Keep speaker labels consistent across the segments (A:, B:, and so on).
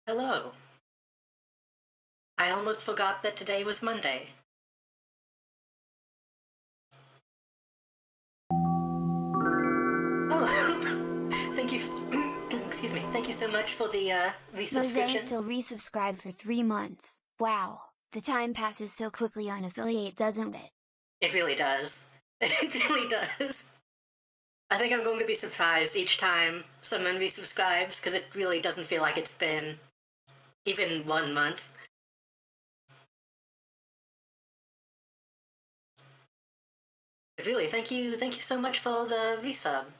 A: Hello. I almost forgot that today was Monday. Oh, thank you. Excuse me. Thank you so much for the resubscription.
B: Mosaic resubscribed for 3 months. Wow, the time passes so quickly on affiliate, doesn't it?
A: It really does. It really does. I think I'm going to be surprised each time someone resubscribes because it really doesn't feel like it's been even 1 month. But really, thank you so much for the resub.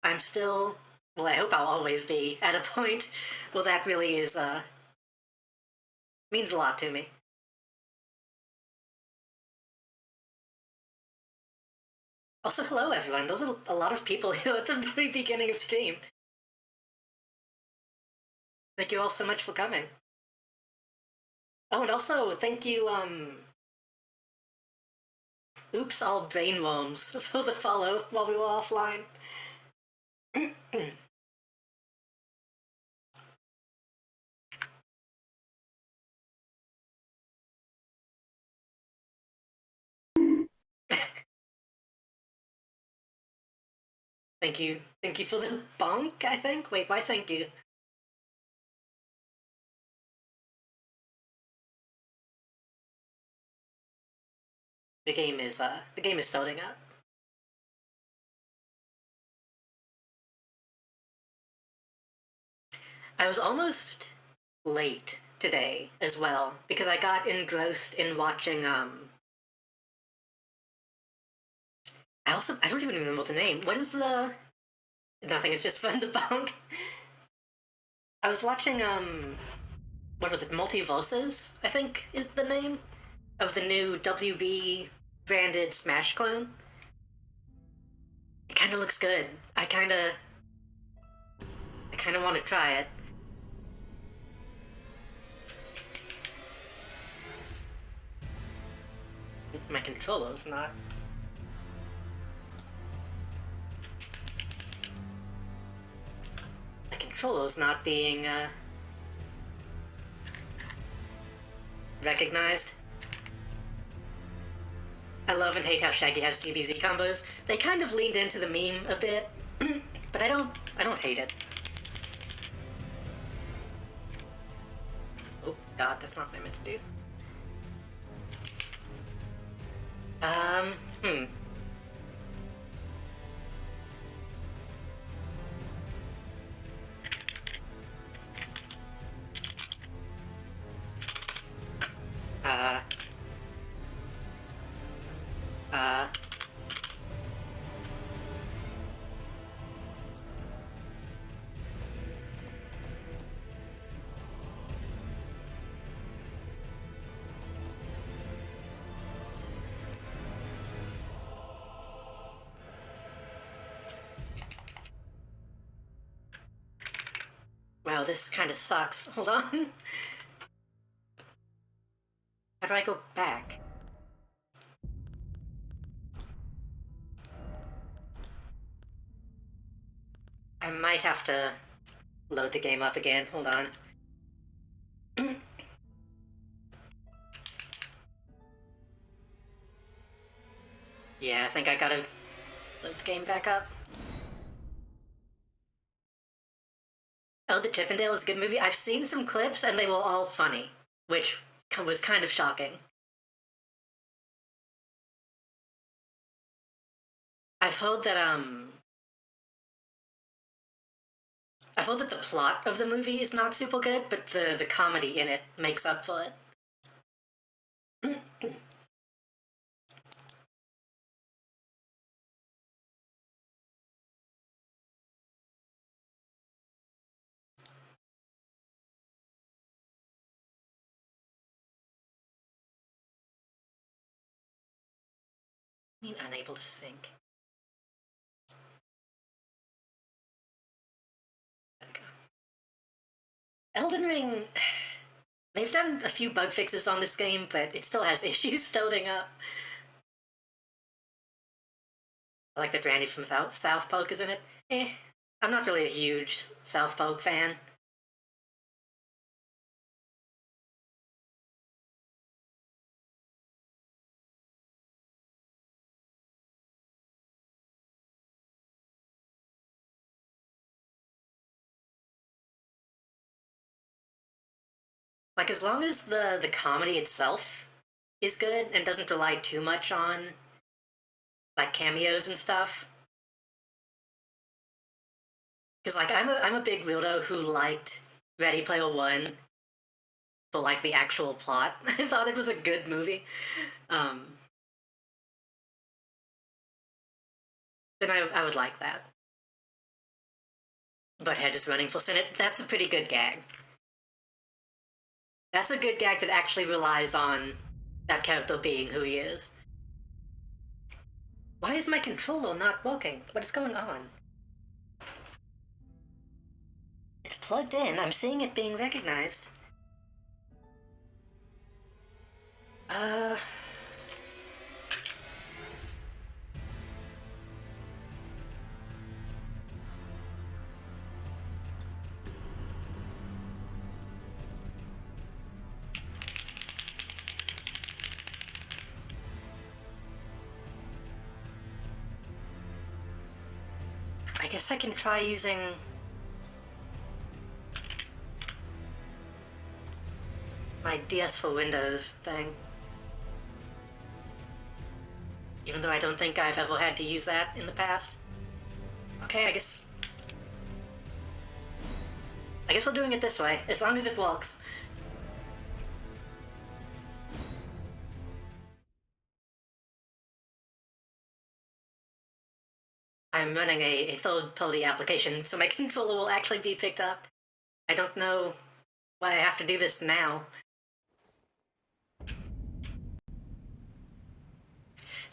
A: I'm still, well, I hope I'll always be at a point where that really is, means a lot to me. Also, hello everyone. Those are a lot of people here at the very beginning of stream. Thank you all so much for coming. Oh, and also, thank you, Oops All Brainworms for the follow while we were offline. Thank you. Thank you for the bonk, I think? Wait, why thank you? The game is starting up. I was almost late today as well, because I got engrossed in watching, I don't even remember the name. What is the... Nothing, it's just fun to bonk. I was watching, what was it, Multiverses, I think is the name of the new WB branded Smash clone. It kinda looks good. I kinda want to try it. My controller's not. My controller's not being, recognized. I love and hate how Shaggy has DBZ combos. They kind of leaned into the meme a bit, but I don't hate it. Oh god, that's not what I meant to do. Hmm. Uh. Uh. Wow, this kinda sucks. Hold on. How do I go back? I might have to load the game up again. Hold on. Yeah, I think I gotta load the game back up. Oh, The Chippendale is a good movie. I've seen some clips and they were all funny, which was kind of shocking. I've heard that, I've heard that the plot of the movie is not super good, but the comedy in it makes up for it. I mean, unable to sync. There we go. Elden Ring... They've done a few bug fixes on this game, but it still has issues starting up. I like that Randy from South Park is in it. Eh. I'm not really a huge South Park fan. Like, as long as the comedy itself is good and doesn't rely too much on, like, cameos and stuff. Because, like, I'm a big weirdo who liked Ready Player One for, like, the actual plot. I thought it was a good movie. Um, then I would like that. Butthead is running for Senate. That's a pretty good gag. That's a good gag that actually relies on that character being who he is. Why is my controller not working? What is going on? It's plugged in. I'm seeing it being recognized. Uh... I guess I can try using... my DS for Windows thing. Even though I don't think I've ever had to use that in the past. Okay, I guess we're doing it this way, as long as it works. I'm running a third-party application, so my controller will actually be picked up. I don't know why I have to do this now.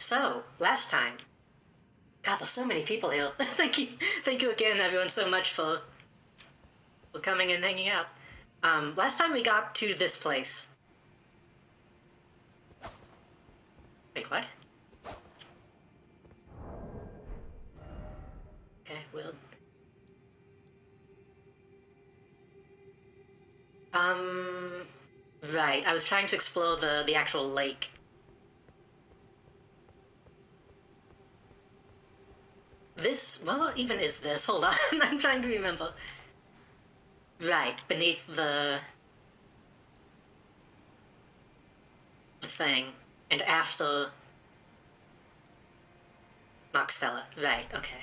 A: So, last time. God, there's so many people here. Thank you again, everyone, so much for coming and hanging out. Last time we got to this place. Wait, what? Okay, weird. Right, I was trying to explore the actual lake. This, well, even is this? Hold on, I'm trying to remember. Right, beneath the thing, and after Moxstella. Right, okay.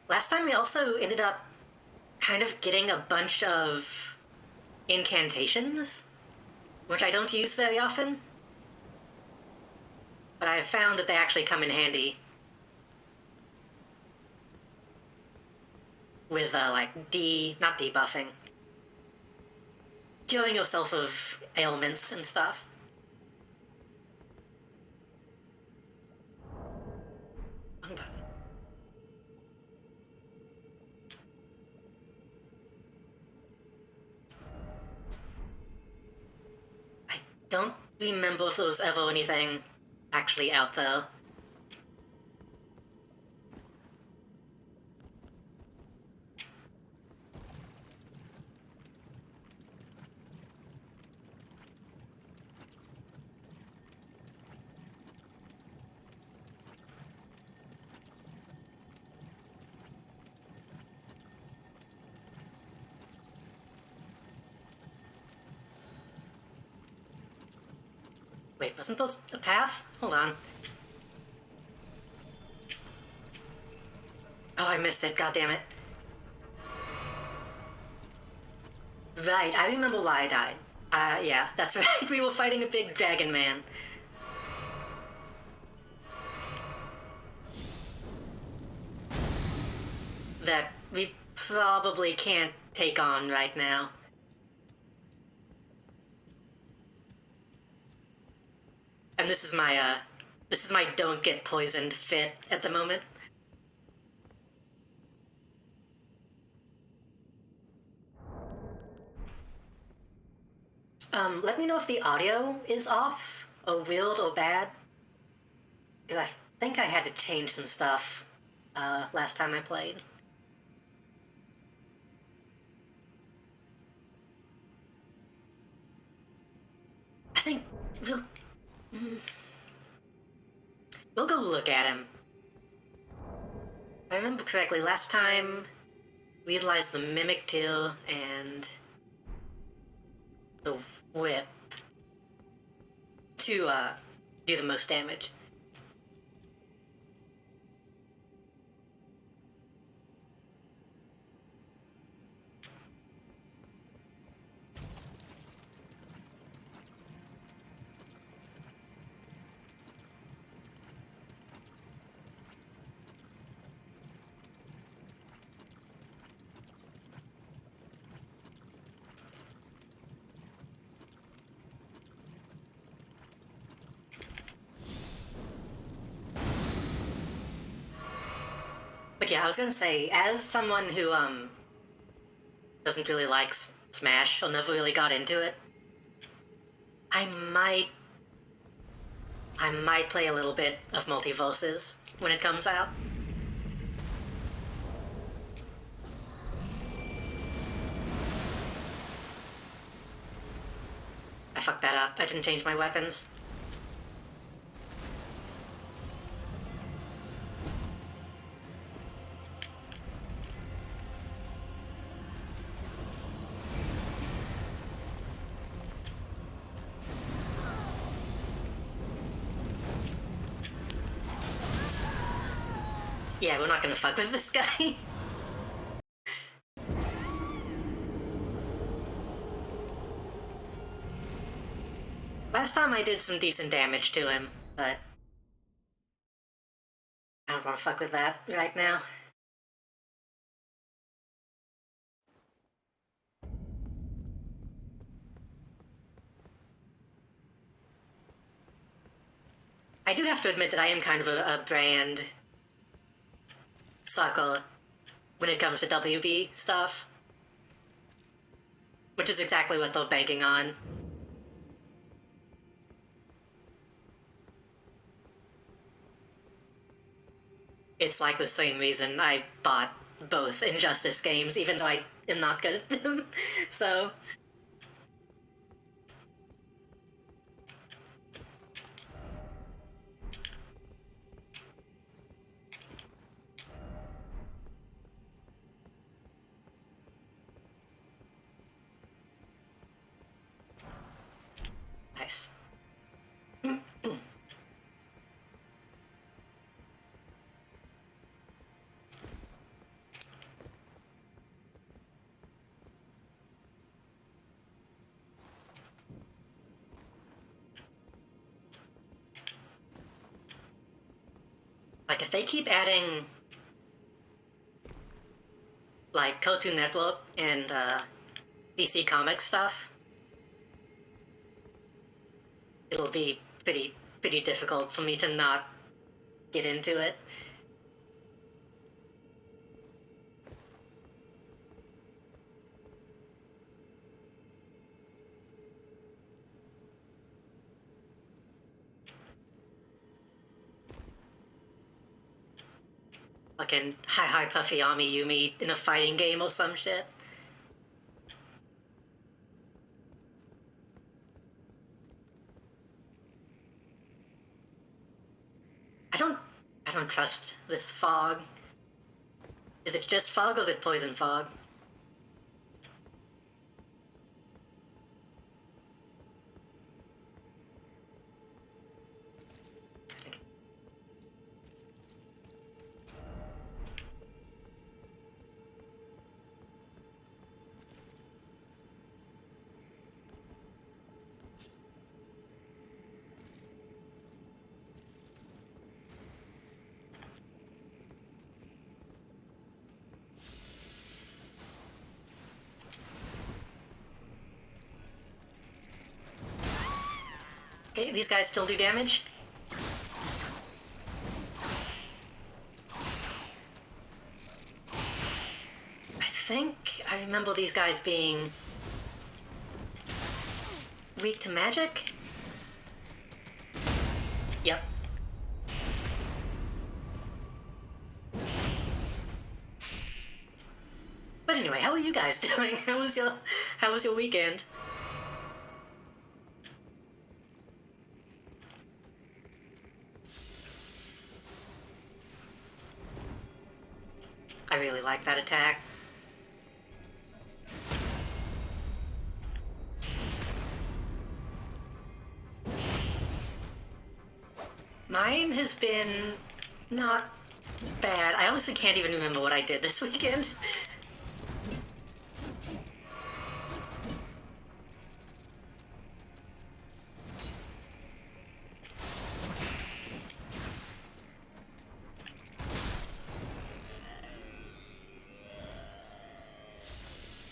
A: Last time we also ended up kind of getting a bunch of incantations, which I don't use very often, but I've found that they actually come in handy with, like, not debuffing, curing yourself of ailments and stuff. Wrong button. I don't remember if there was ever anything actually out there. Wait, wasn't those a path? Hold on. Oh, I missed it, goddammit. Right, I remember why I died. Yeah, that's right, we were fighting a big dragon man. That we probably can't take on right now. And this is my don't get poisoned fit at the moment. Let me know if the audio is off, or weird, or bad. Because think I had to change some stuff last time I played. I think we'll we'll go look at him. If I remember correctly, last time we utilized the Mimic Tail and the Whip to do the most damage. But yeah, I was gonna say, as someone who doesn't really like Smash or never really got into it, I might play a little bit of Multiverses when it comes out. I fucked that up. I didn't change my weapons. Yeah, we're not gonna fuck with this guy. Last time I did some decent damage to him, but I don't want to fuck with that right now. I do have to admit that I am kind of a brand sucker when it comes to WB stuff, which is exactly what they're banking on. It's like the same reason I bought both Injustice games, even though I am not good at them. So, nice. Like, if they keep adding, like, Cartoon Network and DC Comics stuff, it'll be pretty difficult for me to not get into it. Fucking Hi Puffy Ami Yumi in a fighting game or some shit. I don't I don't trust this fog. Is it just fog or is it poison fog? Okay, these guys still do damage? I think I remember these guys being weak to magic? Yep. But anyway, how are you guys doing? How was your weekend? I really like that attack. Mine has been not bad. I honestly can't even remember what I did this weekend.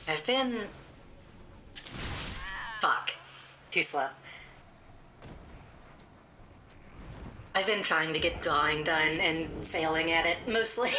A: I've been... Fuck. Too slow. I've been trying to get drawing done and failing at it, mostly.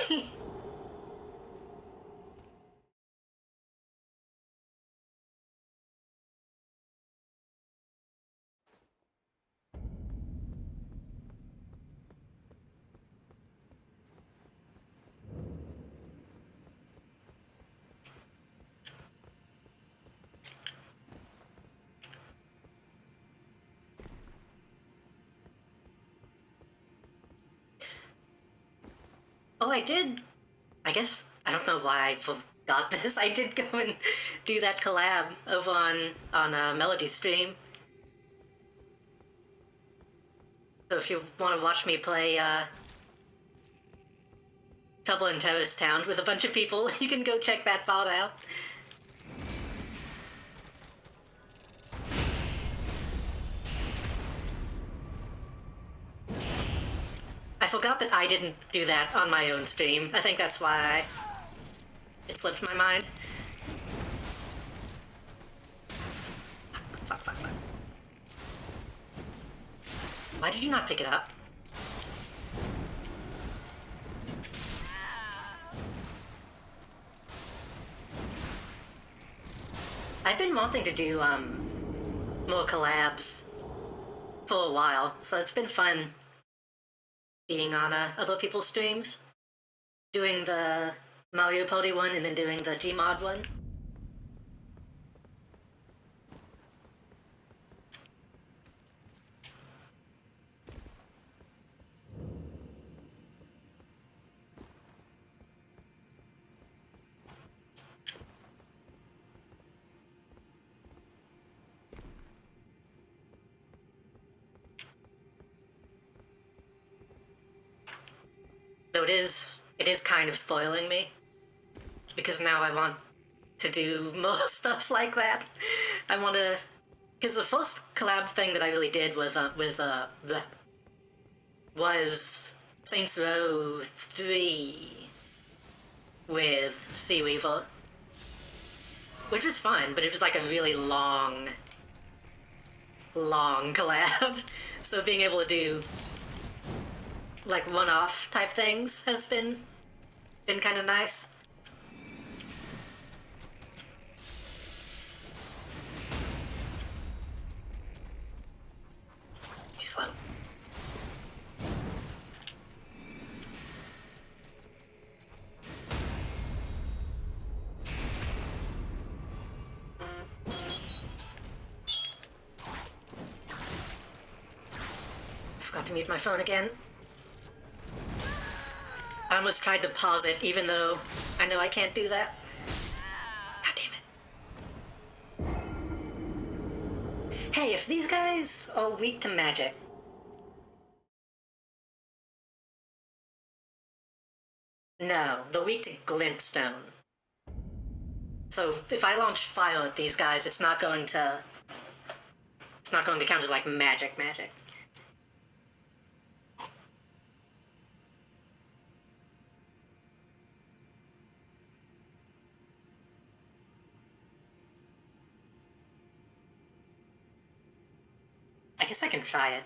A: Oh, I did. I guess, I don't know why I forgot this. I did go and do that collab over on Melody stream. So if you want to watch me play Trouble in Terrorist Town with a bunch of people, you can go check that part out. I forgot that I didn't do that on my own stream. I think that's why it slipped my mind. Fuck, fuck, fuck. Why did you not pick it up? I've been wanting to do, more collabs for a while, so it's been fun being on other people's streams. Doing the Mario Party one and then doing the Gmod one. Though it is kind of spoiling me, because now I want to do more stuff like that. I want to, because the first collab thing that I really did was Saints Row 3 with Sea Weaver, which was fun, but it was like a really long collab. So being able to do like one-off type things has been kind of nice. Too slow. I forgot to mute my phone again. I almost tried to pause it, even though I know I can't do that. God damn it. Hey, if these guys are weak to magic... No, they're weak to glintstone. So if I launch fire at these guys, it's not going to count as like magic. I guess I can try it.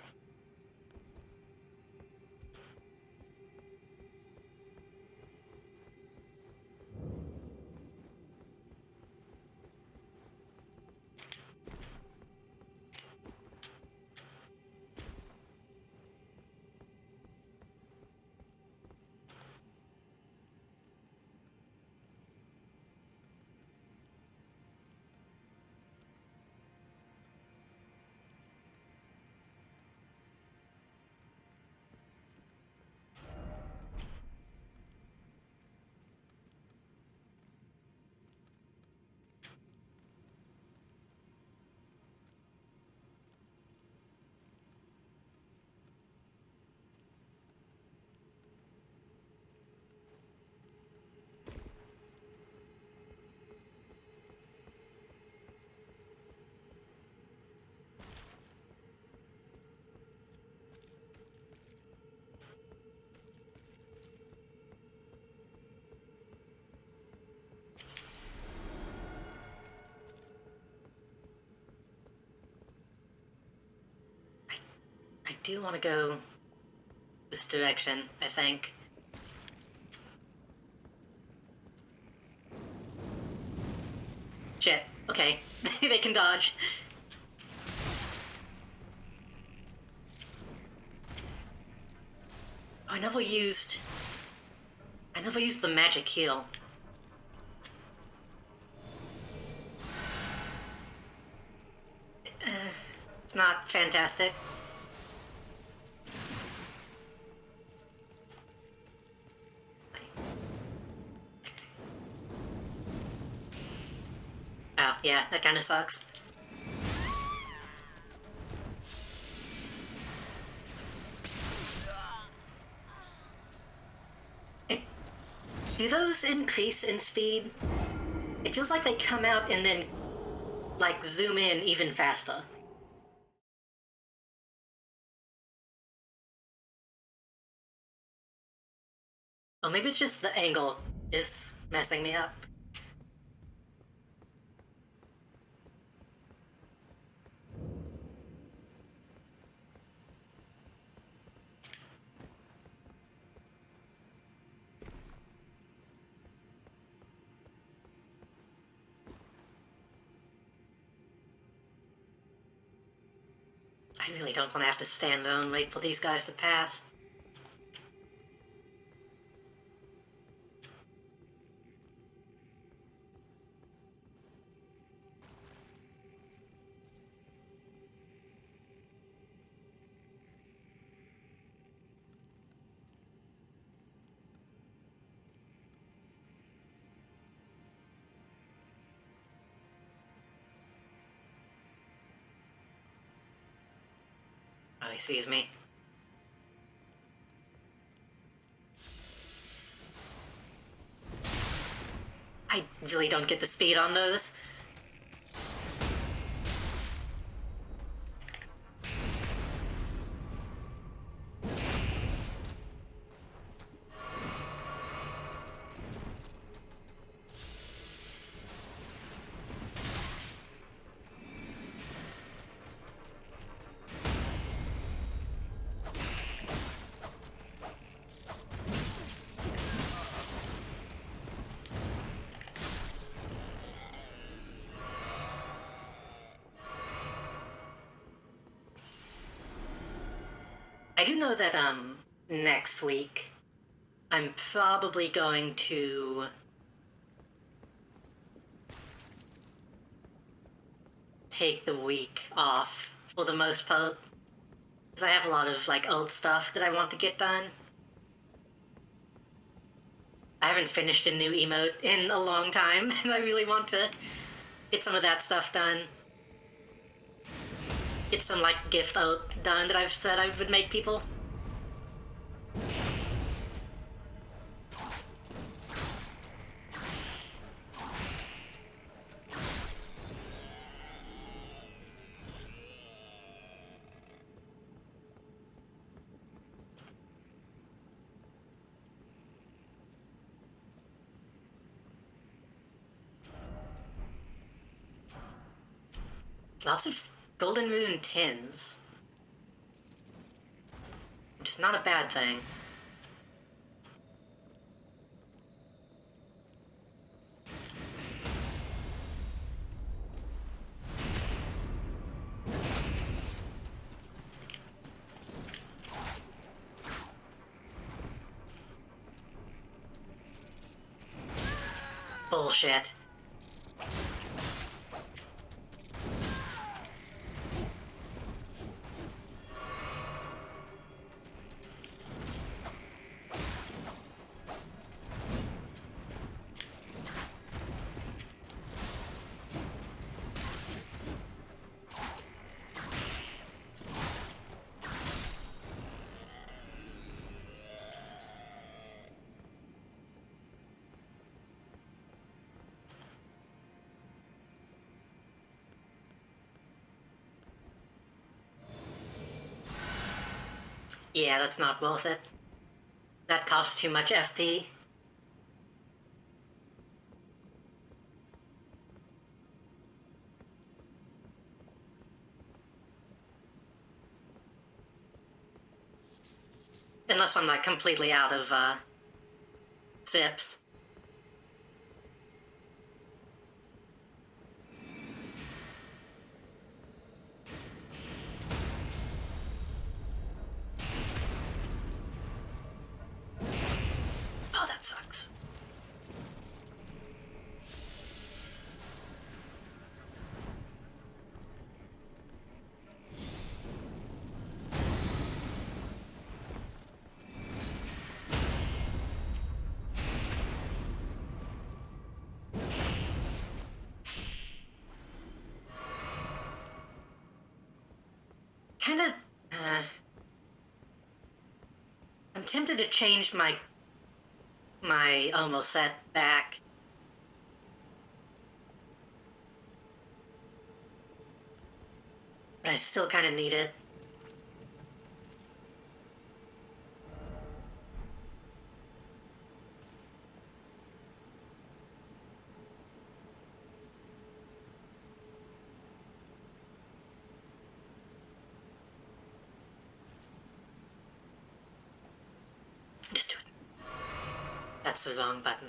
A: do want to go this direction, I think. Shit. Okay. They can dodge. Oh, I never used the magic heal. It's not fantastic. Oh, yeah, that kind of sucks. Do those increase in speed? It feels like they come out and then, like, zoom in even faster. Or maybe it's just the angle is messing me up. I really don't want to have to stand there and wait for these guys to pass. Oh, he sees me. I really don't get the speed on those. I do know that, next week, I'm probably going to take the week off for the most part. Because I have a lot of, like, old stuff that I want to get done. I haven't finished a new emote in a long time, and I really want to get some of that stuff done. Get some, like, gift art done that I've said I would make people. Lots of Golden Rune tins. Which is not a bad thing. Bullshit. Yeah, that's not worth it. That costs too much FP. Plus, I'm like completely out of zips. Oh, that sucks. Kind of. I'm tempted to change my almost set back. But I still kind of need it. Just do it. That's the wrong button.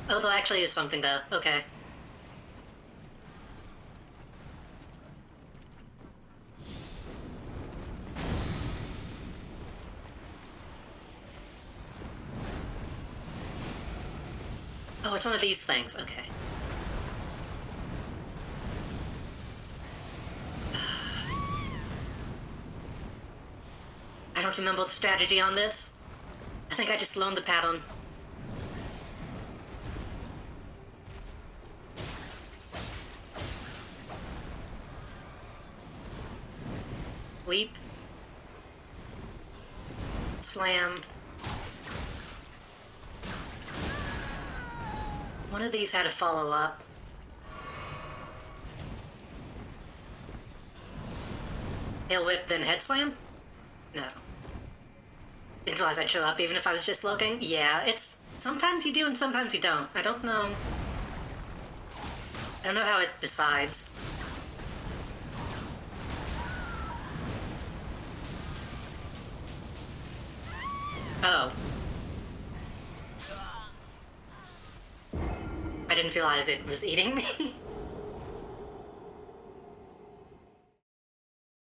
A: Although actually is something though. Okay. Oh, it's one of these things. Okay. I don't remember the strategy on this. I think I just learned the pattern. Leap. Slam. One of these had a follow-up. Tail whip, then head slam? No. Didn't realize I'd show up even if I was just looking. Yeah, it's... Sometimes you do and sometimes you don't. I don't know. I don't know how it decides. Oh. I didn't realize it was eating me.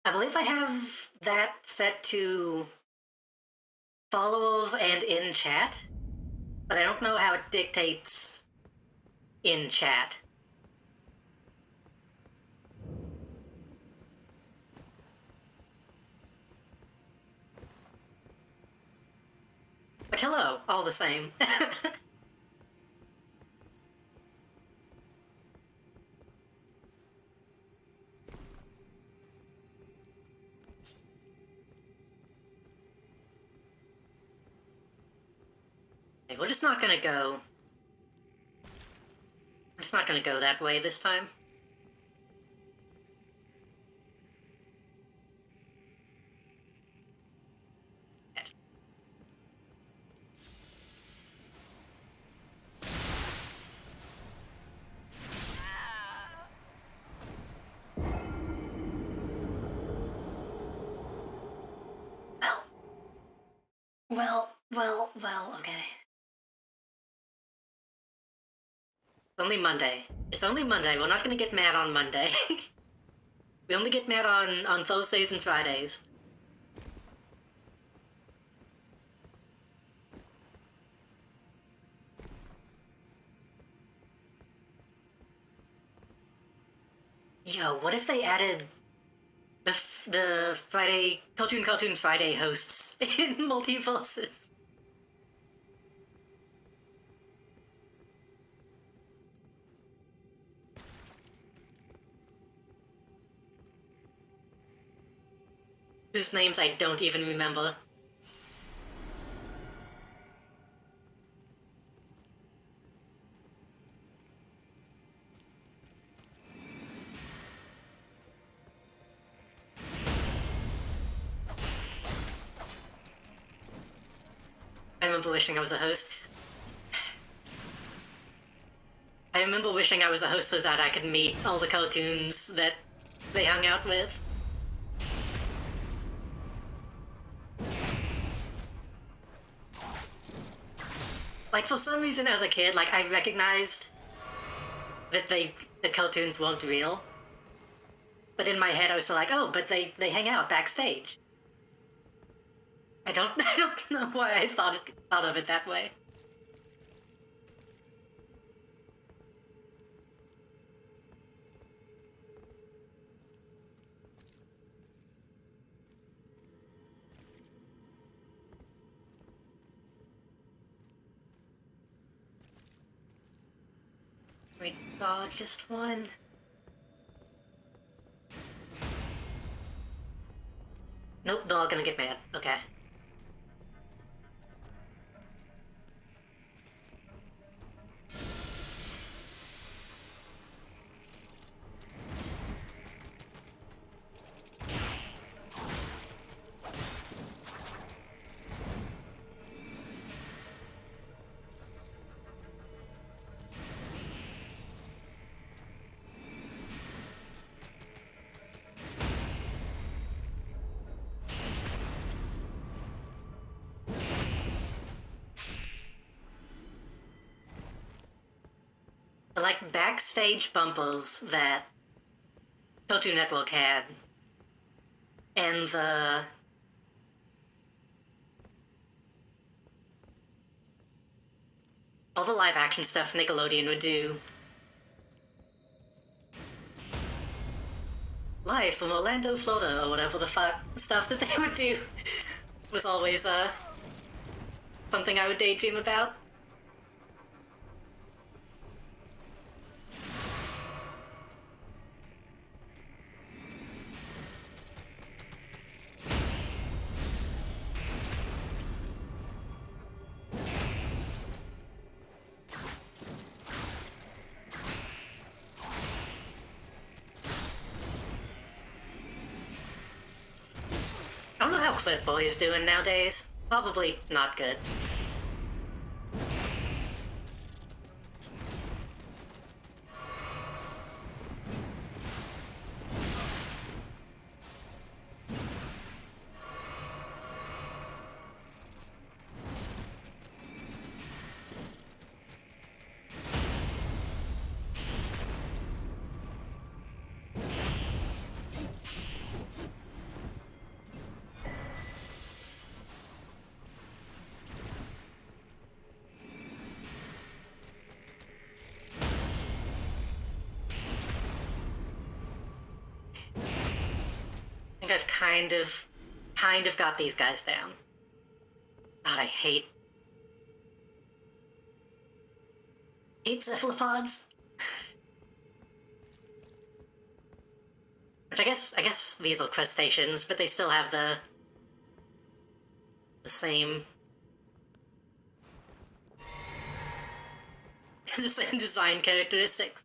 A: I believe I have that set to followers and in chat, but I don't know how it dictates in chat. But hello, all the same. Okay, we're just not gonna go... We're just not gonna go that way this time. Well, okay. It's only Monday. It's only Monday. We're not gonna get mad on Monday. We only get mad on Thursdays and Fridays. Yo, what if they added the Friday... Cartoon Friday hosts in multiverses? Whose names I don't even remember. I remember wishing I was a host. I I remember wishing I was a host so that I could meet all the cartoons that they hung out with. Like, for some reason as a kid, like, I recognized that the cartoons weren't real. But in my head I was still like, oh, but they hang out backstage. I don't I don't know why I thought of it that way. Wait, oh, just one. Nope, they're all gonna get mad. Okay. Like backstage bumpers that Cartoon Network had, and all the live action stuff Nickelodeon would do. Live from Orlando, Florida, or whatever the fuck stuff that they would do was always something I would daydream about. I don't know how Clipboy is doing nowadays. Probably not good. I think I've kind of got these guys down. God, I hate cephalopods. Which I guess these are crustaceans, but they still have the same the same design characteristics.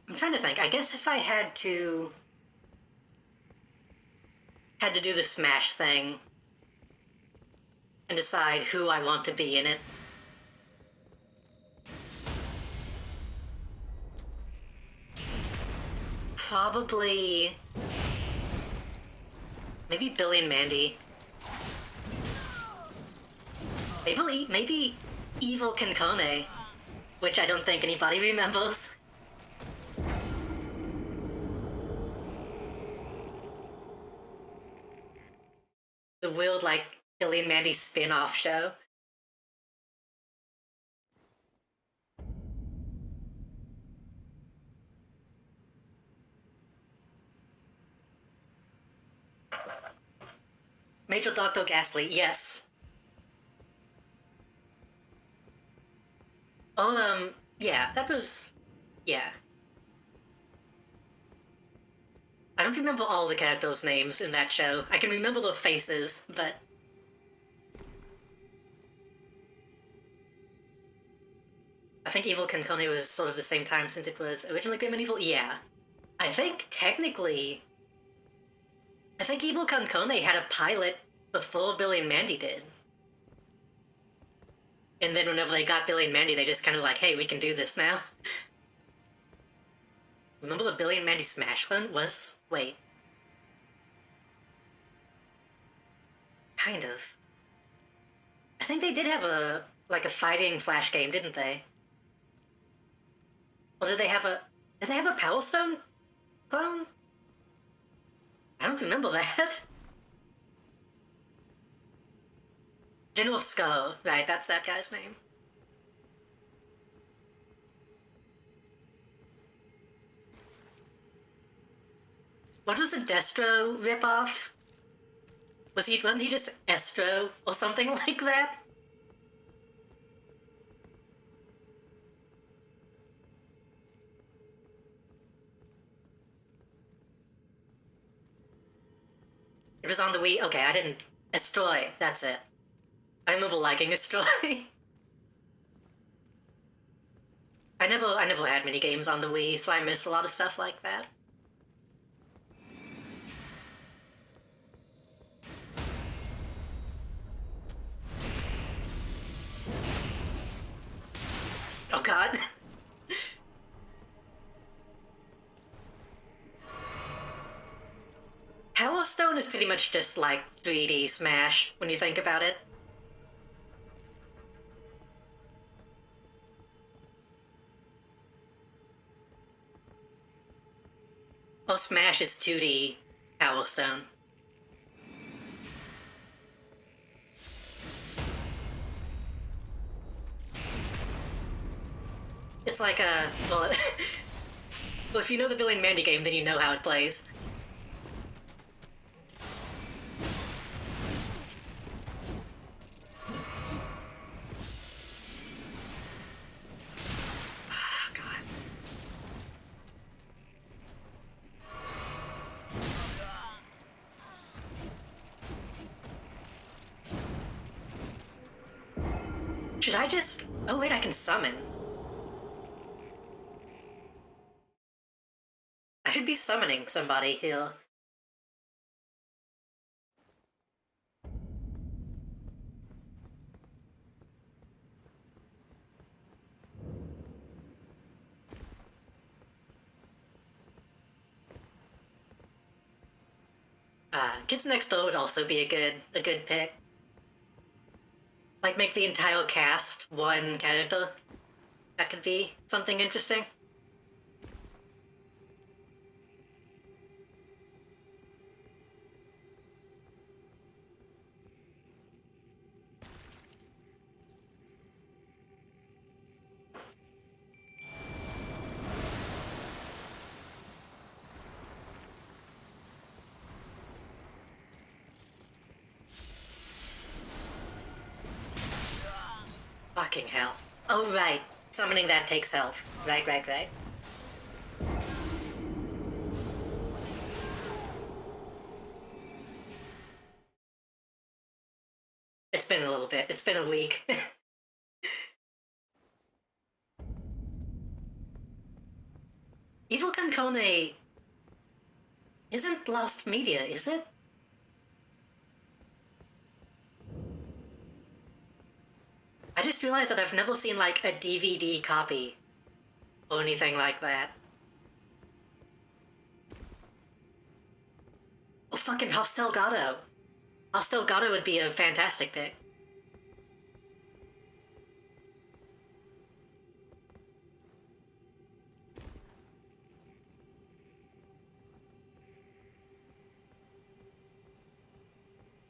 A: I'm trying to think. I guess if I had to do the Smash thing and decide who I want to be in it, probably maybe Billy and Mandy. Maybe Evil Kinkone, which I don't think anybody remembers. The weird, like, Billy and Mandy spin-off show. Major Dr. Ghastly, yes. Oh, yeah, that was... yeah. I don't remember all the characters' names in that show. I can remember their faces, but... I think Evil Concone was sort of the same time since it was originally Grim and Evil? Yeah. I think, technically... I think Evil Concone had a pilot before Billy and Mandy did. And then whenever they got Billy and Mandy, they just kind of like, hey, we can do this now. Remember the Billy and Mandy Smash clone was... wait. Kind of. I think they did have a, like a fighting Flash game, didn't they? Or did they have a Power Stone clone? I don't remember that. General Skull, right, that's that guy's name. What was the Destro ripoff? Wasn't he just Estro or something like that? It was on the Wii. Okay, I didn't... Estroy, that's it. I remember liking Estroy. I never had many games on the Wii, so I missed a lot of stuff like that. Oh god. Power Stone is pretty much just like 3D Smash, when you think about it. Oh, Smash is 2D Power Stone. It's like a... well, well, if you know the Billy and Mandy game, then you know how it plays. Ah, God. Should I just... oh wait, I can summon. I should be summoning somebody here. Kids Next Door would also be a good pick. Like, make the entire cast one character. That could be something interesting. Fucking hell. Oh, right. Summoning that takes health. Right. It's been a little bit. It's been a week. Evil Concone isn't Lost Media, is it? I just realized that I've never seen, like, a DVD copy or anything like that. Oh, fucking Hostel Gato. Hostel Gato would be a fantastic pick.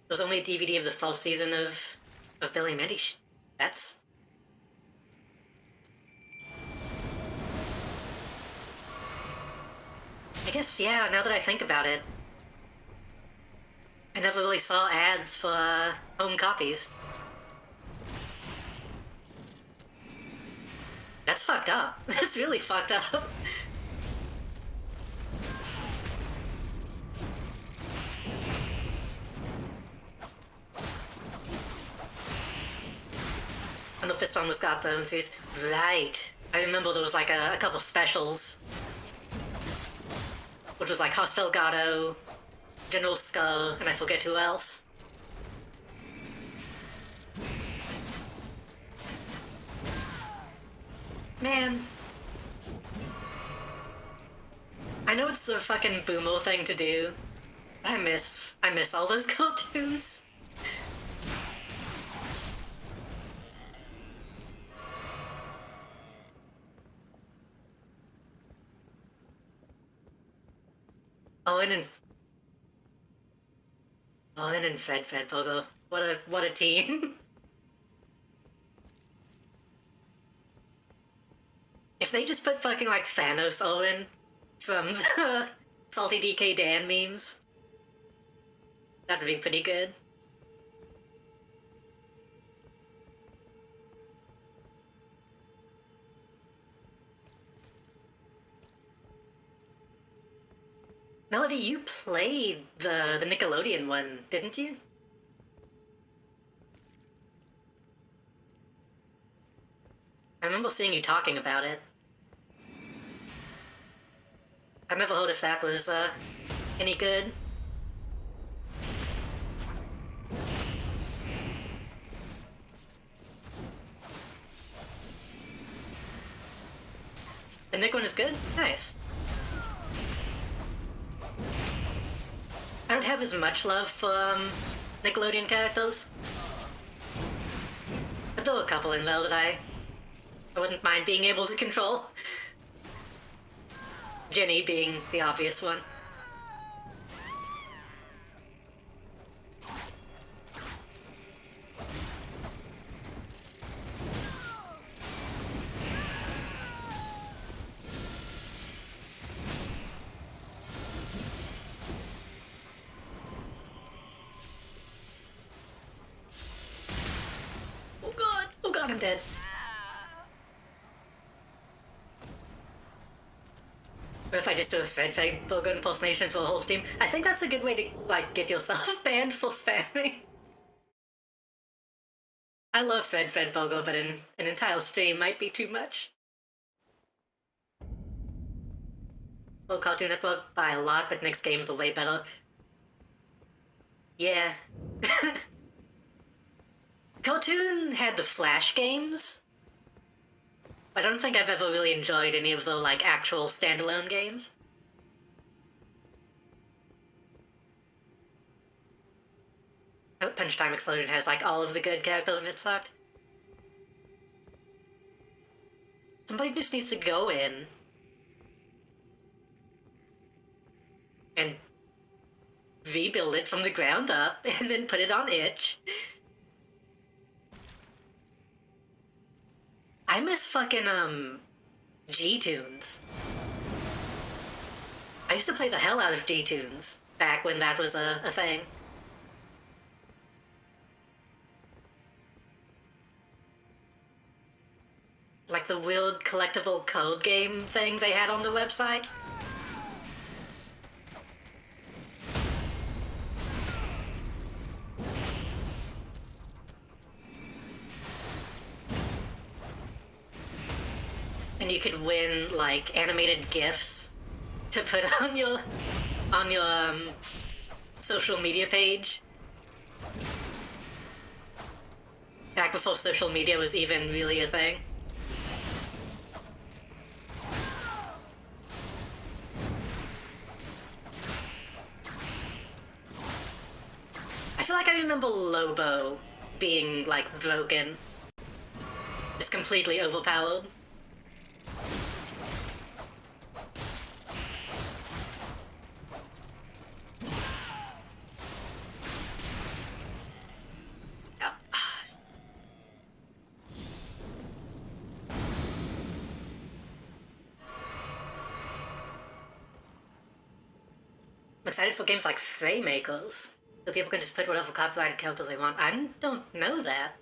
A: There's only a DVD of the first season of Billy and Mandy. That's... I guess, yeah, now that I think about it. I never really saw ads for home copies. That's fucked up. That's really fucked up. And the fist one was got them, so right. I remember there was like a couple specials. Which was like Hostel Gato, General Skull, and I forget who else. Man. I know it's the fucking boomer thing to do. I miss all those cartoons. Owen and Fred Pogo. What a team. If they just put fucking like Thanos Owen from the Salty DK Dan memes, that would be pretty good. Melody, you played the Nickelodeon one, didn't you? I remember seeing you talking about it. I've never heard if that was, any good. The Nick one is good? Nice. I don't have as much love for, Nickelodeon characters. But there were a couple in there that I wouldn't mind being able to control. Jenny being the obvious one. Oh god, I'm dead. Or if I just do a Fred Pogo impersonation for a whole stream, I think that's a good way to, like, get yourself banned for spamming. I love Fred Pogo, but an entire stream might be too much. Oh, Cartoon Network by a lot, but Nick's games are way better. Yeah. Cartoon had the Flash games. I don't think I've ever really enjoyed any of the, like, actual standalone games. Punch Time Explosion has, like, all of the good characters and it sucked. Somebody just needs to go in and rebuild it from the ground up and then put it on itch. I miss fucking, G-Tunes. I used to play the hell out of G-Tunes back when that was a thing. Like the weird collectible code game thing they had on the website. And you could win, like, animated GIFs to put on your social media page. Back before social media was even really a thing. I feel like I remember Lobo being, like, broken. Just completely overpowered. I'm excited for games like Fraymakers. So people can just put whatever copyrighted characters they want. I don't know that.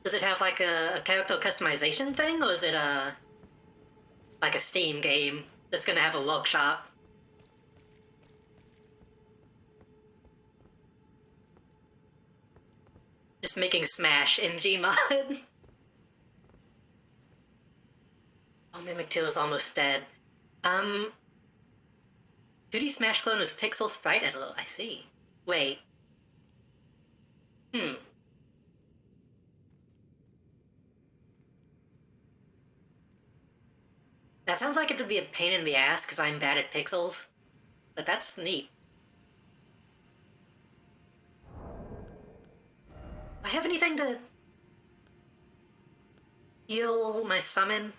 A: Does it have like a character customization thing, or is it like a Steam game that's gonna have a workshop? Just making Smash in Gmod. Oh, Mimic 2 is almost dead. 2D Smash clone was pixel sprite editor. I see. Wait. Hmm. That sounds like it would be a pain in the ass because I'm bad at pixels. But that's neat. Do I have anything to heal my summon?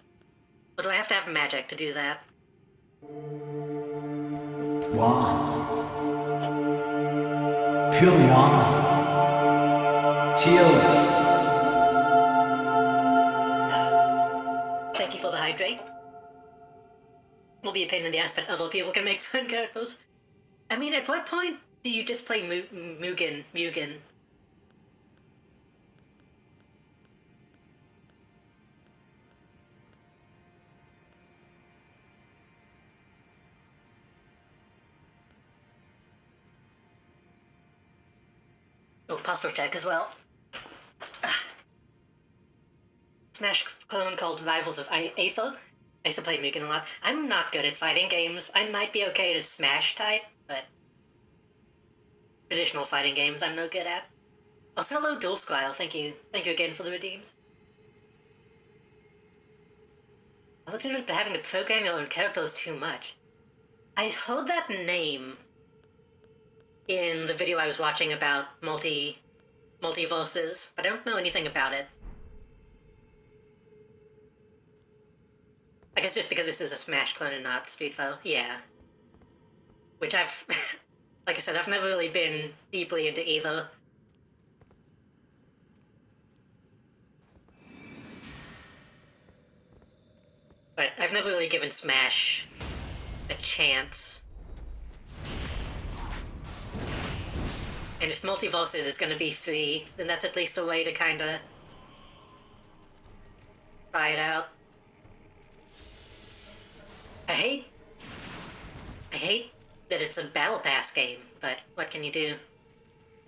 A: Or do I have to have magic to do that?
C: One. Pure one. Cheers.
A: Thank you for the hydrate. Will be a pain in the ass, but other people can make fun characters. I mean, at what point do you just play Mugen? Oh, posture check as well. Smash clone called Rivals of Aether. I used to play Mugen a lot. I'm not good at fighting games. I might be okay to Smash type, but traditional fighting games I'm no good at. Also, hello, Dual Squile. Thank you again for the redeems. I looked into having to program your own characters too much. I heard that name in the video I was watching about multiverses, but I don't know anything about it. I guess just because this is a Smash clone and not Street Fighter. Yeah. Which I've, like I said, I've never really been deeply into either. But I've never really given Smash a chance. And if Multiverses is gonna be free, then that's at least a way to kinda try it out. I hate that it's a Battle Pass game, but what can you do?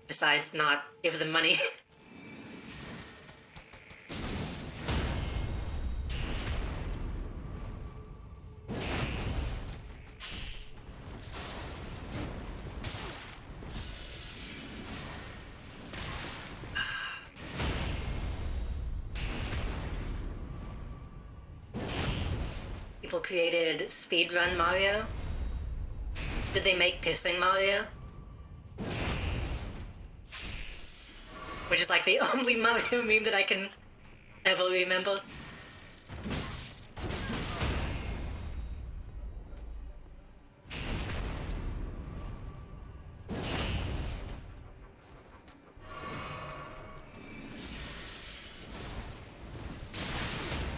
A: Besides not give them money. People created Speedrun Mario. Did they make Pissing Mario? Which is like the only Mario meme that I can ever remember.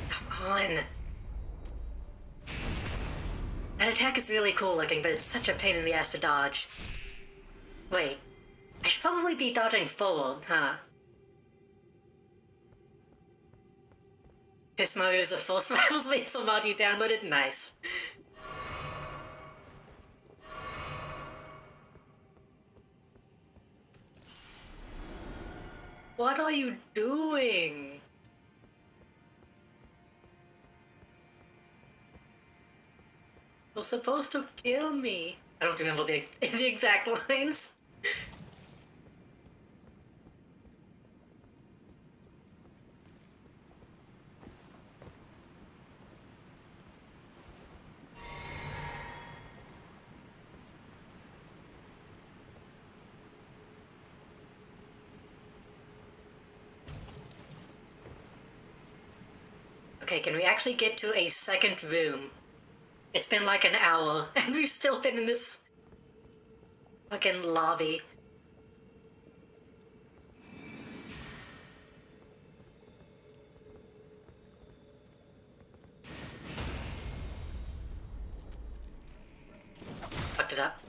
A: Come on. That attack is really cool looking, but it's such a pain in the ass to dodge. Wait, I should probably be dodging forward, huh? Piss Mario is the first Rivals lethal mod you downloaded? Nice. What are you doing? You're supposed to kill me. I don't remember the exact lines. Okay, can we actually get to a second room? It's been like an hour, and we've still been in this fucking lobby. it up.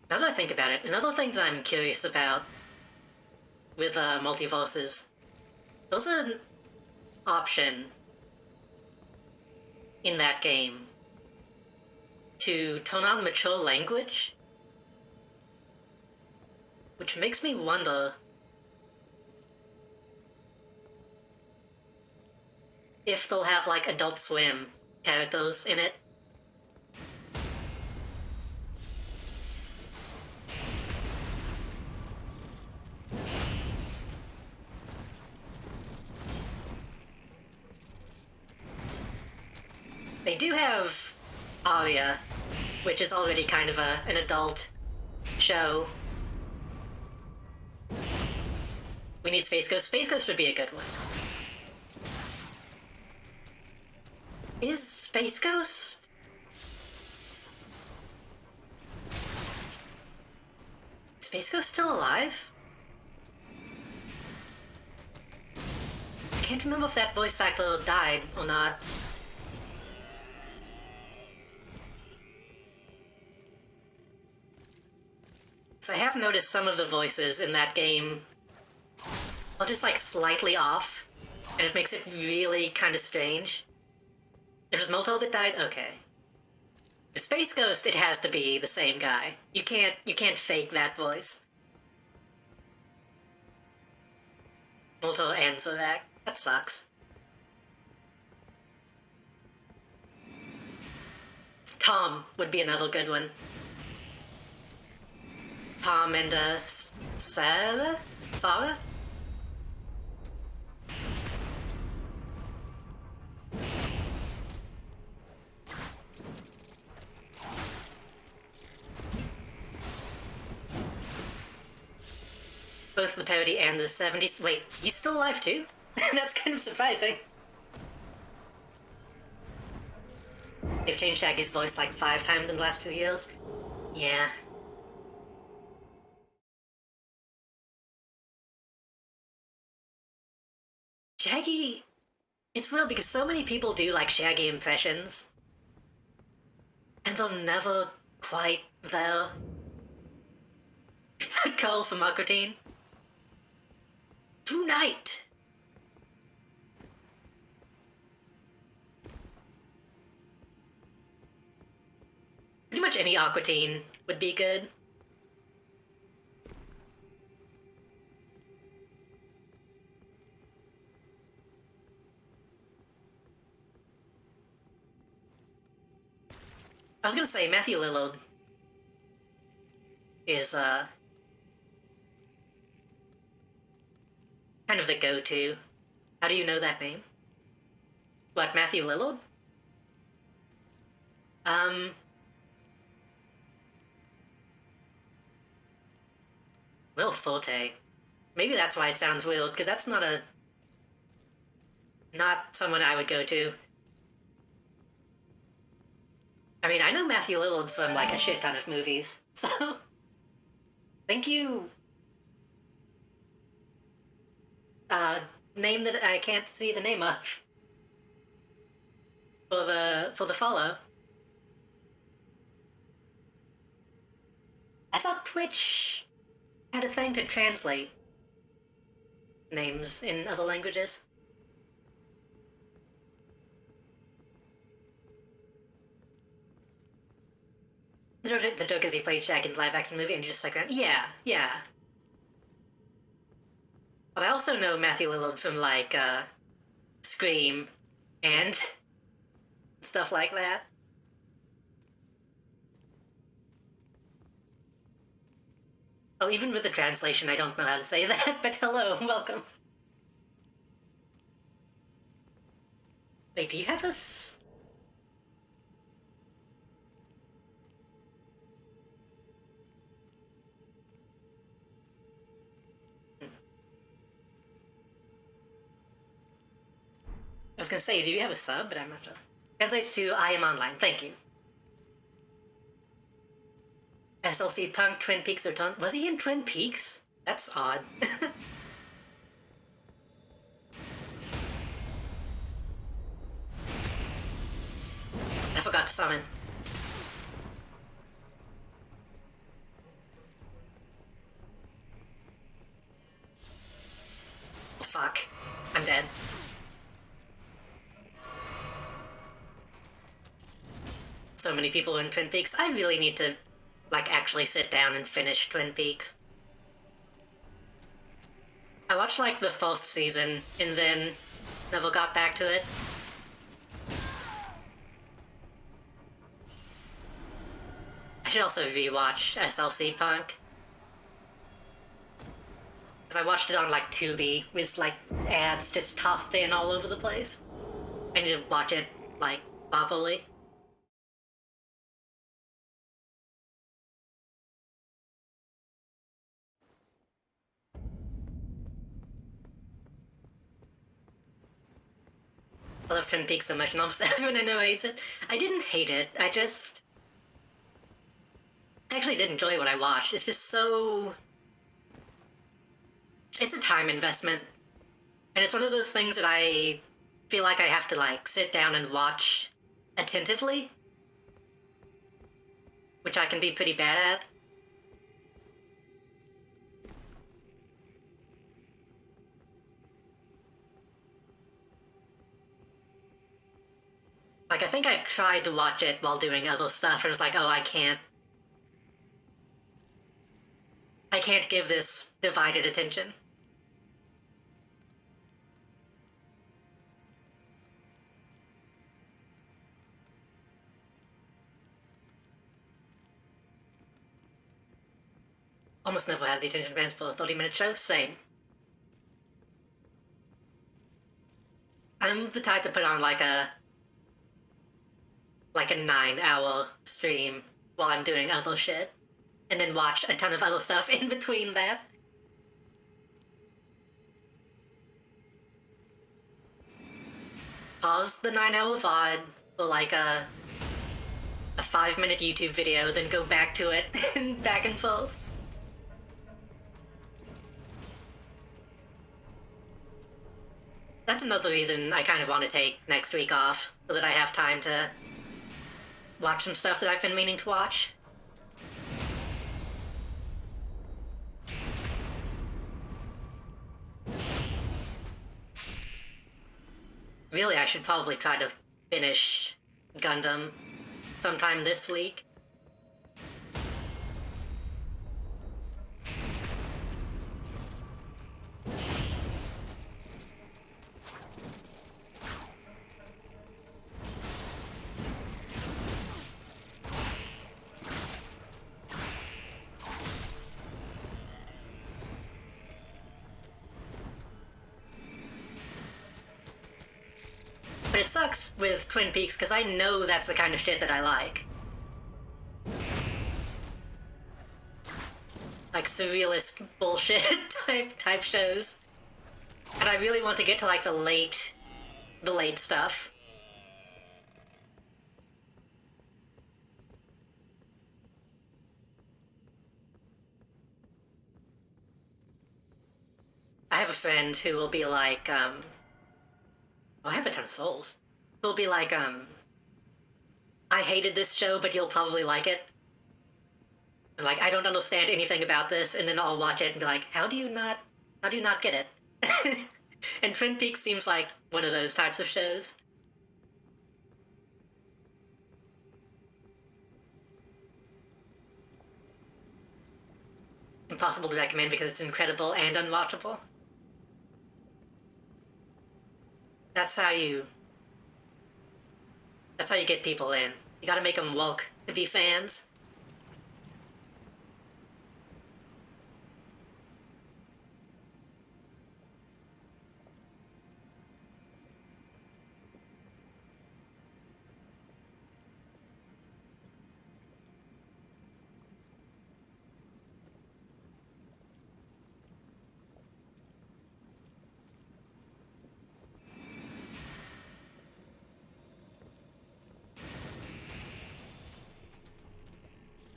A: Now that I think about it, another thing that I'm curious about with multiverses, there's an option in that game to turn on mature language, which makes me wonder if they'll have, like, Adult Swim characters in it. They do have Aria, which is already kind of an adult show. We need Space Ghost. Space Ghost would be a good one. Is Space Ghost? Is Space Ghost still alive? I can't remember if that voice actor died or not. So I have noticed some of the voices in that game are just, like, slightly off, and it makes it really kind of strange. If it's Molto that died, okay. If Space Ghost, it has to be the same guy. You can't fake that voice. Molto and Zorak. That sucks. Tom would be another good one. Tom and, Sarah? Sarah? Both the parody and the 70s. Wait, he's still alive too? That's kind of surprising. They've changed Shaggy's voice like 5 times in the last 2 years. Yeah. Shaggy... It's weird because so many people do, like, Shaggy impressions, and they're never quite there. Carl from Aquatine. Tonight! Pretty much any Aquatine would be good. I was gonna say, Matthew Lillard is, kind of the go-to. How do you know that name? What, Matthew Lillard? Will Forte. Maybe that's why it sounds weird, because that's not someone I would go to. I mean, I know Matthew Lillard from, like, a shit ton of movies, so... Thank you... name that I can't see the name of. For the follow. I thought Twitch had a thing to translate names in other languages. The joke is he played Shaq in the live-action movie and you just stuck around. Yeah, yeah. But I also know Matthew Lillard from, like, Scream and stuff like that. Oh, even with the translation, I don't know how to say that, but hello, welcome. Wait, do you have us? I was gonna say, do you have a sub? But I'm not sure. Translates to I am online. Thank you. SLC Punk, Twin Peaks or Ton. Was he in Twin Peaks? That's odd. I forgot to summon. Oh, fuck. I'm dead. So many people in Twin Peaks. I really need to, like, actually sit down and finish Twin Peaks. I watched, like, the first season, and then never got back to it. I should also rewatch SLC Punk. Because I watched it on, like, Tubi, with, like, ads just tossed in all over the place. I need to watch it, like, properly. I love Twin Peaks so much, and almost everyone I know hates it. I didn't hate it, I actually did enjoy what I watched. It's just so... It's a time investment. And it's one of those things that I feel like I have to, like, sit down and watch attentively. Which I can be pretty bad at. Like, I think I tried to watch it while doing other stuff, and was like, oh, I can't give this divided attention. Almost never have the attention span for a 30-minute show, same. I'm the type to put on, like a 9-hour stream while I'm doing other shit, and then watch a ton of other stuff in between that. Pause the 9-hour VOD for like a 5-minute YouTube video, then go back to it, and back and forth. That's another reason I kind of want to take next week off, so that I have time to watch some stuff that I've been meaning to watch. Really, I should probably try to finish Gundam sometime this week. But it sucks with Twin Peaks because I know that's the kind of shit that I like. Like surrealist bullshit type shows. And I really want to get to like the late stuff. I have a friend who will be like, oh, I have a ton of souls. Who'll be like, I hated this show, but you'll probably like it. And like, I don't understand anything about this, and then I'll watch it and be like, how do you not get it? And Twin Peaks seems like one of those types of shows. Impossible to recommend because it's incredible and unwatchable. That's how you get people in. You gotta make them woke to be fans.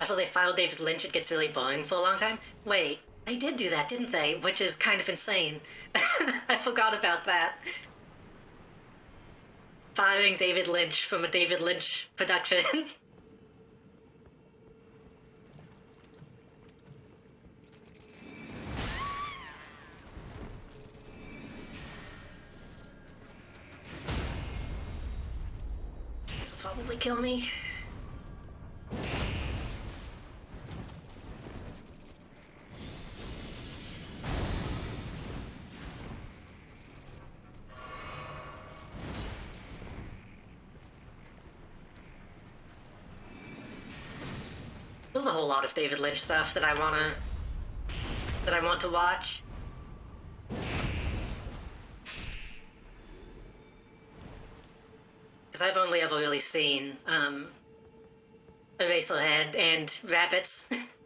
A: After they filed David Lynch, it gets really boring for a long time. Wait, they did do that, didn't they? Which is kind of insane. I forgot about that. Firing David Lynch from a David Lynch production. This will probably kill me. There's a whole lot of David Lynch stuff that I want to watch. Because I've only ever really seen Eraserhead and Rabbits.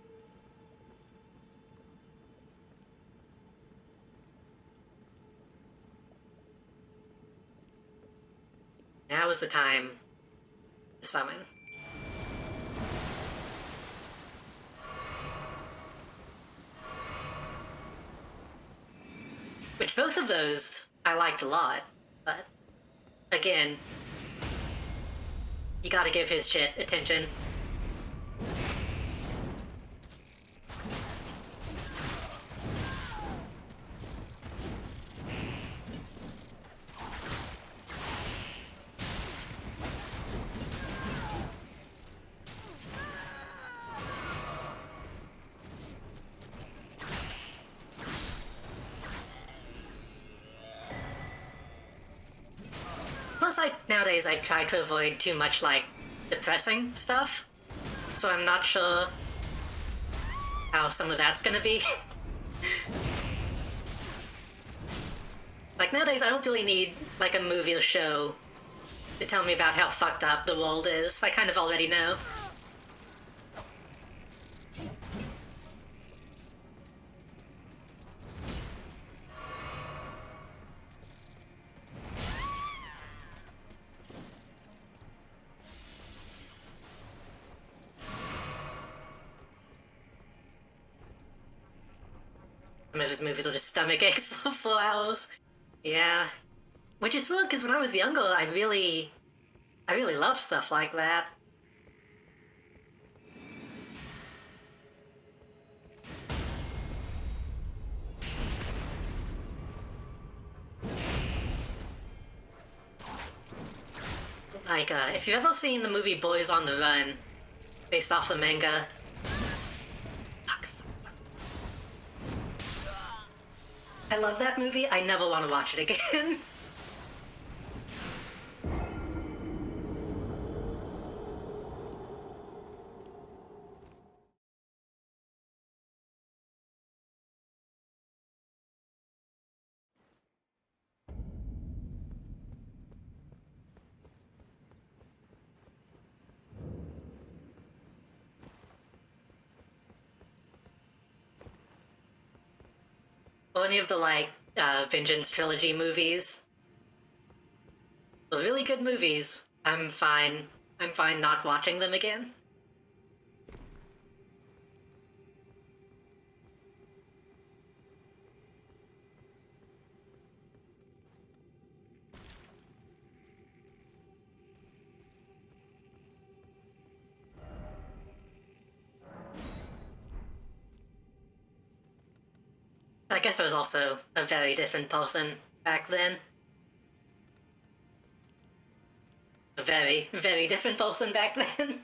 A: Now is the time to summon. Which both of those I liked a lot, but again, you gotta give his shit attention. Plus, nowadays I try to avoid too much, like, depressing stuff, so I'm not sure how some of that's gonna be. Like, nowadays I don't really need, like, a movie or show to tell me about how fucked up the world is. I kind of already know. Some of his movies are just stomach aches for 4 hours. Yeah. Which is weird, because when I was younger, I really loved stuff like that. Like, if you've ever seen the movie Boys on the Run, based off the manga... I love that movie. I never want to watch it again. Or any of the, like, Vengeance Trilogy movies. They're really good movies. I'm fine not watching them again. I guess I was also a very different person back then. A very, very different person back then.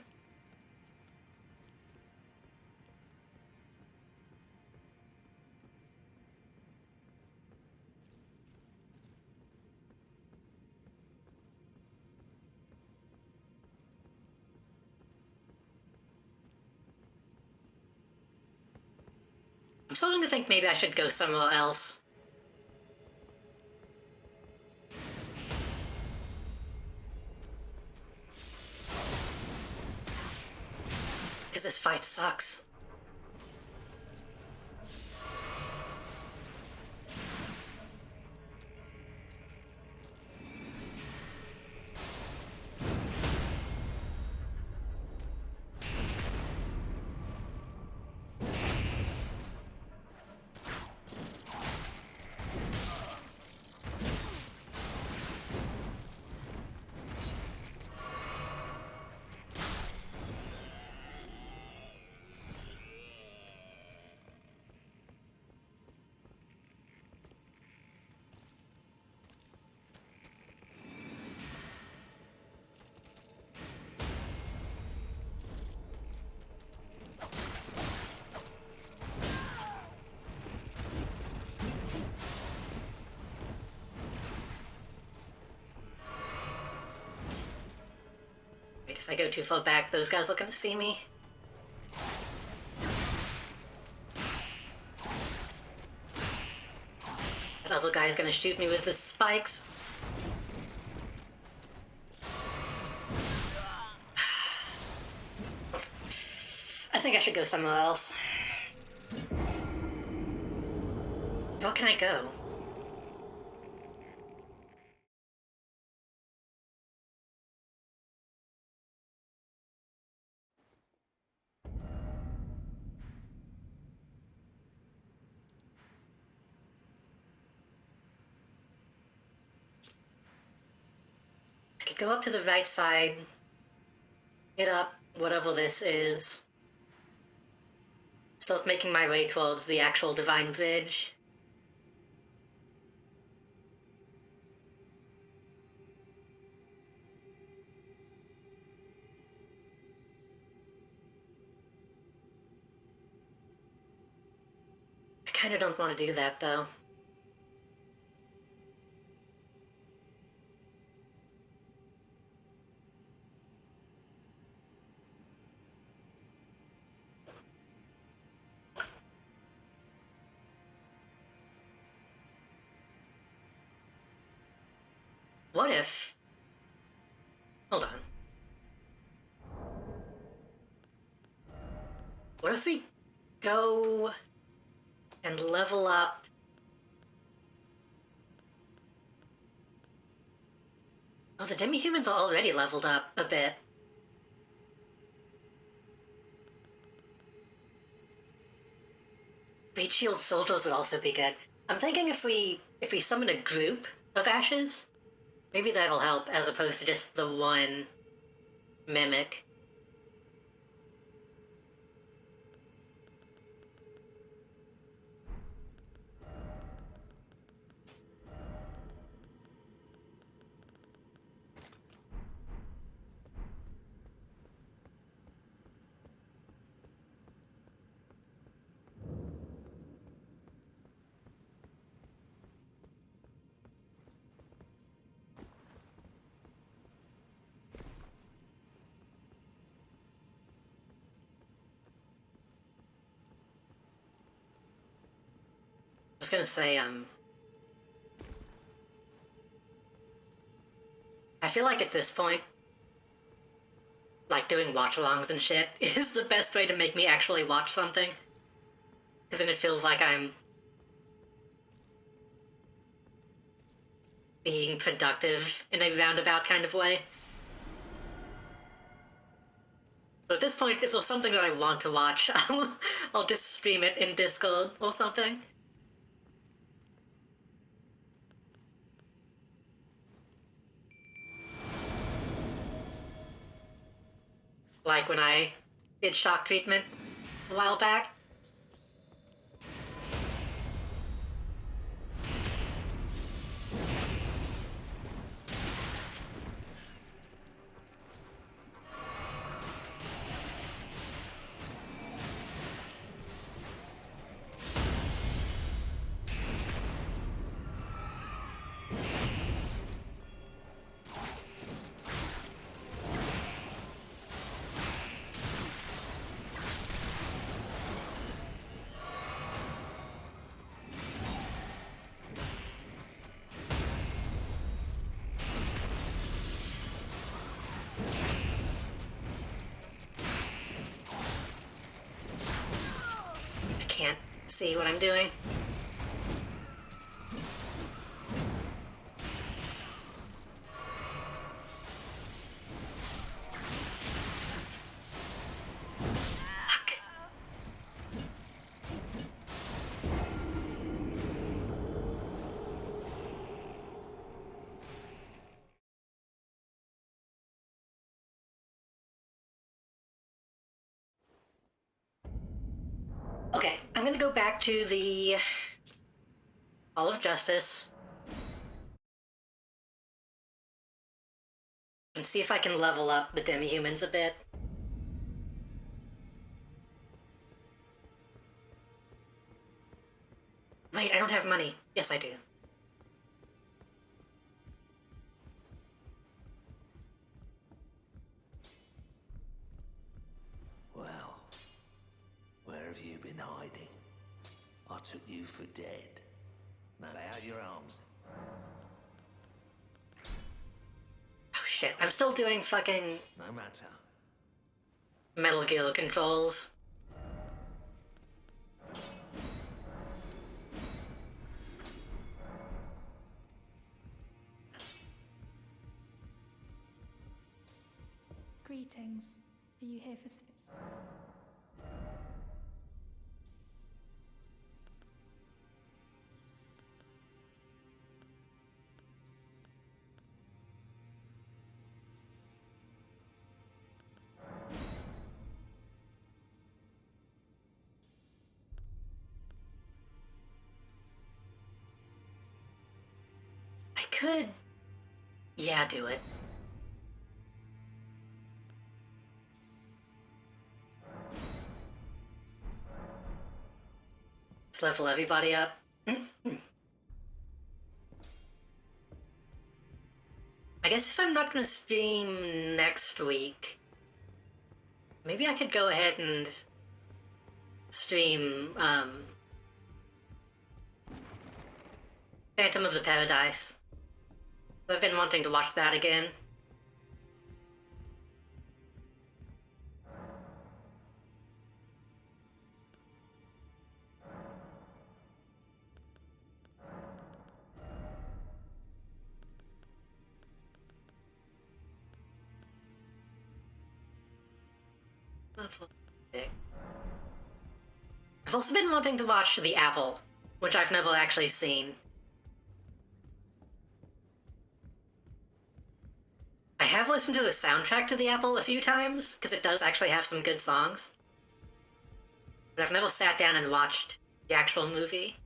A: I'm starting to think maybe I should go somewhere else. Because this fight sucks. If I go too far back, those guys are gonna see me. That other guy's gonna shoot me with his spikes. I think I should go somewhere else. Where can I go? I could go up to the right side, hit up whatever this is, start making my way towards the actual Divine Bridge. I kinda don't want to do that, though. What if... Hold on. What if we go and level up... Oh, the demi-humans are already leveled up a bit. Breach Shield Soldiers would also be good. I'm thinking if we summon a group of ashes, maybe that'll help as opposed to just the one mimic. I was gonna say, I feel like at this point, like doing watch-alongs and shit is the best way to make me actually watch something. Because then it feels like I'm being productive in a roundabout kind of way. So at this point, if there's something that I want to watch, I'll just stream it in Discord or something. Like when I did shock treatment a while back. I can't see what I'm doing. Fuck. Okay, I'm gonna go back to the Hall of Justice and see if I can level up the demi-humans a bit. Wait, I don't have money. Yes, I do.
D: took you for dead. Now lay out your arms.
A: Oh shit, I'm still doing fucking
D: No matter.
A: Metal Gear controls.
E: Greetings. Are you here for
A: I could... Yeah, do it. Let's level everybody up. I guess if I'm not gonna stream next week, maybe I could go ahead and stream, Phantom of the Paradise. I've been wanting to watch that again. Level 6. I've also been wanting to watch The Apple, which I've never actually seen. I have listened to the soundtrack to The Apple a few times, because it does actually have some good songs. But I've never sat down and watched the actual movie.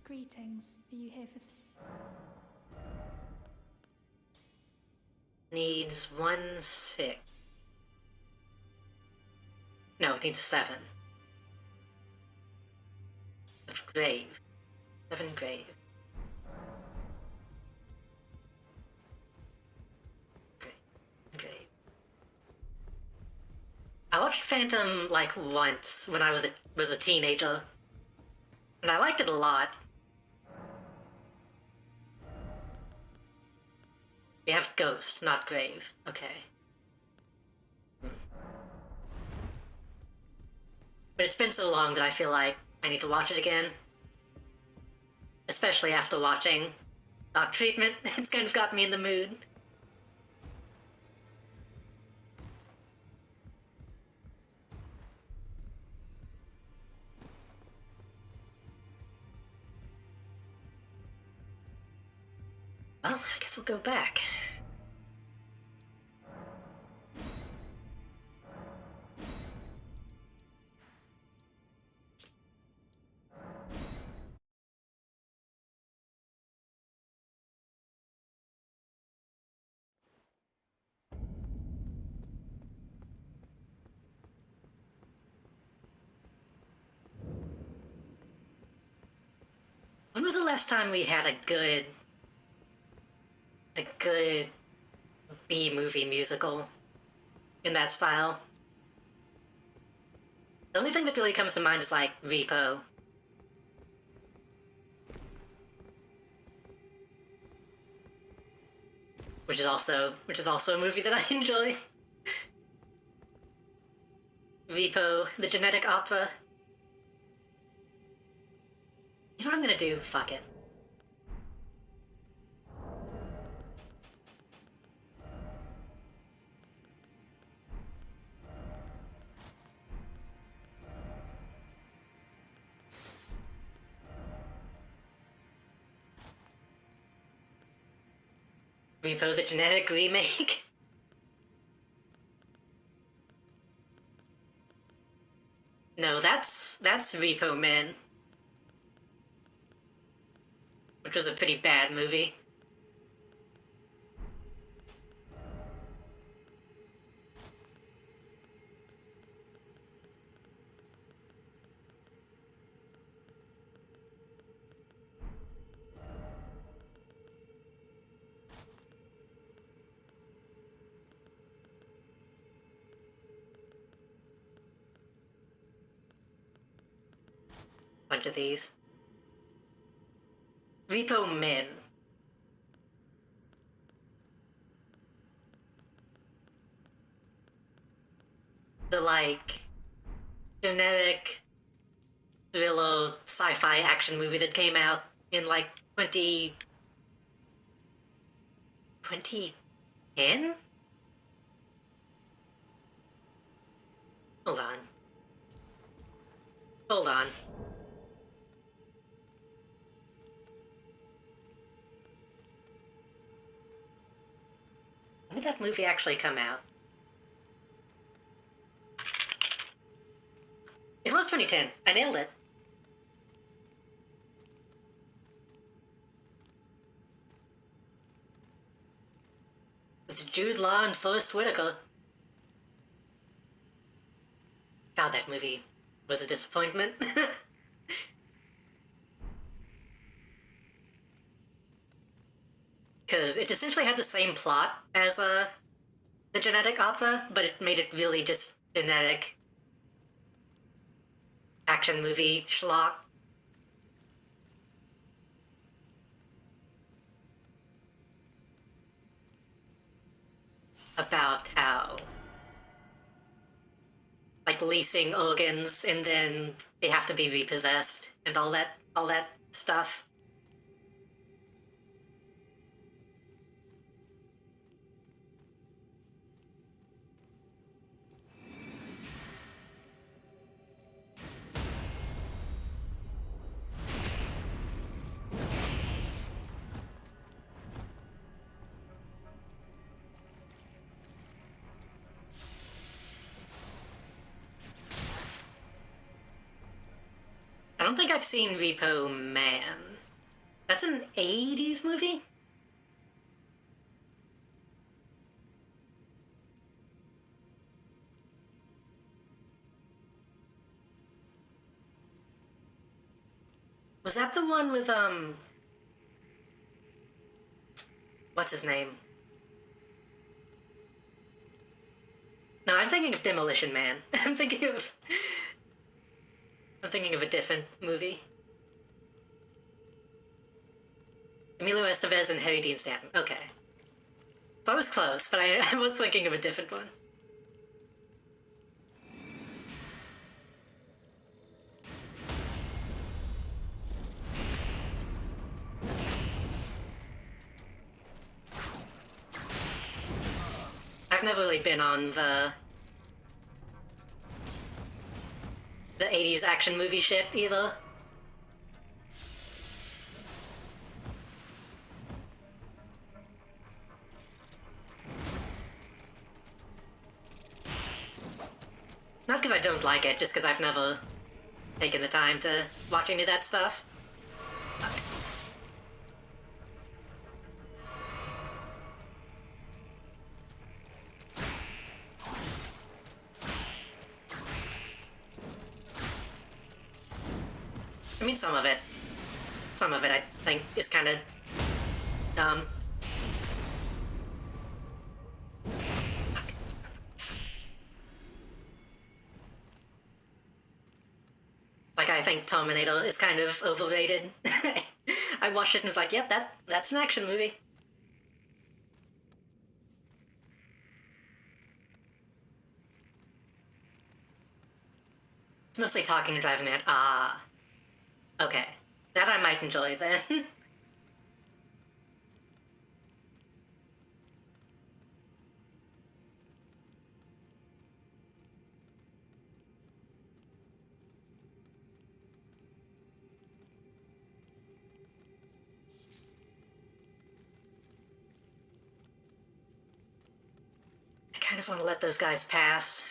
E: Greetings. Are you here for
A: Needs 1-6. No, it needs 7. Of grave. 7 grave. Grave. I watched Phantom like once when I was a teenager, and I liked it a lot. You have Ghost, not Grave. Okay. But it's been so long that I feel like I need to watch it again. Especially after watching Dog Treatment. It's kind of got me in the mood. Well, I guess we'll go back. When was the last time we had a good B-movie musical in that style? The only thing that really comes to mind is like Repo. Which is also a movie that I enjoy. Repo, the genetic opera. You know what I'm gonna do? Fuck it. Repo, the genetic remake. No, that's Repo Man. Which was a pretty bad movie. bunch of these. Repo Men. The, like, generic thriller sci-fi action movie that came out in, like, 2010? Hold on. Hold on. When did that movie actually come out? It was 2010. I nailed it. With Jude Law and Forrest Whitaker. God, that movie was a disappointment. Because it essentially had the same plot as the Genetic Opera, but it made it really just genetic action movie schlock. About how, like, leasing organs and then they have to be repossessed and all that stuff. I don't think I've seen Repo Man. That's an 80s movie? Was that the one with, what's his name? No, I'm thinking of Demolition Man. I'm thinking of a different movie. Emilio Estevez and Harry Dean Stanton. Okay. So I was close, but I was thinking of a different one. I've never really been on the 80s action movie shit either. Not because I don't like it, just because I've never taken the time to watch any of that stuff. I mean, some of it I think is kind of dumb. Like, I think Terminator is kind of overrated. I watched it and was like, yep, that's an action movie. It's mostly talking and driving at, okay. That I might enjoy then. I kind of want to let those guys pass.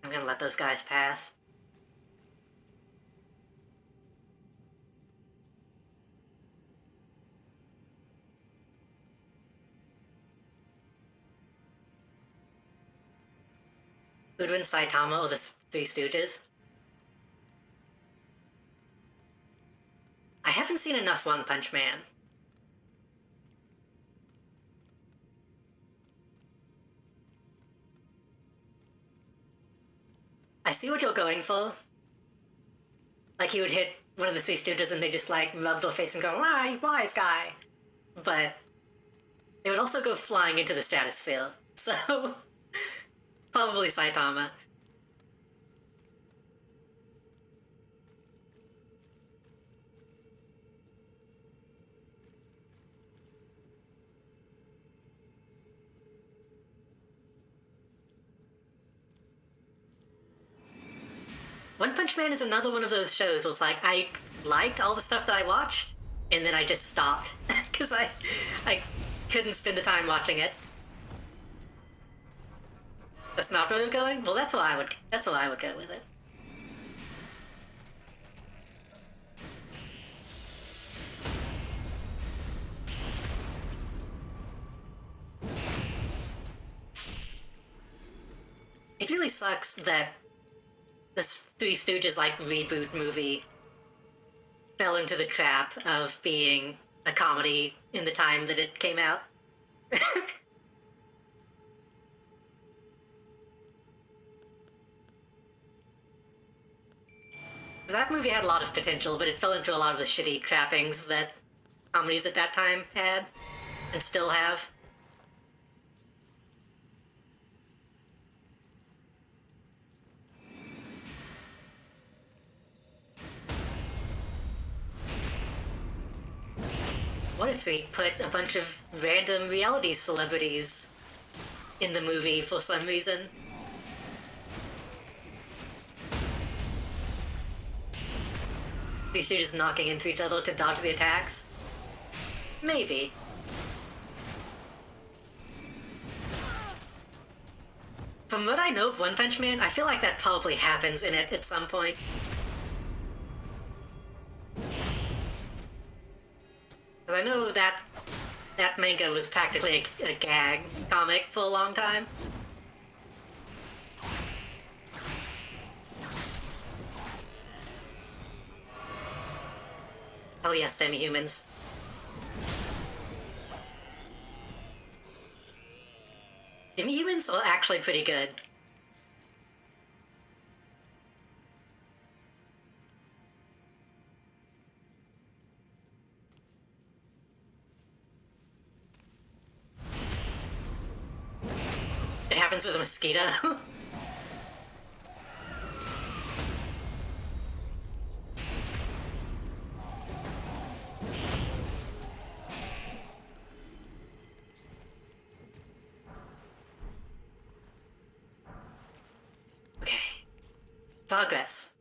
A: I'm gonna let those guys pass. Who'd win, Saitama or the Three Stooges? I haven't seen enough One Punch Man. I see what you're going for. Like he would hit one of the Three Stooges and they just like rub their face and go, "Ah, you wise guy." But they would also go flying into the stratosphere. So probably Saitama. One Punch Man is another one of those shows where it's like I liked all the stuff that I watched, and then I just stopped because I couldn't spend the time watching it. That's not where we're going. Well, that's where I would go with it. It really sucks that this Three Stooges like reboot movie fell into the trap of being a comedy in the time that it came out. That movie had a lot of potential, but it fell into a lot of the shitty trappings that comedies at that time had and still have. What if we put a bunch of random reality celebrities in the movie for some reason? These two just knocking into each other to dodge the attacks? Maybe. From what I know of One Punch Man, I feel like that probably happens in it at some point. Because I know that manga was practically a gag comic for a long time. Hell yes, demi-humans. Demi-humans are actually pretty good. It happens with a mosquito. Okay. Progress.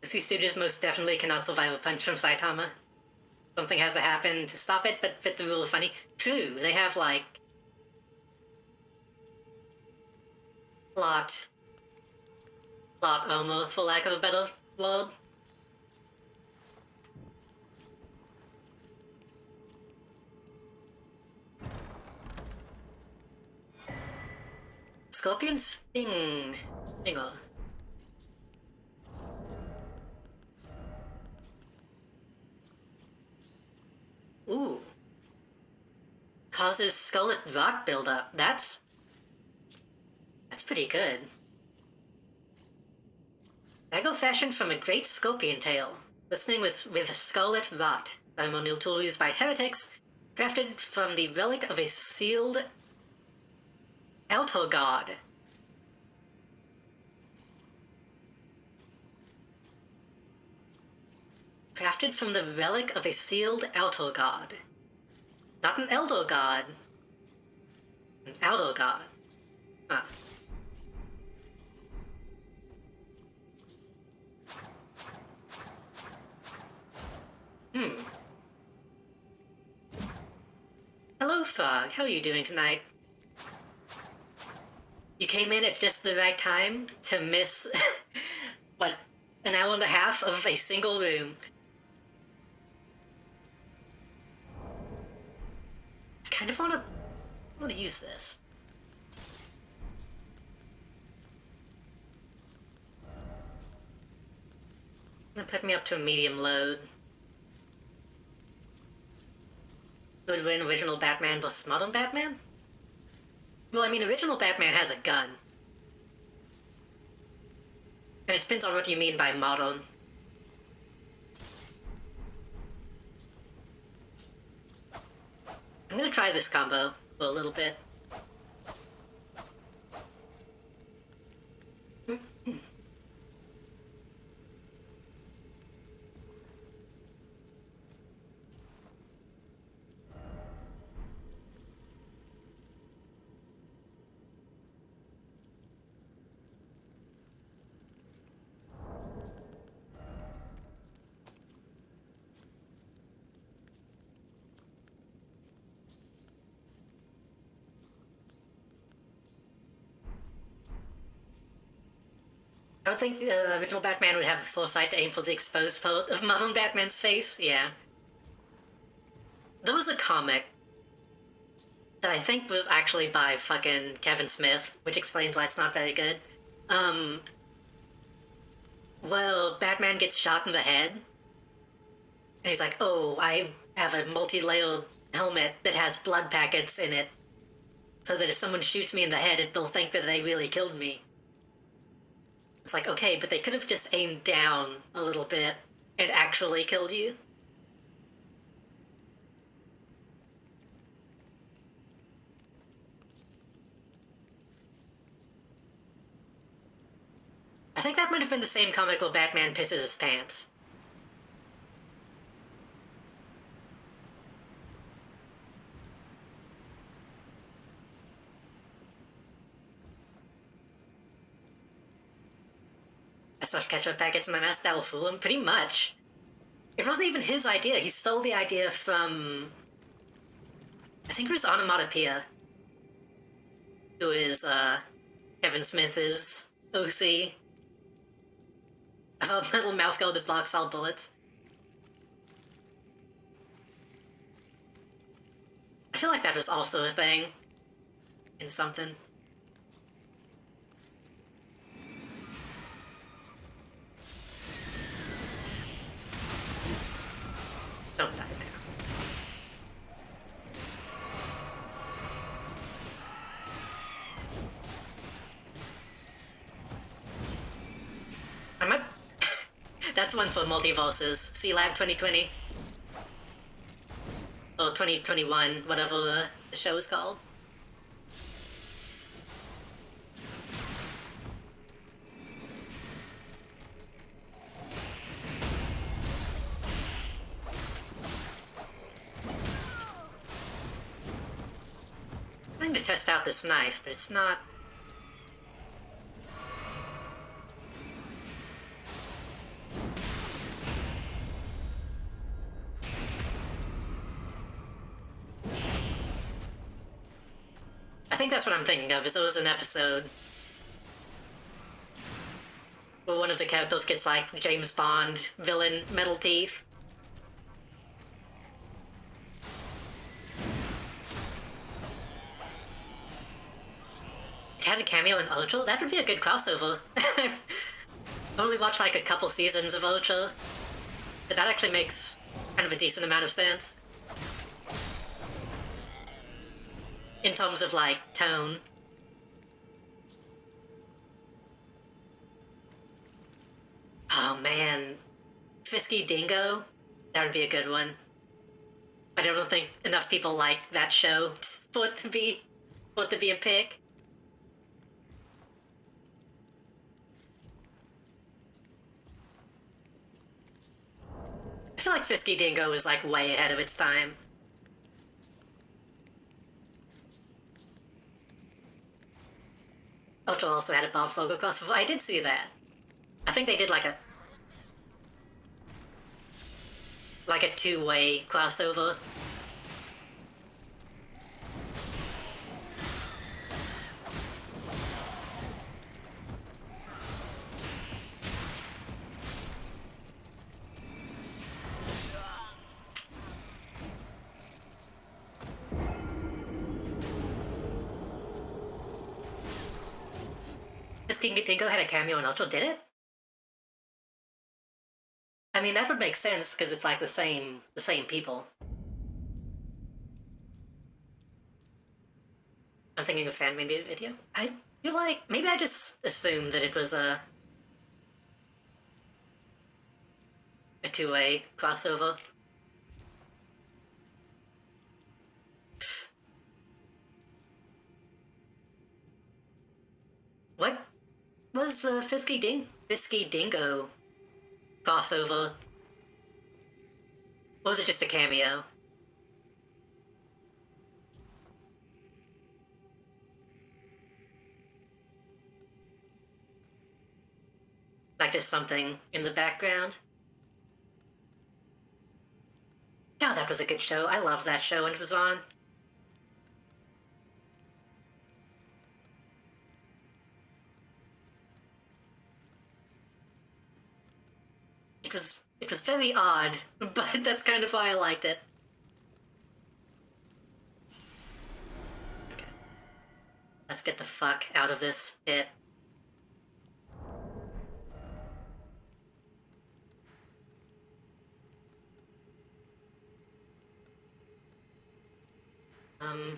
A: The Three Stooges most definitely cannot survive a punch from Saitama. Something has to happen to stop it, but fit the rule of funny. True, they have, like, lot armor, for lack of a better word. Scorpion Sting. Hang on. Ooh. Causes scarlet rot buildup. That's pretty good. Dago fashioned from a great scorpion tail, listening with scarlet rot, ceremonial tool used by heretics, crafted from the relic of a sealed altar god. Crafted from the relic of a sealed altar god. Not an elder god. An altar god. Huh. Hello, Frog. How are you doing tonight? You came in at just the right time to miss, what, an hour and a half of a single room. I kind of want to use this. Gonna put me up to a medium load. Would win original Batman versus modern Batman? Well, I mean, original Batman has a gun. And it depends on what you mean by modern. I'm gonna try this combo for a little bit. I would think the original Batman would have the foresight to aim for the exposed part of modern Batman's face, yeah. There was a comic that I think was actually by fucking Kevin Smith, which explains why it's not very good. Well, Batman gets shot in the head, and he's like, oh, I have a multi-layered helmet that has blood packets in it, so that if someone shoots me in the head, they'll think that they really killed me. It's like, okay, but they could have just aimed down a little bit and actually killed you. I think that might have been the same comic where Batman pisses his pants. I stuffed ketchup packets in my mouth, that'll fool him, pretty much. It wasn't even his idea, he stole the idea from... I think it was Onomatopoeia, who is, Kevin Smith's OC. A metal mouth guard that blocks all bullets. I feel like that was also a thing. In something. Don't die there. I might... That's one for multiverses. C-Lab 2020. Or 2021, whatever the show is called. I'm trying to test out this knife, but it's not... I think that's what I'm thinking of, is there was an episode where one of the characters gets, like, James Bond villain metal teeth. It had a cameo in Ultra? That would be a good crossover. I've only watched, like, a couple seasons of Ultra, but that actually makes kind of a decent amount of sense. In terms of, like, tone. Oh, man. Frisky Dingo? That would be a good one. I don't think enough people like that show for it to be a pick. I feel like Frisky Dingo is, like, way ahead of its time. Ultra also had a Bob Fogo crossover. I did see that. I think they did like a two-way crossover. Dingo had a cameo and Ultra did it? I mean, that would make sense because it's like the same people. I'm thinking of fan made video. I feel like maybe I just assumed that it was a two-way crossover. What was the Fisky Dingo crossover? Or was it just a cameo? Like just something in the background? God, that was a good show. I loved that show when it was on. It was very odd, but that's kind of why I liked it. Okay. Let's get the fuck out of this pit. Um...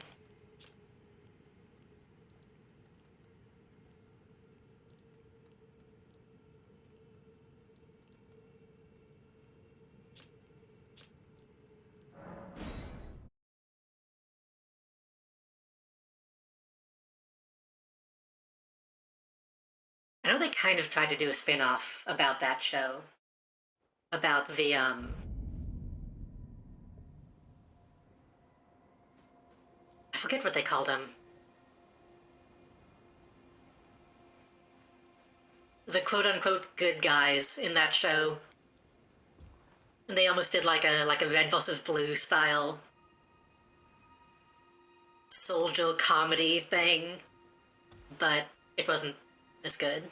A: I know they kind of tried to do a spin-off about that show. About the, I forget what they called them. The quote-unquote good guys in that show. And they almost did like a Red vs. Blue style soldier comedy thing. But it wasn't as good.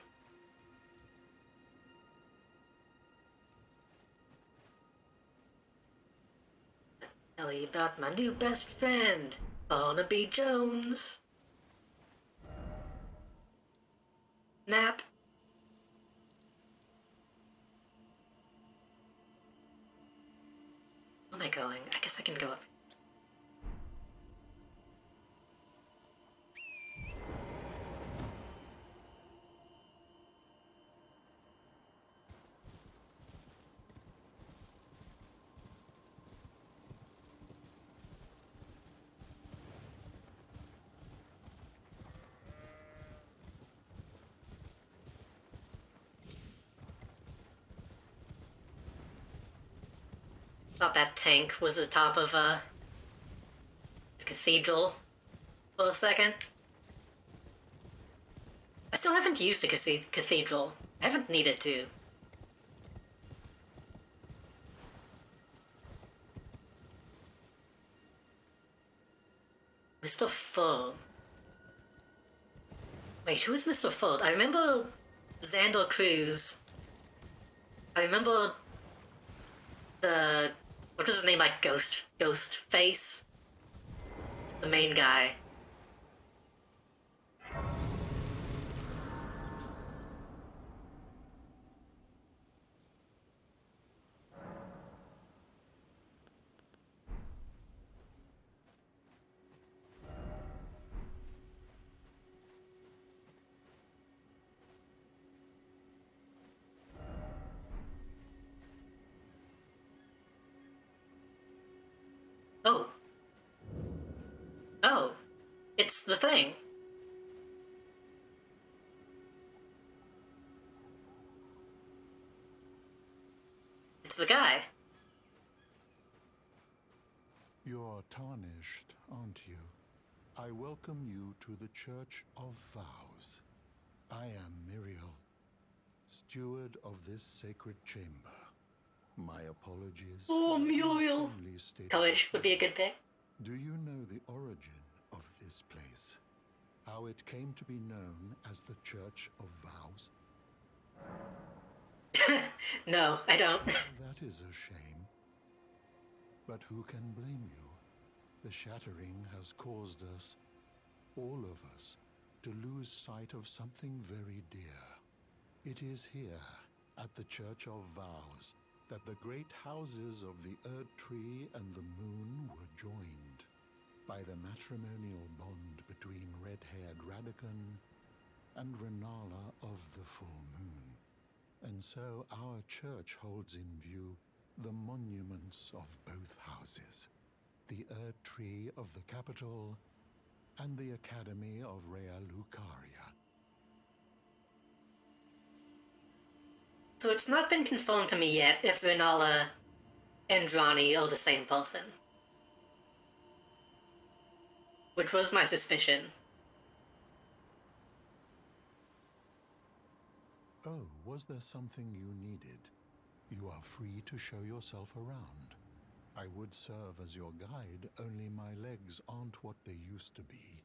A: Tell you about my new best friend, Barnaby Jones. Nap. Where am I going? I guess I can go up. Thought that tank was the top of a cathedral for a second. I still haven't used a cathedral. I haven't needed to. Mr. Full. Wait, who is Mr. Full? I remember Xander Cruz. I remember what was his name, like Ghost Face? The main guy. Oh. Oh. It's the thing. It's the guy.
F: You're tarnished, aren't you? I welcome you to the Church of Vows. I am Muriel, steward of this sacred chamber. My apologies.
A: Oh, Muriel. College would be a good pick.
F: Do you know the origin of this place? How it came to be known as the Church of Vows?
A: No, I don't.
F: That is a shame. But who can blame you? The shattering has caused us, all of us, to lose sight of something very dear. It is here, at the Church of Vows, that the great houses of the Erd Tree and the Moon were joined by the matrimonial bond between red-haired Radagon and Renala of the Full Moon. And so our church holds in view the monuments of both houses, the Erd Tree of the capital and the Academy of Rea Lucaria.
A: So it's not been confirmed to me yet if Renala and Rani are the same person. Which was my suspicion.
F: Oh, was there something you needed? You are free to show yourself around. I would serve as your guide, only my legs aren't what they used to be.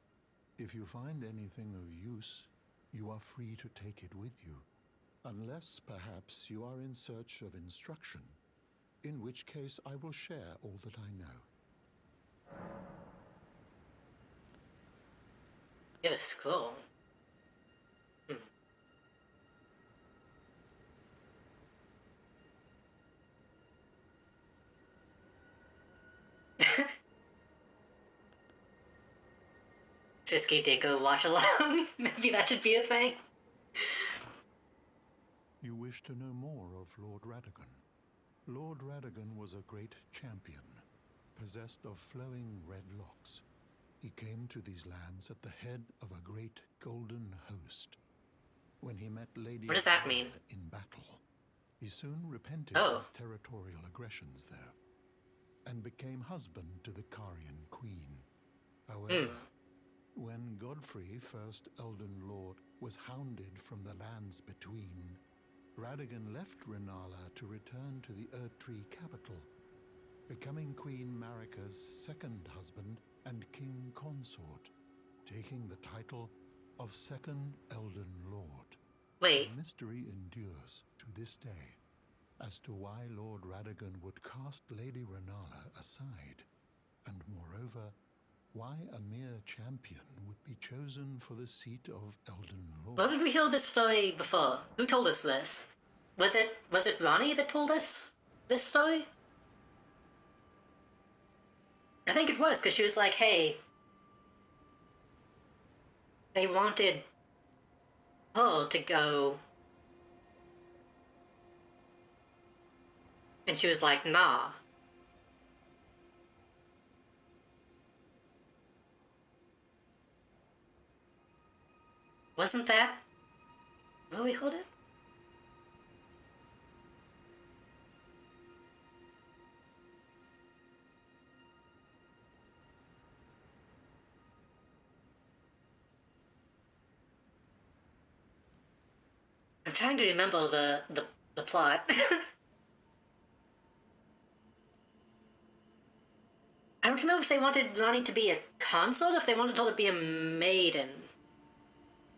F: If you find anything of use, you are free to take it with you. Unless, perhaps, you are in search of instruction, in which case I will share all that I know.
A: You have a scroll. Frisky did go watch along. Maybe that should be a thing.
F: You wish to know more of Lord Radagon? Lord Radagon was a great champion, possessed of flowing red locks. He came to these lands at the head of a great golden host. When he met Lady
A: What does that mean?
F: in battle, he soon repented
A: Oh.
F: his territorial aggressions there, and became husband to the Carian queen. However, when Godfrey, first Elden Lord, was hounded from the lands between, Radagon left Renala to return to the Erd Tree capital, becoming Queen Marika's second husband and king consort, taking the title of Second Elden Lord.
A: Wait,
F: The mystery endures to this day as to why Lord Radagon would cast Lady Renala aside, and moreover, why a mere champion would be chosen for the seat of Elden Lord.
A: where did we hear this story before? Who told us this? Was it Ronnie that told us this story? I think it was, because she was like, hey, they wanted her to go. And she was like, nah. Wasn't that where we heard it? I'm trying to remember the plot. I don't know if they wanted Ronnie to be a consort or if they wanted her to be a maiden.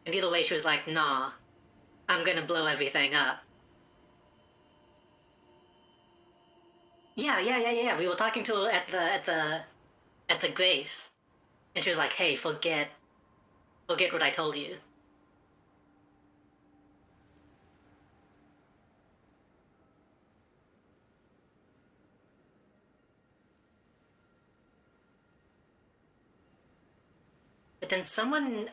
A: And either way, she was like, nah, I'm gonna blow everything up. Yeah. We were talking to her at the Grace. And she was like, hey, forget what I told you. But then someone...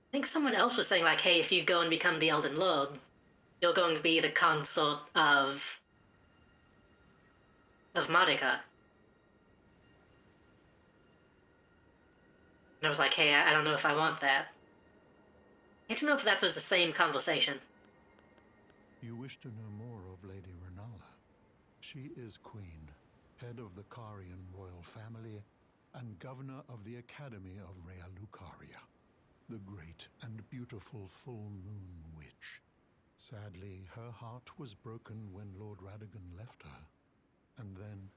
A: I think someone else was saying, like, hey, if you go and become the Elden Lord, you're going to be the consort of Marika. And I was like, hey, I don't know if I want that. I don't know if that was the same conversation.
F: You wish to know more of Lady Renala? She is queen, head of the Carian royal family, and governor of the Academy of Rea Lucaria, the great and beautiful full moon witch. Sadly, her heart was broken when Lord Radagon left her. And then,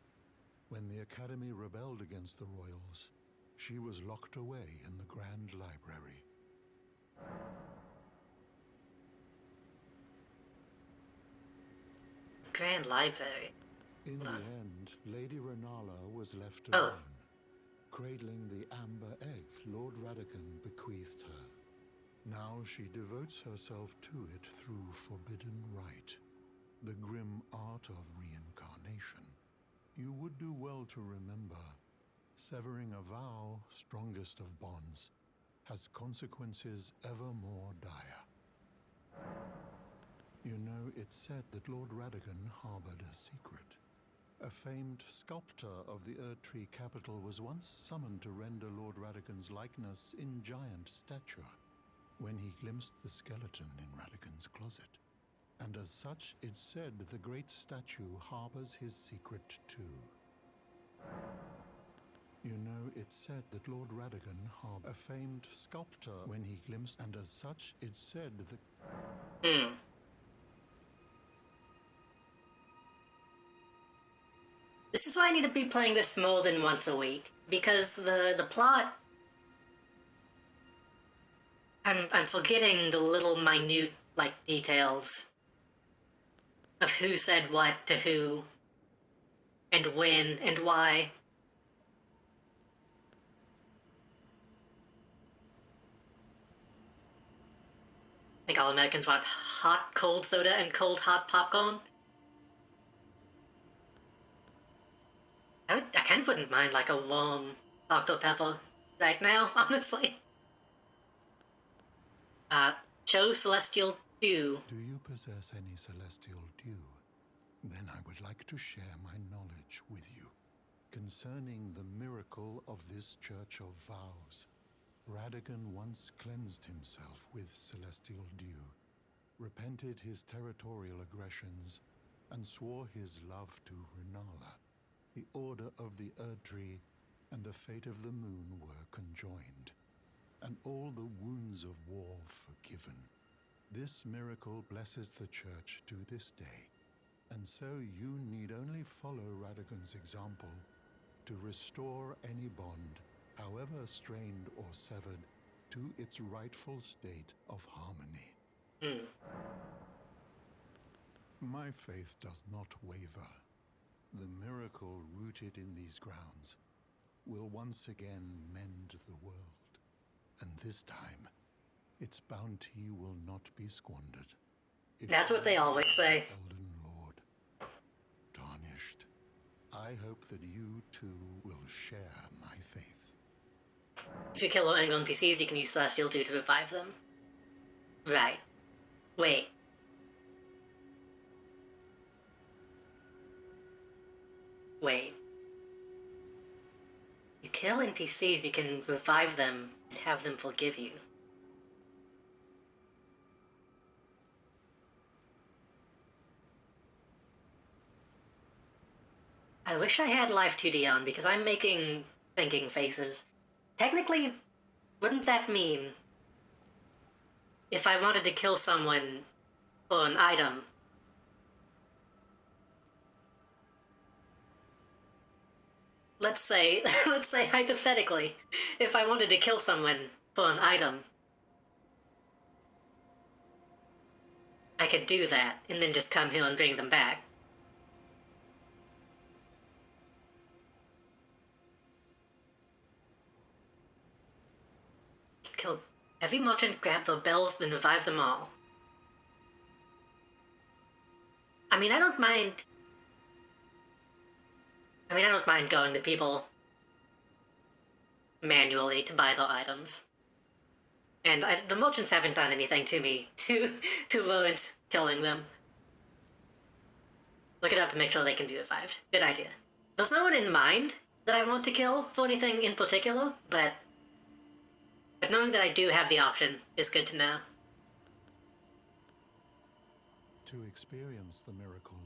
F: when the Academy rebelled against the royals, she was locked away in the Grand Library.
A: Grand Library.
F: In the end, Lady Renala was left
A: Oh.
F: alone, cradling the amber egg Lord Radagon bequeathed her. Now she devotes herself to it through forbidden rite, the grim art of reincarnation. You would do well to remember, severing a vow, strongest of bonds, has consequences ever more dire. You know, it's said that Lord Radagon harbored a secret. A famed sculptor of the Erdtree capital was once summoned to render Lord Radagon's likeness in giant stature, when he glimpsed the skeleton in Radagon's closet. And as such, it's said the great statue harbors his secret too. You know, it's said that Lord Radagon harbored a famed sculptor when he glimpsed, and as such, it's said that...
A: This is why I need to be playing this more than once a week, because the plot... I'm forgetting the little minute, details of who said what to who, and when, and why. I think all Americans want hot, cold soda and cold, hot popcorn. I kind of wouldn't mind, a warm Dr. Pepper right now, honestly. Show Celestial Dew.
F: Do you possess any celestial dew? Then I would like to share my knowledge with you concerning the miracle of this Church of Vows. Radagon once cleansed himself with celestial dew, repented his territorial aggressions, and swore his love to Renala. The order of the Erdtree and the fate of the moon were conjoined, and all the wounds of war forgiven. This miracle blesses the Church to this day, and so you need only follow Radagon's example to restore any bond, however strained or severed, to its rightful state of harmony. My faith does not waver. The miracle rooted in these grounds will once again mend the world, and this time its bounty will not be squandered.
A: That's what they always say.
F: Elden Lord, tarnished. I hope that you too will share my faith.
A: If you kill low-angle NPCs, you can use Celestial Dew to revive them. Right. Wait. You kill NPCs, you can revive them and have them forgive you. I wish I had Live 2D on, because I'm making thinking faces. Technically, wouldn't that mean if I wanted to kill someone for an item, let's say hypothetically, if I wanted to kill someone for an item, I could do that and then just come here and bring them back. Kill every merchant, grab the bells, then revive them all. I mean, I don't mind going to people manually to buy the items. And the merchants haven't done anything to me to warrant killing them. Look it up to make sure they can be revived. Good idea. There's no one in mind that I want to kill for anything in particular, but knowing that I do have the option is good to know.
F: To experience the miracle,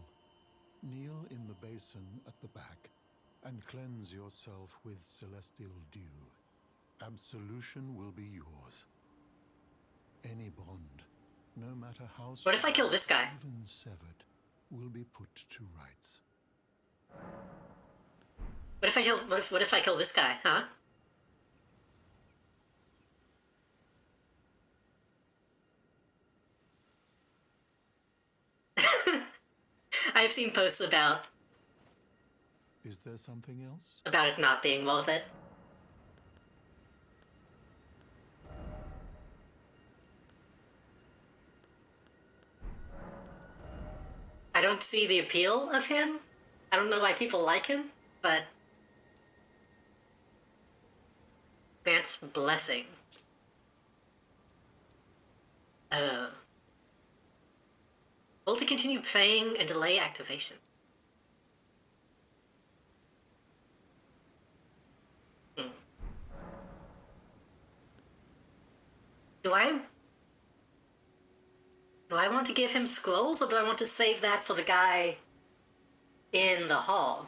F: kneel in the basin at the back and cleanse yourself with celestial dew. Absolution will be yours. Any bond, no matter how
A: What if I kill this guy?
F: even severed, will be put to rights.
A: What if I kill this guy, huh? I've seen posts about
F: Is there something else?
A: About it not being worth it. I don't see the appeal of him. I don't know why people like him, but Grant's blessing. Oh. Hold to continue praying and delay activation. Do I want to give him scrolls, or do I want to save that for the guy in the hall?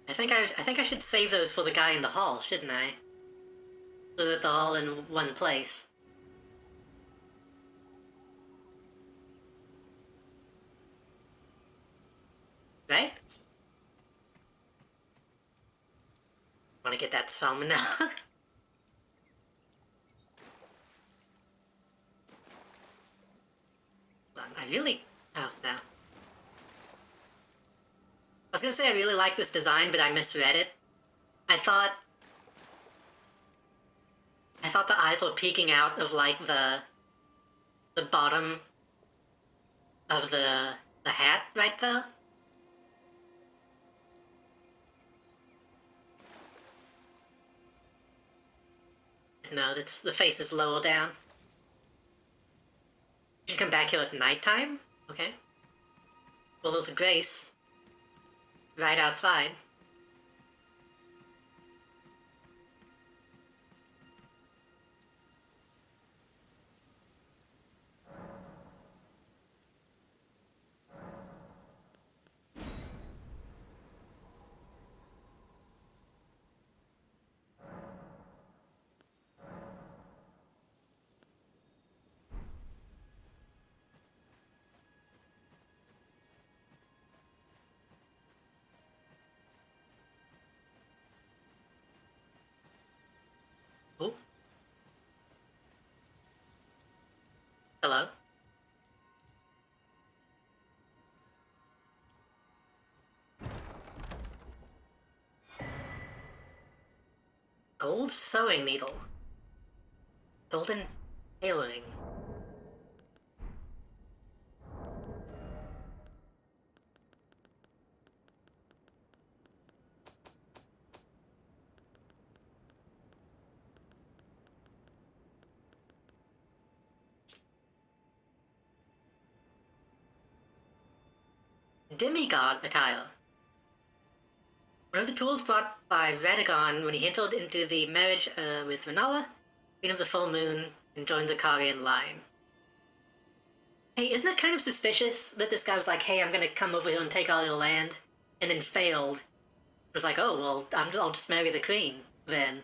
A: I think I should save those for the guy in the hall, shouldn't I? So that they're all in one place. Right? Want to get that summon now? I really... Oh, no. I was gonna say I really like this design, but I misread it. I thought the eyes were peeking out of, like, the bottom of the hat right there. No, the face is lower down. You come back here at nighttime? Okay. Well, there's a Grace right outside. Oh. Hello? Gold sewing needle. Golden tailoring. Demigod attire. One of the tools brought by Radagon when he entered into the marriage with Renala, Queen of the Full Moon, and joined the Karian line. Hey, isn't it kind of suspicious that this guy was like, hey, I'm gonna come over here and take all your land, and then failed? It was like, oh, well, I'll just marry the queen, then.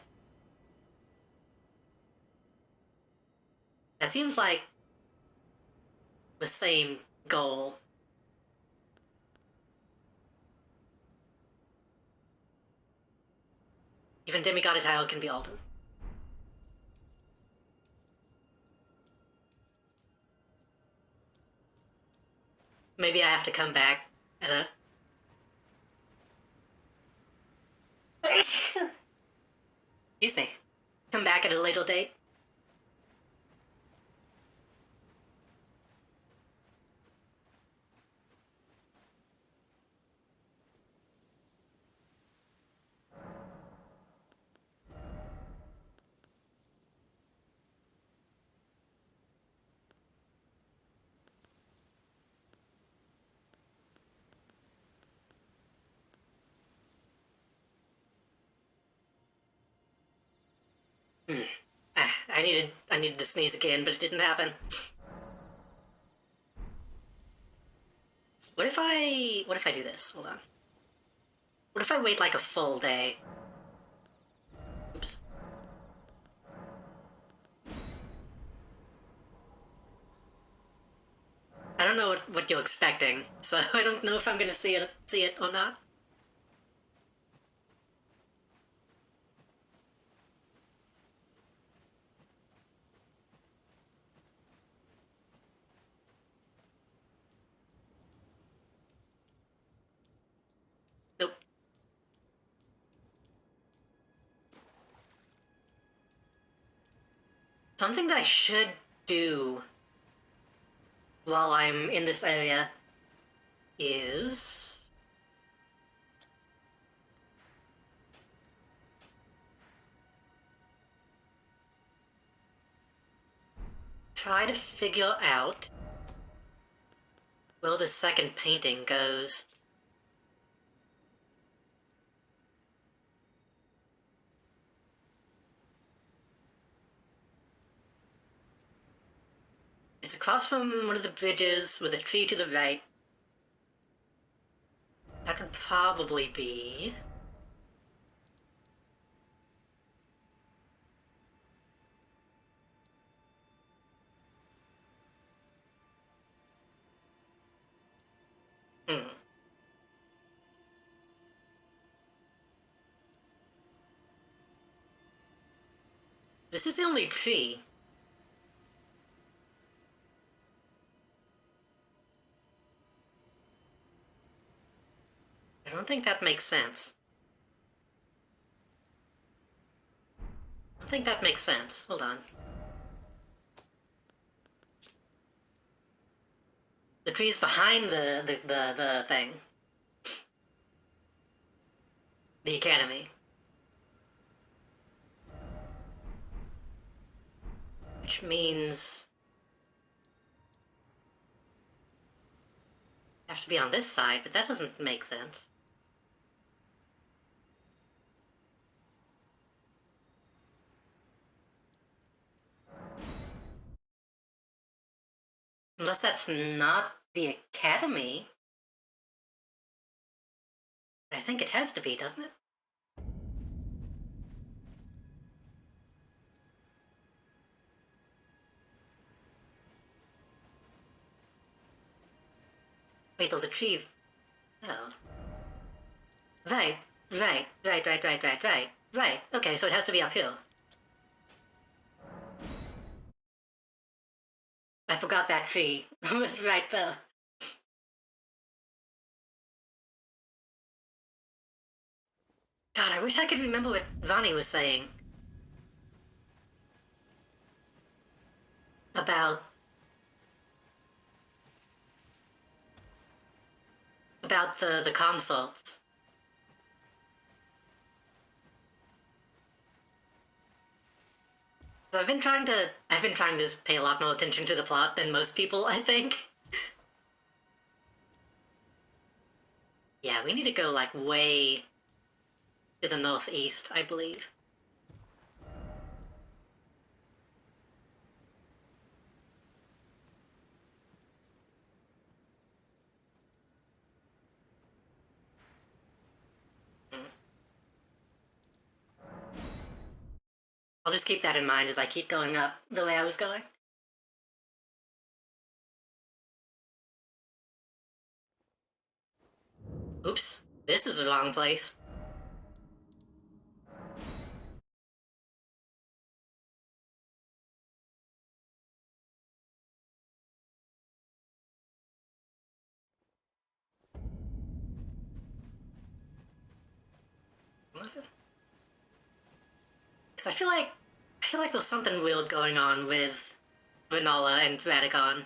A: That seems like the same goal. Even demigod attire can be altered. Maybe I have to come back at a... Excuse me. Come back at a later date. I needed to sneeze again, but it didn't happen. What if I do this? Hold on. What if I wait like a full day? Oops. I don't know what you're expecting, so I don't know if I'm gonna see it or not. Something that I should do while I'm in this area is... try to figure out where the second painting goes. It's across from one of the bridges with a tree to the right. That would probably be... This is the only tree. I don't think that makes sense. I don't think that makes sense. Hold on. The tree's behind the thing. The academy. Which means... I have to be on this side, but that doesn't make sense. Unless that's not the academy. I think it has to be, doesn't it? Wait, there's a tree. Oh. Right. Right. Okay, so it has to be up here. I forgot that tree was right there. God, I wish I could remember what Ronnie was saying. About the consults. So I've been trying to pay a lot more attention to the plot than most people, I think. Yeah, we need to go, like, way to the northeast, I believe. I'll just keep that in mind as I keep going up the way I was going. Oops, this is the wrong place. Because I feel like there's something weird going on with Renala and Radicon.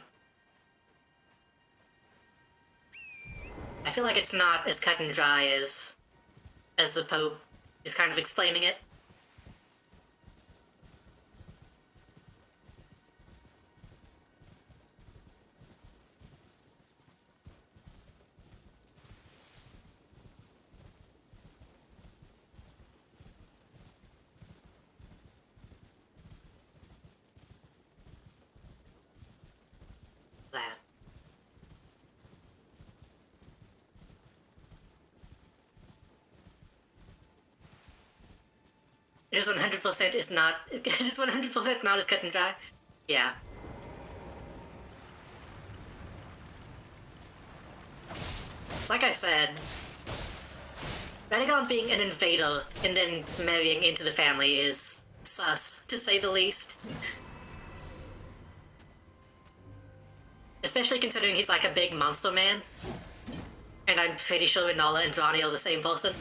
A: I feel like it's not as cut and dry as the Pope is kind of explaining it. That. It is 100% is not. It is 100% not as cut and dry. Yeah. It's like I said, Radagon being an invader and then marrying into the family is sus, to say the least. Especially considering he's like a big monster man. And I'm pretty sure Renala and Ronnie are the same person.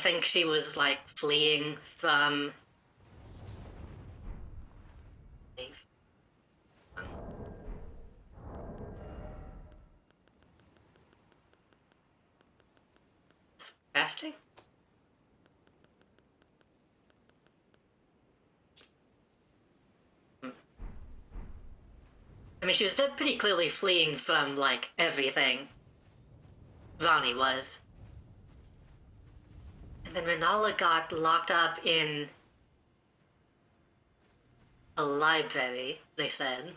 A: think she was, like, fleeing from... Crafting? I mean, she was pretty clearly fleeing from, like, everything. Ronnie was. And then Renala got locked up in a library, they said.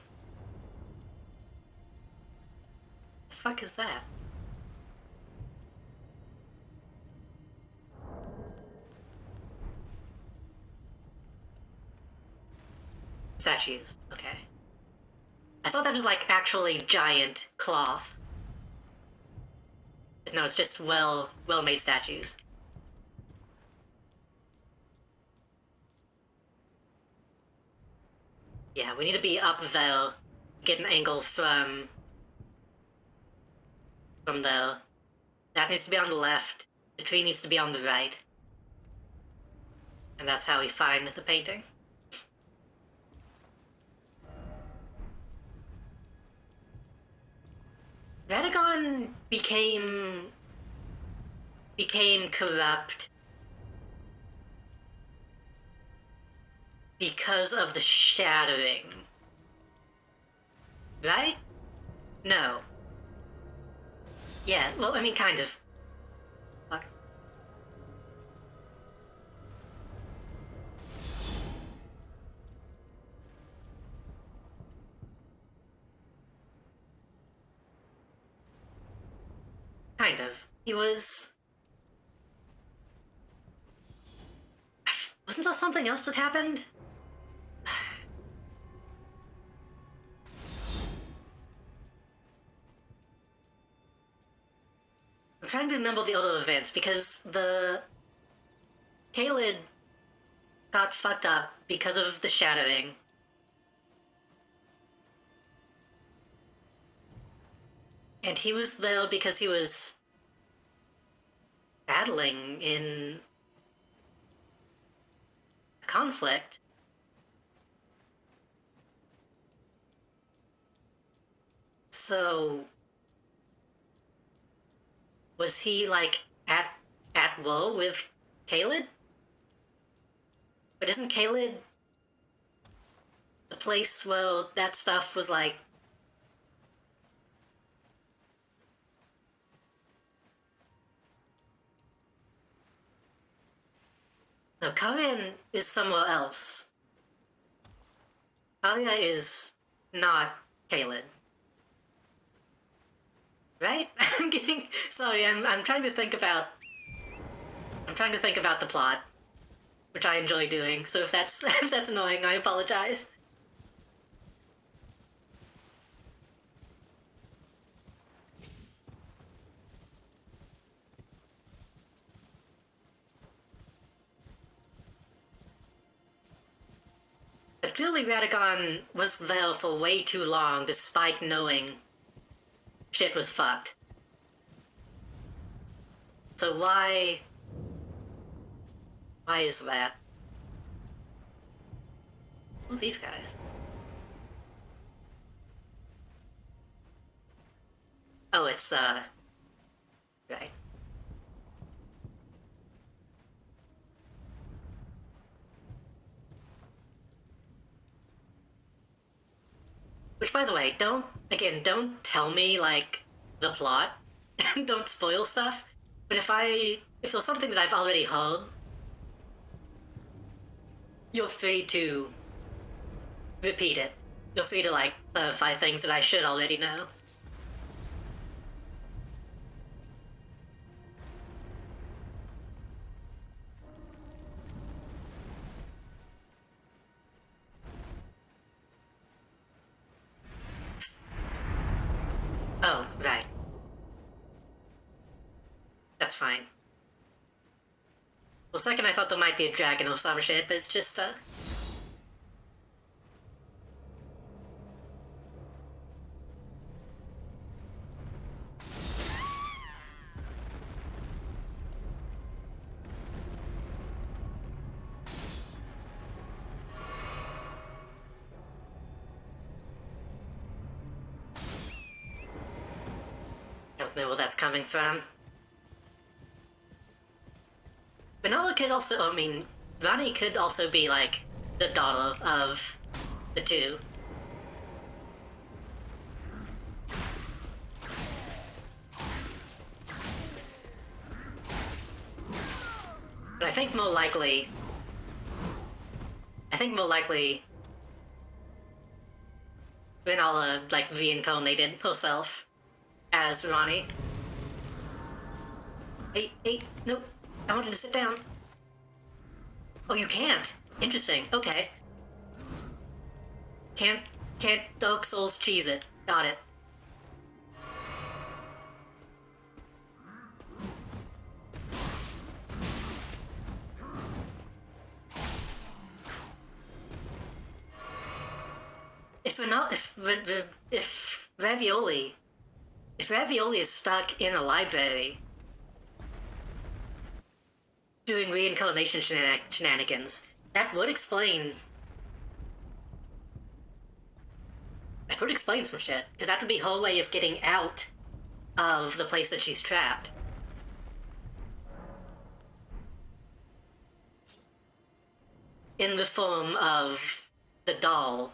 A: The fuck is that? Statues, okay. I thought that was, like, actually giant cloth. But no, it's just well-made statues. Yeah, we need to be up there, get an angle from there. That needs to be on the left, the tree needs to be on the right. And that's how we find the painting. Radagon became corrupt because of the shattering. Right? No. Yeah, well, I mean, kind of. Fuck. Kind of. He was... Wasn't there something else that happened? I'm trying to remember the other events, because the... Kool-Aid got fucked up because of the shattering. And he was there because he was battling in a conflict. So, was he, like, at war with Kool-Aid? But isn't Kool-Aid the place where that stuff was, like... No, Karian is somewhere else. Karia is not Kool-Aid. Right? I'm getting... Sorry, I'm trying to think about... I'm trying to think about the plot, which I enjoy doing, so if that's if that's annoying, I apologize. But clearly Radagon was there for way too long, despite knowing shit was fucked. So why is that? Who are these guys? Oh, it's, right. Which, by the way, don't tell me, like, the plot. Don't spoil stuff. But if there's something that I've already heard, you're free to repeat it. You're free to, like, clarify things that I should already know. Oh, right. That's fine. Well, second I thought there might be a dragon or some shit, but it's just, don't know where that's coming from. Vanilla could also, I mean, Ronnie could also be, like, the daughter of the two. But I think more likely, Vanilla, like, reincarnated herself as Ronnie. Hey, no, I wanted to sit down. Oh, you can't? Interesting, okay. Can't Dark Souls cheese it. Got it. If Ravioli is stuck in a library doing reincarnation shenanigans, that would explain some shit, because that would be her way of getting out of the place that she's trapped. In the form of the doll,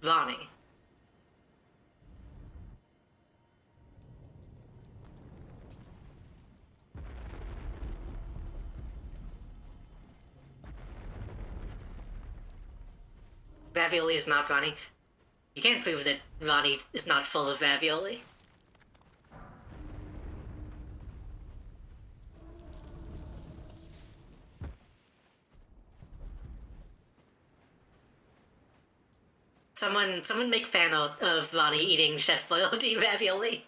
A: Ronnie. Ravioli is not Ronnie. You can't prove that Ronnie is not full of ravioli. Someone make fan art of Ronnie eating Chef Boyardee ravioli.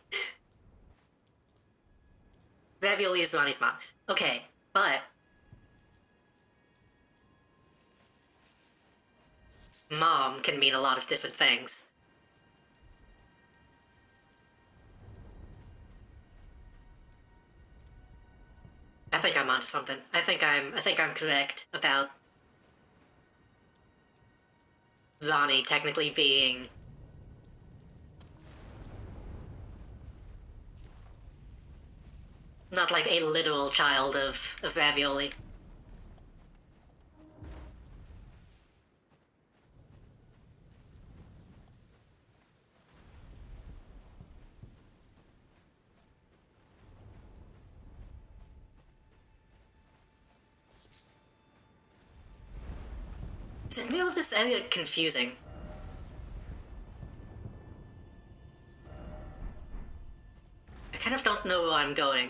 A: Ravioli is Ronnie's mom. Okay, but mom can mean a lot of different things. I think I'm onto something. I think I'm correct about Ronnie technically being not like a literal child of ravioli. Is this area confusing? I kind of don't know where I'm going.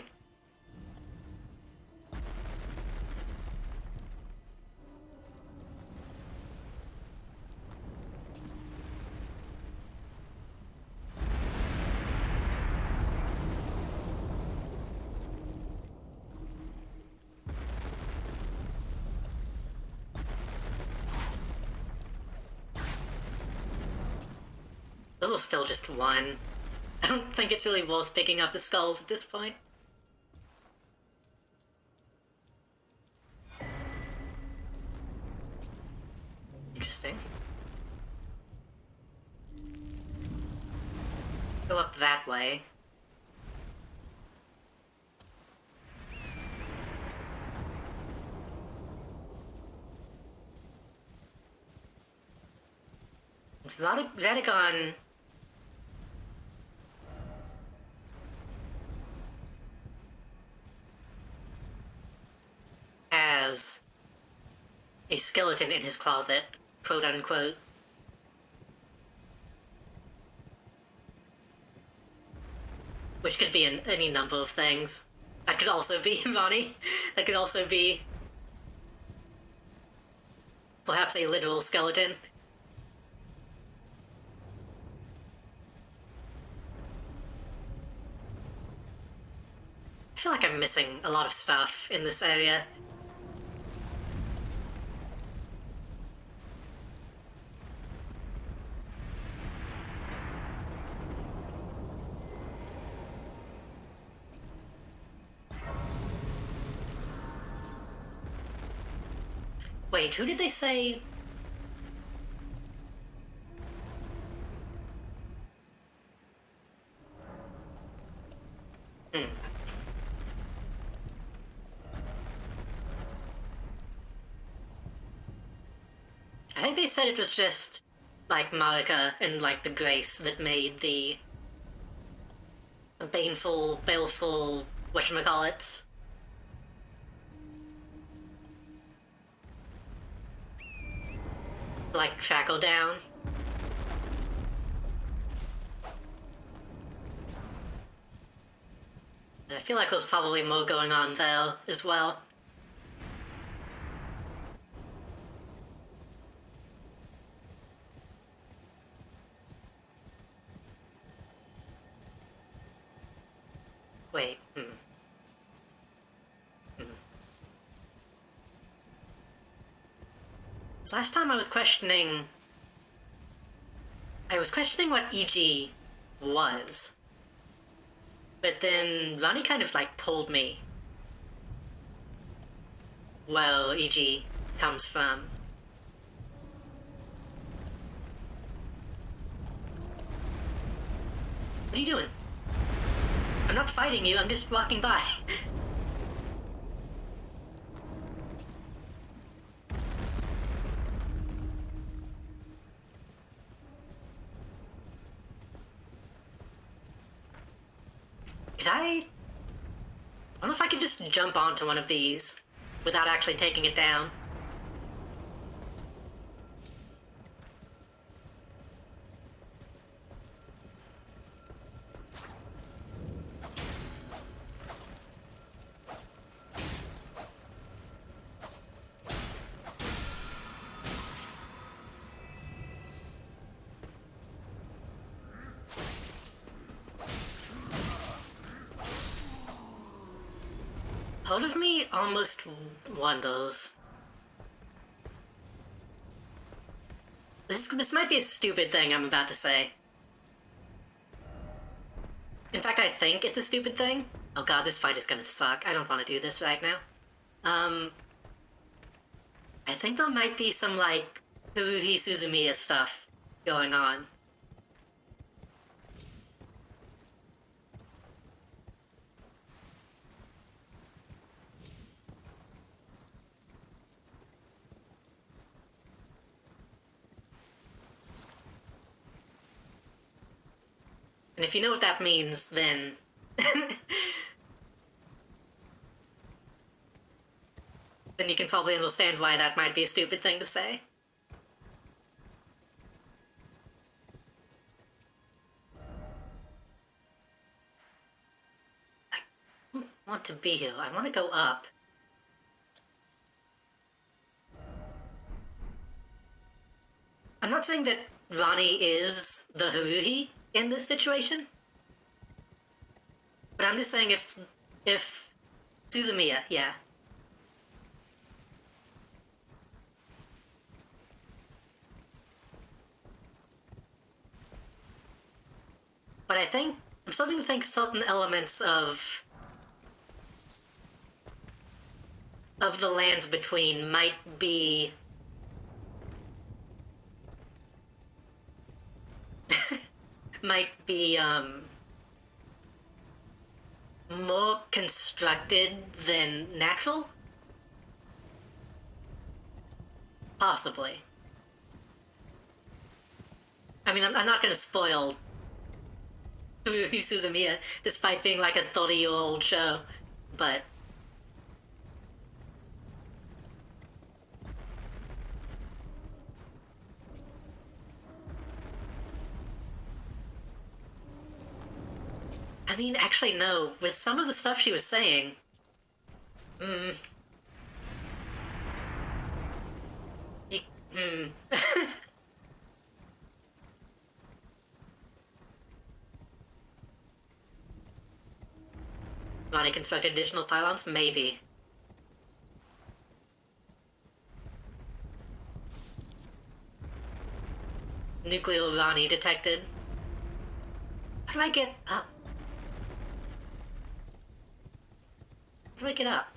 A: Those are still just one. I don't think it's really worth picking up the skulls at this point. Interesting. Go up that way. Vatican has a skeleton in his closet, quote unquote. Which could be any number of things. That could also be Ronnie. That could also be perhaps a literal skeleton. I feel like I'm missing a lot of stuff in this area. Wait, who did they say? Hmm. I think they said it was just, like, Marika and, like, the grace that made the baleful, whatchamacallits. Like, trackle down. And I feel like there's probably more going on there as well. Wait, So last time I was questioning what EG was. But then Ronnie kind of, like, told me where EG comes from. What are you doing? I'm not fighting you, I'm just walking by. I wonder if I could just jump onto one of these without actually taking it down. Part of me almost wonders. This might be a stupid thing I'm about to say. In fact, I think it's a stupid thing. Oh god, this fight is gonna suck. I don't want to do this right now. I think there might be some, like, Haruhi Suzumiya stuff going on. And if you know what that means, then... then you can probably understand why that might be a stupid thing to say. I don't want to be here. I want to go up. I'm not saying that Ronnie is the Haruhi in this situation. But I'm just saying if Suzumiya, yeah. But I'm starting to think certain elements of the lands between might be more constructed than natural? Possibly. I mean, I'm not gonna spoil Suzumiya, despite being like a 30-year-old show, but... I mean, actually, no. With some of the stuff she was saying... Want to construct additional pylons? Maybe. Nuclear Ronnie detected. How do I get up? How do I get up?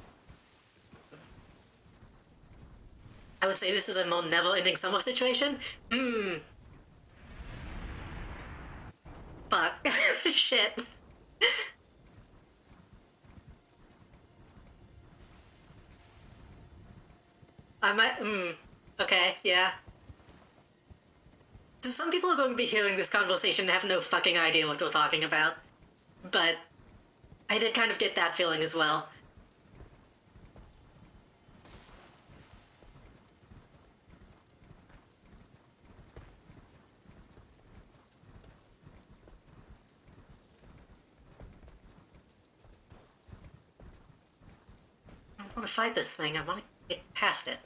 A: I would say this is a more never-ending summer situation. Fuck. Shit. I might. Okay, yeah. So some people are going to be hearing this conversation and have no fucking idea what we're talking about. But I did kind of get that feeling as well. I don't want to fight this thing. I want to get past it.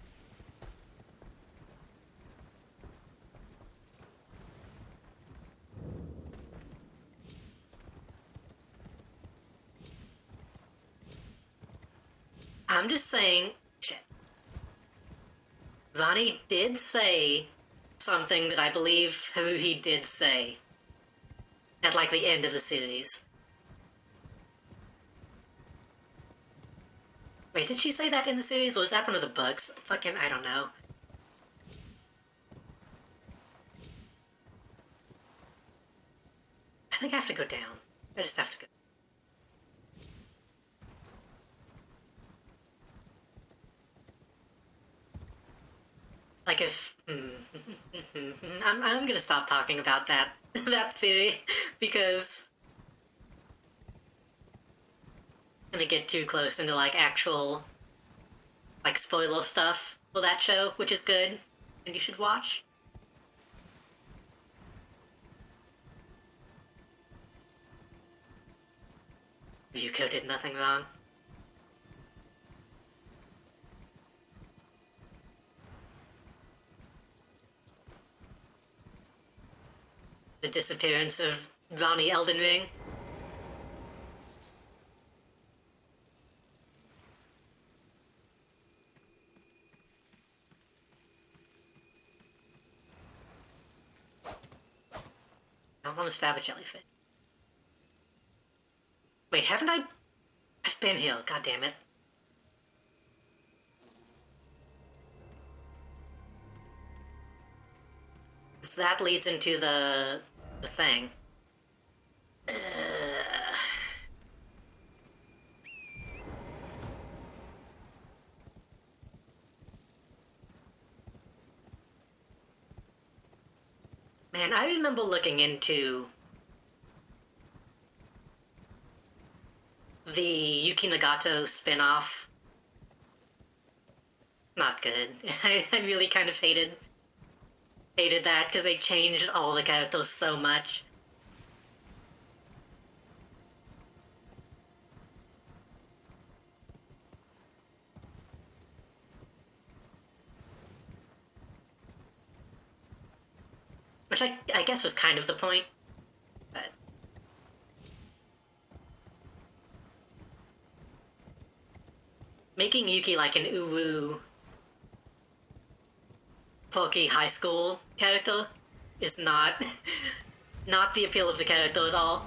A: I'm just saying, shit. Vani did say something that I believe Haruhi did say at, like, the end of the series. Wait, did she say that in the series, or was that one of the books? Fucking, I don't know. I think I have to go down. I just have to go. Like if I'm gonna stop talking about that that theory because I'm gonna get too close into like actual like spoiler stuff for that show, which is good and you should watch. Yuko did nothing wrong. The disappearance of Ronnie Elden Ring. I don't want to stab a jellyfish. Wait, haven't I? I've been here, god damn it. So that leads into the thing. Man, I remember looking into the Yuki Nagato spin-off. Not good. I really kind of hated that because they changed all the characters so much. Which I guess was kind of the point. But making Yuki like an Uru folky high school character is not not the appeal of the character at all.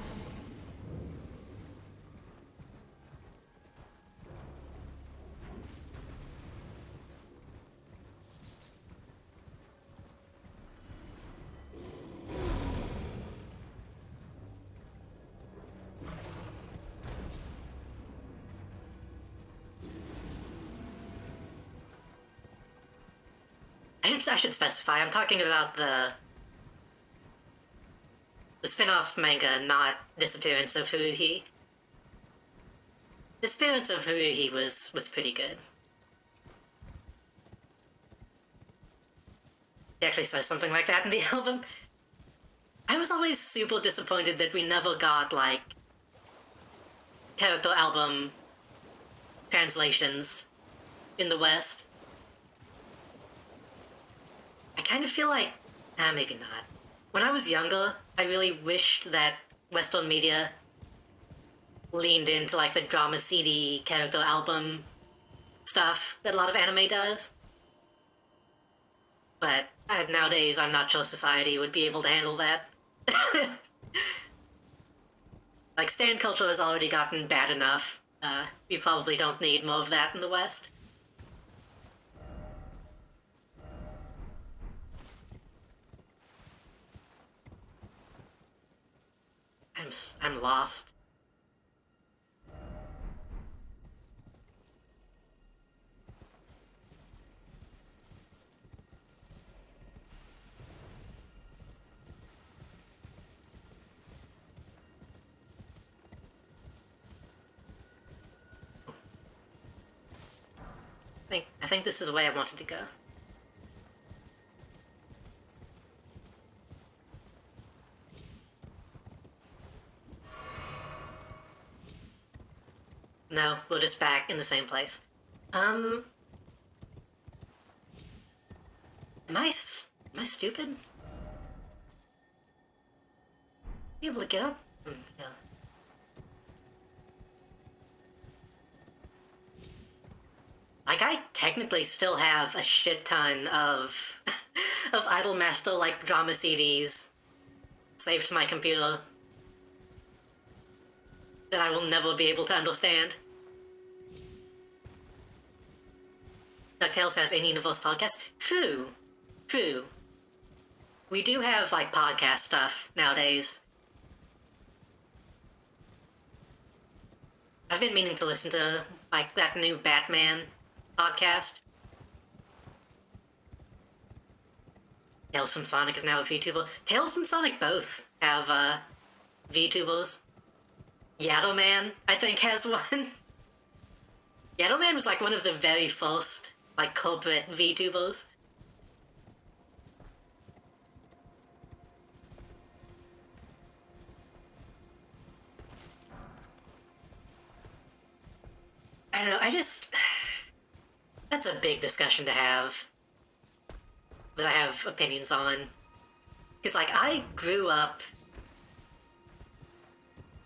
A: I should specify, I'm talking about the spin-off manga, not Disappearance of Haruhi. Disappearance of Haruhi was pretty good. He actually says something like that in the album. I was always super disappointed that we never got, like, character album translations in the West. I kind of feel like, maybe not. When I was younger, I really wished that Western media leaned into like the drama CD character album stuff that a lot of anime does. But nowadays, I'm not sure society would be able to handle that. Like, stan culture has already gotten bad enough. We probably don't need more of that in the West. I'm lost. think this is the way I wanted to go. No, we're just back in the same place. Am I stupid? Be able to get up? Yeah. Like, I technically still have a shit ton of of Idolmaster, like, drama CDs saved to my computer that I will never be able to understand. DuckTales has in-universe podcasts? True. True. We do have, like, podcast stuff nowadays. I've been meaning to listen to, like, that new Batman podcast. Tales from Sonic is now a VTuber. Tales from Sonic both have, VTubers. Yadowman, I think, has one. Yadowman was, like, one of the very first, like, corporate VTubers. I don't know, that's a big discussion to have. That I have opinions on. Because, like, I grew up,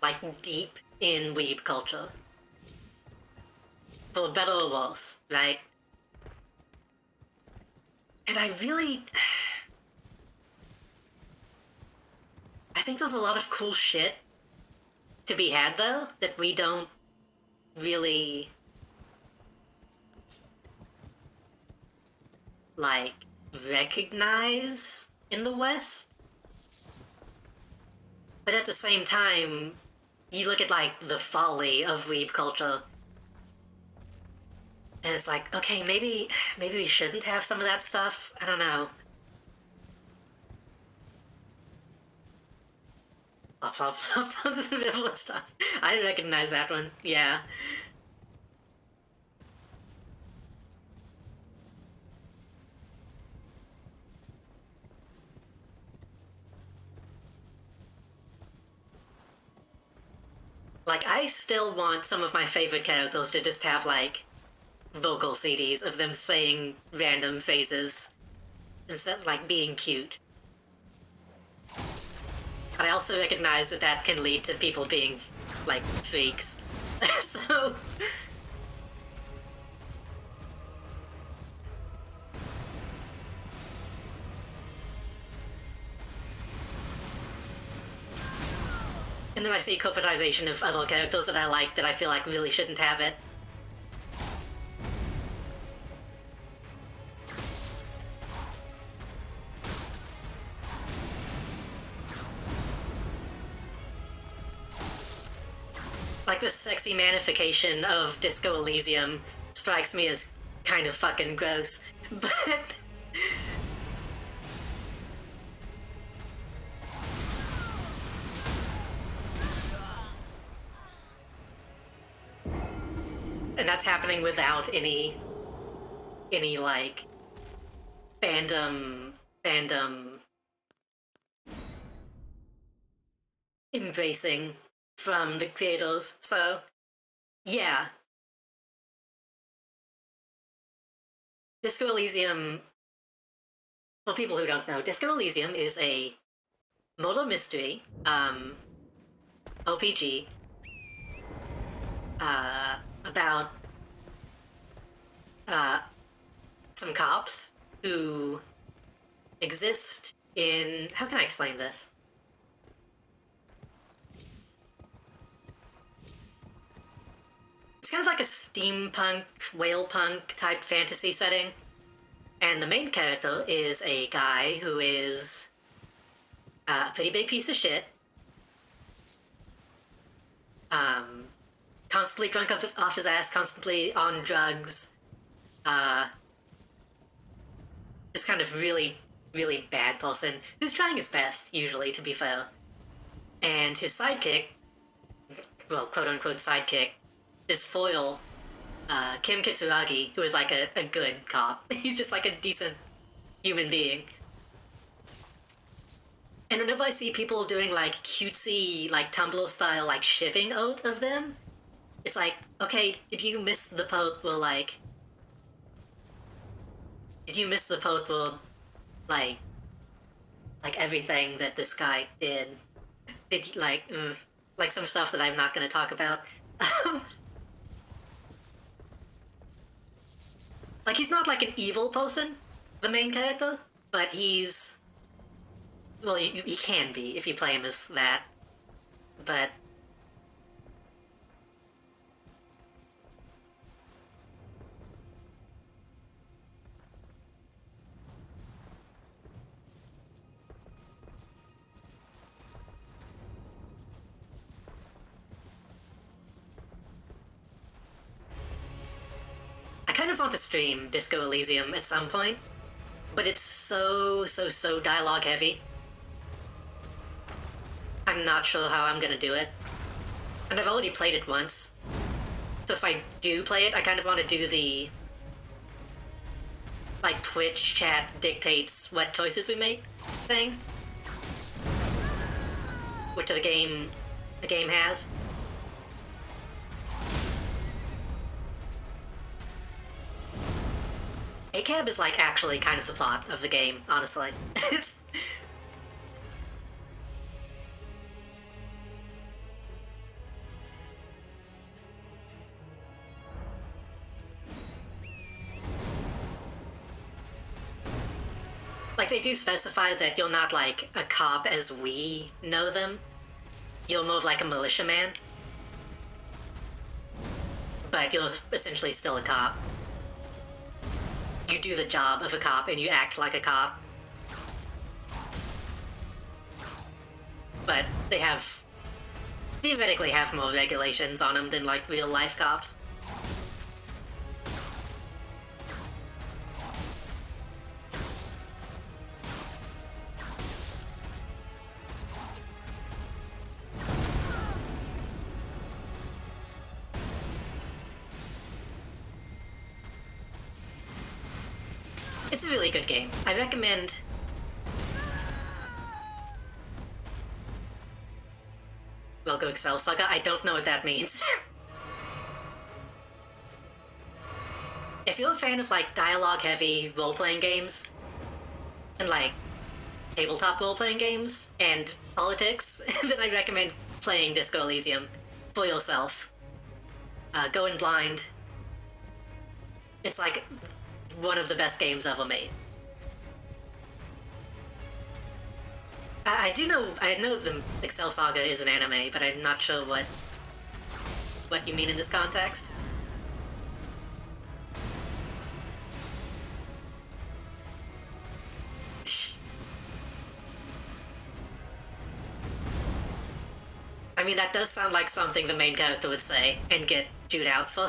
A: like, deep in weeb culture. For better or worse, right? And I think there's a lot of cool shit to be had, though, that we don't really, like, recognize in the West. But at the same time, you look at, like, the folly of weeb culture, and it's like, okay, maybe we shouldn't have some of that stuff? I don't know. Flop tons of the middle stuff. I recognize that one, yeah. Like, I still want some of my favorite characters to just have, like, vocal CDs of them saying random phrases instead of, like, being cute. But I also recognize that that can lead to people being, like, freaks. So... And then I see corporatization of other characters that I like that I feel like really shouldn't have it. Like, the sexy manification of Disco Elysium strikes me as kind of fucking gross, but... And that's happening without any, like, fandom embracing from the creators, so, yeah. Disco Elysium, for people who don't know, Disco Elysium is a murder mystery, OPG, about, some cops who exist in... How can I explain this? It's kind of like a steampunk, whale-punk type fantasy setting. And the main character is a guy who is a pretty big piece of shit. Constantly drunk off his ass, constantly on drugs. Just kind of really, really bad person who's trying his best, usually, to be fair. And his sidekick, well, quote-unquote sidekick, his foil, Kim Kitsuragi, who is like a good cop. He's just like a decent human being. And whenever I see people doing like cutesy, like Tumblr style, like shipping out of them, it's like, okay, did you miss the part where like, like everything that this guy did? Did you, like some stuff that I'm not gonna talk about? Like, he's not like an evil person, the main character, but he's, well, he can be if you play him as that, but I kind of want to stream Disco Elysium at some point, but it's so dialogue heavy. I'm not sure how I'm gonna do it. And I've already played it once. So if I do play it, I kind of want to do the, like, Twitch chat dictates what choices we make thing. Which the game has. ACAB is, like, actually kind of the plot of the game, honestly. It's... Like, they do specify that you're not, like, a cop as we know them. You're more of, like, a militiaman. But you're essentially still a cop. You do the job of a cop and you act like a cop. But they theoretically have more regulations on them than, like, real-life cops. It's a really good game. I recommend... Well, go Excel Saga? I don't know what that means. If you're a fan of, like, dialogue-heavy role-playing games, and, like, tabletop role-playing games, and politics, then I recommend playing Disco Elysium for yourself. Go in blind. It's, like, one of the best games ever made. I know the Excel Saga is an anime, but I'm not sure what you mean in this context. I mean, that does sound like something the main character would say and get chewed out for.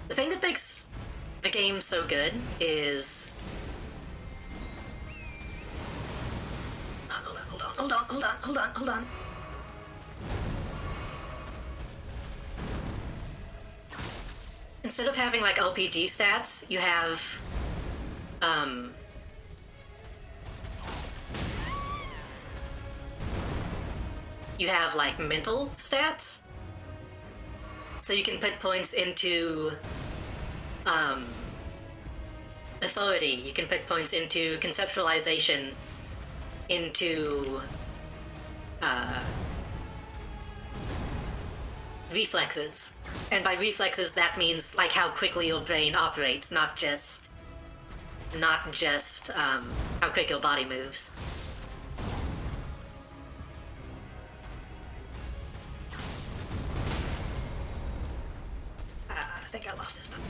A: The thing that makes the game so good is... Hold on. Instead of having, like, RPG stats, you have, like, mental stats. So you can put points into, authority, you can put points into conceptualization, into, reflexes. And by reflexes, that means, like, how quickly your brain operates, not just, how quick your body moves. I think I lost this one.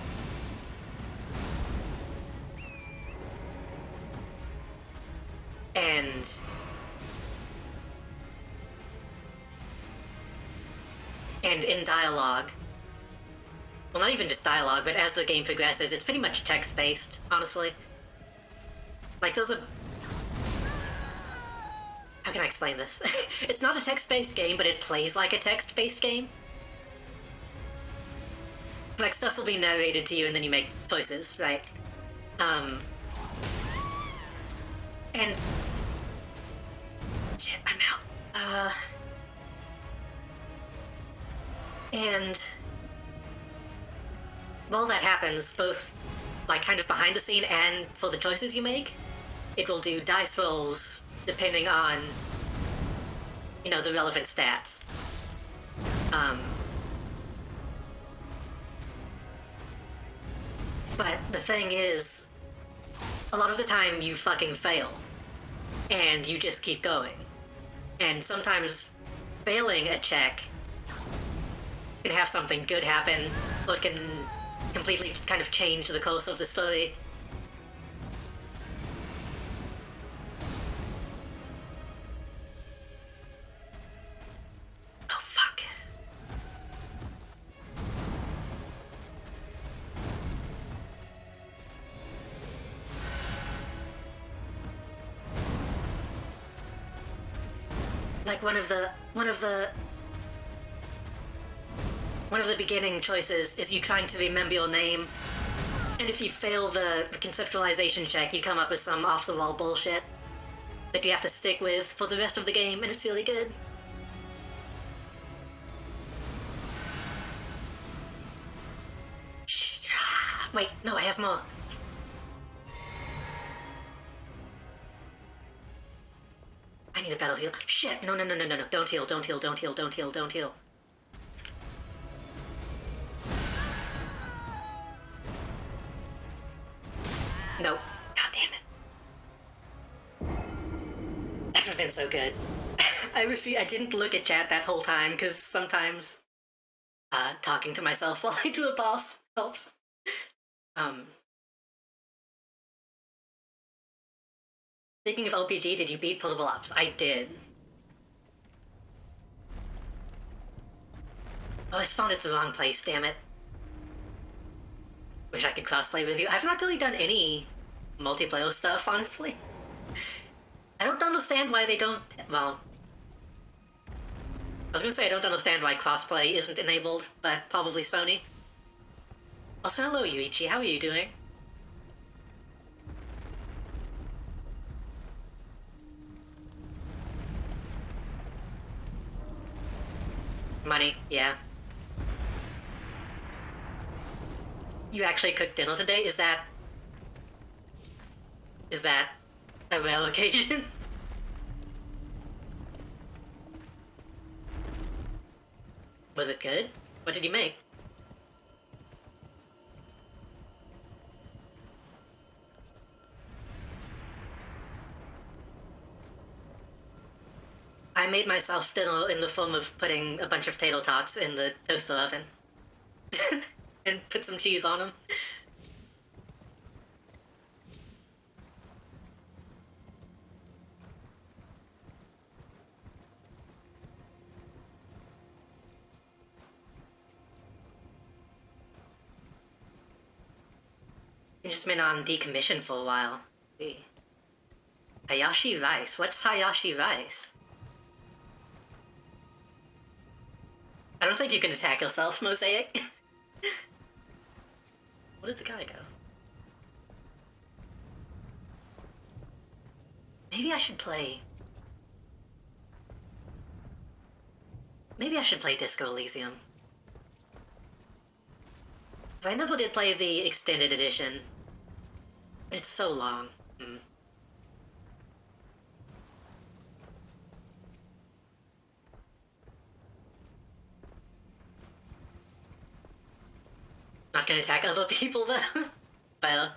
A: And in dialogue, well, not even just dialogue, but as the game progresses, it's pretty much text-based, honestly. Like, there's a... how can I explain this? It's not a text-based game, but it plays like a text-based game. Like, stuff will be narrated to you and then you make choices, right? And... Shit, I'm out. And... while that happens, both, like, kind of behind the scene and for the choices you make, it will do dice rolls depending on, you know, the relevant stats. But the thing is, a lot of the time you fucking fail. And you just keep going. And sometimes failing a check can have something good happen, or it can completely kind of change the course of the story. Oh, fuck. Like one of the beginning choices is you trying to remember your name, and if you fail the conceptualization check, you come up with some off-the-wall bullshit that you have to stick with for the rest of the game, and it's really good. Wait, no, I have more. I need a battle heal. Shit, no, don't heal, don't heal, don't heal, don't heal, don't heal. No. God damn it. That would have been so good. I didn't look at chat that whole time, because sometimes talking to myself while I do a boss helps. Speaking of OPG, did you beat Portable Ops? I did. Oh, I spawned at the wrong place, damn it. Wish I could crossplay with you. I've not really done any multiplayer stuff, honestly. I don't understand why they don't... well... I was gonna say I don't understand why crossplay isn't enabled, but probably Sony. Also, hello Yuichi, how are you doing? Money, yeah. You actually cooked dinner today? Is that a rare occasion? Was it good? What did you make? I made myself dinner in the form of putting a bunch of tater tots in the toaster oven. And put some cheese on them. It's just been on decommission for a while. Let's see. Hayashi rice? What's Hayashi rice? I don't think you can attack yourself, Mosaic. Where did the guy go? Maybe I should play... maybe I should play Disco Elysium. I never did play the extended edition. It's so long. Not gonna attack other people though. Well.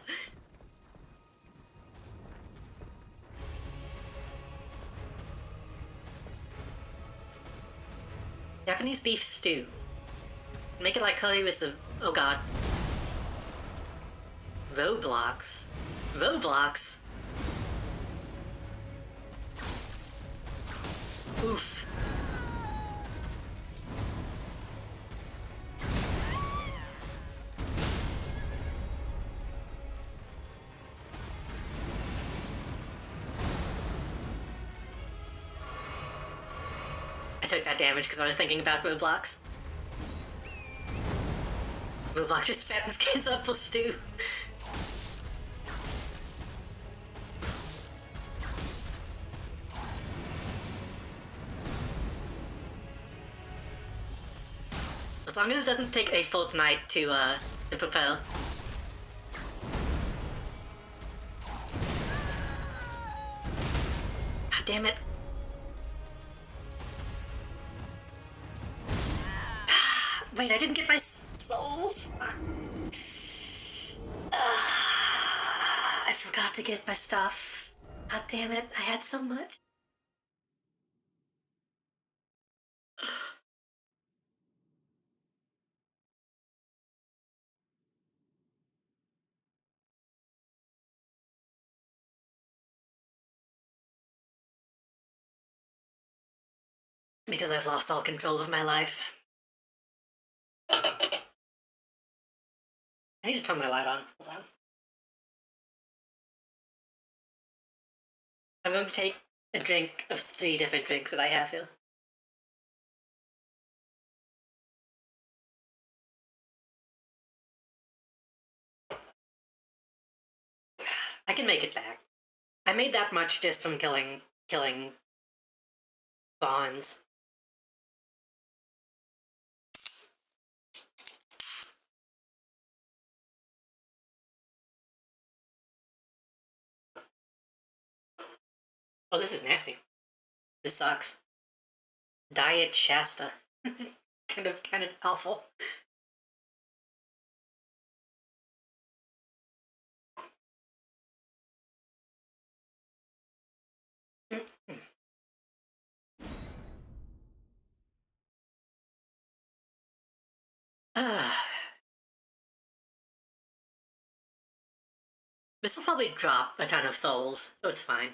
A: Japanese beef stew. Make it like curry with the... oh god. Roblox? Roblox? Oof. took that damage because I was thinking about Roblox. Roblox just fattens kids up for stew. As long as it doesn't take a fortnight to propel. God damn it. Wait, I didn't get my souls. I forgot to get my stuff. God damn it, I had so much. Because I've lost all control of my life. I need to turn my light on. Hold on. I'm going to take a drink of 3 different drinks that I have here. I can make it back. I made that much just from killing bonds. Oh, this is nasty. This sucks. Diet Shasta. kind of awful. This will probably drop a ton of souls, so it's fine.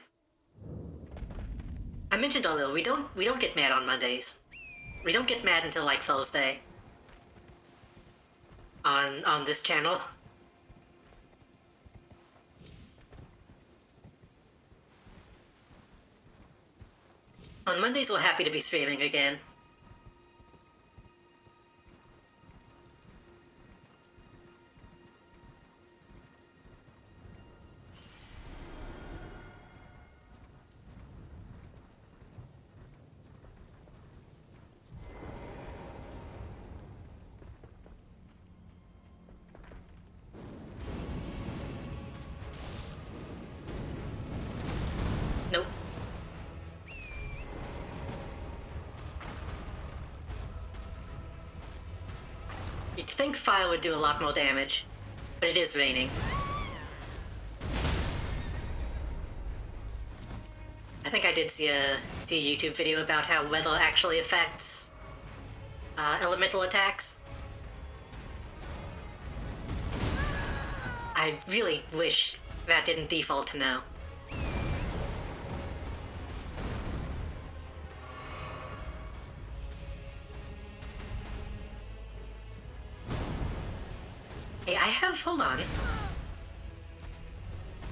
A: I mentioned earlier, we don't get mad on Mondays. We don't get mad until like Thursday. On this channel. On Mondays we're happy to be streaming again. Nope. You'd think fire would do a lot more damage, but it is raining. I think I did see a YouTube video about how weather actually affects elemental attacks. I really wish that didn't default to no. Hey, I have... hold on.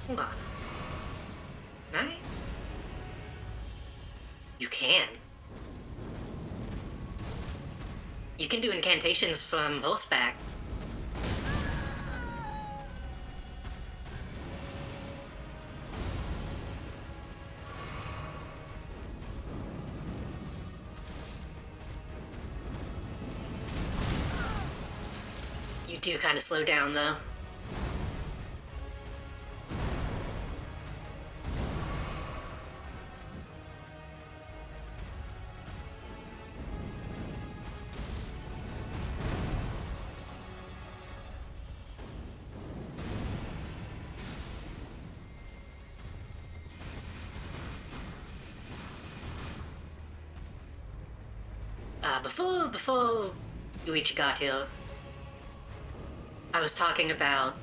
A: Hold on. Can I? You can. You can do incantations from horseback. You do kind of slow down, though. Before Luigi got here, I was talking about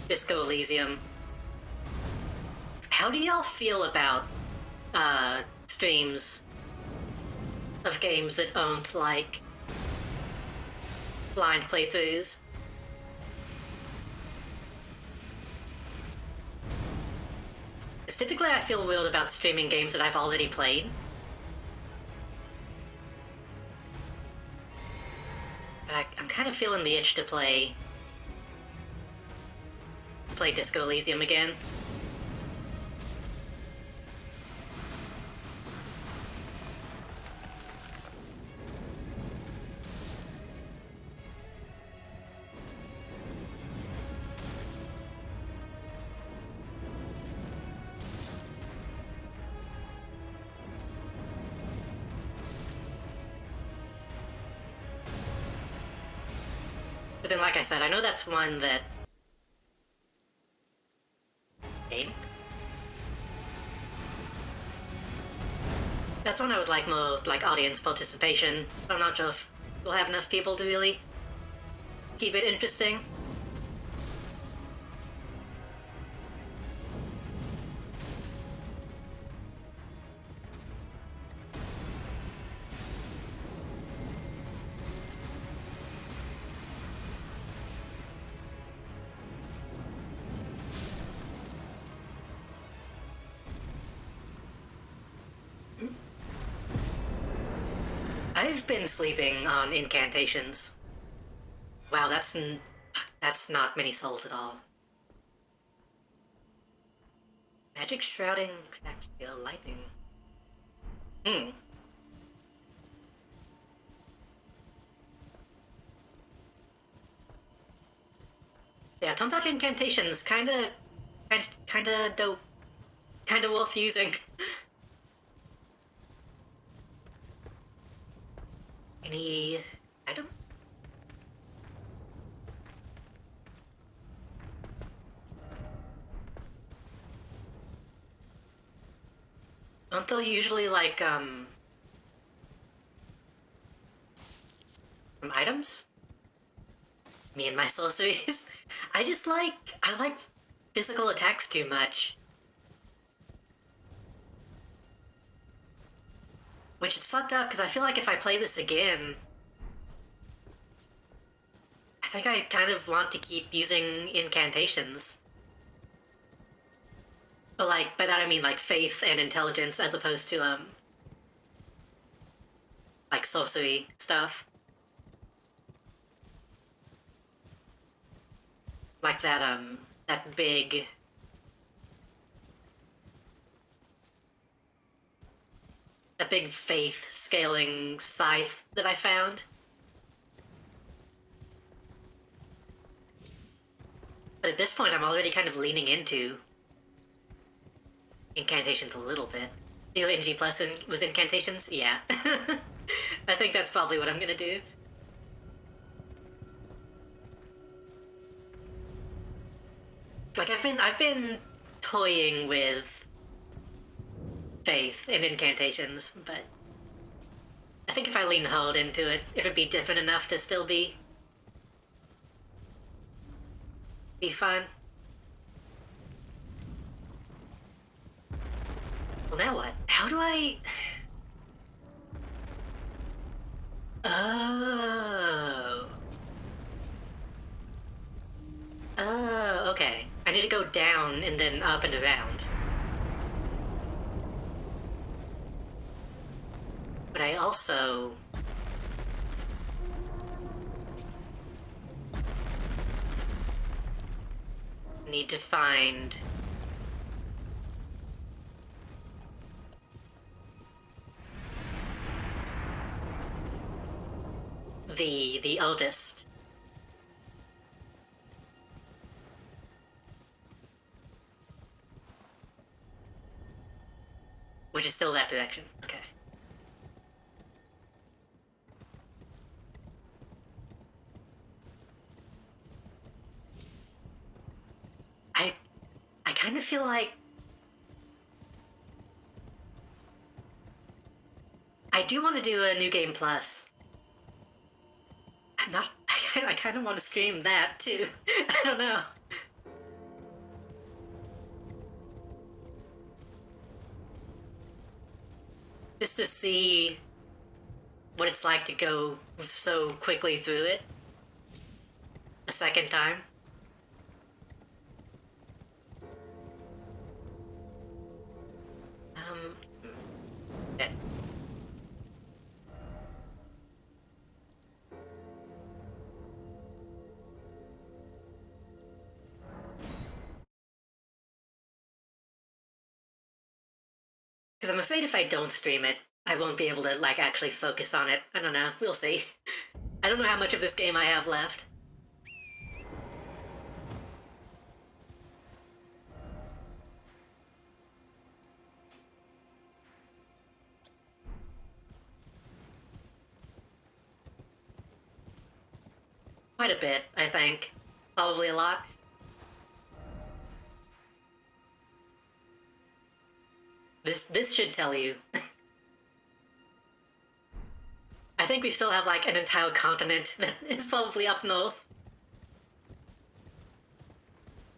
A: Disco Elysium. How do y'all feel about streams of games that aren't like blind playthroughs? Because typically I feel weird about streaming games that I've already played. I'm kind of feeling the itch to play Disco Elysium again. But then, like I said, I know that's one that... Game? That's one I would like more, like, audience participation, so I'm not sure if we'll have enough people to really keep it interesting. I've been sleeping on incantations. Wow, that's not many souls at all. Magic shrouding, lightning. Hmm. Yeah, don't touch incantations. Kinda dope. Kinda worth using. Any item? Don't they usually like from items? Me and my sorceries. I like physical attacks too much. Which is fucked up because I feel like if I play this again, I think I kind of want to keep using incantations. But like, by that I mean like faith and intelligence as opposed to like sorcery stuff. Like that big faith scaling scythe that I found. But at this point I'm already kind of leaning into incantations a little bit. Deal NG plus was incantations? Yeah. I think that's probably what I'm gonna do. Like I've been toying with faith and incantations, but I think if I lean hard into it, it'd be different enough to still be fun. Well, now what? How do I... Oh. Oh, okay. I need to go down and then up and around. But I also... need to find... the eldest. Which is still that direction. Okay. I kind of feel like I do want to do a New Game Plus. I'm not... I kind of want to stream that, too. I don't know. Just to see what it's like to go so quickly through it a second time. Yeah. Because I'm afraid if I don't stream it, I won't be able to, like, actually focus on it. I don't know. We'll see. I don't know how much of this game I have left. Quite a bit, I think. Probably a lot. This should tell you. I think we still have, like, an entire continent that is probably up north.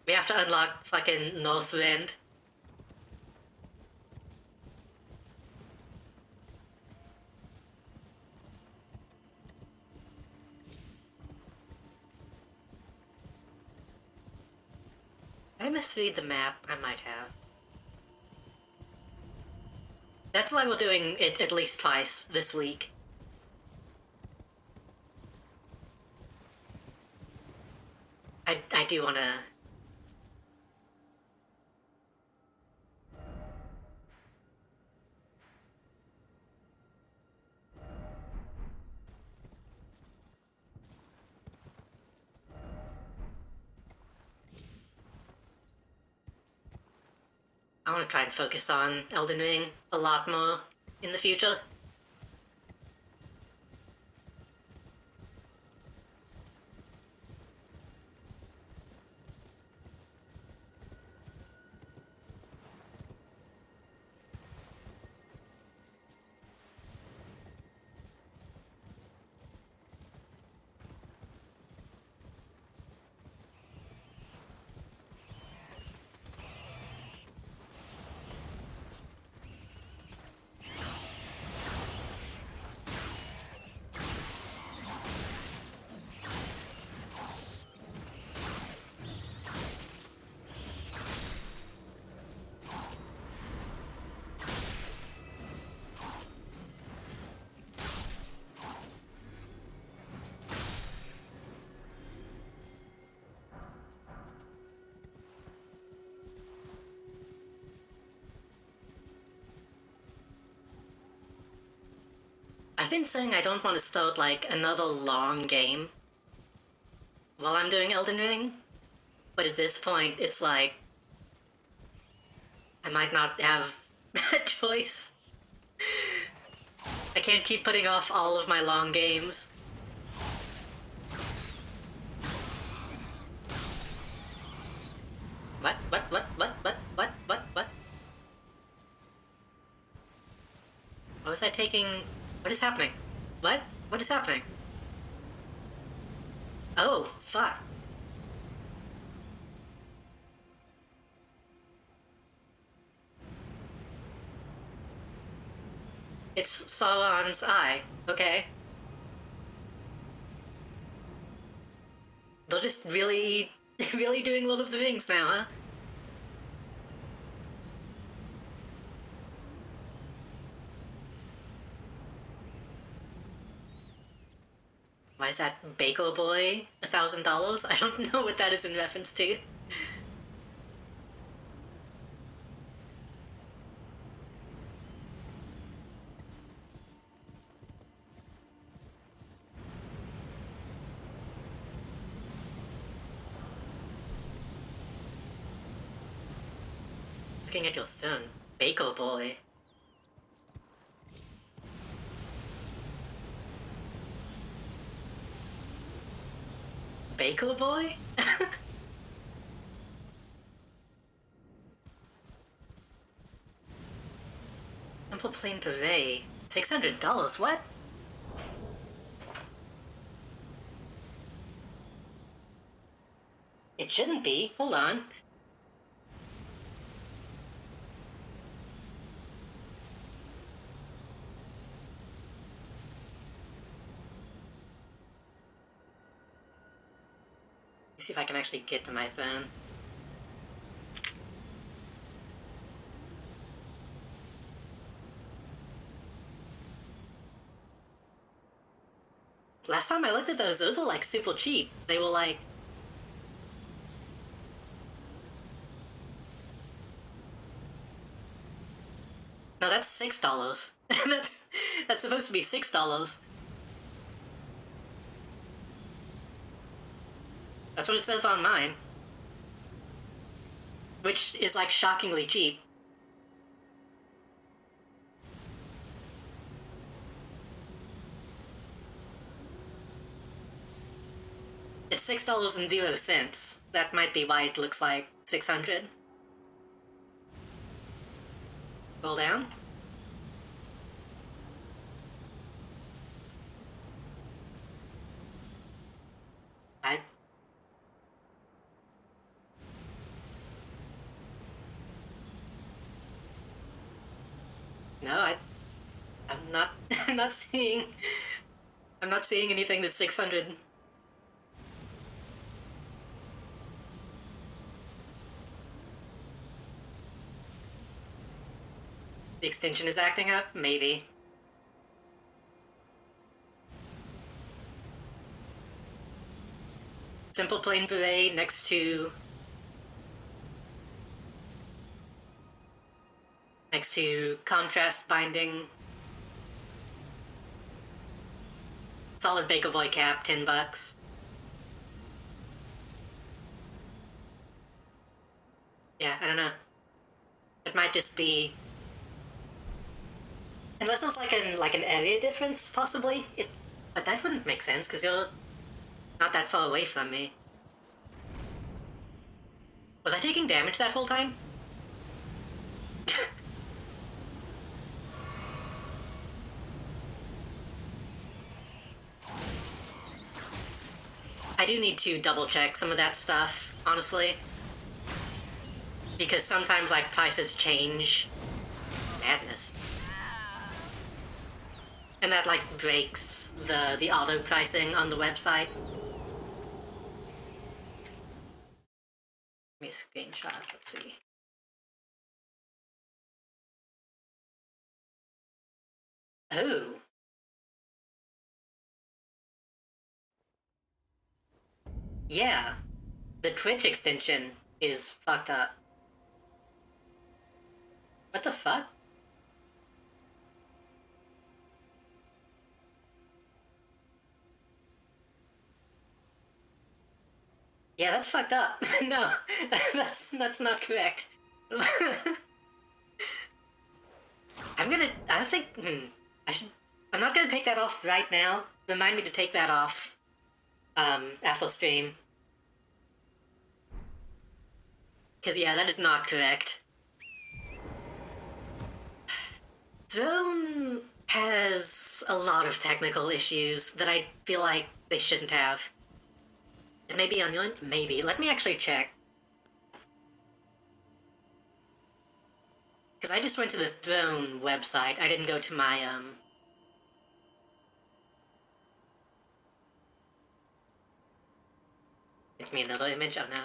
A: We have to unlock fucking Northland. Did I misread the map? I might have. That's why we're doing it at least twice this week. I do wanna... I want to try and focus on Elden Ring a lot more in the future. I've been saying I don't want to start, like, another long game while I'm doing Elden Ring, but at this point, it's like... I might not have that choice. I can't keep putting off all of my long games. What? What was I taking? What is happening? What? What is happening? Oh, fuck. It's Sauron's eye, okay? They're just really, really doing Lord of the Rings now, huh? Why is that Baker Boy $1,000? I don't know what that is in reference to. Looking at your phone. Baker Boy. Baker Boy? Simple plain beret. $600? What? It shouldn't be. Hold on. Let's see if I can actually get to my phone. Last time I looked at those were like super cheap. They were like... No, that's $6. that's supposed to be $6. That's what it says on mine. Which is like shockingly cheap. It's $6.00. That might be why it looks like 600. Roll down. I'm not I'm not seeing anything that's 600. The extension is acting up? Maybe. Simple plain beret next to contrast binding. Solid Baker Boy cap, $10. Yeah, I don't know. It might just be, unless it's like an area difference, possibly. But that wouldn't make sense because you're not that far away from me. Was I taking damage that whole time? I do need to double check some of that stuff, honestly. Because sometimes, like, prices change. Madness. And that, like, breaks the auto pricing on the website. Let me screenshot, let's see. Oh. Yeah. The Twitch extension is fucked up. What the fuck? Yeah, that's fucked up. No, that's not correct. I'm not gonna take that off right now. Remind me to take that off, after stream. Cause yeah, that is not correct. Throne has a lot of technical issues that I feel like they shouldn't have. It may be on your end? Maybe. Let me actually check. Because I just went to the Throne website. I didn't go to my, Give me another image? Oh, no.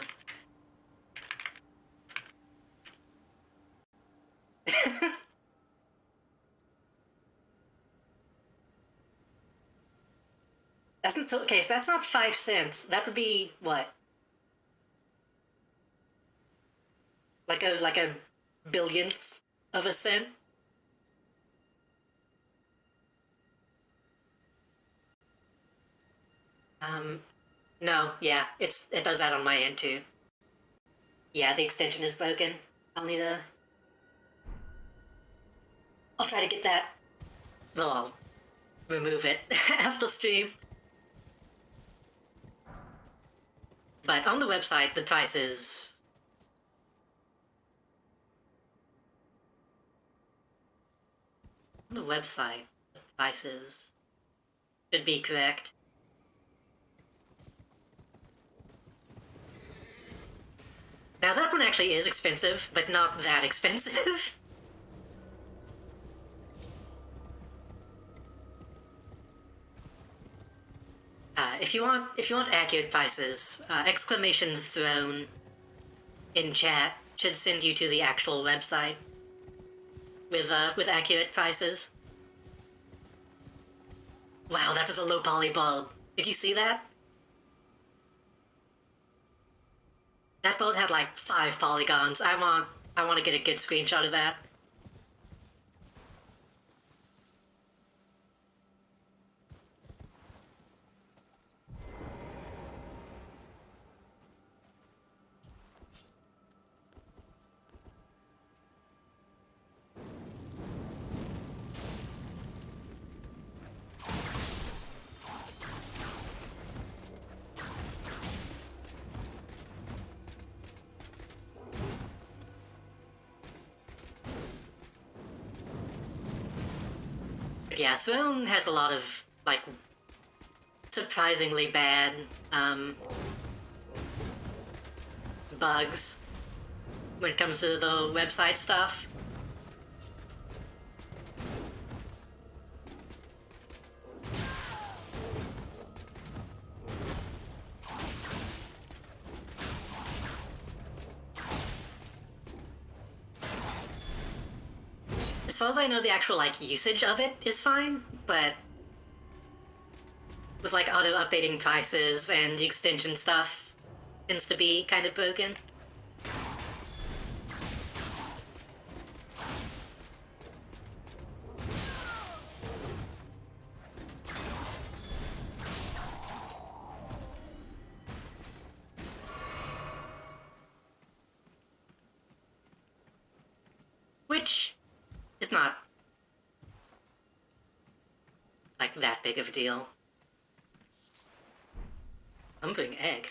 A: Okay, so that's not 5 cents. That would be, what? Like a billionth of a cent? No, yeah, it does that on my end too. Yeah, the extension is broken. I'll need a... I'll try to get that... Well, I'll remove it after stream. But on the website, the prices... On the website, the prices should be correct. Now that one actually is expensive, but not that expensive. If you want accurate prices, exclamation throne in chat should send you to the actual website with accurate prices. Wow, that was a low poly bulb. Did you see that? That bulb had like 5 polygons. I want to get a good screenshot of that. But yeah, Throne has a lot of, like, surprisingly bad, bugs when it comes to the website stuff. As far as I know, the actual, like, usage of it is fine, but with, like, auto-updating prices and the extension stuff tends to be kind of broken. Which is not, like, that big of a deal. I'm putting egg.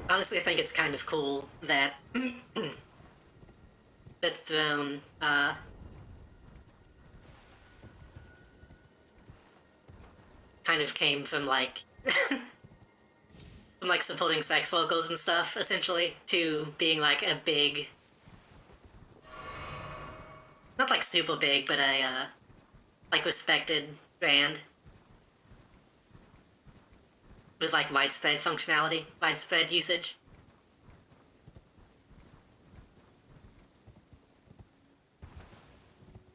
A: Honestly, I think it's kind of cool that that Throne, kind of came from, like, from, like, supporting sex workers and stuff, essentially, to being, like, a big, not, like, super big, but a, like, respected brand with, like, widespread functionality, widespread usage.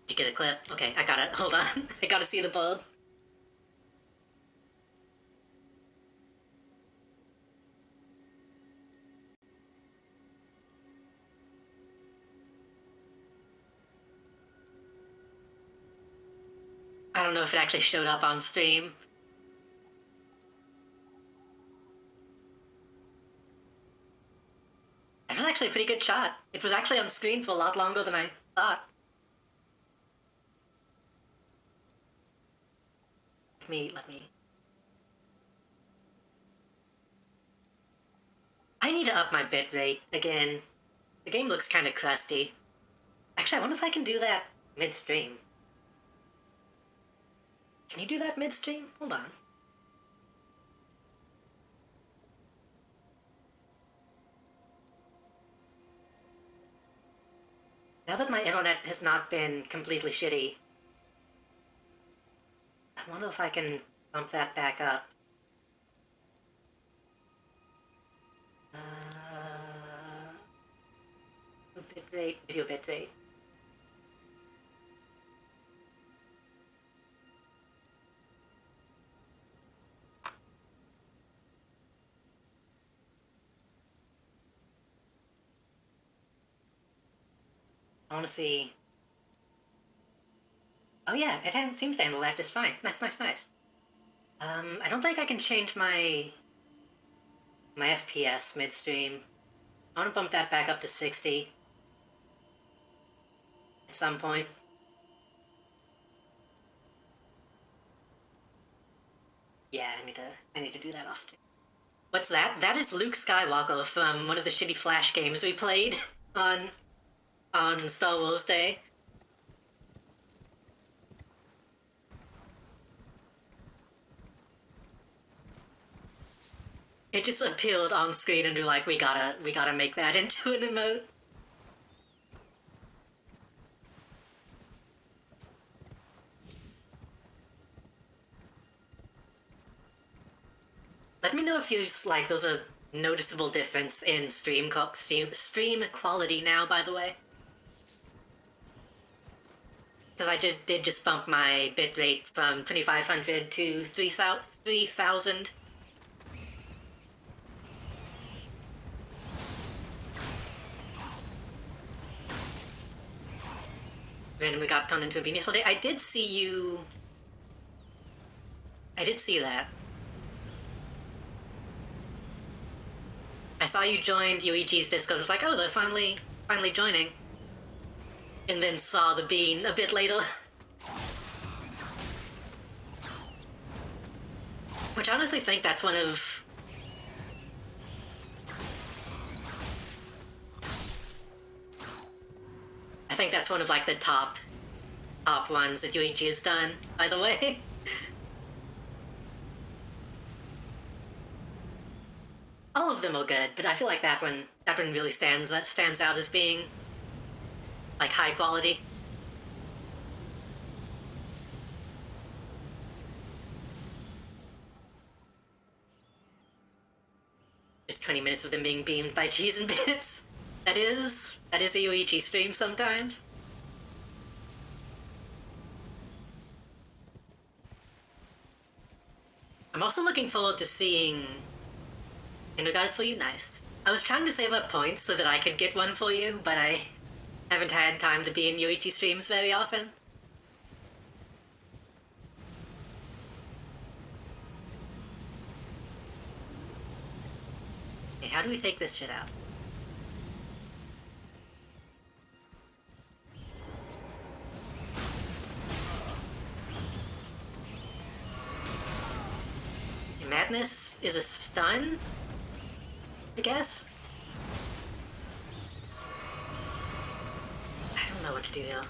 A: Did you get a clip? Okay, I gotta, hold on. I gotta see the bulb. I don't know if it actually showed up on stream. It was actually a pretty good shot. It was actually on screen for a lot longer than I thought. Let me. I need to up my bitrate again. The game looks kind of crusty. Actually, I wonder if I can do that midstream. Can you do that midstream? Hold on. Now that my internet has not been completely shitty, I wonder if I can bump that back up. Bitrate, video bitrate. I want to see. Oh yeah, it seems to handle that just fine. Nice, nice, nice. I don't think I can change my FPS midstream. I want to bump that back up to 60 at some point. Yeah, I need to do that off stream. What's that? That is Luke Skywalker from one of the shitty Flash games we played on Star Wars Day. It just appeared on screen and we're like, we gotta make that into an emote. Let me know if you, like, there's a noticeable difference in stream quality now, by the way. Because I did just bump my bitrate from 2500 to 3000. Randomly got turned into a Venus all day. I did see that. I saw you joined Yuichi's Discord. I was like, oh, they're finally joining. And then saw the bean a bit later. Which I honestly think that's one of I think that's one of like the top ones that Yuichi has done, by the way. All of them are good, but I feel like that one really stands out as being like high quality. Just 20 minutes of them being beamed by cheese and bits. That is a Yuichi stream sometimes. I'm also looking forward to seeing... And I got it for you, nice. I was trying to save up points so that I could get one for you, but I haven't had time to be in Yuichi streams very often. Okay, how do we take this shit out? Madness is a stun, I guess? I don't know what to do though.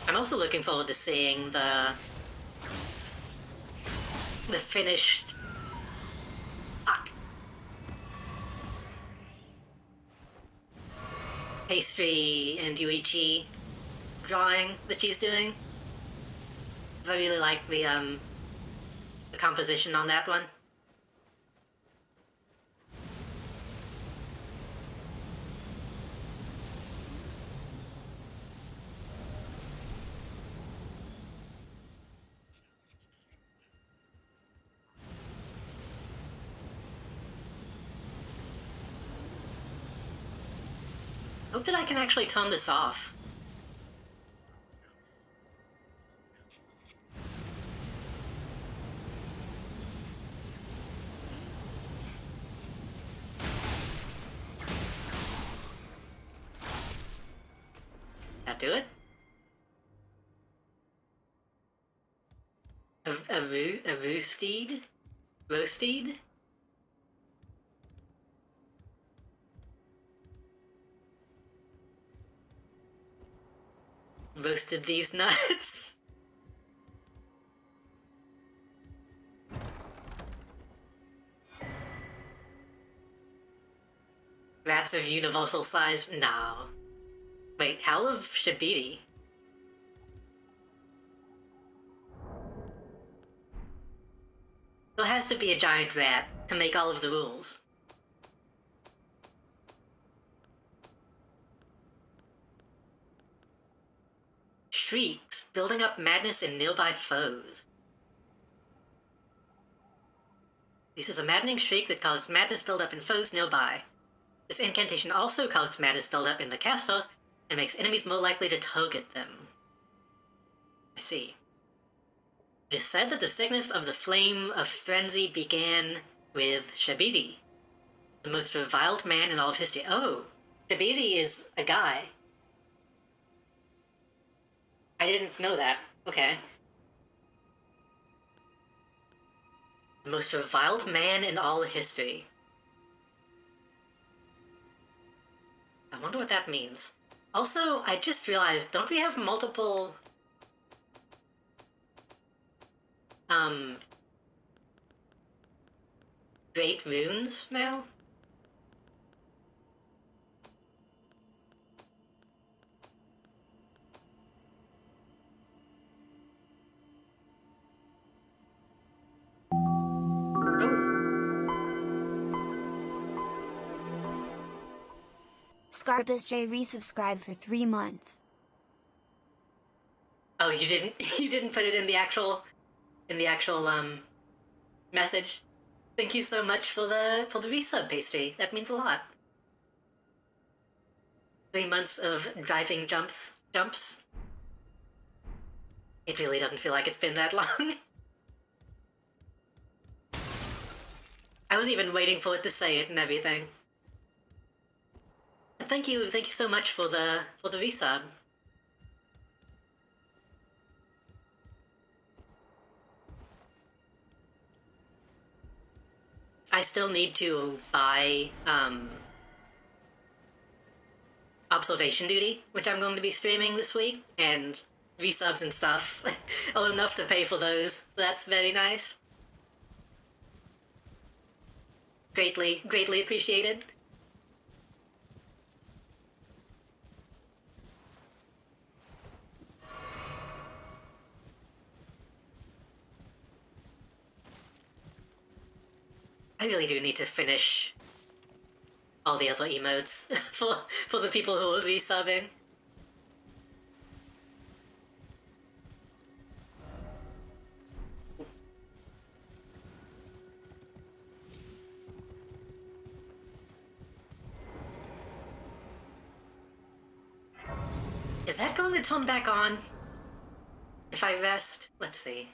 A: I'm also looking forward to seeing the finished... Pastry and Yuichi drawing that she's doing. I really like the composition on that one. Hope that I can actually turn this off. That do it? A roosted? Roasted? Roasted these nuts? Rats of universal size? No. Wait, Howl of Shibiri? There has to be a giant rat to make all of the rules. Shrieks, building up madness in nearby foes. This is a maddening shriek that causes madness buildup in foes nearby. This incantation also causes madness buildup in the caster and makes enemies more likely to target them. I see. It is said that the sickness of the flame of frenzy began with Shabiri, the most reviled man in all of history. Oh, Shabiri is a guy. I didn't know that. Okay. The most reviled man in all history. I wonder what that means. Also, I just realized, don't we have multiple... great runes now?
B: Scarpus J resubscribed for 3 months.
A: Oh, you didn't put it in the actual message. Thank you so much for the resub, Pastry. That means a lot. 3 months of driving jumps. It really doesn't feel like it's been that long. I was even waiting for it to say it and everything. Thank you so much for the resub. I still need to buy Observation Duty, which I'm going to be streaming this week, and resubs and stuff are enough to pay for those. That's very nice. Greatly appreciated. I really do need to finish all the other emotes for the people who will be subbing. Is that going to turn back on if I rest? Let's see.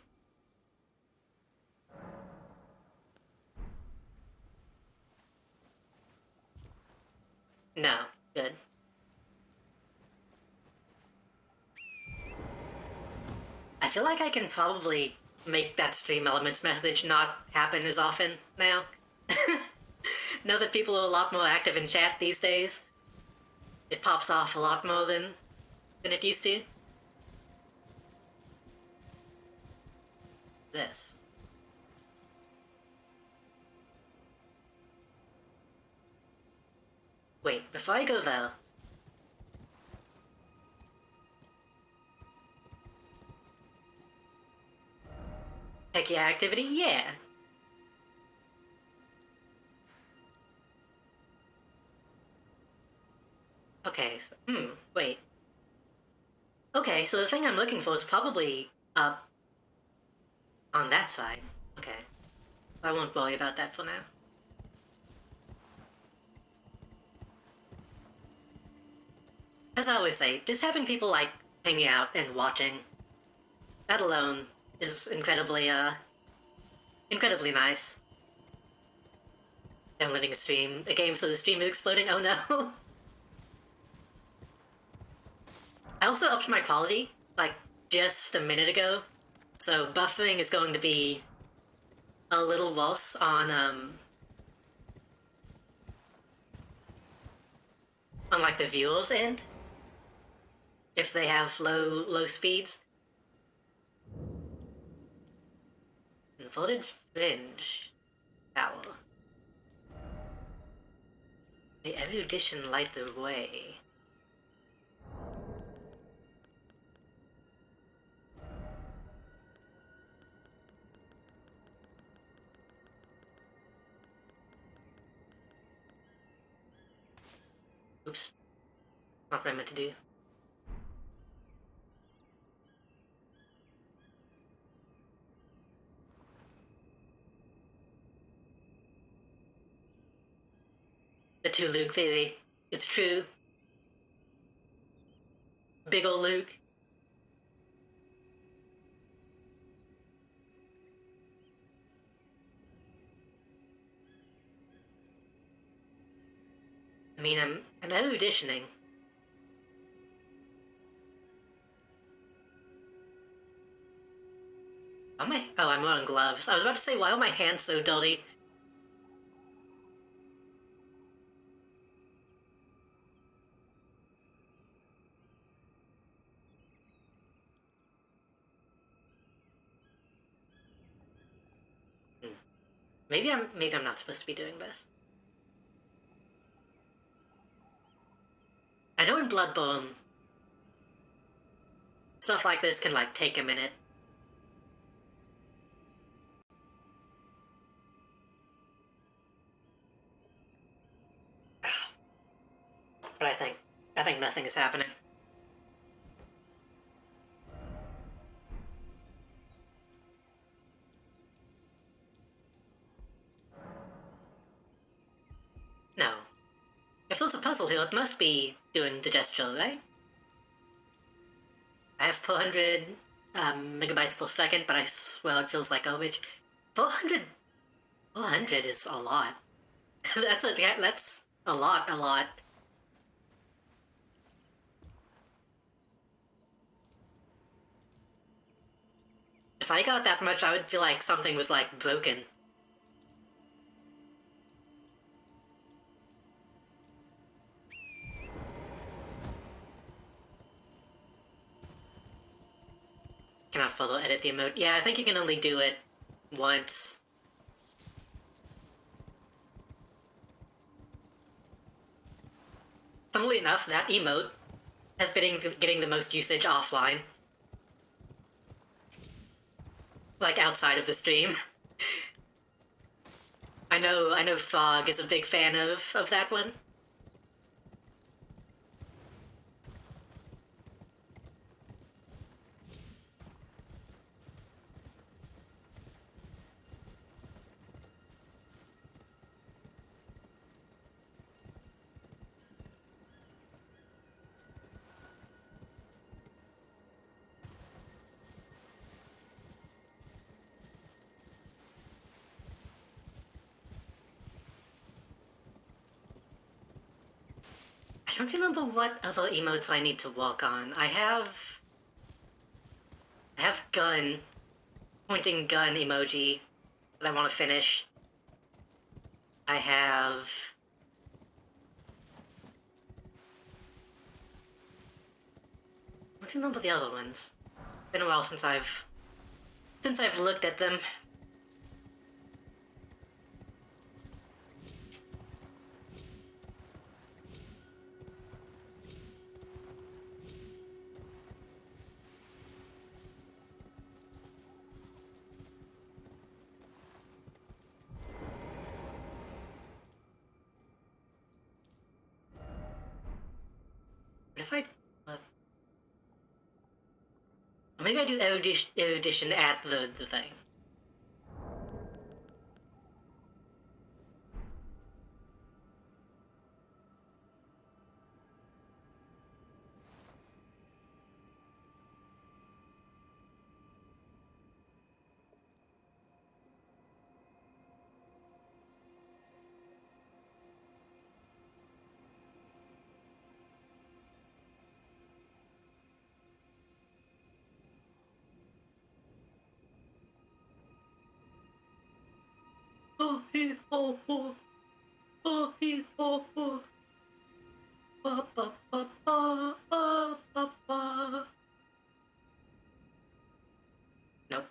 A: No, good. I feel like I can probably make that stream elements message not happen as often now. Now that people are a lot more active in chat these days, it pops off a lot more than it used to. This. Wait, before I go though, heck yeah, activity, yeah. Okay, so, wait. Okay, so the thing I'm looking for is probably up on that side. Okay. I won't worry about that for now. As I always say, just having people, like, hanging out and watching, that alone is incredibly nice. Downloading a game so the stream is exploding, oh no. I also upped my quality, like, just a minute ago, so buffering is going to be a little worse on, like, the viewers' end, if they have low speeds. Inverted fringe power. May every edition light the way. Oops. Not what I meant to do. The two Luke theory. It's true. Big ol' Luke. I mean, I'm auditioning. Oh, I'm wearing gloves. I was about to say, why are my hands so dirty? Maybe I'm not supposed to be doing this. I know in Bloodborne, stuff like this can, like, take a minute. But I think nothing is happening. No. If there's a puzzle here, it must be doing the gesture, right? I have 400 megabytes per second, but I swear it feels like garbage. 400 is a lot. That's a lot. If I got that much, I would feel like something was, like, broken. follow edit the emote. Yeah, I think you can only do it once. Funnily enough, that emote has been getting the most usage offline. Like, outside of the stream. I know Fog is a big fan of that one. I don't remember what other emotes I need to work on. I have gun, pointing gun emoji that I want to finish. I have... I don't remember the other ones. Been a while since I've looked at them. What if I... maybe I do erudition at the thing. Oh, he, oh, oh. Oh, he, oh, oh. Ba, ba, ba, ba, ba, ba, ba. Nope.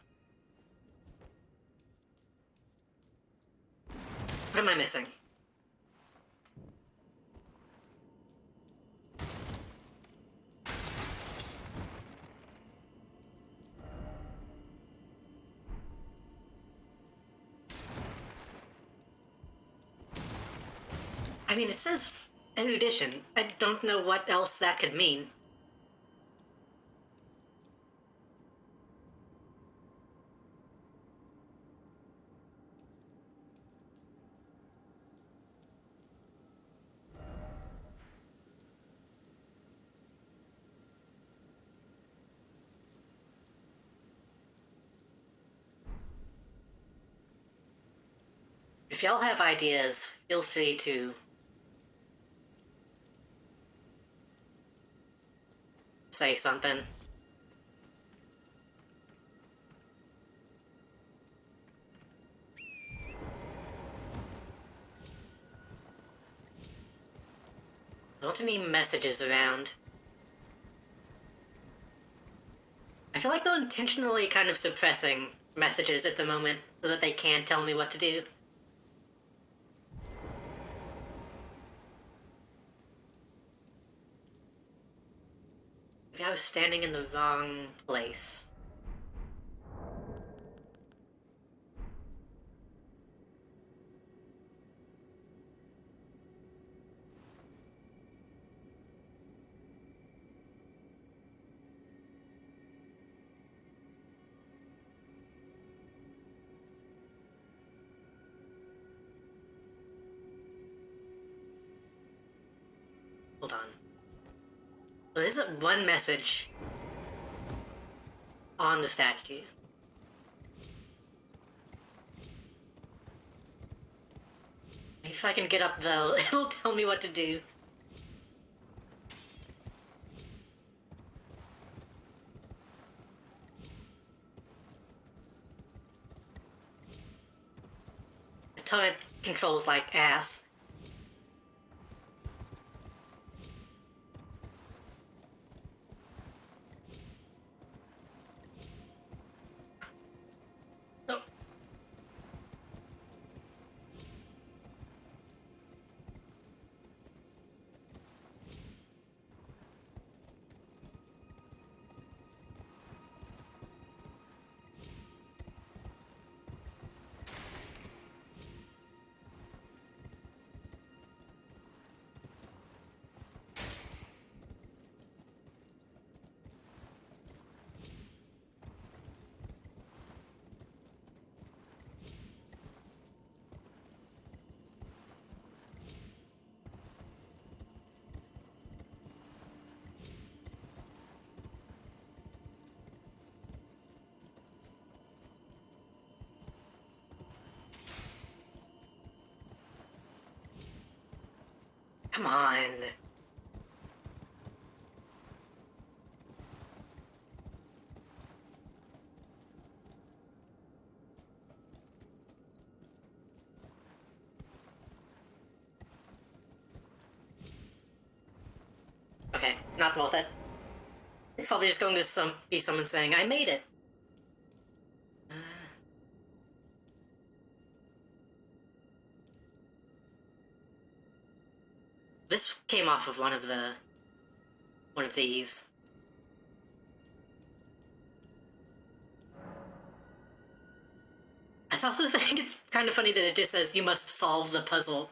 A: What am I missing? I mean, it says erudition. I don't know what else that could mean. If y'all have ideas, feel free to say something. Not any messages around. I feel like they're intentionally kind of suppressing messages at the moment so that they can't tell me what to do. Maybe I was standing in the wrong place. Hold on. Well, there's one message on the statue. If I can get up though, it'll tell me what to do. The turret controls like ass. Come on. Okay, not worth it. It's probably just going to be someone saying, I made it. This came off of one of these. I also think it's kind of funny that it just says you must solve the puzzle.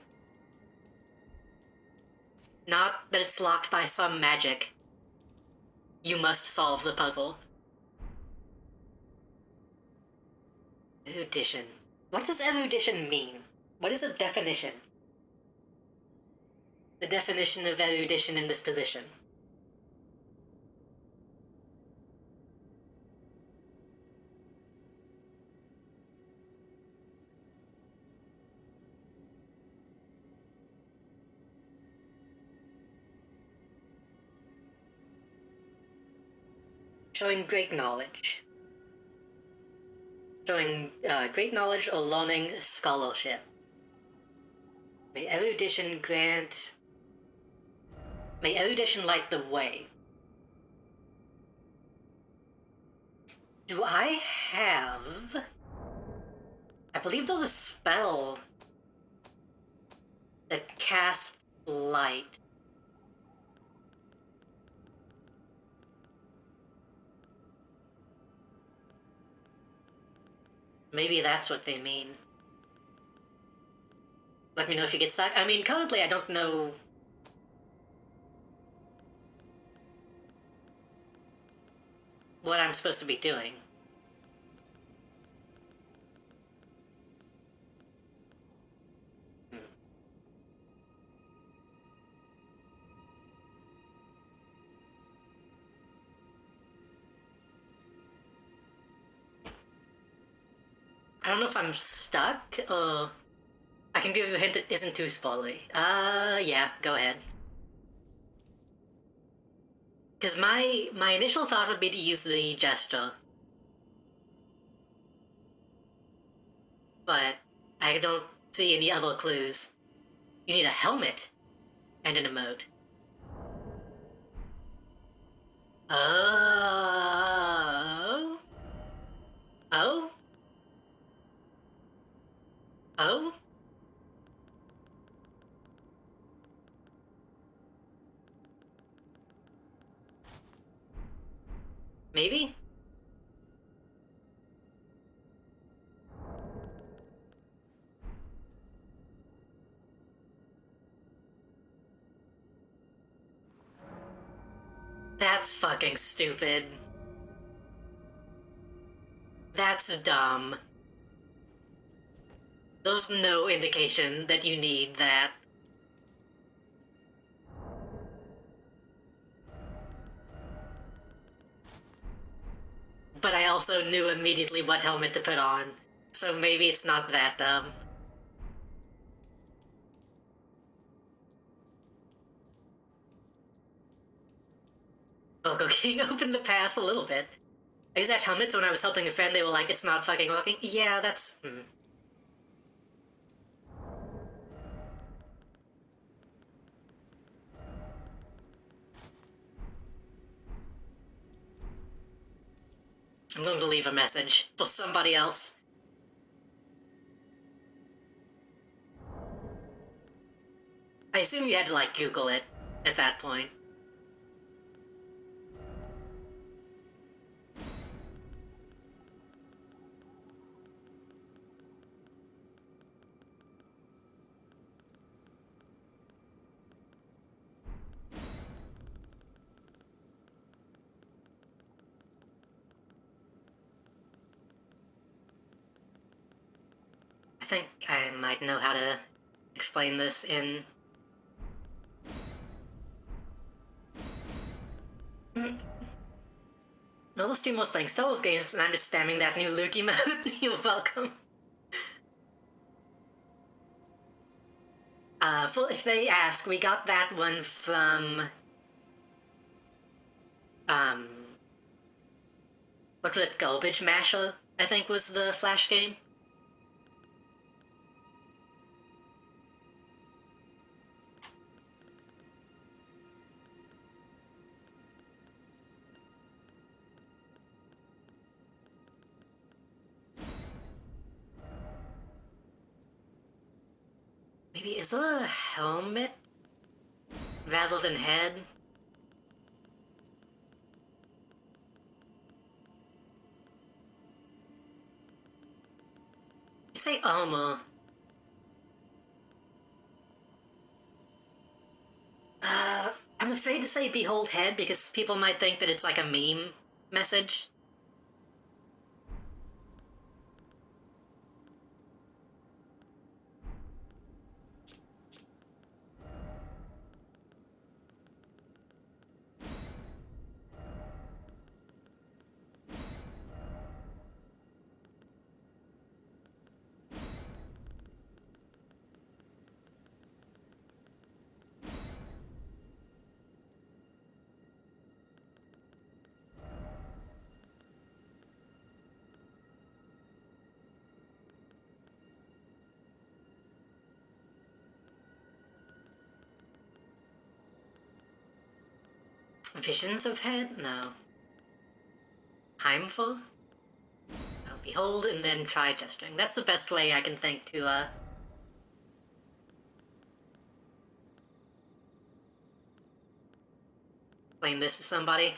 A: Not that it's locked by some magic. You must solve the puzzle. Erudition. What does erudition mean? What is a definition? The definition of erudition in this position. Showing great knowledge. Showing great knowledge or learning scholarship. May erudition grant... May erudition light the way. Do I have... I believe there's a spell that casts light. Maybe that's what they mean. Let me know if you get stuck. I mean, currently I don't know... what I'm supposed to be doing. I don't know if I'm stuck, or... I can give you a hint that isn't too spoilery. Yeah, go ahead. Because my initial thought would be to use the gesture. But I don't see any other clues. You need a helmet and an emote. Oh? Oh? Oh? Maybe? That's fucking stupid. That's dumb. There's no indication that you need that. But I also knew immediately what helmet to put on, so maybe it's not that dumb. Vocal King opened the path a little bit. I used that helmet so when I was helping a friend they were like, it's not fucking working. Yeah, that's... I'm going to leave a message for somebody else. I assume you had to, like, Google it at that point. I think I might know how to explain this in... No, let's do most things. Star Wars games, and I'm just spamming that new Luke emote. You're welcome. If they ask, we got that one from, what was it, Garbage Masher, I think was the Flash game. Maybe, is there a helmet rather than head? You say armor. I'm afraid to say behold head because people might think that it's like a meme message. Visions of head? No. Heimful? No, behold and then try gesturing. That's the best way I can think to, explain this to somebody.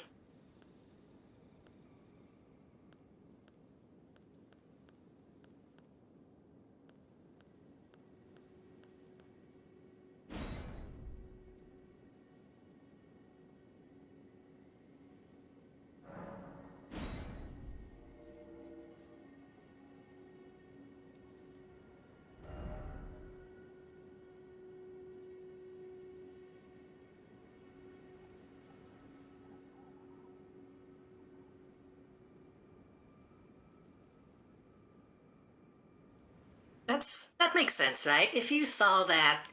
A: That makes sense, right? If you saw that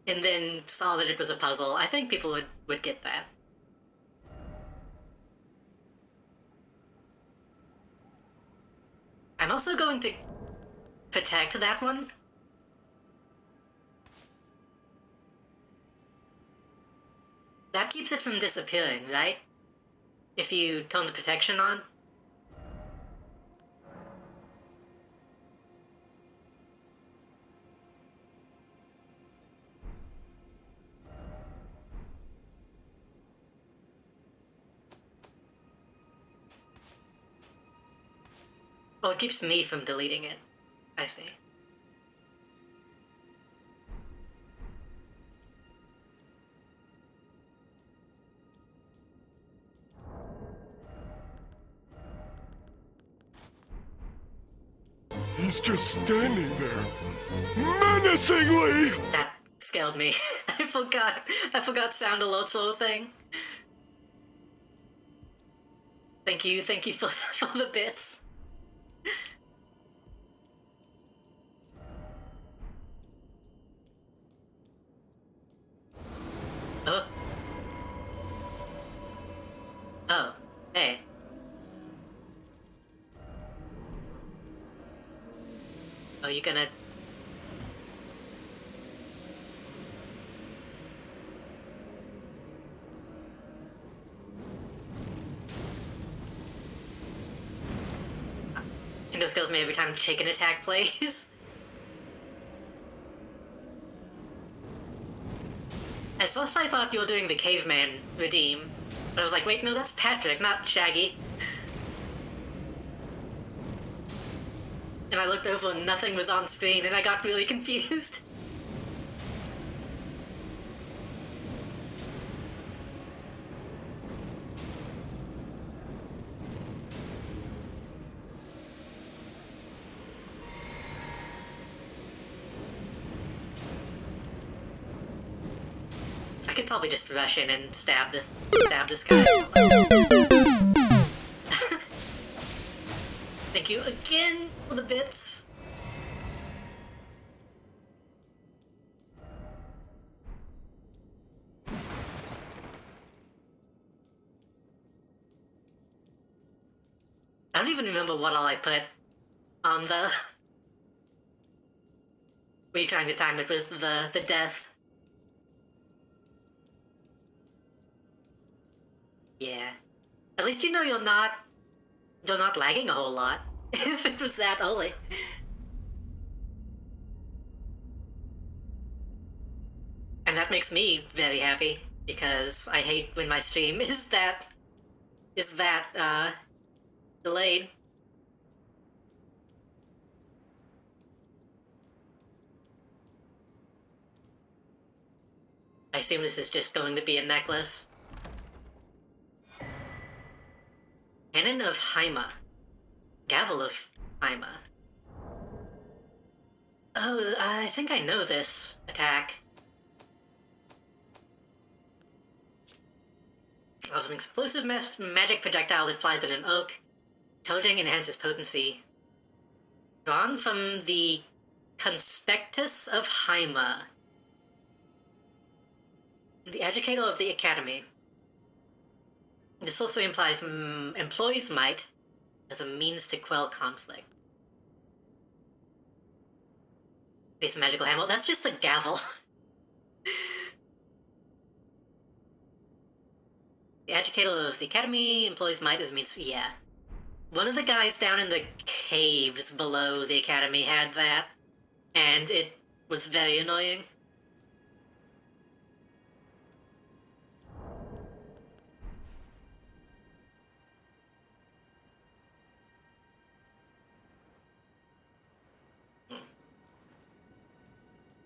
A: and then saw that it was a puzzle, I think people would get that. I'm also going to protect that one. That keeps it from disappearing, right? If you turn the protection on. Oh, it keeps me from deleting it. I see.
G: He's just standing there, menacingly!
A: That scared me. I forgot sound alerts were a thing. Thank you for the bits. Oh, hey. Are you gonna... It just kills me every time chicken attack plays. At first I thought you were doing the caveman redeem, but I was like, wait, no, that's Patrick, not Shaggy. And I looked over and nothing was on screen, and I got really confused. I could probably just rush in and stab this guy. Thank you again for the bits. even remember what all I put on the... Were you trying to time it with the death? Yeah. At least you know you're not lagging a whole lot. If it was that early. And that makes me very happy, because I hate when my stream is that delayed. I assume this is just going to be a necklace. Cannon of Haima. Gavel of Haima. Oh, I think I know this attack. Of an explosive magic projectile that flies in an oak. Toting enhances potency. Drawn from the Conspectus of Haima. The Educator of the Academy. This also implies employs might as a means to quell conflict. It's a magical hammer. That's just a gavel. The Educator of the Academy employs might as a means... Yeah. One of the guys down in the caves below the Academy had that, and it was very annoying.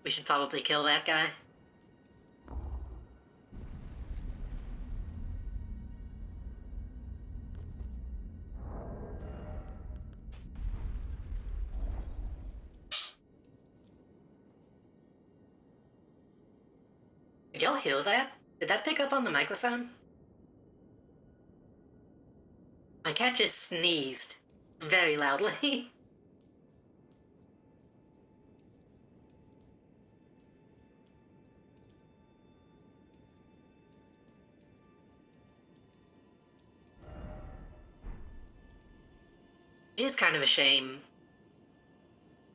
A: We should probably kill that guy. Did y'all hear that? Did that pick up on the microphone? My cat just sneezed very loudly. It is kind of a shame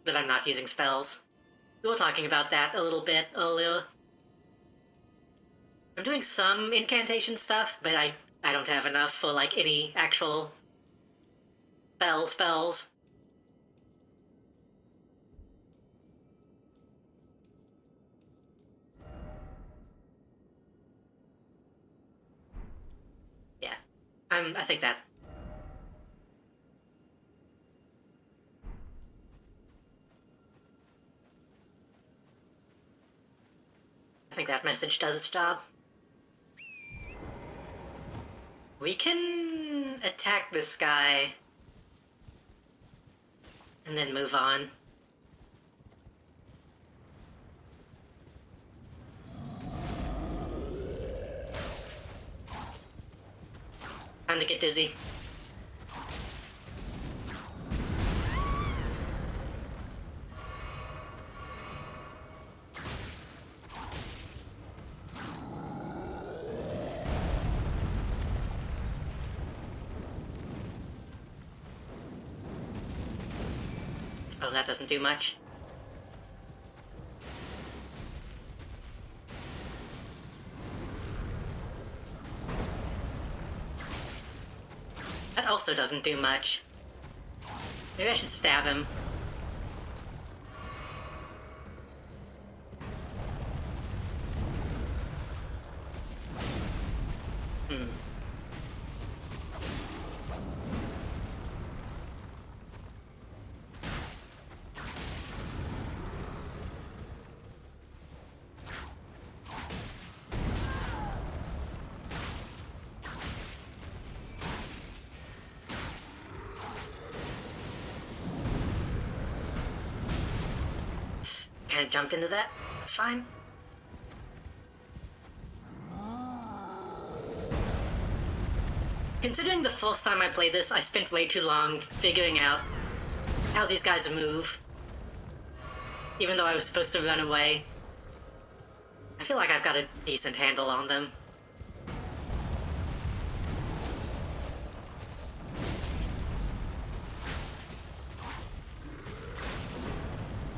A: that I'm not using spells. We were talking about that a little bit earlier. I'm doing some incantation stuff, but I don't have enough for, like, any actual spells. Yeah, I think that... I think that message does its job. We can attack this guy and then move on. Time to get dizzy. Oh, that doesn't do much. That also doesn't do much. Maybe I should stab him. Kinda jumped into that. That's fine. Considering the first time I played this, I spent way too long figuring out how these guys move. Even though I was supposed to run away. I feel like I've got a decent handle on them.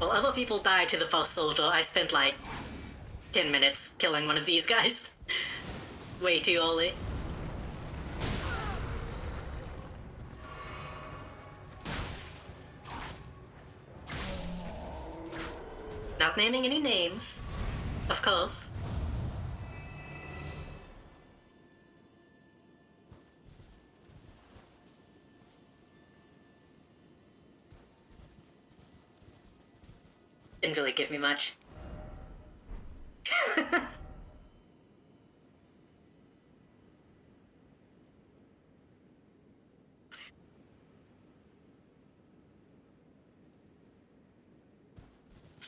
A: While other people died to the false soldier, I spent like 10 minutes killing one of these guys. Way too early. Not naming any names, of course. Didn't really give me much.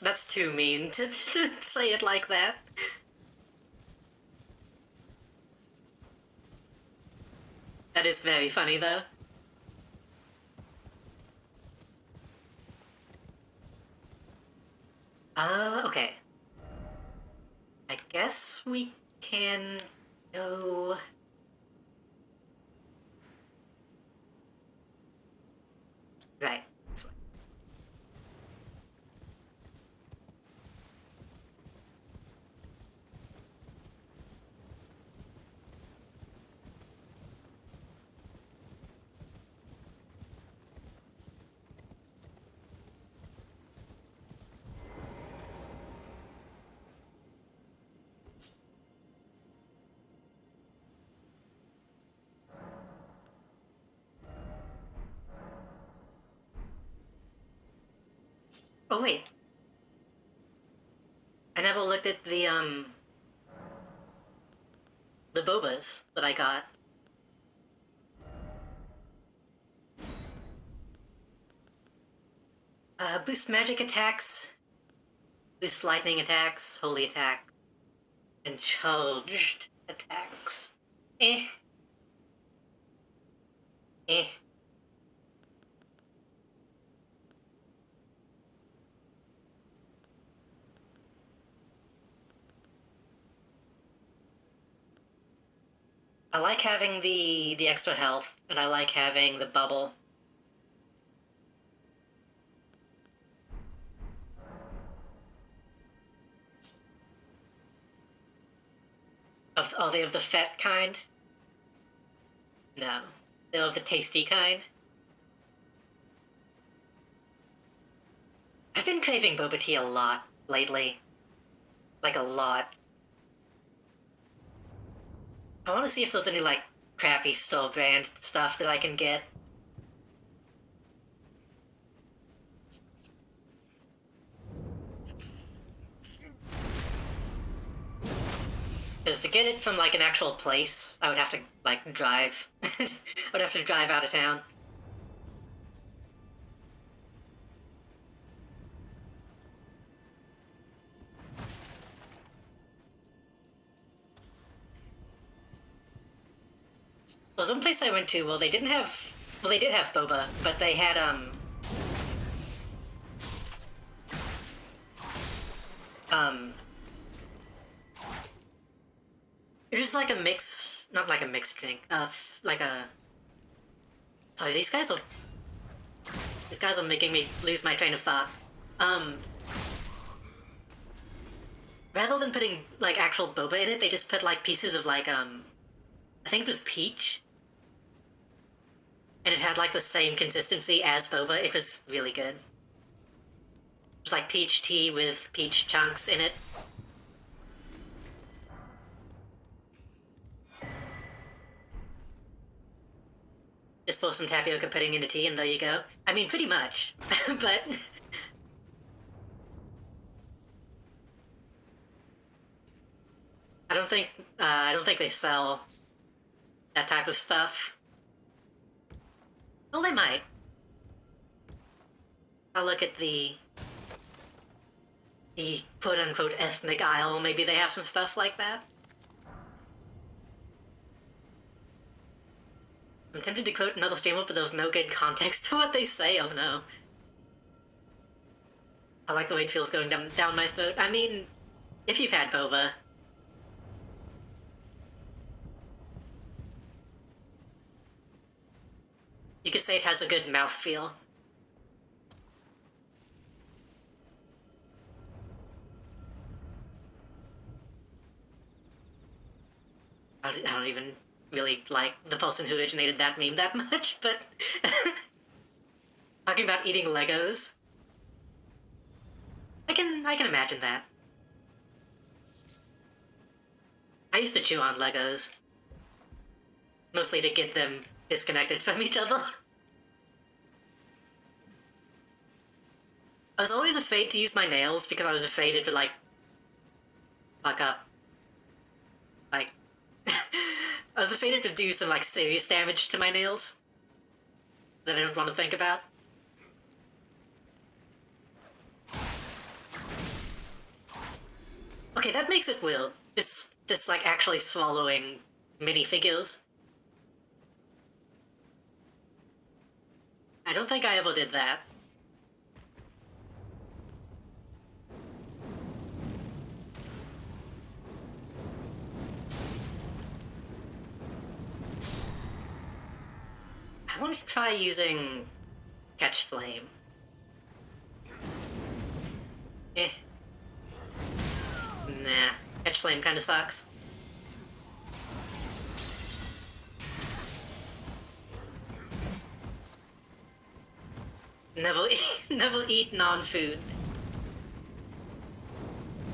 A: That's too mean to say it like that. That is very funny, though. Okay. I guess we can go... Right. This way. Oh, wait. I never looked at the bobas that I got. Boost magic attacks, boost lightning attacks, holy attack, and charged attacks. Eh. Eh. I like having the extra health, and I like having the bubble. Are they of the fat kind? No. They're of the tasty kind. I've been craving boba tea a lot lately. Like, a lot. I want to see if there's any, like, crappy store brand stuff that I can get. Because to get it from, like, an actual place, I would have to, like, drive. I would have to drive out of town. There was one place I went to, well, they didn't have... Well, they did have boba, but they had, it was like a mix... Not like a mixed drink, like a... Sorry, these guys are making me lose my train of thought. Rather than putting, like, actual boba in it, they just put, like, pieces of, like, I think it was peach. And it had, like, the same consistency as boba. It was really good. It was, like, peach tea with peach chunks in it. Just pour some tapioca pudding into tea and there you go. I mean, pretty much. But... I don't think they sell that type of stuff. Well, they might. I'll look at the quote-unquote ethnic aisle. Maybe they have some stuff like that. I'm tempted to quote another streamer, but there's no good context to what they say. Oh no. I like the way it feels going down my throat. I mean, if you've had boba. You could say it has a good mouthfeel. I don't even really like the person who originated that meme that much, but talking about eating Legos, I can imagine that. I used to chew on Legos, mostly to get them disconnected from each other. I was always afraid to use my nails because I was afraid it would, like, fuck up. Like, I was afraid it would do some, like, serious damage to my nails that I don't want to think about. Okay, that makes it weird. Just like, actually swallowing minifigures. I don't think I ever did that. I want to try using Catch Flame. Eh. Nah, Catch Flame kinda sucks. Never never eat non-food.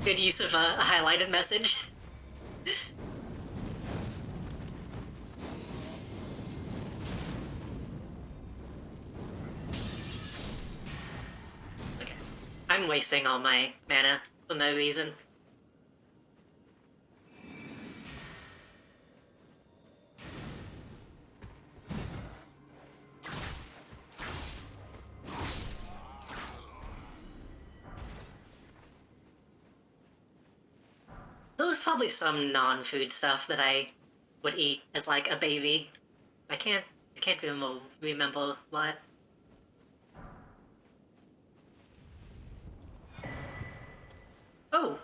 A: Good use of a highlighted message. Okay. I'm wasting all my mana for no reason. There was probably some non-food stuff that I would eat as like a baby. I can't remember what. Oh,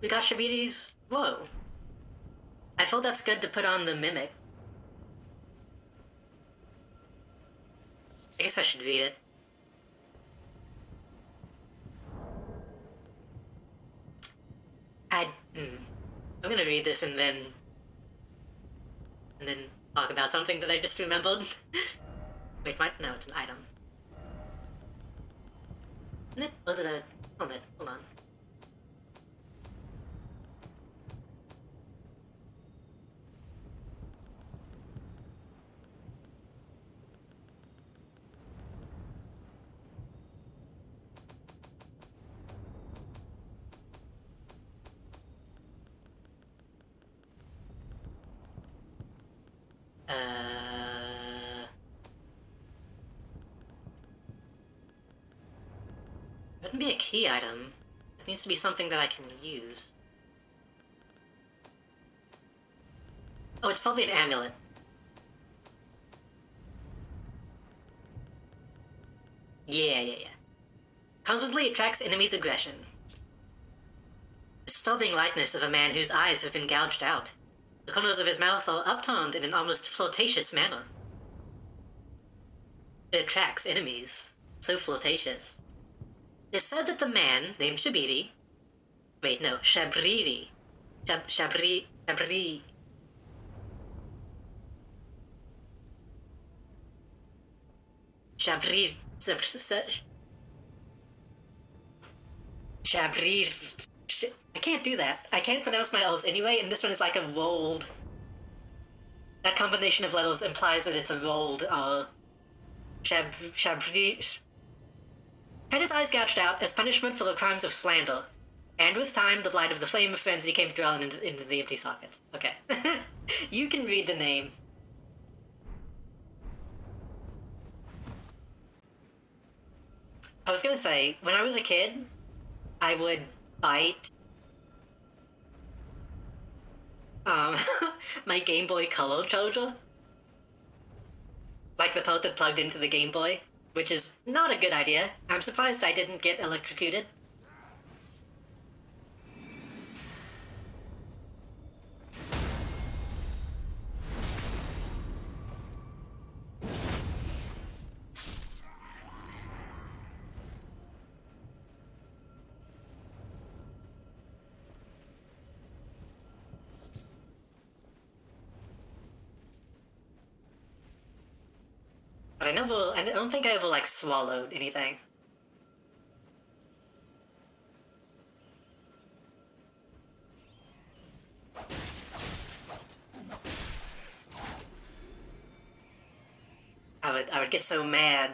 A: we got Shabiri's. Whoa. I feel that's good to put on the Mimic. I guess I should read it. I'm gonna read this and then talk about something that I just remembered. Wait, what? No, it's an item. Isn't it? Was it a... Hold on. Wouldn't be a key item. It needs to be something that I can use. Oh, it's probably an amulet. Yeah. Constantly attracts enemies' aggression. Disturbing likeness of a man whose eyes have been gouged out. The corners of his mouth are upturned in an almost flirtatious manner. It attracts enemies. So flirtatious. It is said that the man named Shabriri... Wait, no, Shabriri. Shabri... Shabrir... Shabrir... I can't do that. I can't pronounce my L's anyway, and this one is like a rolled... That combination of letters implies that it's a rolled, Shabrir... Had his eyes gouged out as punishment for the crimes of slander. And with time, the light of the flame of frenzy came dwelling into the empty sockets. Okay. You can read the name. I was gonna say, when I was a kid, I would bite my Game Boy Color charger. Like the part that plugged into the Game Boy, which is not a good idea. I'm surprised I didn't get electrocuted. But I don't think I ever, like, swallowed anything. I would get so mad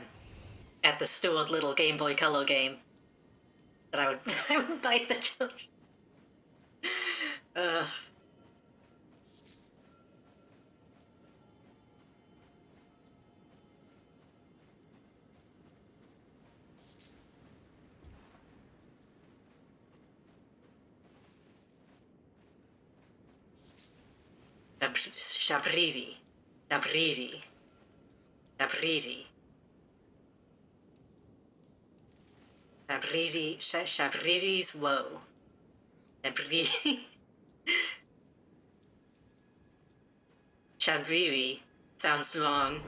A: at the Stuart Little Game Boy Color game that I would I would bite the children. Shabriri. Shabriri. Shabriri. Shabriri's woe. Shabriri. Shabriri sounds wrong.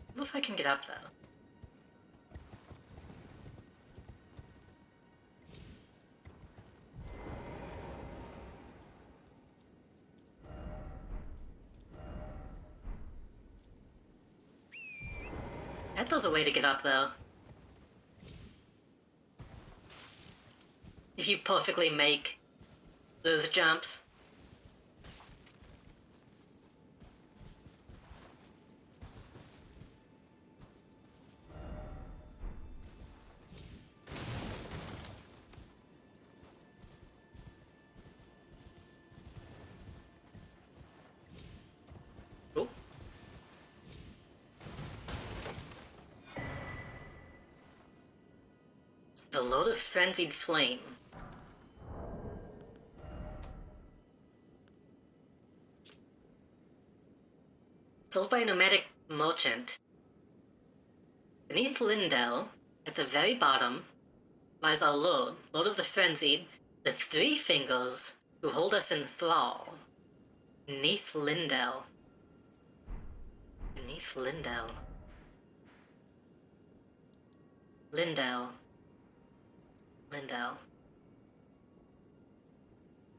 A: I don't know if I can get up though. I bet there's a way to get up though. If you perfectly make those jumps. Oh. The Lord of Frenzied Flame. Sold by a nomadic merchant. Beneath Lindell, at the very bottom, lies our Lord, Lord of the Frenzied, the Three Fingers, who hold us in thrall. Beneath Lindell. Beneath Lindell. Lindell. Lindell.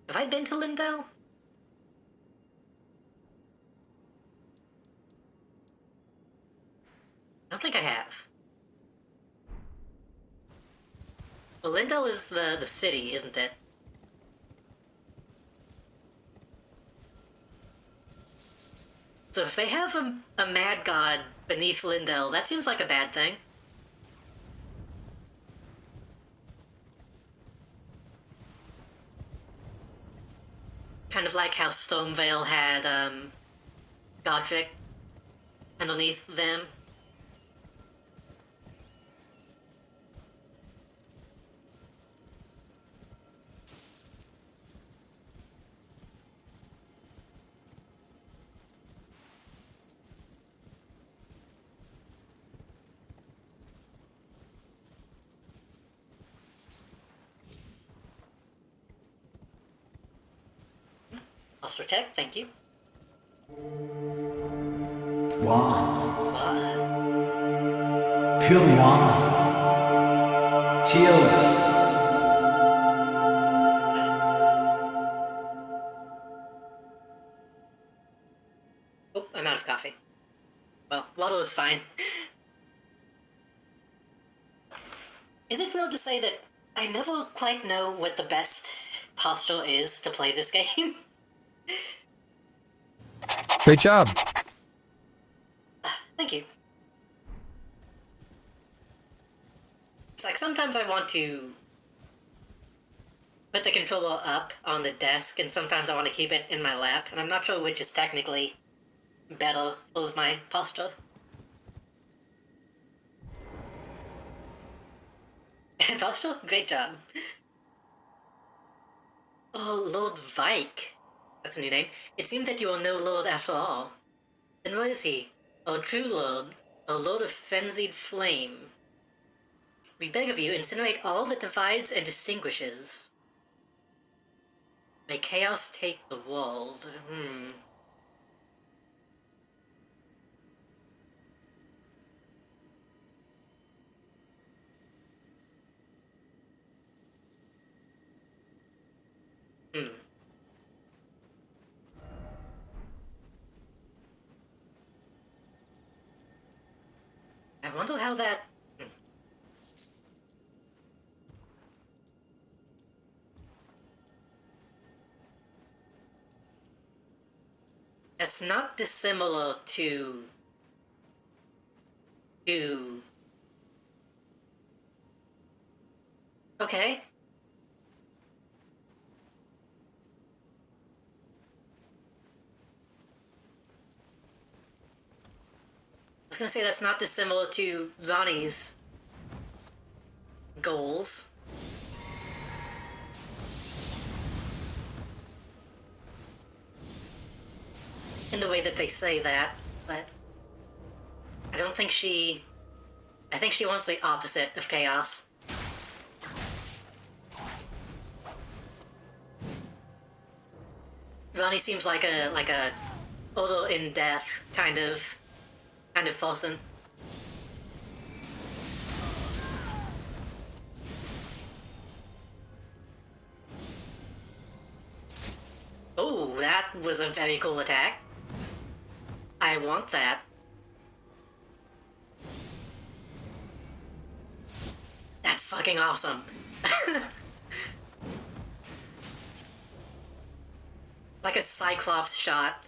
A: Have I been to Lindell? I don't think I have. Well, Lindell is the city, isn't it? So if they have a mad god beneath Lindell, that seems like a bad thing. Kind of like how Stormvale had, Godric underneath them. Posture Tech, thank you.
C: Wand. Pure wand. Chills.
A: Oh, I'm out of coffee. Well, water is fine. Is it real to say that I never quite know what the best posture is to play this game?
H: Great job.
A: Thank you. It's like sometimes I want to put the controller up on the desk, and sometimes I want to keep it in my lap, and I'm not sure which is technically better for my posture. Posture? Great job. Oh, Lord Vike. That's a new name. It seems that you are no lord after all. Then what is he? A true lord, a lord of frenzied flame. We beg of you, incinerate all that divides and distinguishes. May chaos take the world. wonder how that... That's not dissimilar to... Okay. I was gonna say that's not dissimilar to Ronnie's goals. In the way that they say that, but I don't think she... I think she wants the opposite of chaos. Ronnie seems like a Odo in death kind of person. Oh, that was a very cool attack. I want that. That's fucking awesome. Like a Cyclops shot.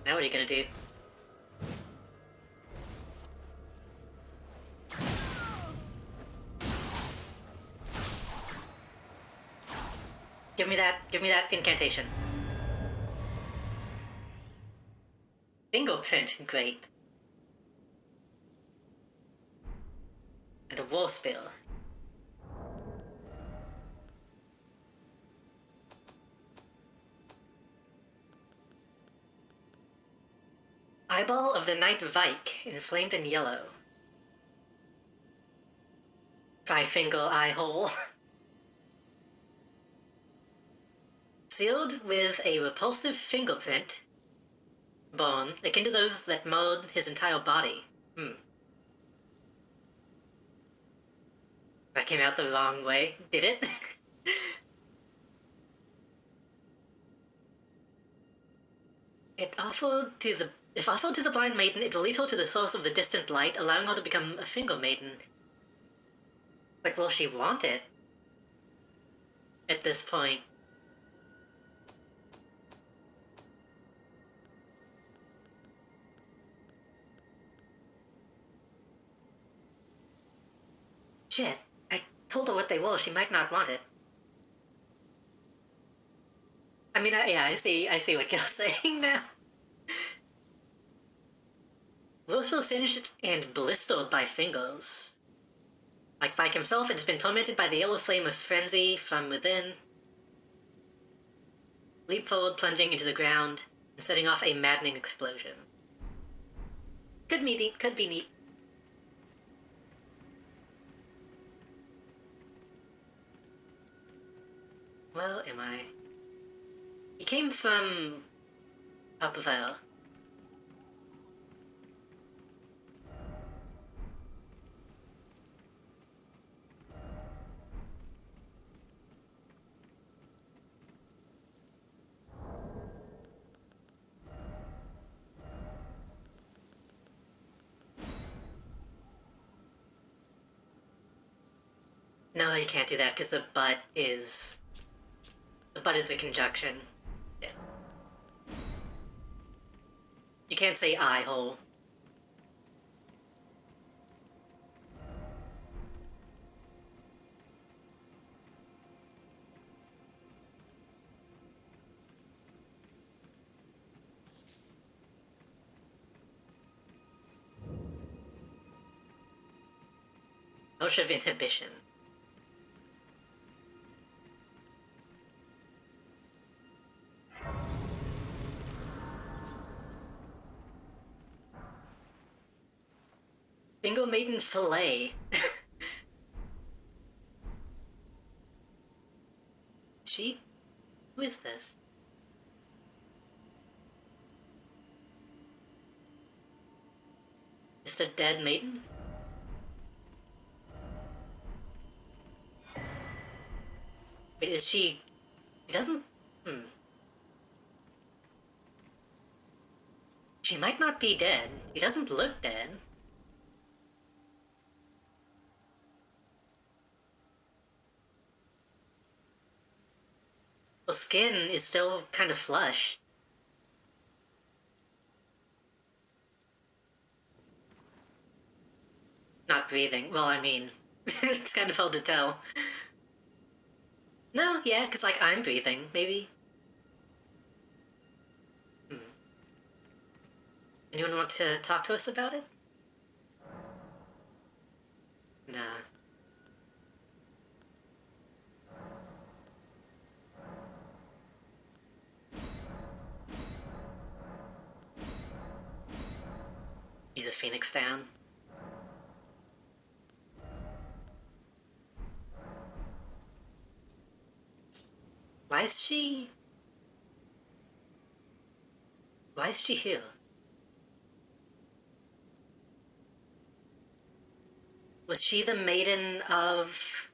A: Now what are you gonna do? Give me that incantation. Fingerprint, great. And a war spell. Eyeball of the Night Vike, inflamed in yellow. Tri-finger eye hole. Sealed with a repulsive fingerprint. Bone, akin to those that marred his entire body. That came out the wrong way, did it? If offered to the blind maiden, it will lead her to the source of the distant light, allowing her to become a finger maiden. But will she want it? At this point. Shit, I told her what they were, she might not want it. I mean, yeah, I see what Gil's saying now. Those were singed and blistered by fingers. Like Vike himself, it has been tormented by the yellow flame of frenzy from within. Leap forward, plunging into the ground, and setting off a maddening explosion. Could be neat. Where am I? He came from up there. No, you can't do that because the butt is a conjunction. Yeah. You can't say eye hole. Motion of inhibition. Bingo Maiden Filet. She? Who is this? Just a dead maiden? Wait, is she... She doesn't... She might not be dead. She doesn't look dead. The skin is still kind of flush. Not breathing. Well, I mean, it's kind of hard to tell. No, yeah, because, like, I'm breathing, maybe. Anyone want to talk to us about it? Nah. He's a phoenix down. Why is she... Why is she here? Was she the maiden of...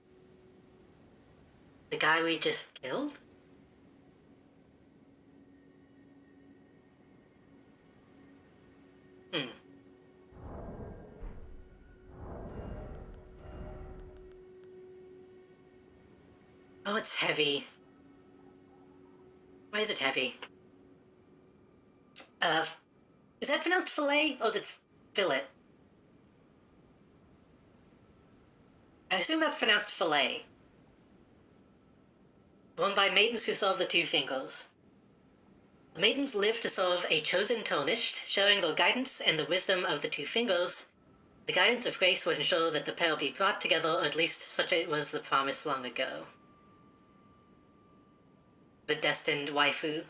A: the guy we just killed? Oh, it's heavy. Why is it heavy? Is that pronounced fillet, or is it fillet? I assume that's pronounced fillet. Won by maidens who solve the two fingers. The maidens live to solve a chosen tarnished, showing the guidance and the wisdom of the two fingers. The guidance of grace would ensure that the pair be brought together, or at least such it was the promise long ago. The destined waifu.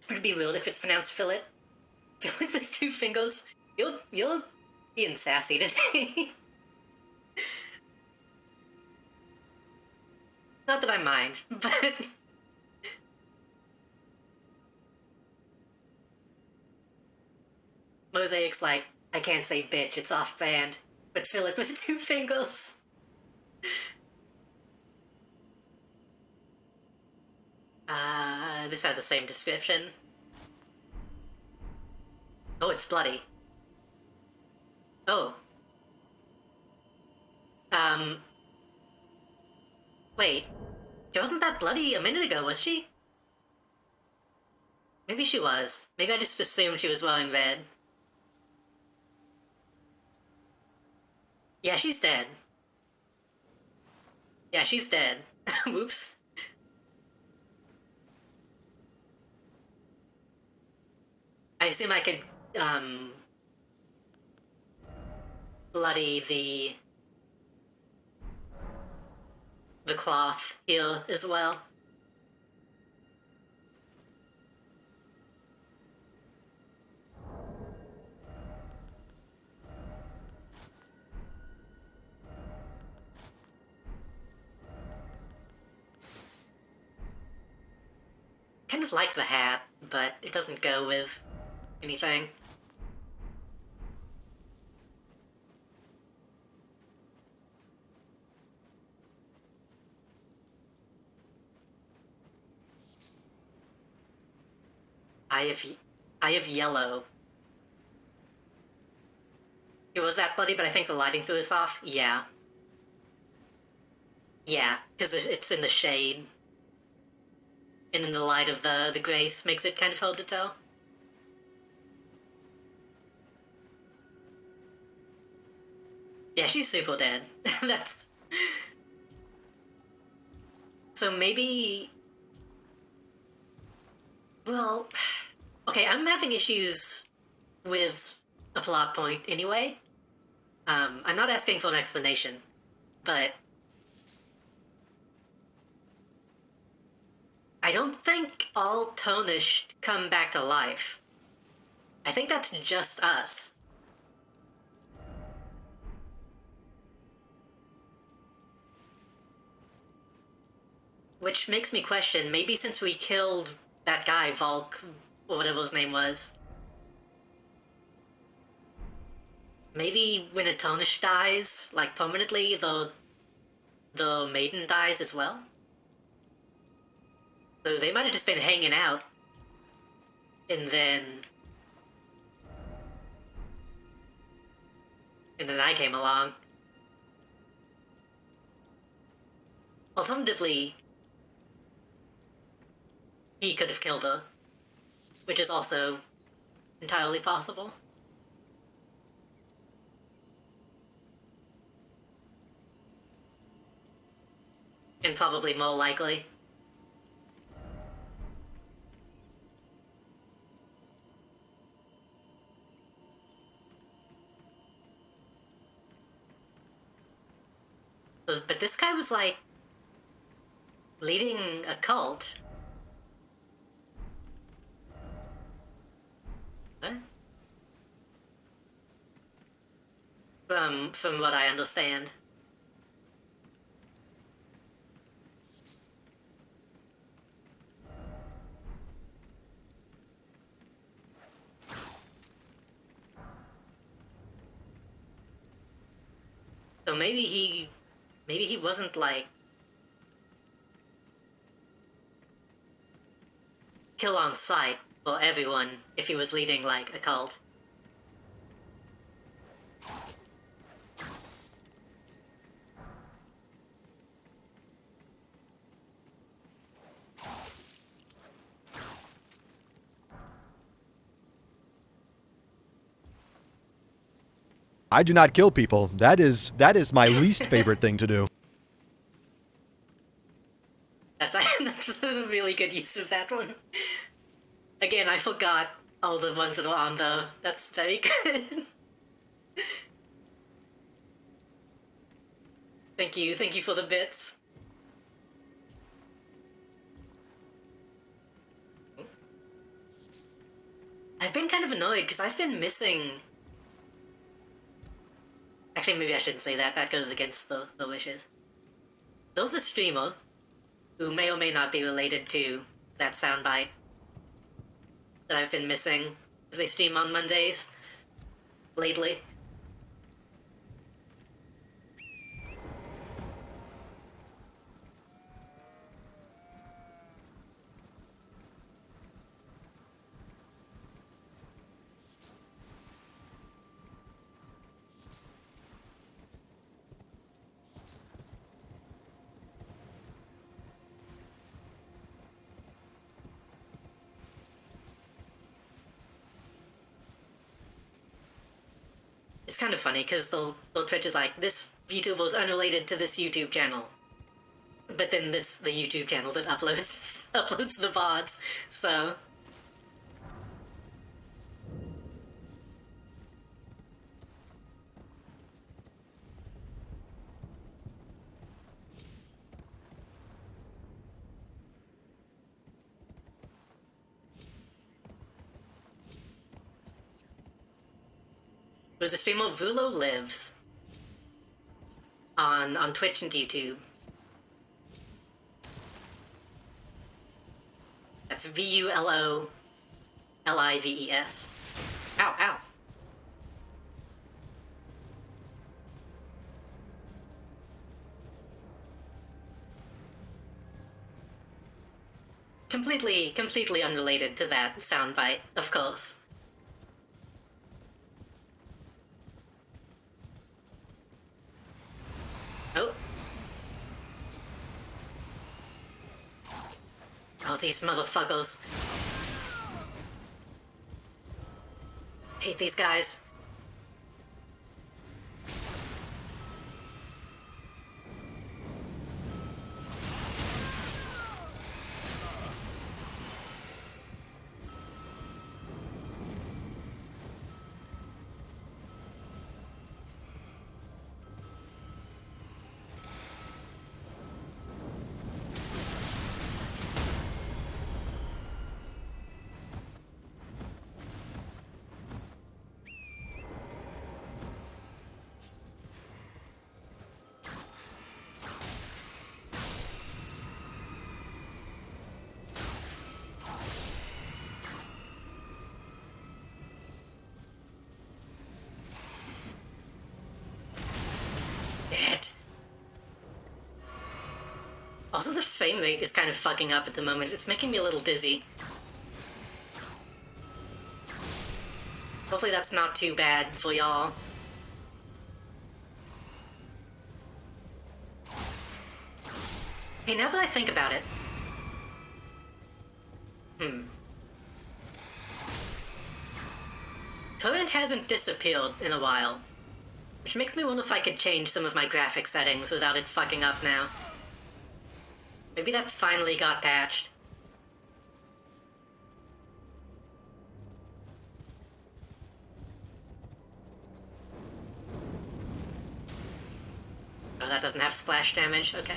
A: Would it be weird if it's pronounced fillet? Fillet with two fingers? You're being sassy today. Not that I mind, but... Mosaic's like, I can't say bitch, it's off-brand, but fill it with two fingers. This has the same description. Oh, it's bloody. Oh. Wait. She wasn't that bloody a minute ago, was she? Maybe she was. Maybe I just assumed she was wearing red. Yeah, she's dead. Yeah, she's dead. Whoops. I assume I could, bloody the cloth here as well. Kind of like the hat, but it doesn't go with anything. I have yellow. It was that bloody, but I think the lighting threw us off. Yeah. Yeah, because it's in the shade. And in the light of the grace makes it kind of hard to tell. Yeah, she's super dead. That's... So maybe... Well... Okay, I'm having issues with a plot point anyway. I'm not asking for an explanation, but I don't think all Tarnished come back to life. I think that's just us. Which makes me question, maybe since we killed that guy, Volk, or whatever his name was, maybe when a Tarnished dies, like permanently, the maiden dies as well? So they might have just been hanging out, and then I came along. Alternatively, he could have killed her, which is also entirely possible. And probably more likely. But this guy was like leading a cult. What? From what I understand. So maybe he wasn't like kill on sight for everyone if he was leading like a cult.
H: I do not kill people. That is my least favorite thing to do.
A: That's a really good use of that one. Again, I forgot all the ones that were on though. That's very good. Thank you for the bits. I've been kind of annoyed because I've been missing... Actually, maybe I shouldn't say that. That goes against the wishes. There's a streamer who may or may not be related to that soundbite that I've been missing because they stream on Mondays lately. It's kind of funny because the Twitch is like, this YouTuber is unrelated to this YouTube channel. But then it's the YouTube channel that uploads the VODs, so... There's a streamer, Vulo Lives, on Twitch and YouTube. That's VULOLIVES. Ow, ow. Completely unrelated to that soundbite, of course. Oh. Oh, these motherfuckers. Hate these guys. frame rate is kind of fucking up at the moment. It's making me a little dizzy. Hopefully that's not too bad for y'all. Hey, now that I think about it... Current hasn't disappeared in a while, which makes me wonder if I could change some of my graphic settings without it fucking up now. Maybe that finally got patched. Oh, that doesn't have splash damage, okay.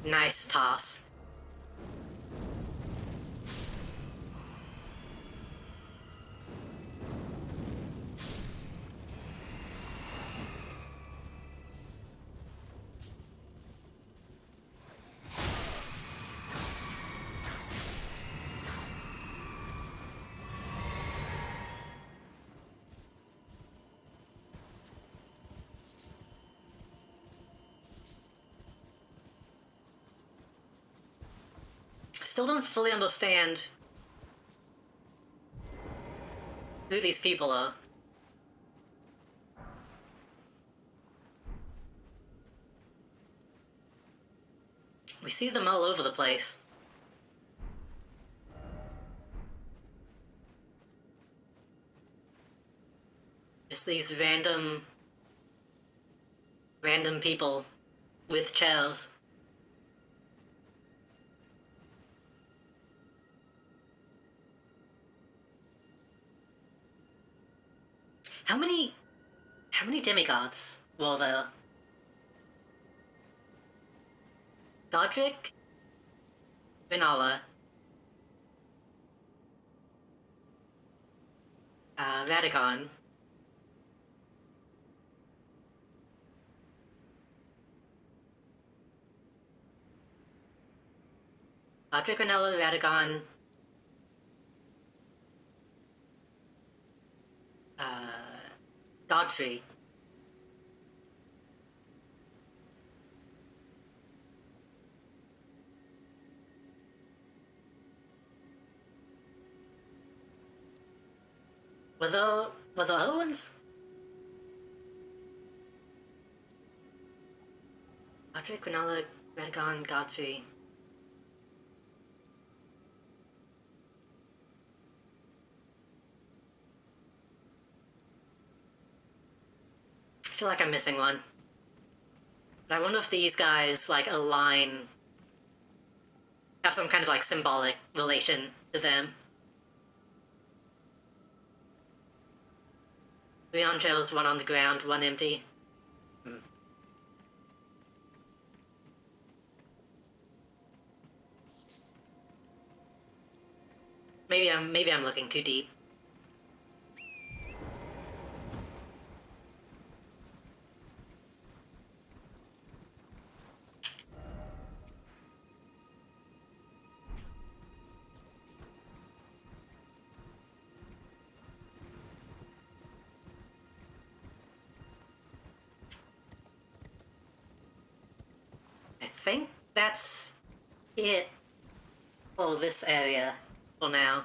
A: Nice toss. Still don't fully understand who these people are. We see them all over the place. Just these random people with chairs. How many demigods were there? Godric? Renala. Radagon. Godric, Renala, Radagon. Godfrey. Were there other ones? Godric, Renala, Radagon, Godfrey. I feel like I'm missing one. But I wonder if these guys, like, have some kind of, like, symbolic relation to them. 3 on shelves, 1 on the ground, 1 empty. Maybe I'm looking too deep. I think that's it for this area for now.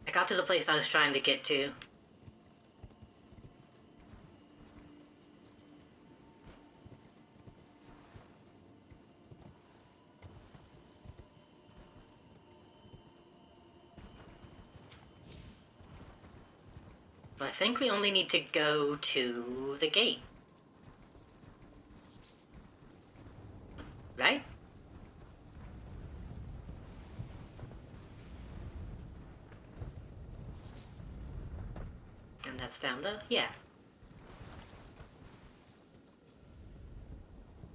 A: I got to the place I was trying to get to. So I think we only need to go to the gate. Right? And that's down there? Yeah.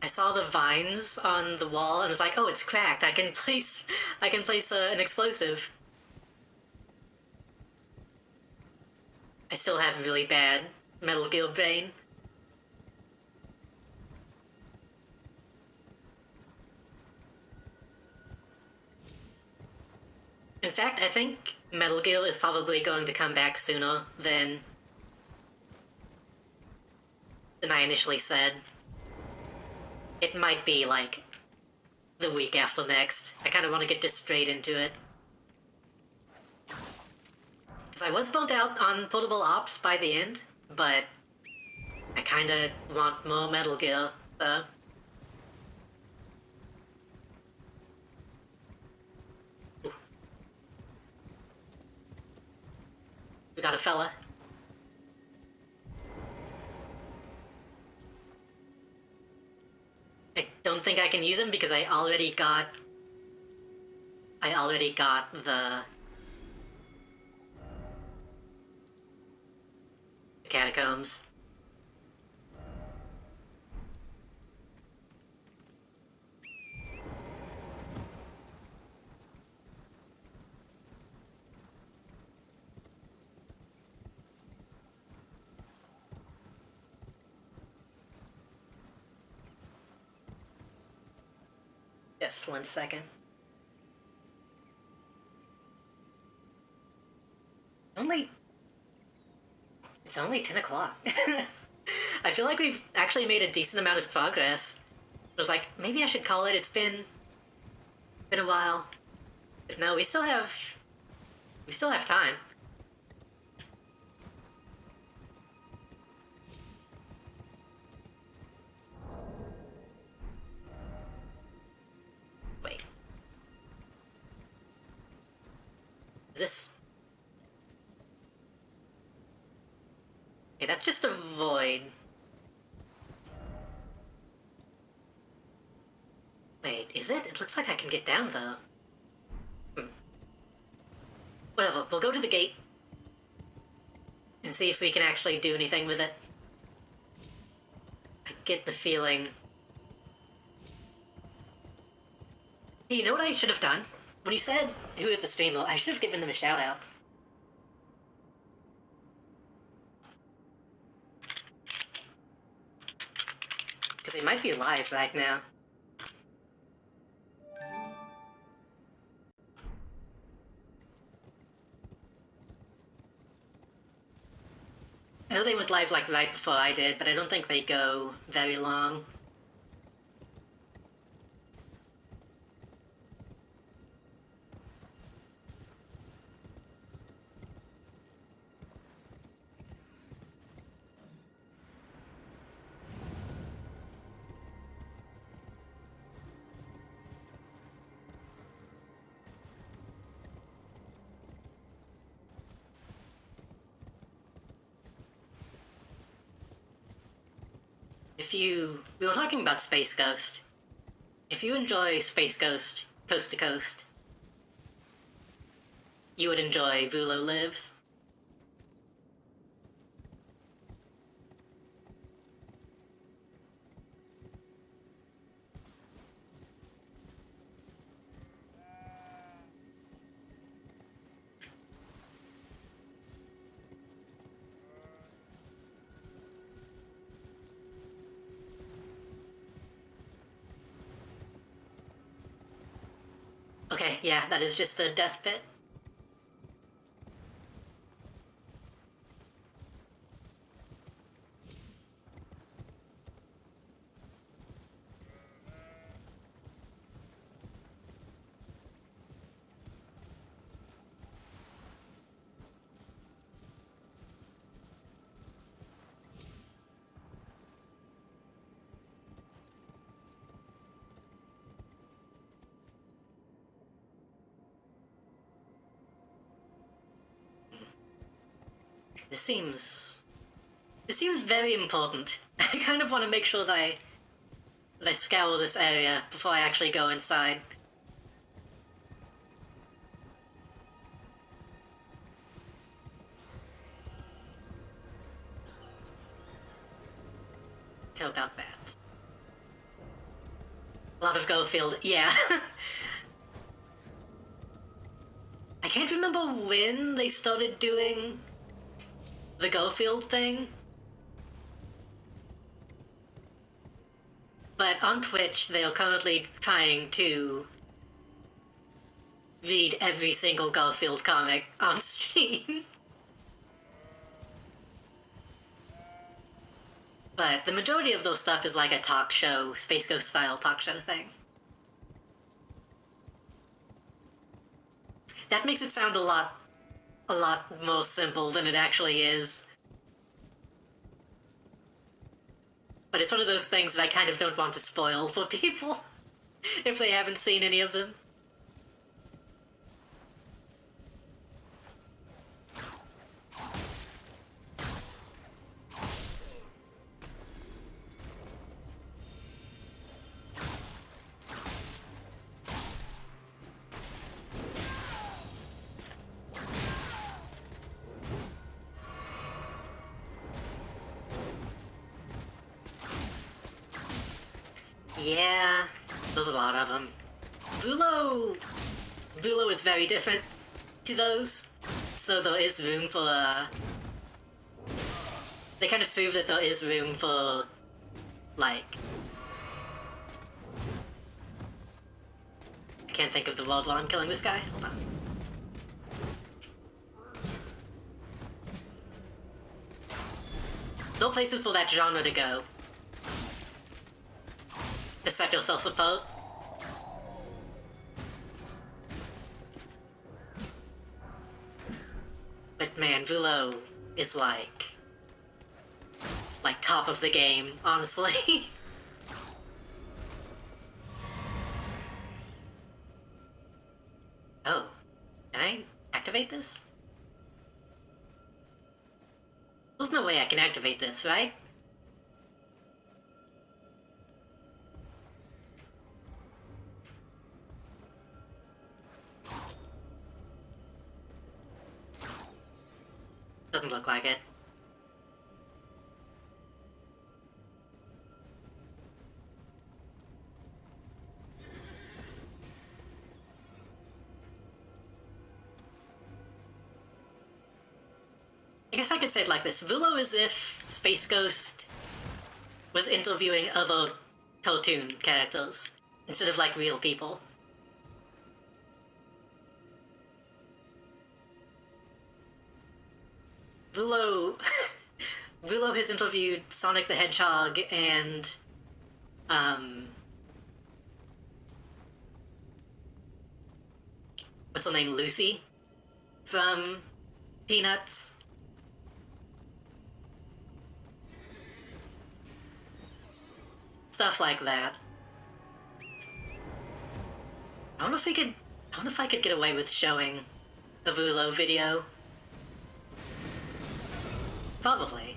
A: I saw the vines on the wall and was like, oh, it's cracked. I can place an explosive. I still have really bad Metal Gear brain. In fact, I think Metal Gear is probably going to come back sooner than I initially said. It might be, like, the week after next. I kind of want to get just straight into it. Because I was burnt out on Portable Ops by the end, but I kind of want more Metal Gear, so... Ooh. We got a fella. I don't think I can use him because I already got the catacombs. Just 1 second. It's only 10 o'clock. I feel like we've actually made a decent amount of progress. I was like, maybe I should call it. It's been a while. But no, we still have time. Wait. This... Okay, that's just a void. Wait, is it? It looks like I can get down, though. Whatever, we'll go to the gate and see if we can actually do anything with it. I get the feeling... Hey, you know what I should have done? When you said who is the streamer, I should have given them a shout out. Because they might be live right now. I know they went live like right before I did, but I don't think they go very long. We were talking about Space Ghost. If you enjoy Space Ghost Coast to Coast, you would enjoy Vulo Lives. Okay, yeah, that is just a death pit. This seems very important. I kind of want to make sure that I scour this area before I actually go inside. How about that? A lot of Goldfield, yeah. I can't remember when they started doing the Goldfield thing, But on Twitch, they are currently trying to read every single Garfield comic on stream. But the majority of those stuff is like a talk show, Space Ghost style talk show thing. That makes it sound a lot more simple than it actually is. But it's one of those things that I kind of don't want to spoil for people if they haven't seen any of them. Yeah, there's a lot of them. Vulo is very different to those, so there is room for, they kind of prove that there is room for, like, I can't think of the word while I'm killing this guy. Hold on. There are places for that genre to go. To set yourself apart. But man, Vulo is like top of the game, honestly. Oh, can I activate this? There's no way I can activate this, right? Doesn't look like it. I guess I could say it like this. Vulo is if Space Ghost was interviewing other cartoon characters instead of like real people. Vulo has interviewed Sonic the Hedgehog and what's her name, Lucy from Peanuts. Stuff like that. I wonder if I could get away with showing a Vulo video. Probably.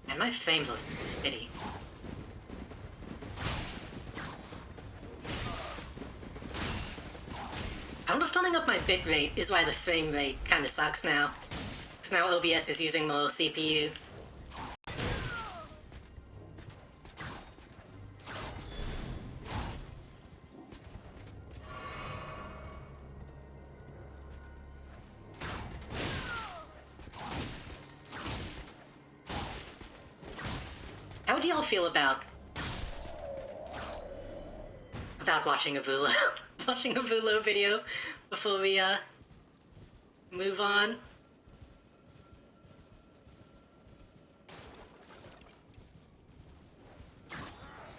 A: And my frames look shitty. I wonder if turning up my bitrate is why the frame rate kinda sucks now. Because now OBS is using more CPU. How do y'all feel about watching a Vulo watching a Vulo video before we move on?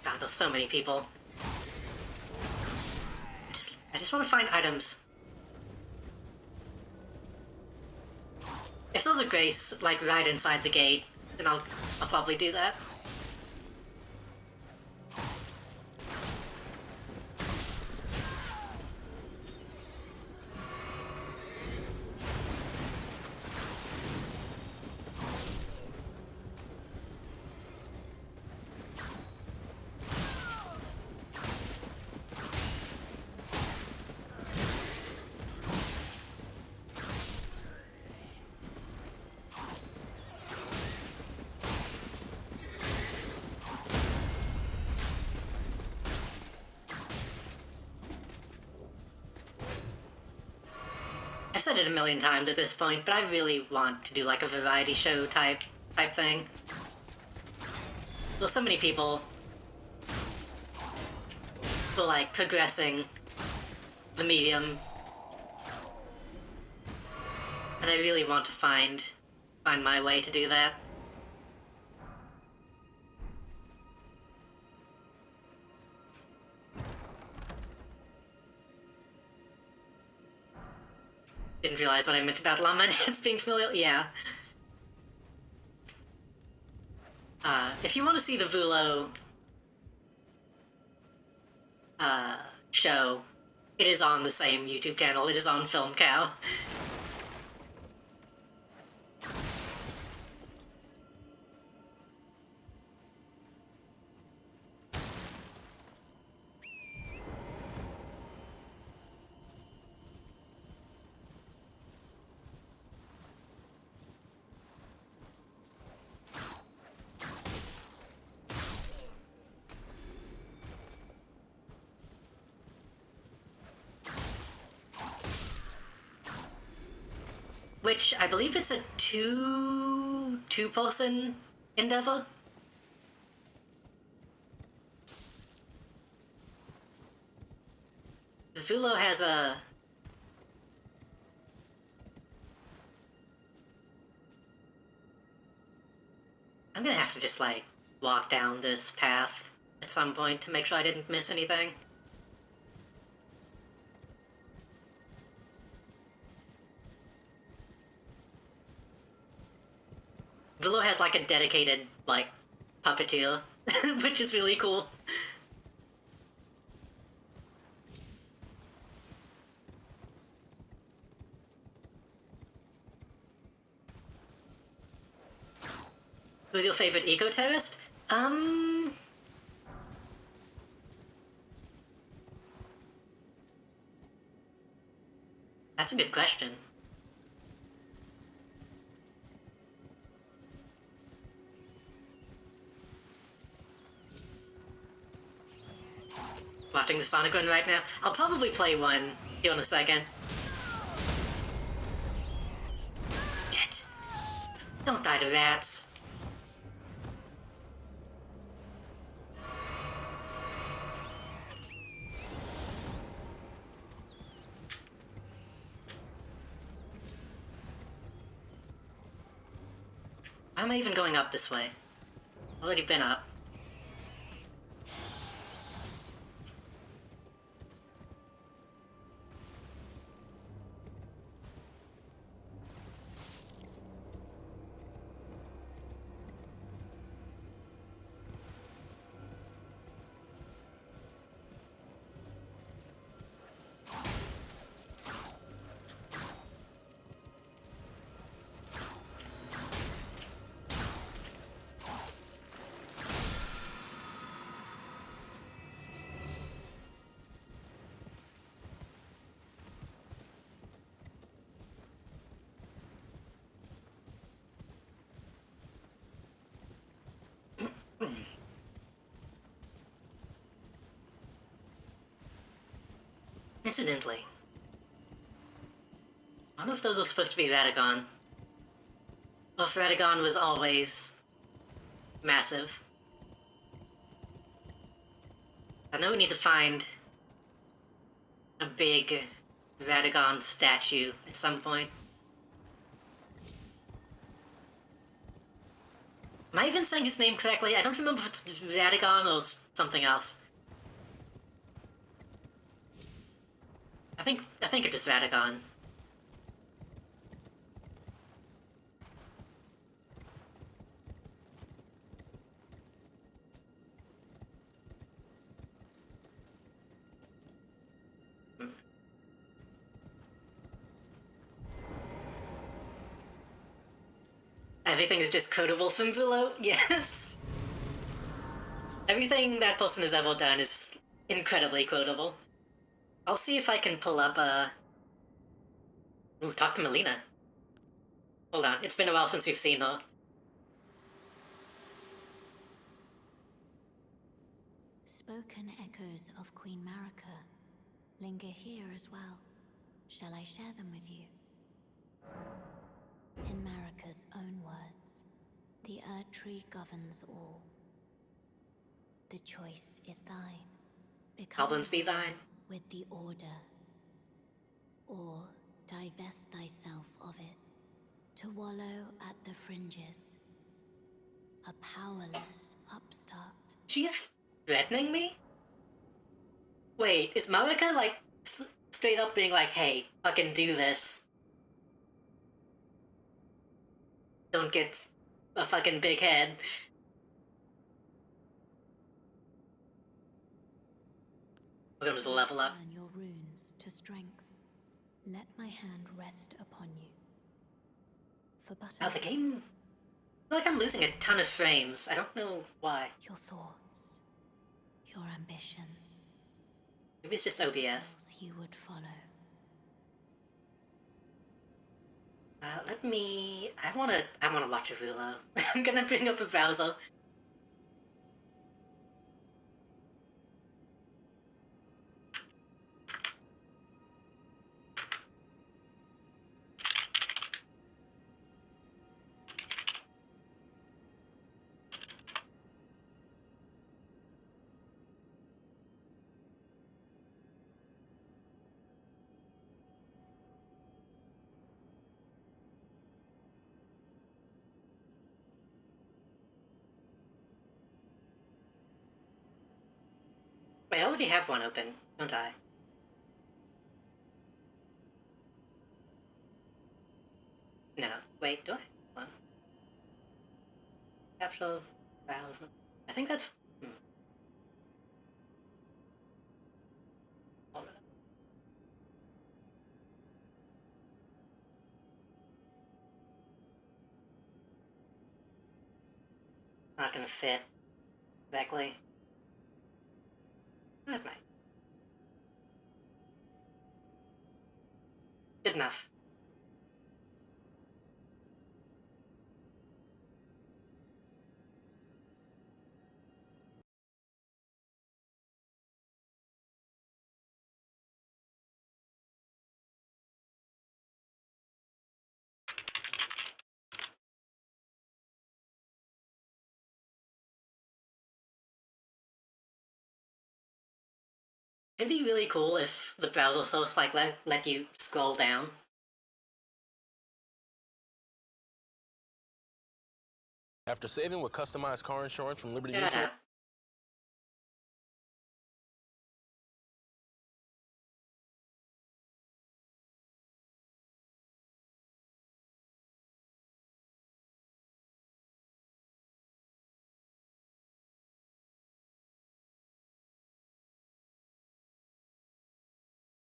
A: God, there's so many people. I just want to find items. If there's a grace, like, right inside the gate, then I'll probably do that. I've said it a million times at this point, but I really want to do like a variety show type thing. Well, so many people who like progressing the medium, and I really want to find my way to do that. Didn't realize what I meant about llama dance being familial. Yeah. If you want to see the Vulo show, it is on the same YouTube channel. It is on Film Cow. Which I believe it's a two-person endeavor. Vulo has a... I'm gonna have to just, like, walk down this path at some point to make sure I didn't miss anything. Vulo has, like, a dedicated, like, puppeteer, which is really cool. Who's your favorite eco-terrorist? That's a good question. Watching the Sonic one right now. I'll probably play one here in a second. Shit. Don't die to rats. Why am I even going up this way? Already been up. Incidentally, I don't know if those are supposed to be Radagon. Or if Radagon was always massive. I know we need to find a big Radagon statue at some point. Am I even saying his name correctly? I don't remember if it's Radagon or something else. I think it was Radagon. Everything is just quotable from below? Yes! Everything that person has ever done is incredibly quotable. I'll see if I can pull up Ooh, talk to Melina. Hold on, it's been a while since we've seen her.
I: Spoken echoes of Queen Marika linger here as well. Shall I share them with you? In Marika's own words, the Erd Tree governs all. The choice is thine. Become
A: Goblins be thine.
I: with the Order, or divest thyself of it, to wallow at the fringes, a powerless upstart.
A: She's threatening me? Wait, is Marika, like, straight up being like, hey, fucking do this. Don't get a fucking big head. We're going to level up.
I: Turn your runes to strength. Let my hand rest upon you. For but
A: Oh, the game... I feel like I'm losing a ton of frames. I don't know why.
I: your thoughts, your ambitions,
A: Maybe it's just OBS.
I: those you would follow.
A: Let me... I wanna watch a Vulo. I'm gonna bring up a browser. Wait, I already have one open, don't I? No. Wait, do I? One. Capsule, browser. I think that's... Hold on. Not gonna fit correctly. That's right. Good enough. It'd be really cool if the browser source like let you scroll down.
J: After saving with customized car insurance from Liberty
A: Shut
J: Mutual.
A: up.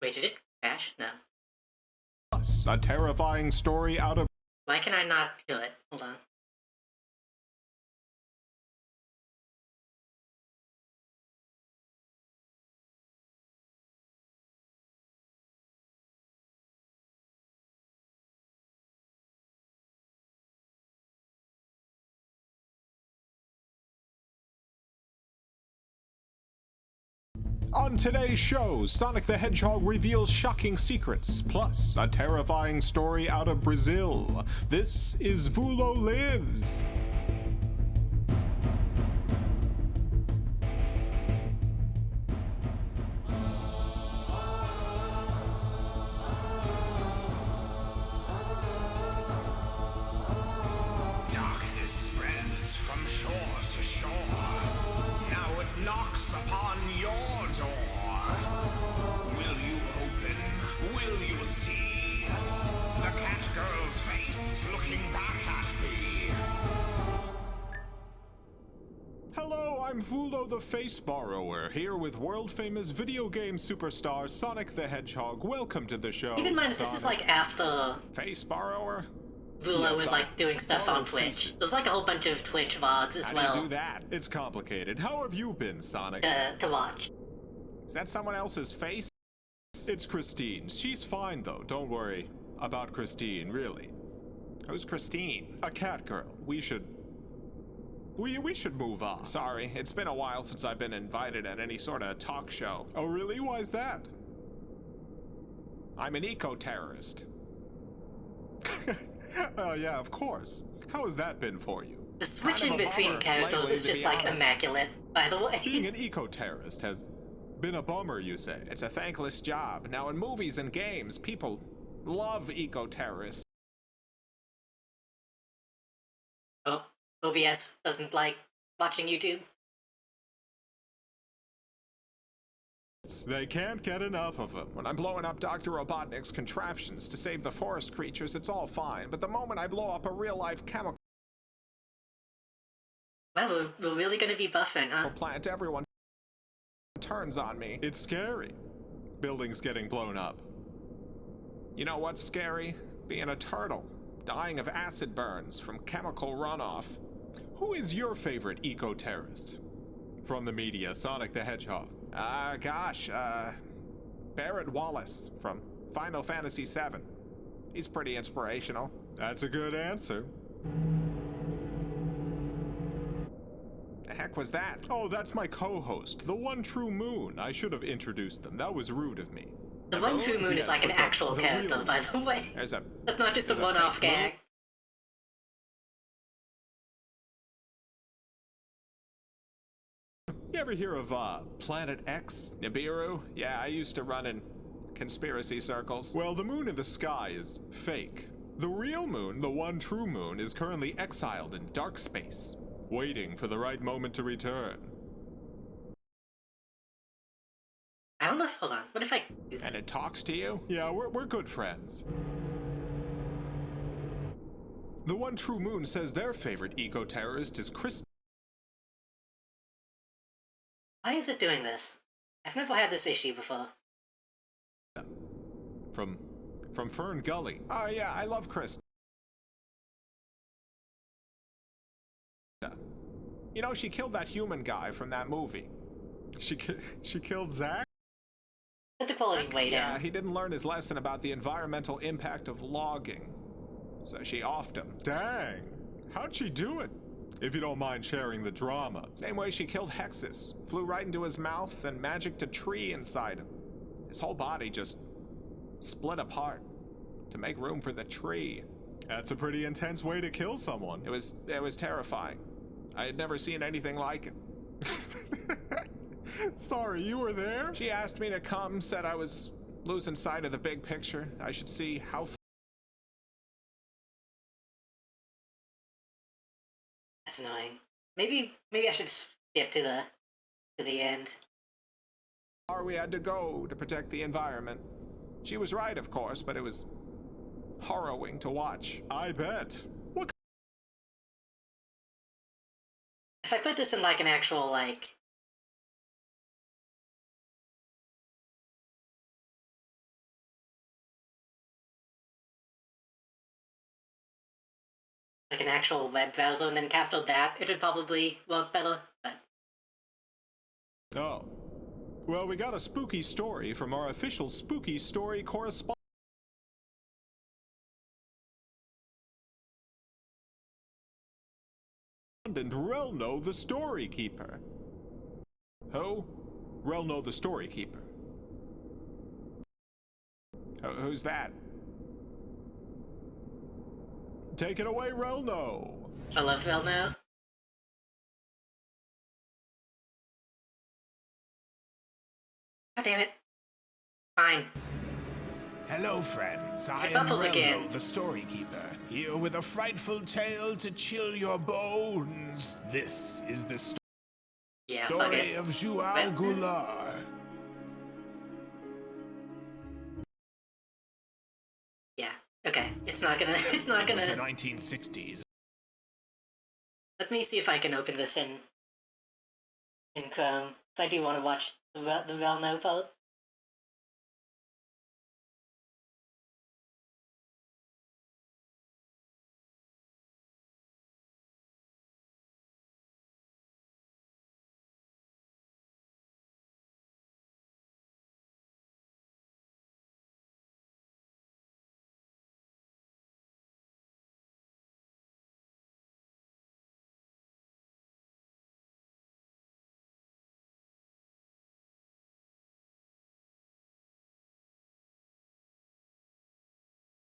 A: Wait, did it crash? No.
G: A terrifying story out of...
A: Why can I not do it? Hold on.
G: On today's show, Sonic the Hedgehog reveals shocking secrets, plus a terrifying story out of Brazil. This is Vulo Lives.
K: Darkness spreads from shore to shore. Now it knocks upon your door. Will you open? Will you see the cat girl's face looking back at thee?
G: Hello, I'm Vulo the Face Borrower, here with world-famous video game superstar Sonic the Hedgehog. Welcome to the show.
A: Keep in mind, this is like after
G: Face Borrower?
A: Vulo was like doing stuff on Twitch. There's like a whole bunch of Twitch VODs as
G: How do you
A: well
G: do that? It's complicated. How have you been, Sonic?
A: to watch.
G: Is that someone else's face? It's Christine. She's fine, though. Don't worry about Christine, really. Who's Christine? A cat girl. We should move on. Sorry, it's been a while since I've been invited at any sort of talk show. Oh, really? Why's that? I'm an eco-terrorist. Oh, yeah, of course. How has that been for you?
A: The switching between characters is just like immaculate, by the way.
G: Being an eco-terrorist has been a bummer, you say. It's a thankless job. Now, in movies and games, people love eco-terrorists.
A: Oh, OBS doesn't like watching YouTube.
G: They can't get enough of them. When I'm blowing up Dr. Robotnik's contraptions to save the forest creatures, it's all fine. But the moment I blow up a real-life chemical
A: Well, we're really gonna be buffing, huh?
G: plant, everyone turns on me. It's scary. Buildings getting blown up. You know what's scary? Being a turtle. Dying of acid burns from chemical runoff. Who is your favorite eco-terrorist? From the media, Sonic the Hedgehog. Barrett Wallace from Final Fantasy VII. He's pretty inspirational. That's a good answer. The heck was that? Oh, that's my co-host, the One True Moon. I should have introduced them. That was rude of me.
A: The One True Moon is like an actual character, by the way. That's not just a one-off gag.
G: You ever hear of Planet X, Nibiru? Yeah, I used to run in conspiracy circles. Well, the moon in the sky is fake. The real moon, the one true moon, is currently exiled in dark space, waiting for the right moment to return.
A: I don't know if, hold on, what if I do that?
G: And it talks to you? Yeah, we're good friends. The One True Moon says their favorite eco-terrorist is Chris.
A: Why is it doing this? I've never had this issue before.
G: From Fern Gully. Oh yeah, I love Chris. You know, she killed that human guy from that movie. She killed Zach?
A: Put the quality way down.
G: Yeah, he didn't learn his lesson about the environmental impact of logging. So she offed him. Dang. How'd she do it? If you don't mind sharing the drama. Same way she killed Hexus. Flew right into his mouth and magicked a tree inside him. His whole body just split apart to make room for the tree. That's a pretty intense way to kill someone. It was terrifying. I had never seen anything like it. Sorry, you were there? She asked me to come, said I was losing sight of the big picture. I should see how
A: That's annoying. Maybe I should skip to the end.
G: far we had to go to protect the environment. She was right, of course, but it was harrowing to watch. I bet. What?
A: If I put this in like an actual like an actual web browser and then captured that, it would probably work better, but...
G: Oh. Well, we got a spooky story from our official spooky story correspondent. Relno the Story Keeper. Who? Relno the Story Keeper. Who's that? Take it away, Relno.
A: I love Relno. God damn it. Fine.
K: Hello, friends. I am
A: Buffles
K: Relno,
A: again.
K: the Story Keeper, here with a frightful tale to chill your bones. This is the
A: Yeah, fuck
K: story
A: it.
K: of Jual Gular.
A: Yeah, okay. It's not gonna...
K: The 1960s.
A: Let me see if I can open this in Chrome. I do want to watch the Relno part.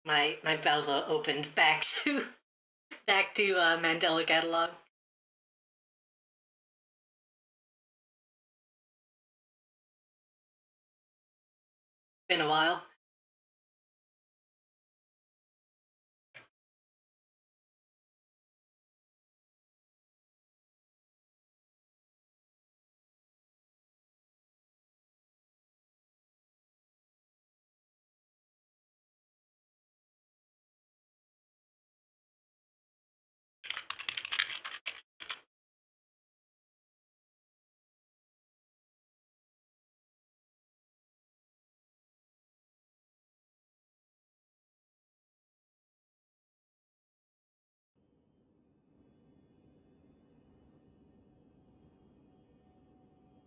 A: My browser opened back to Mandela catalog. Been a while.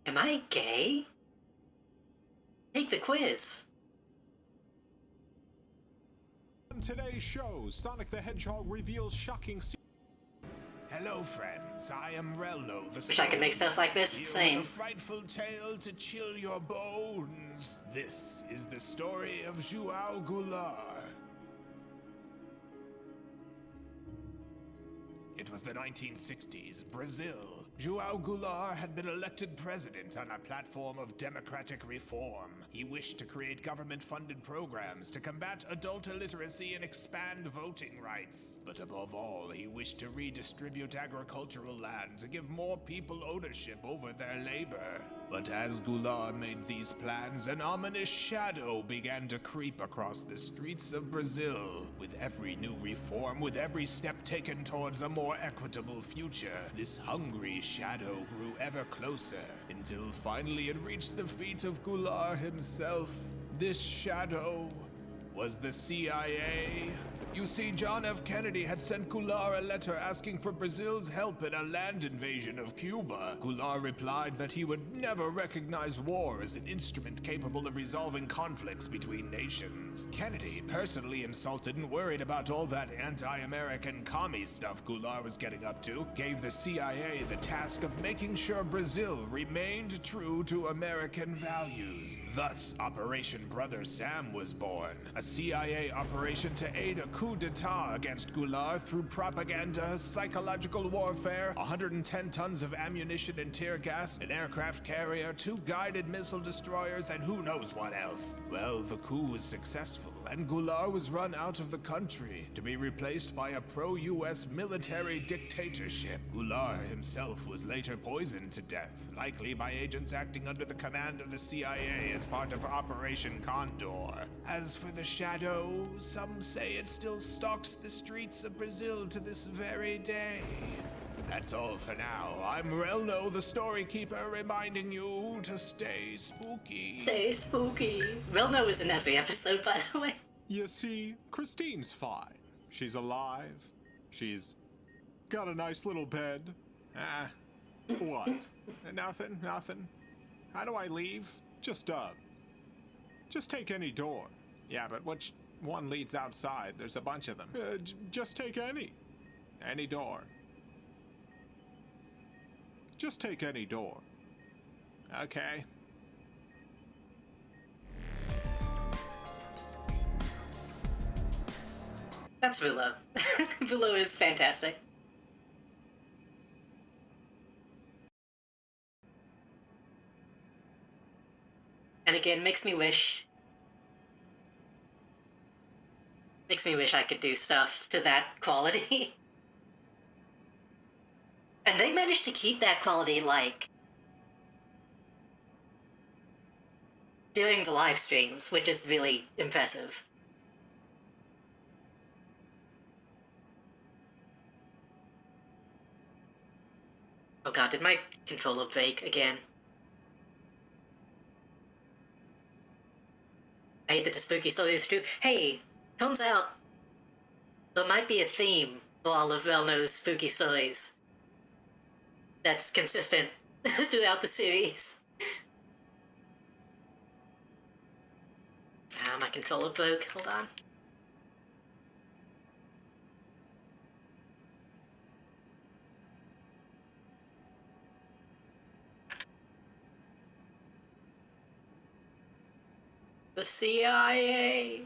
A: Am I gay? Take the quiz.
G: On today's show, Sonic the Hedgehog reveals shocking.
K: Hello, friends. I am Relno, the
A: Wish I could make stuff like this. Same.
K: A frightful tale to chill your bones. This is the story of João Goulart. It was the 1960s, Brazil. João Goulart had been elected president on a platform of democratic reform. He wished to create government-funded programs to combat adult illiteracy and expand voting rights. But above all, he wished to redistribute agricultural land to give more people ownership over their labor. But as Goulart made these plans, an ominous shadow began to creep across the streets of Brazil. With every new reform, with every step taken towards a more equitable future, this hungry shadow grew ever closer, until finally it reached the feet of Goulart himself. This shadow was the CIA. You see, John F. Kennedy had sent Goulart a letter asking for Brazil's help in a land invasion of Cuba. Goulart replied that he would never recognize war as an instrument capable of resolving conflicts between nations. Kennedy, personally insulted and worried about all that anti-American commie stuff Goulart was getting up to, gave the CIA the task of making sure Brazil remained true to American values. Thus, Operation Brother Sam was born, a CIA operation to aid a coup d'etat against Goulart through propaganda, psychological warfare, 110 tons of ammunition and tear gas, an aircraft carrier, 2 guided missile destroyers, and who knows what else. Well, the coup was successful, and Goulart was run out of the country to be replaced by a pro-US military dictatorship. Goulart himself was later poisoned to death, likely by agents acting under the command of the CIA as part of Operation Condor. As for the shadow, some say it still stalks the streets of Brazil to this very day. That's all for now. I'm Relno, the story keeper, reminding you to stay spooky.
A: Stay spooky. Relno is in every episode, by the way.
G: You see, Christine's fine. She's alive. She's got a nice little bed. What? Nothing? How do I leave? Just take any door. Yeah, but which one leads outside? There's a bunch of them. Just take any. Any door. Just take any door. Okay.
A: That's Vulo. Vulo is fantastic. And again, makes me wish I could do stuff to that quality. And they managed to keep that quality, like, during the live streams, which is really impressive. Oh god, did my controller break again? I hate that the spooky story is true. Hey, turns out there might be a theme for all of Relno's spooky stories that's consistent throughout the series. Ah, my controller broke. Hold on. The CIA.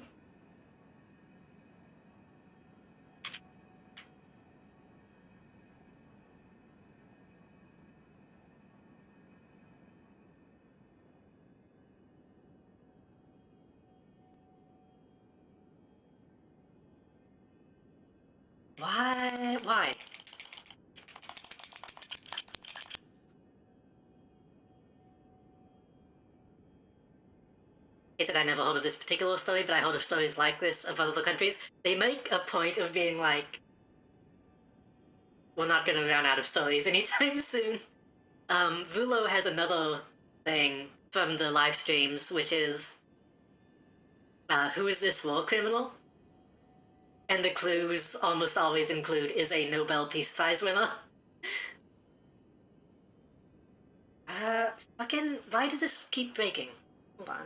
A: Why? Why? Hate that I never heard of this particular story, but I heard of stories like this of other countries. They make a point of being like, we're not gonna run out of stories anytime soon. Vulo has another thing from the live streams, which is, who is this war criminal? And the clues almost always include, is a Nobel Peace Prize winner. Fucking, why does this keep breaking? Hold on.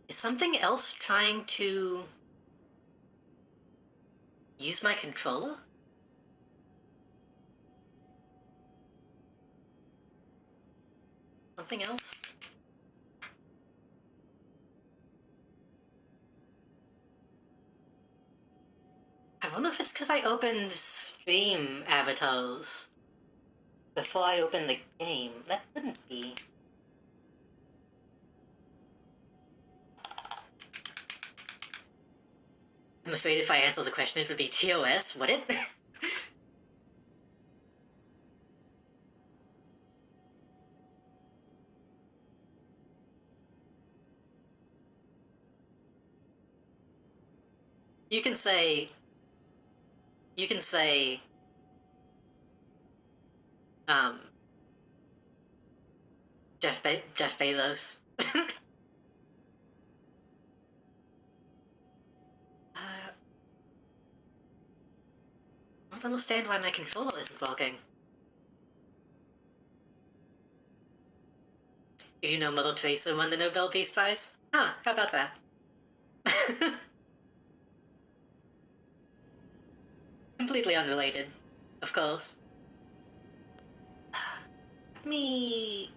A: Is something else trying to use my controller? Something else? I wonder if it's because I opened stream avatars before I opened the game. That wouldn't be. I'm afraid if I answer the question, it would be TOS, would it? You can say, Jeff Bezos. I don't understand why my controller isn't working. Did you know Mother Teresa won the Nobel Peace Prize? Huh, how about that? Completely unrelated, of course. Let me...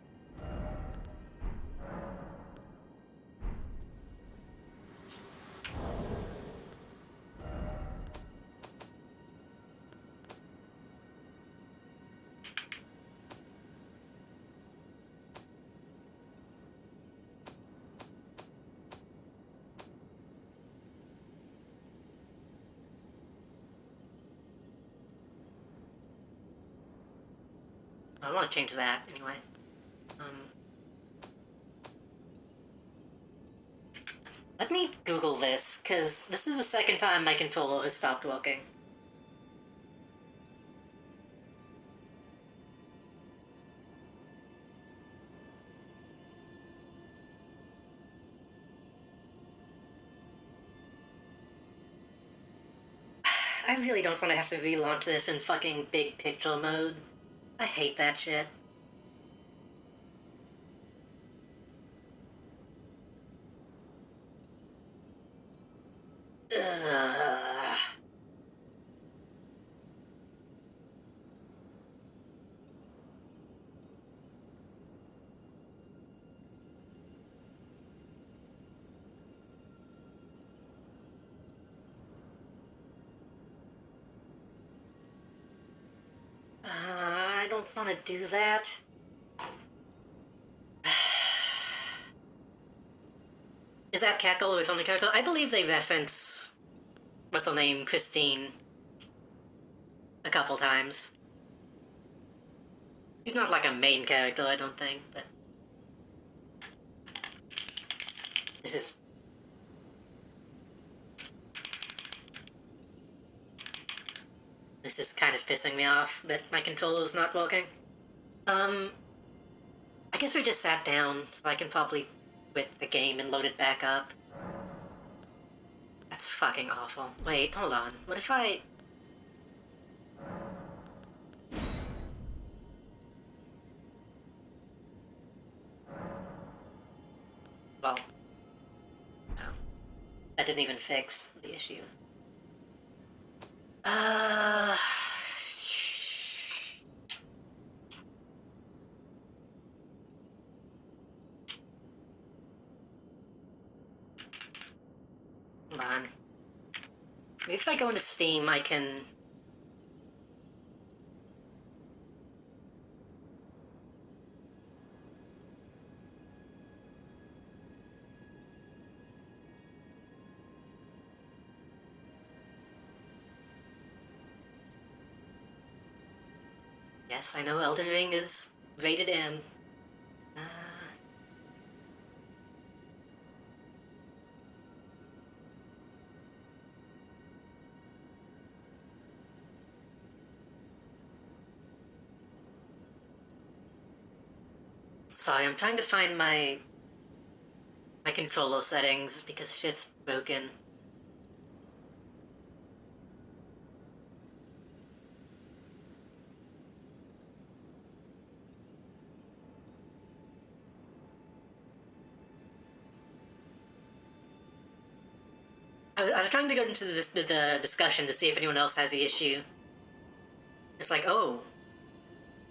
A: I want to change that, anyway. Let me Google this, because this is the second time my controller has stopped working. I really don't want to have to relaunch this in fucking big picture mode. I hate that shit. Ugh. I don't want to do that. Is that Cackle or it's only Cackle? I believe they reference, what's her name, Christine, a couple times. She's not like a main character, I don't think, but... This is... This is kind of pissing me off that my controller's not working. I guess we just sat down, so I can probably quit the game and load it back up. That's fucking awful. Wait, hold on. What if I... Well... No. That didn't even fix the issue. on. Maybe if I go into Steam, I can... Yes, I know Elden Ring is rated M. Sorry, I'm trying to find my controller settings because shit's broken. I was trying to go into the discussion to see if anyone else has the issue. It's like, oh,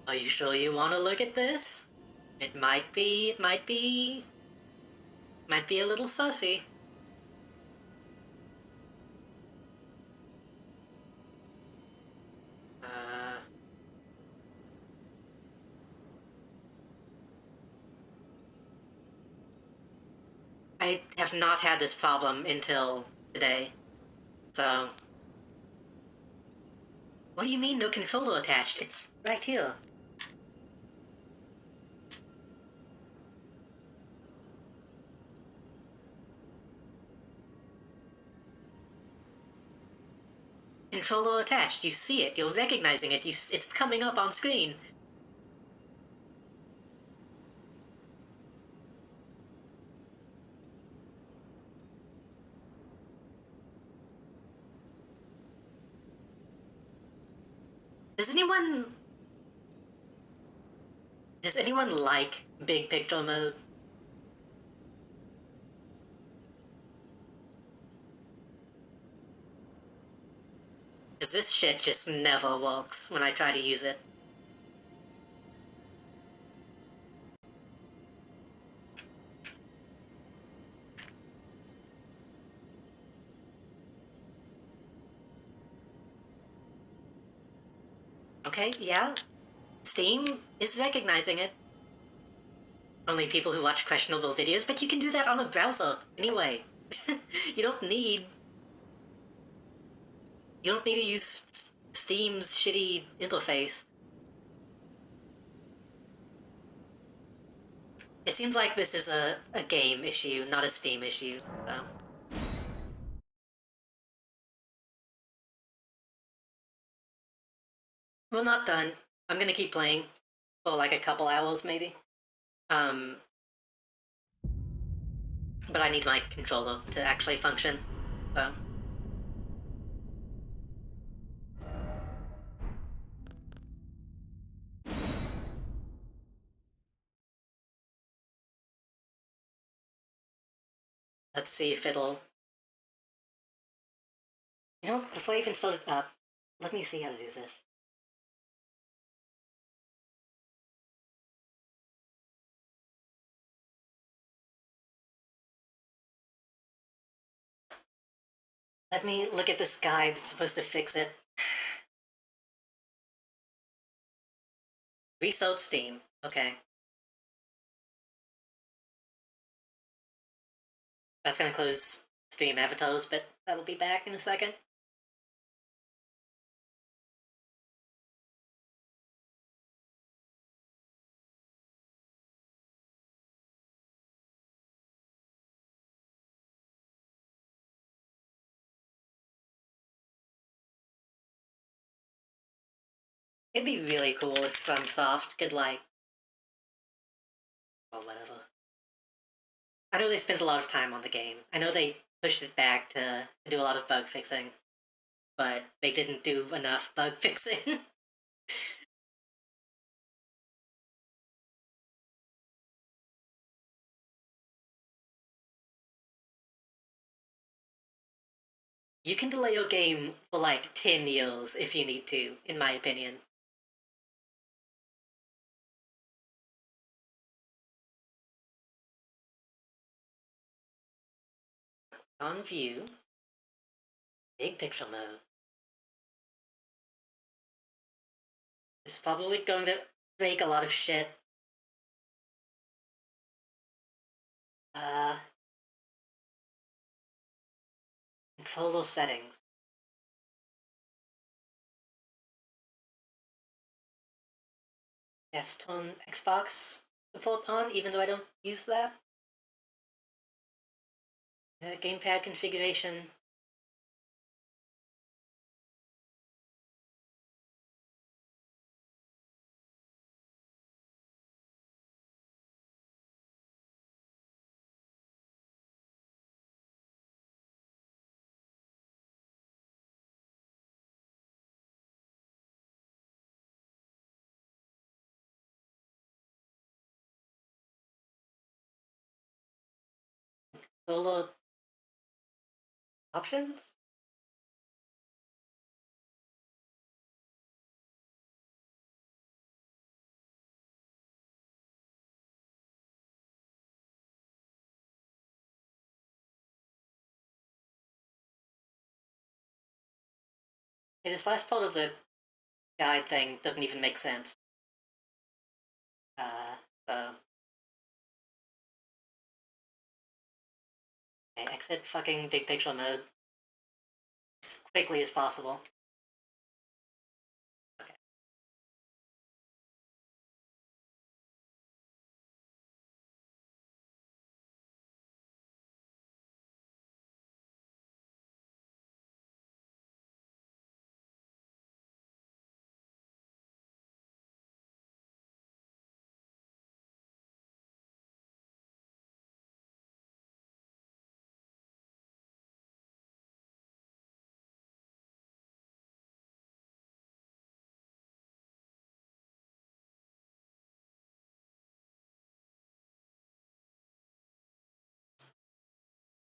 A: are you sure you want to look at this? It might be a little sussy. I have not had this problem until today, so... What do you mean no controller attached? It's right here. Controller attached. You see it. You're recognizing it. It's coming up on screen. Does anyone like big picture mode? Cause this shit just never works when I try to use it. Okay, yeah. Steam is recognizing it. Only people who watch questionable videos, but you can do that on a browser, anyway. You don't need to use Steam's shitty interface. It seems like this is a game issue, not a Steam issue, so... We're not done. I'm gonna keep playing for like a couple hours, maybe. But I need my controller to actually function, so... Let's see if it'll... You know, before I even start it up, let me see how to do this. Let me look at this guide that's supposed to fix it. Restart Steam. Okay. That's gonna close stream avatars, but that'll be back in a second. It'd be really cool if FromSoft could, like... Well, whatever. I know they spent a lot of time on the game. I know they pushed it back to do a lot of bug fixing. But they didn't do enough bug fixing. You can delay your game for like 10 years if you need to, in my opinion. On view, Big picture mode. It's probably going to break a lot of shit. Controller settings. Yes, turn Xbox support on, even though I don't use that. Gamepad configuration. Controller options? Okay, this last part of the guide thing doesn't even make sense. So... Okay, exit fucking big picture mode as quickly as possible. Okay.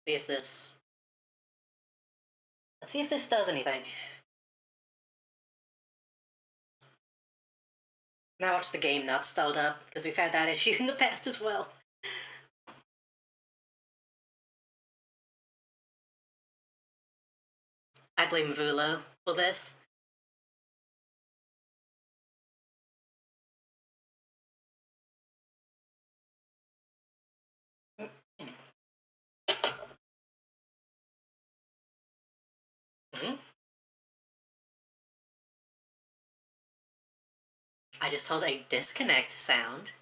A: See if this... Let's see if this does anything. Now watch the game not start up, because we've had that issue in the past as well. I blame Vulo for this. I just heard a disconnect sound.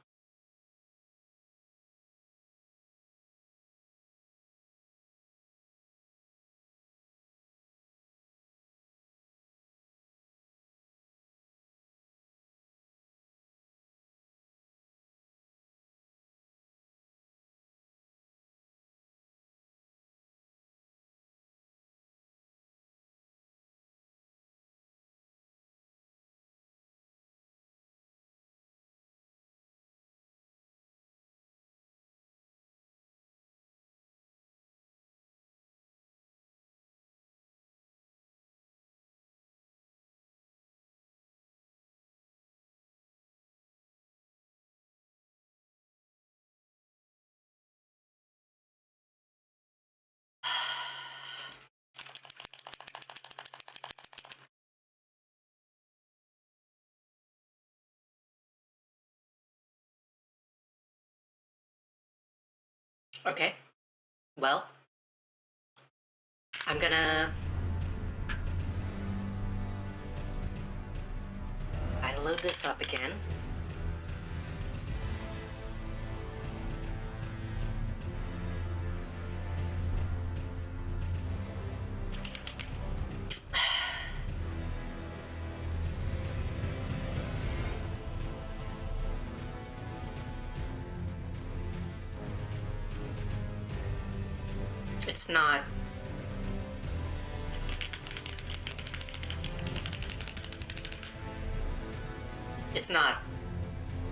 A: Okay. Well, I'm gonna... I load this up again. It's not... It's not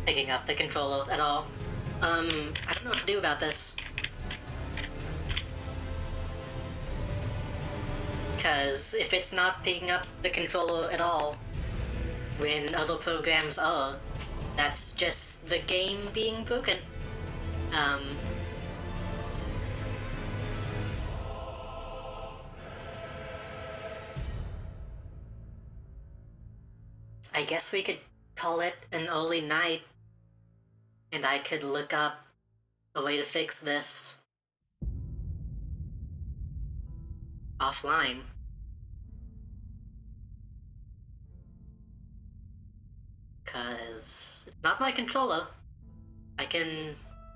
A: picking up the controller at all. I don't know what to do about this. Because if it's not picking up the controller at all, when other programs are, that's just the game being broken. I guess we could call it an early night, and I could look up a way to fix this offline. Cause it's not my controller. I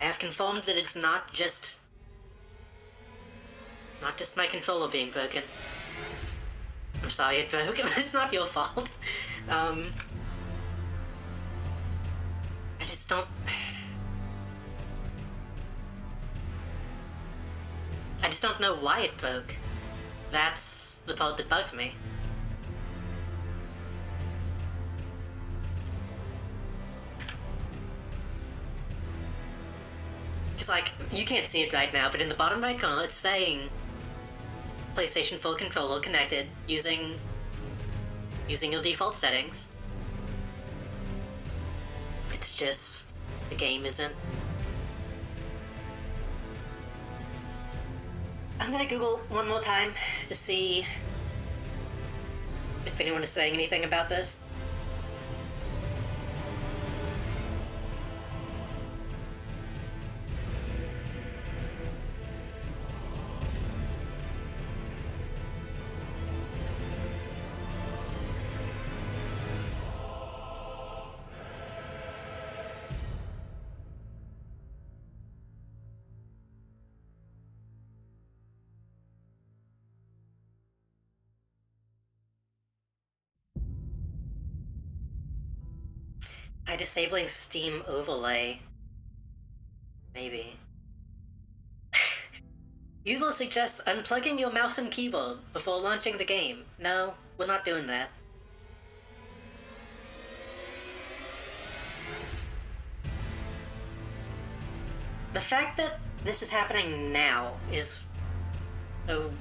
A: have confirmed that it's not just my controller being broken. I'm sorry it broke, but it's not your fault. I just don't... I just don't know why it broke. That's the part that bugs me. It's like, you can't see it right now, but in the bottom right corner it's saying PlayStation 4 controller connected using your default settings. It's just, the game isn't. I'm gonna Google one more time to see if anyone is saying anything about this. By disabling Steam Overlay. Maybe. User suggests unplugging your mouse and keyboard before launching the game. No, we're not doing that. The fact that this is happening now is so...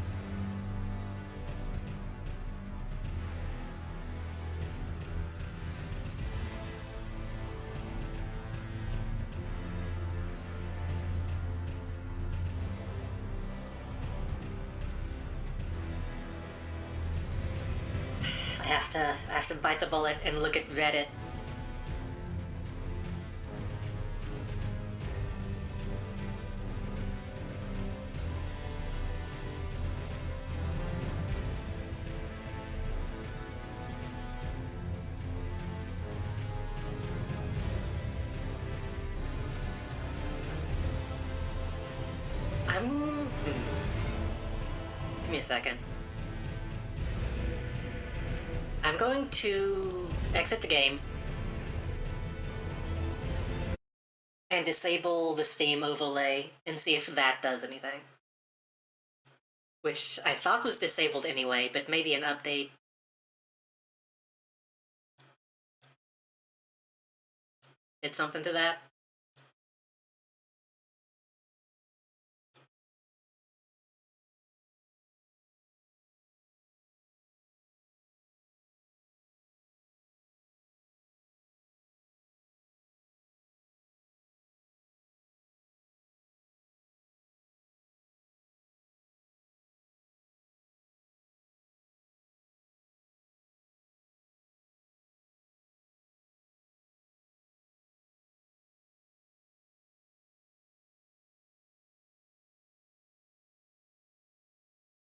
A: I have to bite the bullet and look at Reddit. Give me a second. I'm going to exit the game and disable the Steam overlay and see if that does anything. Which I thought was disabled anyway, but maybe an update did something to that.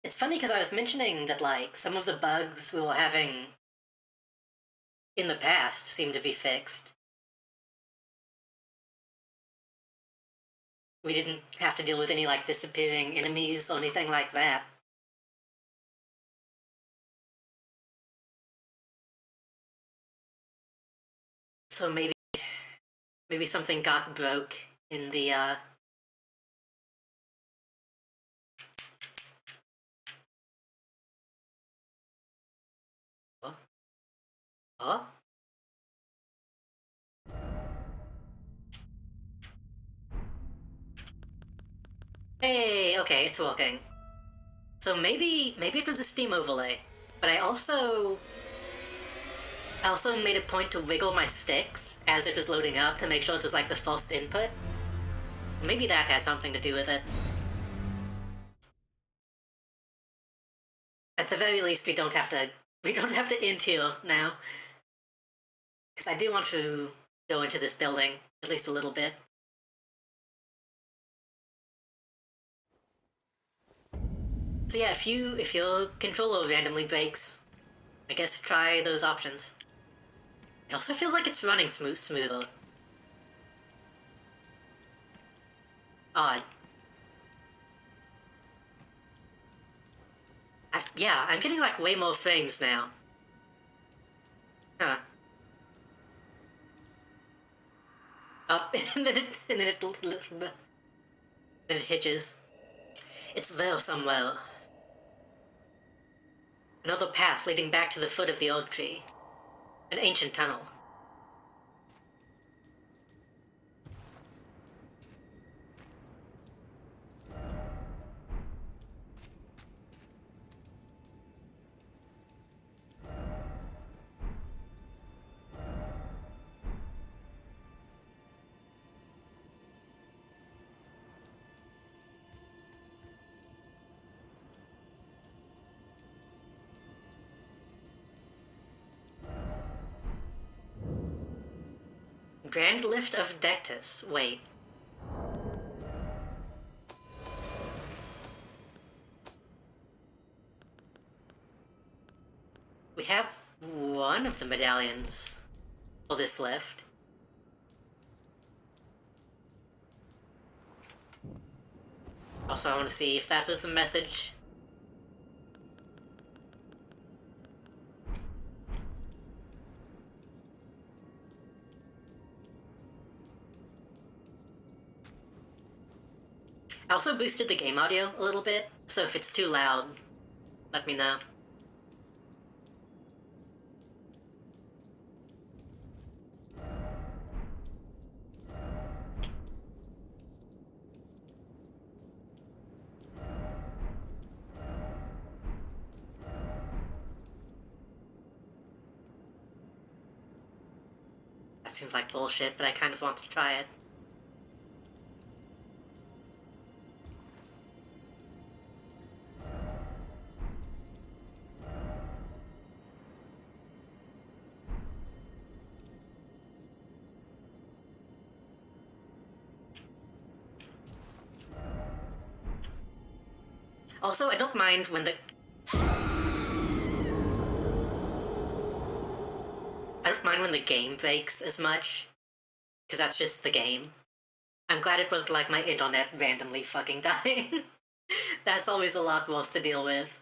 A: It's funny because I was mentioning that, like, some of the bugs we were having in the past seem to be fixed. We didn't have to deal with any, like, disappearing enemies or anything like that. So maybe something got broke in the, Huh? Hey, okay, it's working. So maybe it was a Steam overlay, but I also made a point to wiggle my sticks as it was loading up to make sure it was like the first input. Maybe that had something to do with it. At the very least, we don't have to end here now. Because I do want to go into this building, at least a little bit. So yeah, if your controller randomly breaks, I guess try those options. It also feels like it's running smoother. Odd. Yeah, I'm getting like way more frames now. Huh. Up, and then it hitches. It's there somewhere. Another path leading back to the foot of the old tree. An ancient tunnel. Grand Lift of Dectus. Wait. We have one of the medallions for this lift. Also, I want to see if that was the message. I also boosted the game audio a little bit, so if it's too loud, let me know. That seems like bullshit, but I kind of want to try it. Also, I don't mind when the... I don't mind when the game breaks as much, because that's just the game. I'm glad it wasn't like my internet randomly fucking dying. That's always a lot worse to deal with.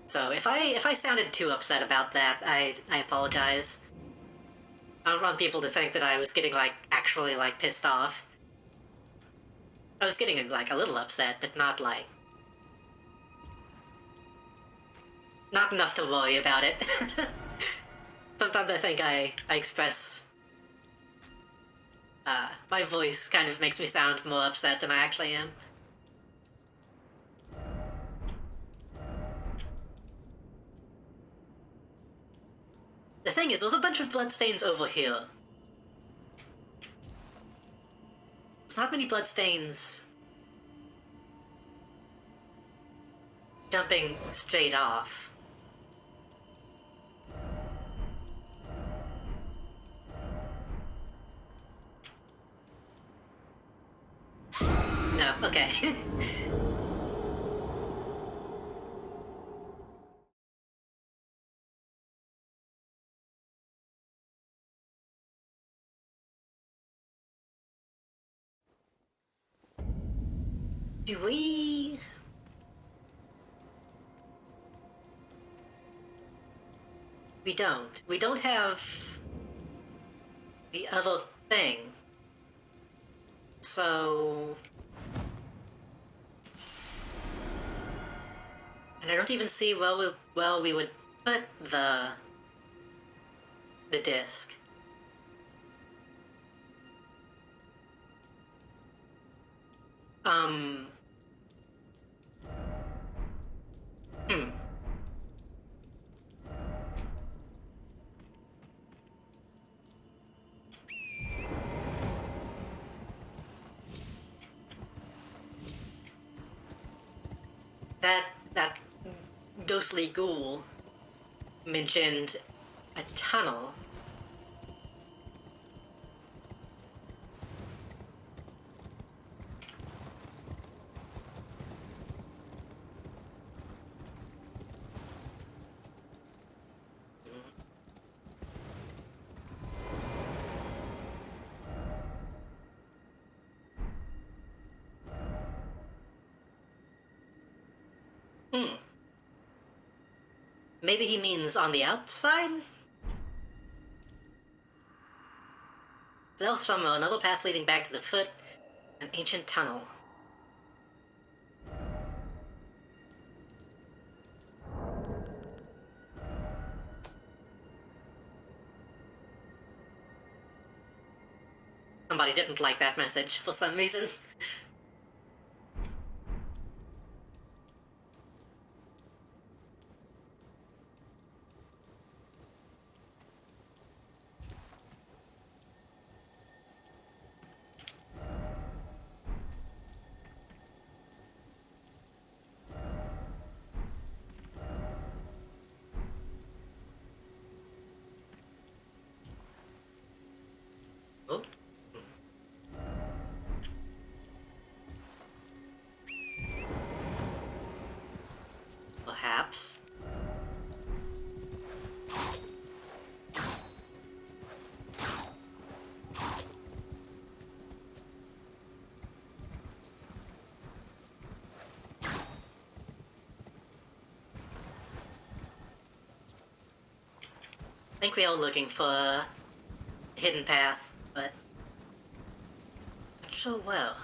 A: So if I sounded too upset about that, I apologize. I don't want people to think that I was getting like actually like pissed off. I was getting like a little upset, but not like not enough to worry about it. Sometimes I think I express my voice kind of makes me sound more upset than I actually am. The thing is, there's a bunch of bloodstains over here. There's not many bloodstains jumping straight off. No, okay. Do we... We don't. We don't have the other thing. So... And I don't even see where we would put the disc. ghostly ghoul mentioned a tunnel. Maybe he means on the outside? Stealth from another path leading back to the foot, an ancient tunnel. Somebody didn't like that message for some reason. Oh. Perhaps. I think we are looking for a hidden path, but not sure well.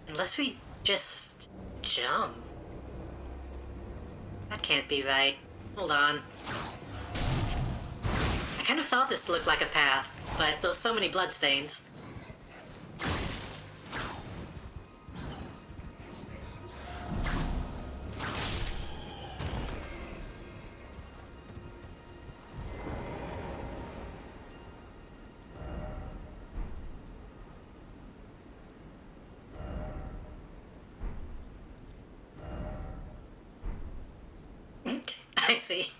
A: Unless we just jump. That can't be right. Hold on. I kind of thought this looked like a path, but there's so many bloodstains. I see.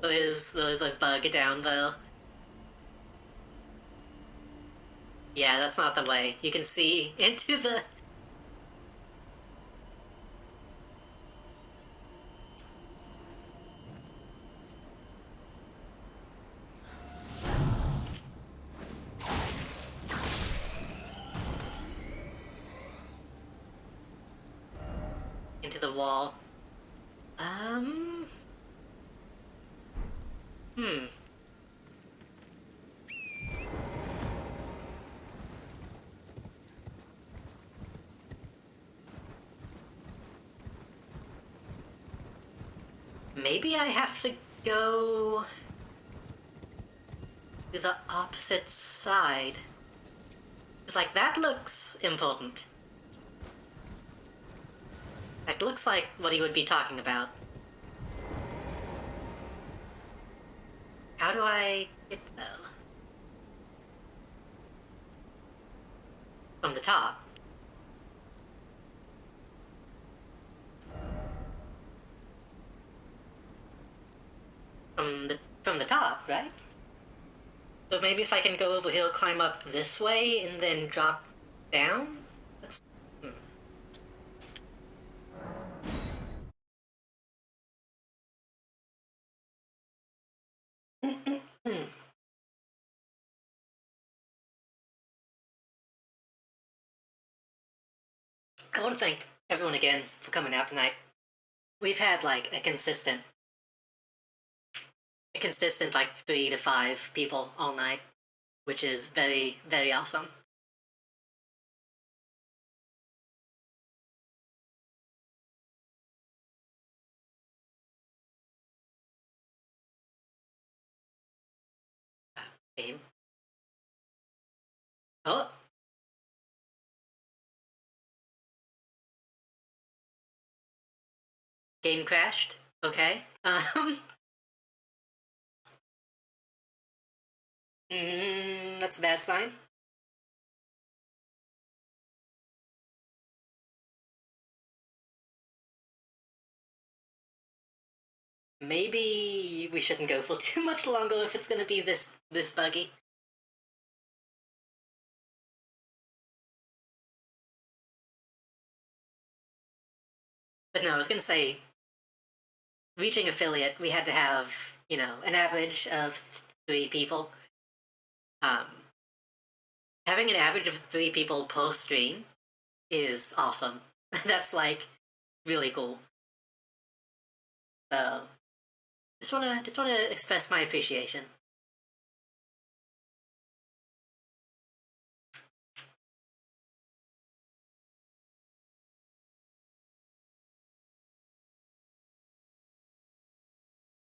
A: There's a bug down there. Yeah, that's not the way. You can see into the... into the wall. Maybe I have to go to the opposite side. It's like, that looks important. That looks like what he would be talking about. How do I get though? From the top. From the top, right? So maybe if I can go over here, climb up this way, and then drop down? That's... I want to thank everyone again for coming out tonight. We've had like a consistent like 3 to 5 people all night, which is very, very awesome. Game. Oh! Game crashed? Okay. That's a bad sign. Maybe we shouldn't go for too much longer if it's gonna be this buggy. But no, I was gonna say, reaching affiliate, we had to have, you know, an average of 3 people. Um, Having an average of 3 people per stream is awesome. That's like really cool. So just wanna express my appreciation.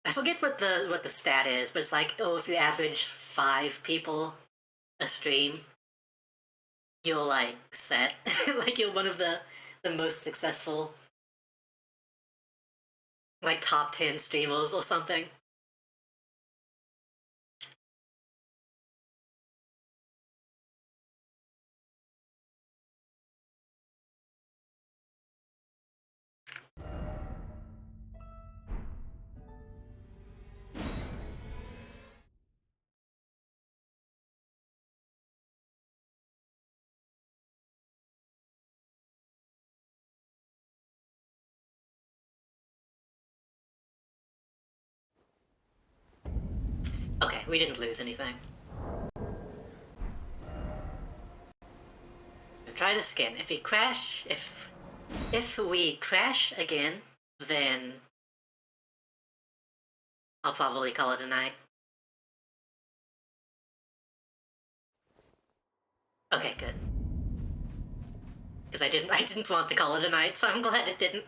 A: I forget what the stat is, but it's like, oh, if you average 5 people a stream, you're like set. Like you're one of the most successful, like top 10 streamers or something. Okay, we didn't lose anything. Now try this again. If we crash again, then I'll probably call it a night. Okay, good. Because I didn't want to call it a night, so I'm glad it didn't.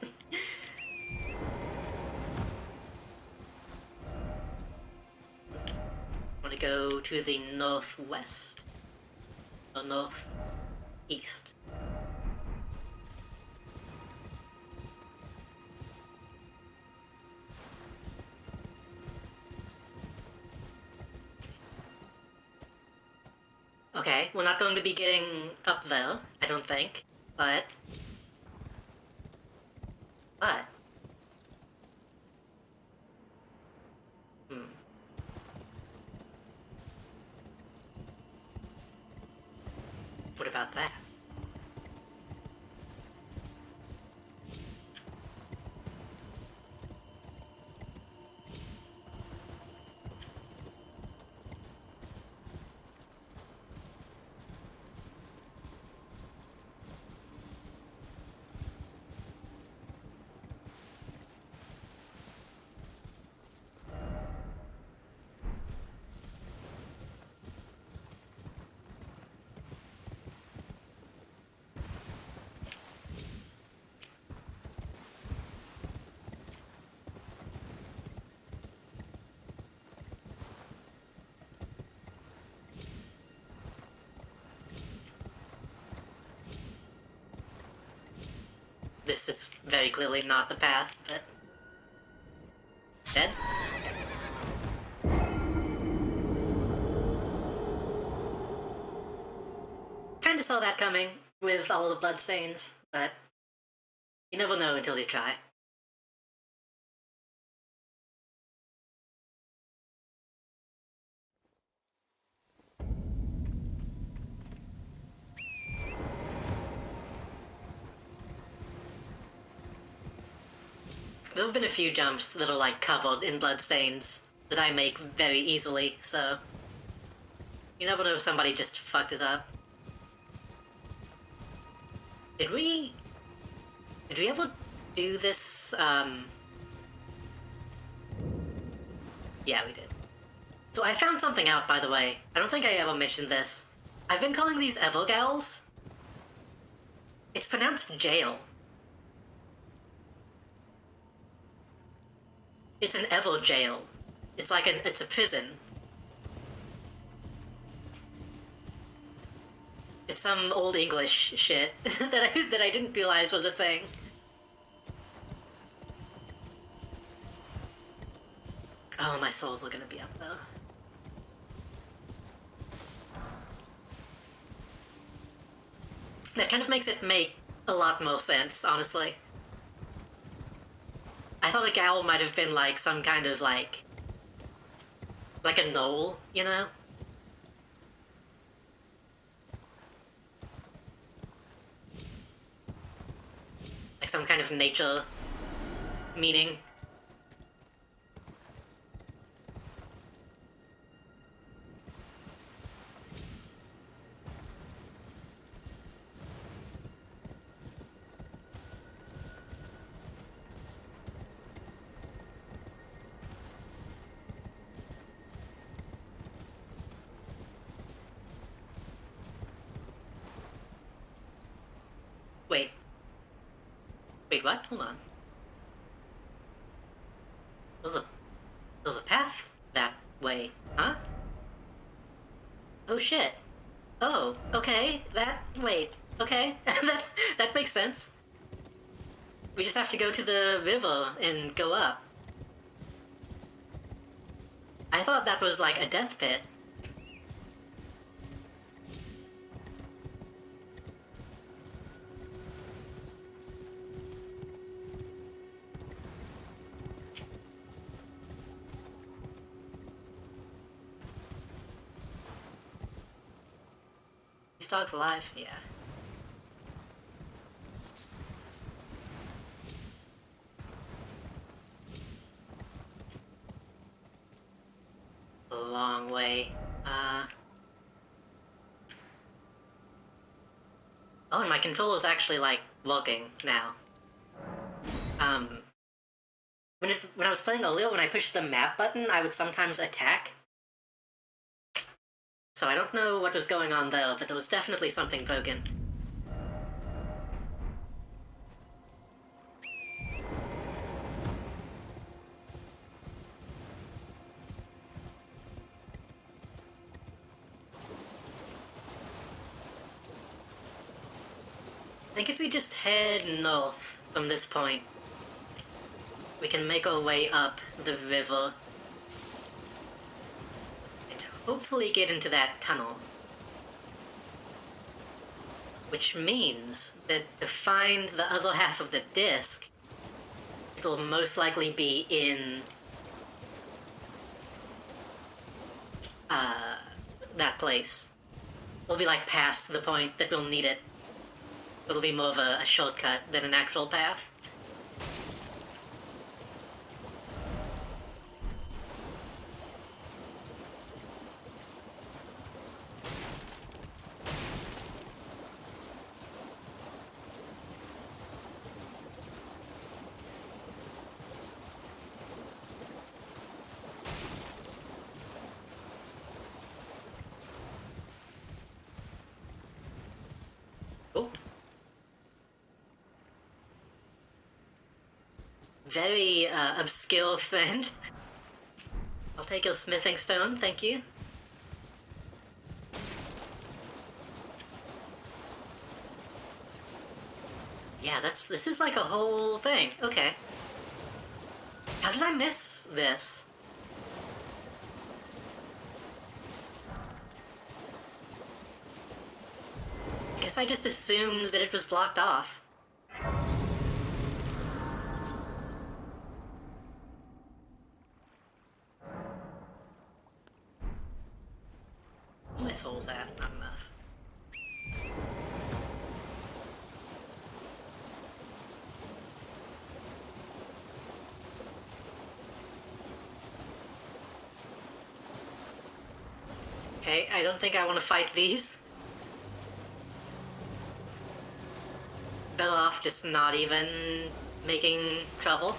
A: I'm gonna go to the northwest. Or northeast. Okay, we're not going to be getting up there, I don't think, but... Hmm. What about that? This is very clearly not the path, but... Dead? Kinda saw that coming, with all the bloodstains, but... You never know until you try. There have been a few jumps that are like covered in bloodstains that I make very easily, so... You never know if somebody just fucked it up. Did we ever do this, Yeah, we did. So I found something out, by the way. I don't think I ever mentioned this. I've been calling these Evogals. It's pronounced jail. It's an Evo jail. It's like it's a prison. It's some old English shit that I didn't realize was a thing. Oh, my souls are gonna be up though. That kind of makes it make a lot more sense, honestly. I thought a gal might have been like some kind of like a knoll, you know? Like some kind of nature meaning. Wait. Wait, what? Hold on. There's a path that way, huh? Oh shit. Oh, okay. Wait. Okay. that makes sense. We just have to go to the river and go up. I thought that was like a death pit. These dogs alive? Yeah. A long way. Oh, and my controller's actually, like, working now. When I was playing earlier, when I pushed the map button, I would sometimes attack. So I don't know what was going on there, but there was definitely something broken. I think if we just head north from this point, we can make our way up the river and hopefully get into that tunnel. Which means that to find the other half of the disc, it will most likely be in that place. It'll be like past the point that we'll need it. It'll be more of a shortcut than an actual path. Oh. Very obscure friend. I'll take your smithing stone, thank you. Yeah, this is like a whole thing. Okay. How did I miss this? I guess I just assumed that it was blocked off. My soul's at, not enough. Okay, I don't think I want to fight these. Better off just not even making trouble.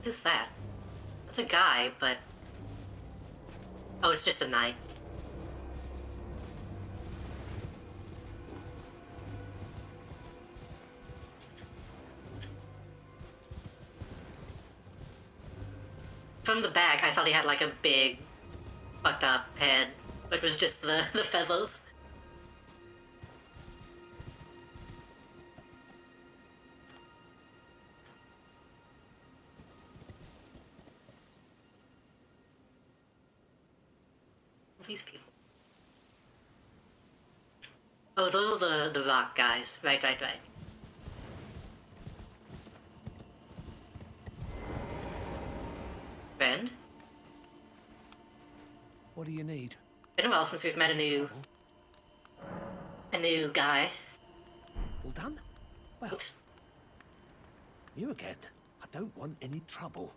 A: What is that? That's a guy, but... Oh, it's just a knight. From the back, I thought he had like a big, fucked up head, but it was just the feathers. These people. Oh, those are the rock guys. Right. Friend?
D: What do you need?
A: Been a while since we've met a new guy.
D: All done? Well,
A: Oops.
D: you again. I don't want any trouble.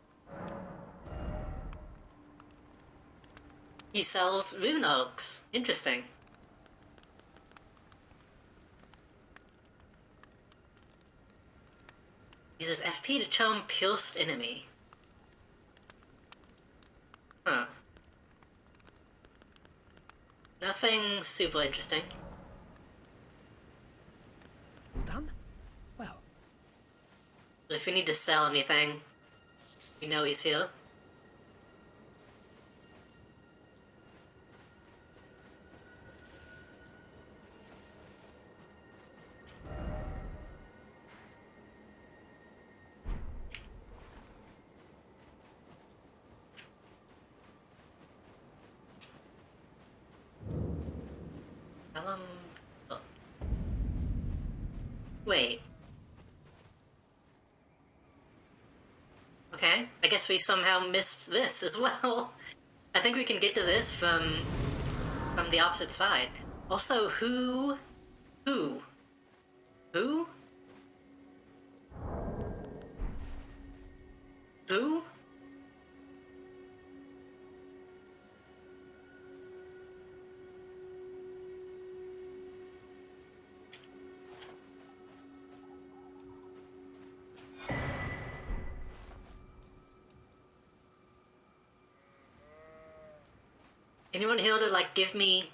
A: He sells rune oaks. Interesting. Uses FP to charm pierced enemy. Huh. Nothing super interesting.
D: All done? Well,
A: But if we need to sell anything, we know he's here. Oh. Wait. Okay, I guess we somehow missed this as well. I think we can get to this from the opposite side. Also, who? Anyone here to, like, give me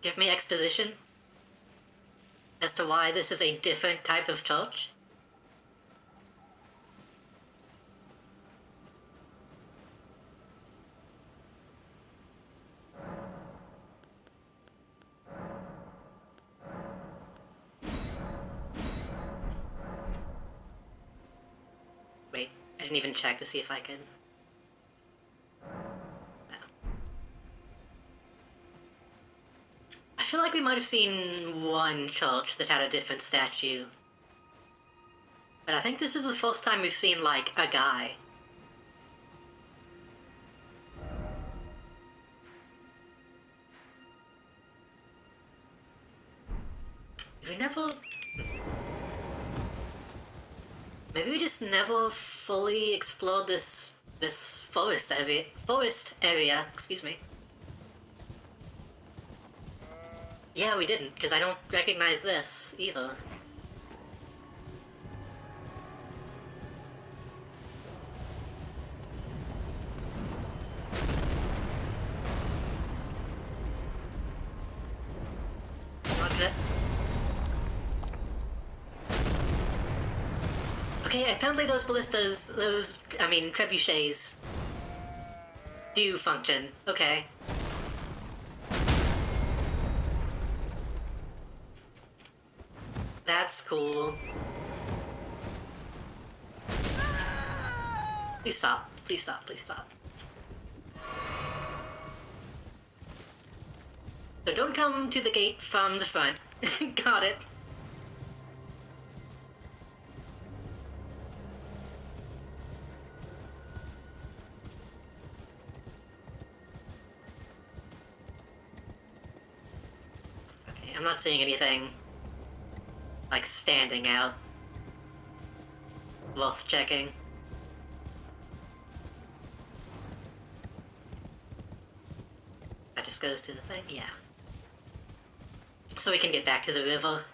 A: exposition as to why this is a different type of church? Wait, I didn't even check to see if I could. I feel like we might have seen one church that had a different statue. But I think this is the first time we've seen, like, a guy. We never... Maybe we just never fully explored this forest area, excuse me. Yeah, we didn't, because I don't recognize this, either. Not gonna... Okay, apparently those ballistas, trebuchets, do function. Okay. That's cool. Please stop. Please stop. Please stop. So don't come to the gate from the front. Got it. Okay, I'm not seeing anything like standing out. Worth checking. That just goes to the thing? Yeah. So we can get back to the river.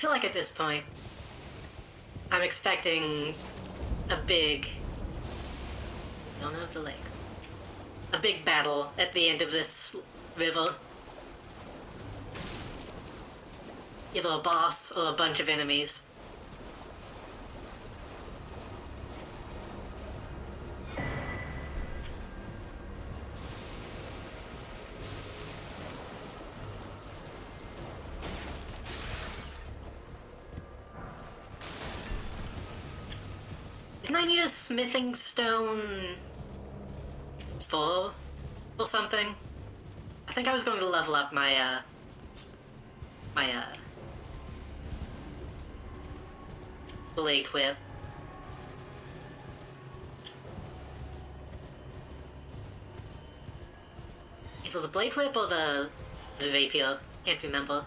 A: feel like at this point, I'm expecting a big... Don't know of the lakes. A big battle at the end of this river. Either a boss or a bunch of enemies. Didn't I need a smithing stone 4 or something? I think I was going to level up my blade whip. Either the blade whip or the rapier. Can't remember.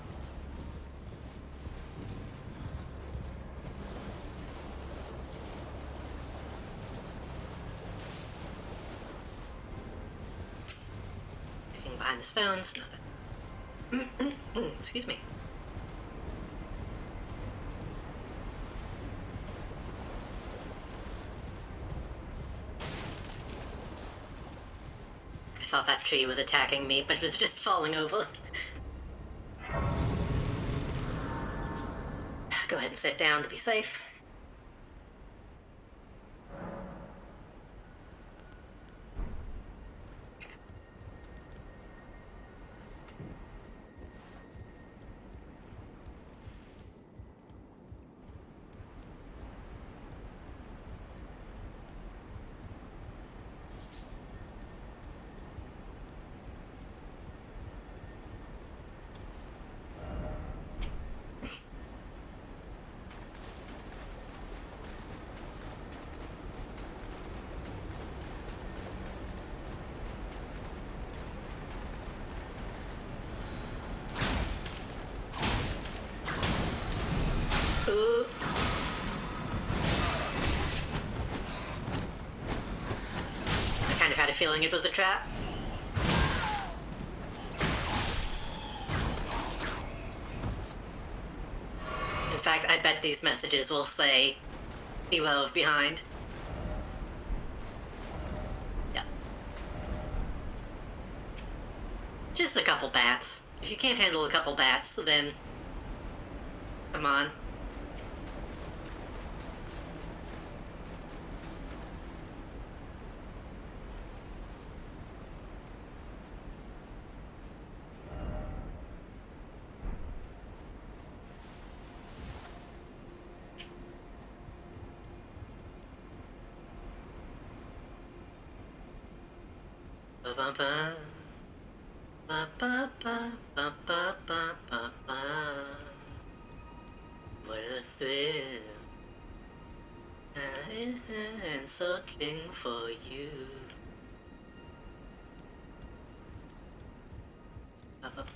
A: Anything behind the stones? Nothing. Excuse me. I thought that tree was attacking me, but it was just falling over. Go ahead and sit down to be safe. I kind of had a feeling it was a trap. In fact, I bet these messages will say, beware of behind. Yeah. Just a couple bats. If you can't handle a couple bats, then... come on. Ba-ba-ba. Ba-ba-ba-ba-ba-ba-ba. What a thrill. And searching for you.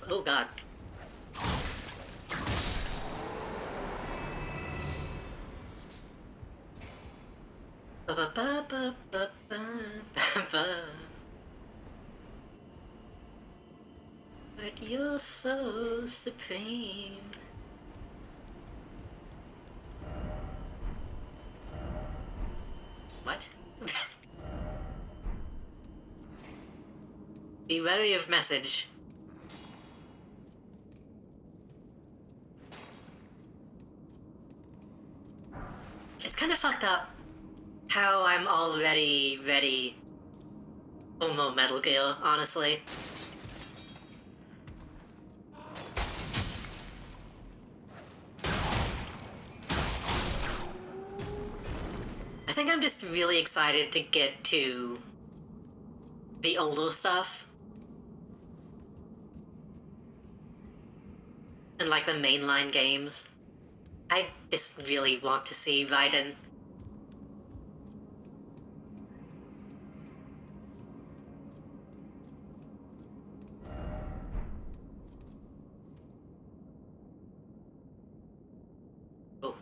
A: Oh god. Ba-ba-ba-ba-ba-ba-ba. But you're so supreme. What? Be wary of message. It's kind of fucked up how I'm already ready for more Metal Gear, honestly. I think I'm just really excited to get to the older stuff. And like the mainline games. I just really want to see Raiden. Oh.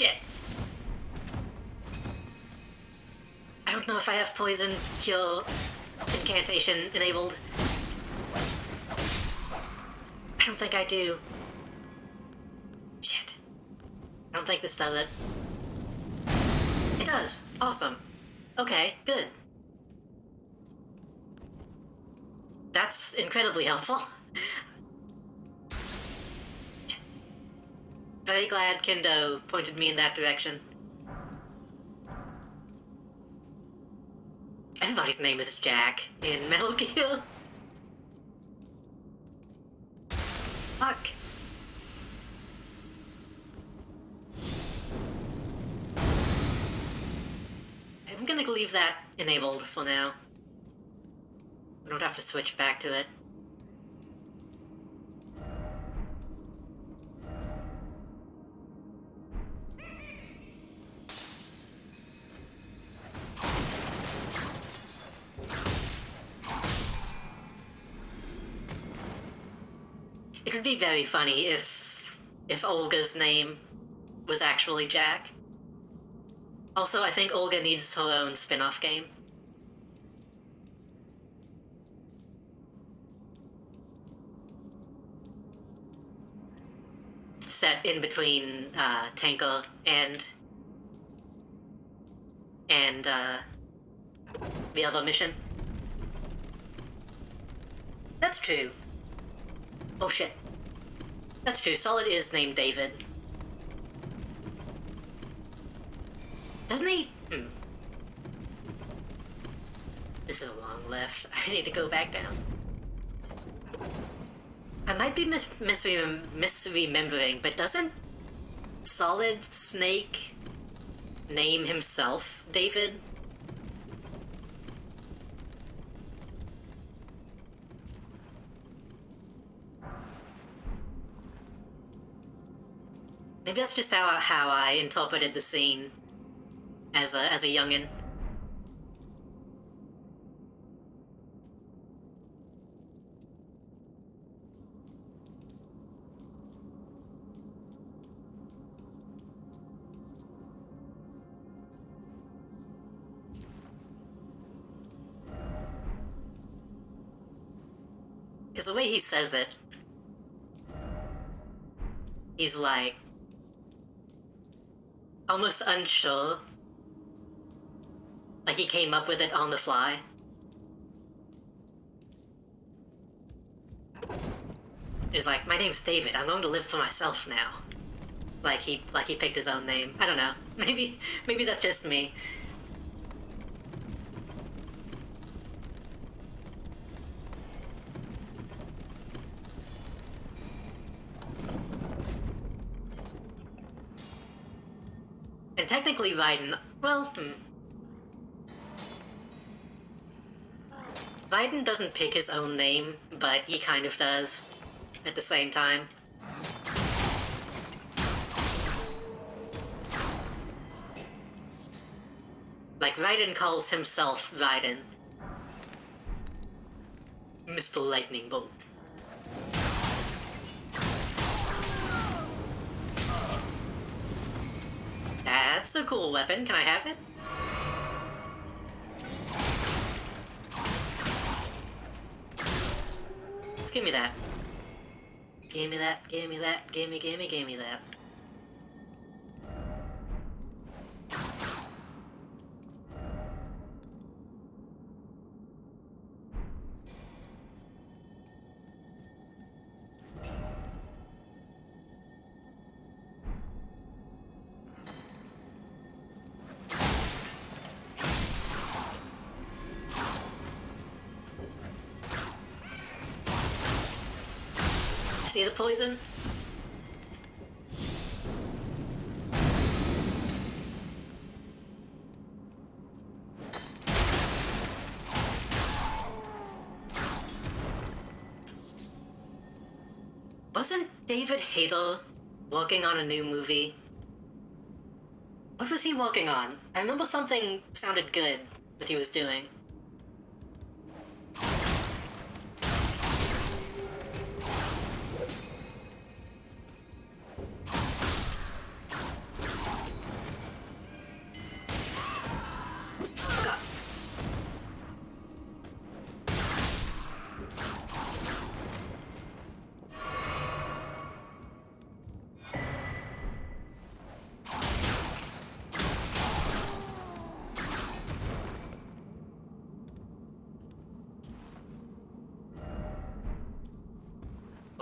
A: Shit. I don't know if I have poison cure incantation enabled. I don't think I do. Shit. I don't think this does it. It does. Awesome. Okay, good. That's incredibly helpful. Very glad Kendo pointed me in that direction. Everybody's name is Jack in Metal Gear. Fuck. I'm gonna leave that enabled for now. I don't have to switch back to it. It would be very funny if Olga's name was actually Jack. Also, I think Olga needs her own spin-off game. Set in between Tanker and the other mission. That's true. Oh shit. That's true, Solid is named David. Doesn't he? This is a long left. I need to go back down. I might be misremembering, but doesn't Solid Snake name himself David? Maybe that's just how I interpreted the scene as a youngin'. Because the way he says it, he's like, almost unsure. Like he came up with it on the fly. He's like, my name's David, I'm going to live for myself now. Like he picked his own name. I don't know. Maybe that's just me. And technically Raiden, well, Raiden doesn't pick his own name, but he kind of does at the same time. Like, Raiden calls himself Raiden. Mr. Lightning Bolt. That's a cool weapon. Can I have it? Just give me that. Give me that, give me that, give me that. See the poison? Wasn't David Hayter working on a new movie? What was he working on? I remember something sounded good that he was doing.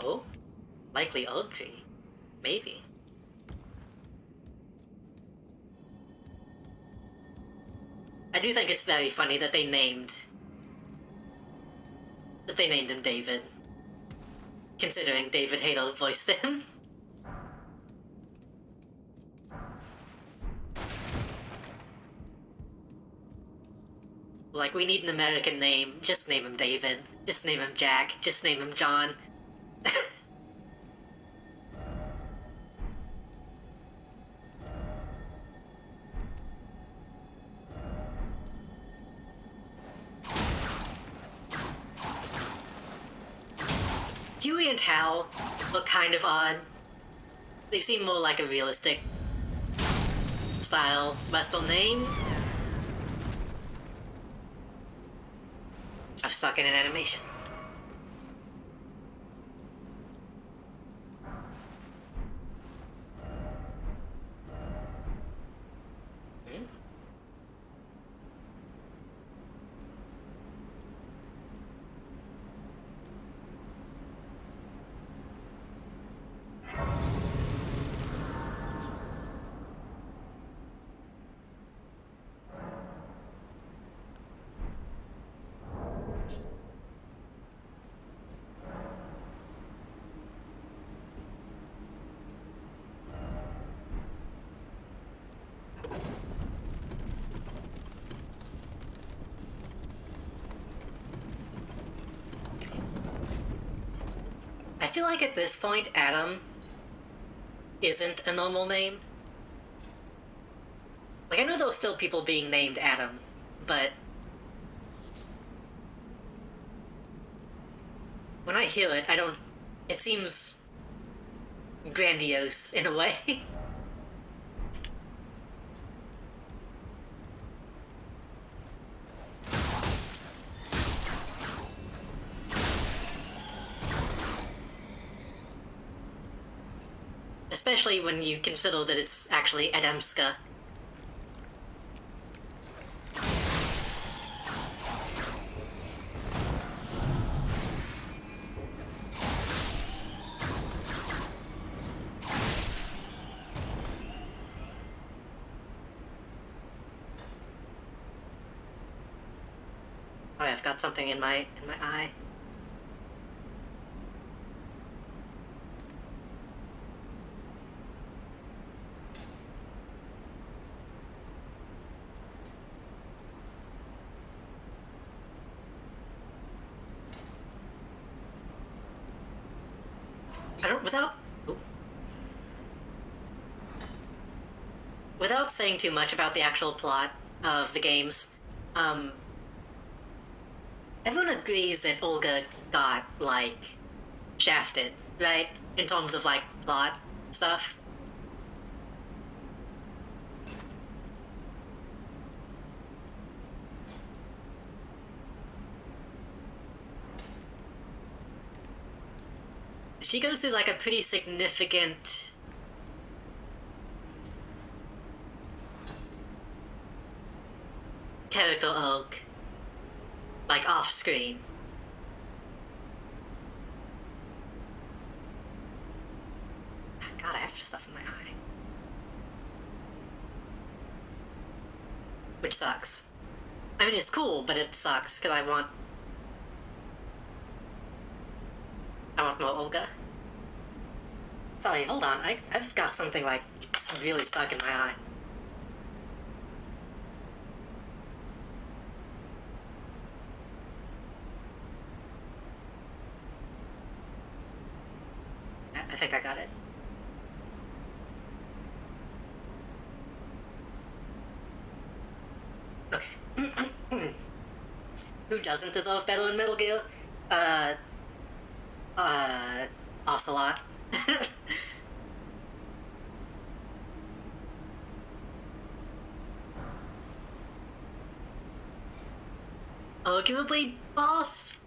A: Oh? Likely oak tree. Maybe. I do think it's very funny that they named him David. Considering David Halo voiced him. Like, we need an American name. Just name him David. Just name him Jack. Just name him John. Huey and Hal look kind of odd. They seem more like a realistic style Western name. I'm stuck in an animation. I feel like at this point, Adam isn't a normal name. Like, I know there's still people being named Adam, but when I hear it, it seems grandiose in a way. Especially when you consider that it's actually Adamska. Oh, I've got something in my eye. Without saying too much about the actual plot of the games, everyone agrees that Olga got, like, shafted, right? In terms of, like, plot stuff. She goes through, like, a pretty significant character arc, like, off-screen. God, I have stuff in my eye. Which sucks. I mean, it's cool, but it sucks, because I want more Olga. Sorry, hold on, I've got something, like, really stuck in my eye. I think I got it. Okay. Who doesn't deserve better in Metal Gear? Ocelot. Arguably boss?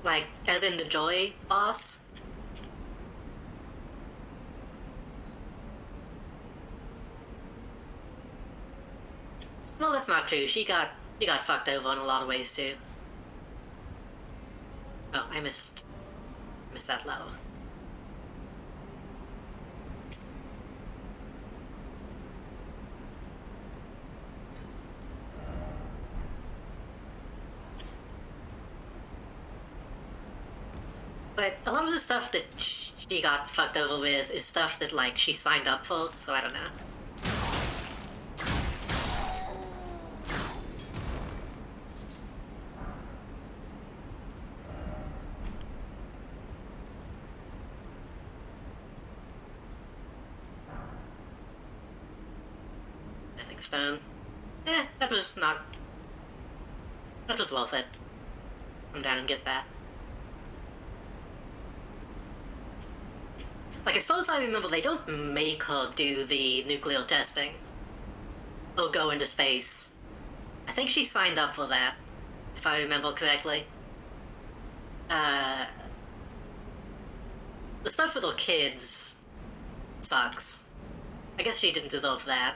A: Like, as in the Joy boss? Well, that's not true. She got fucked over in a lot of ways, too. Oh, I missed that level. But a lot of the stuff that she got fucked over with is stuff that, like, she signed up for, so I don't know. Ethics phone. That was not... That was worth it. Come down and get that. Like, as far as I remember, they don't make her do the nuclear testing. Or go into space. I think she signed up for that, if I remember correctly. The stuff with her kids sucks. I guess she didn't deserve that.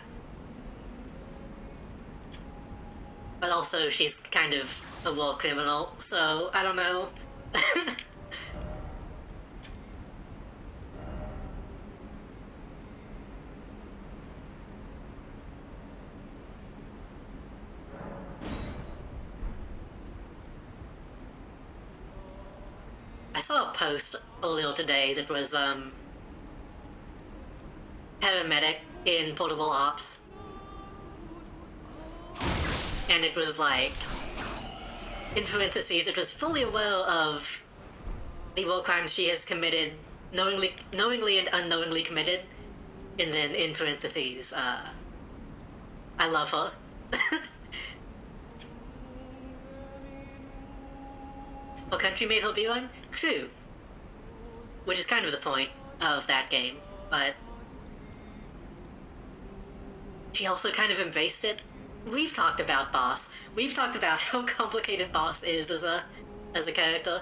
A: But also, she's kind of a war criminal, so I don't know. I saw a post earlier today that was, paramedic in Portable Ops. And it was like, in parentheses, it was fully aware of the war crimes she has committed, knowingly and unknowingly committed, and then in parentheses, I love her. Her country made her be one? True. Which is kind of the point of that game, but she also kind of embraced it. We've talked about Boss. We've talked about how complicated Boss is as a character.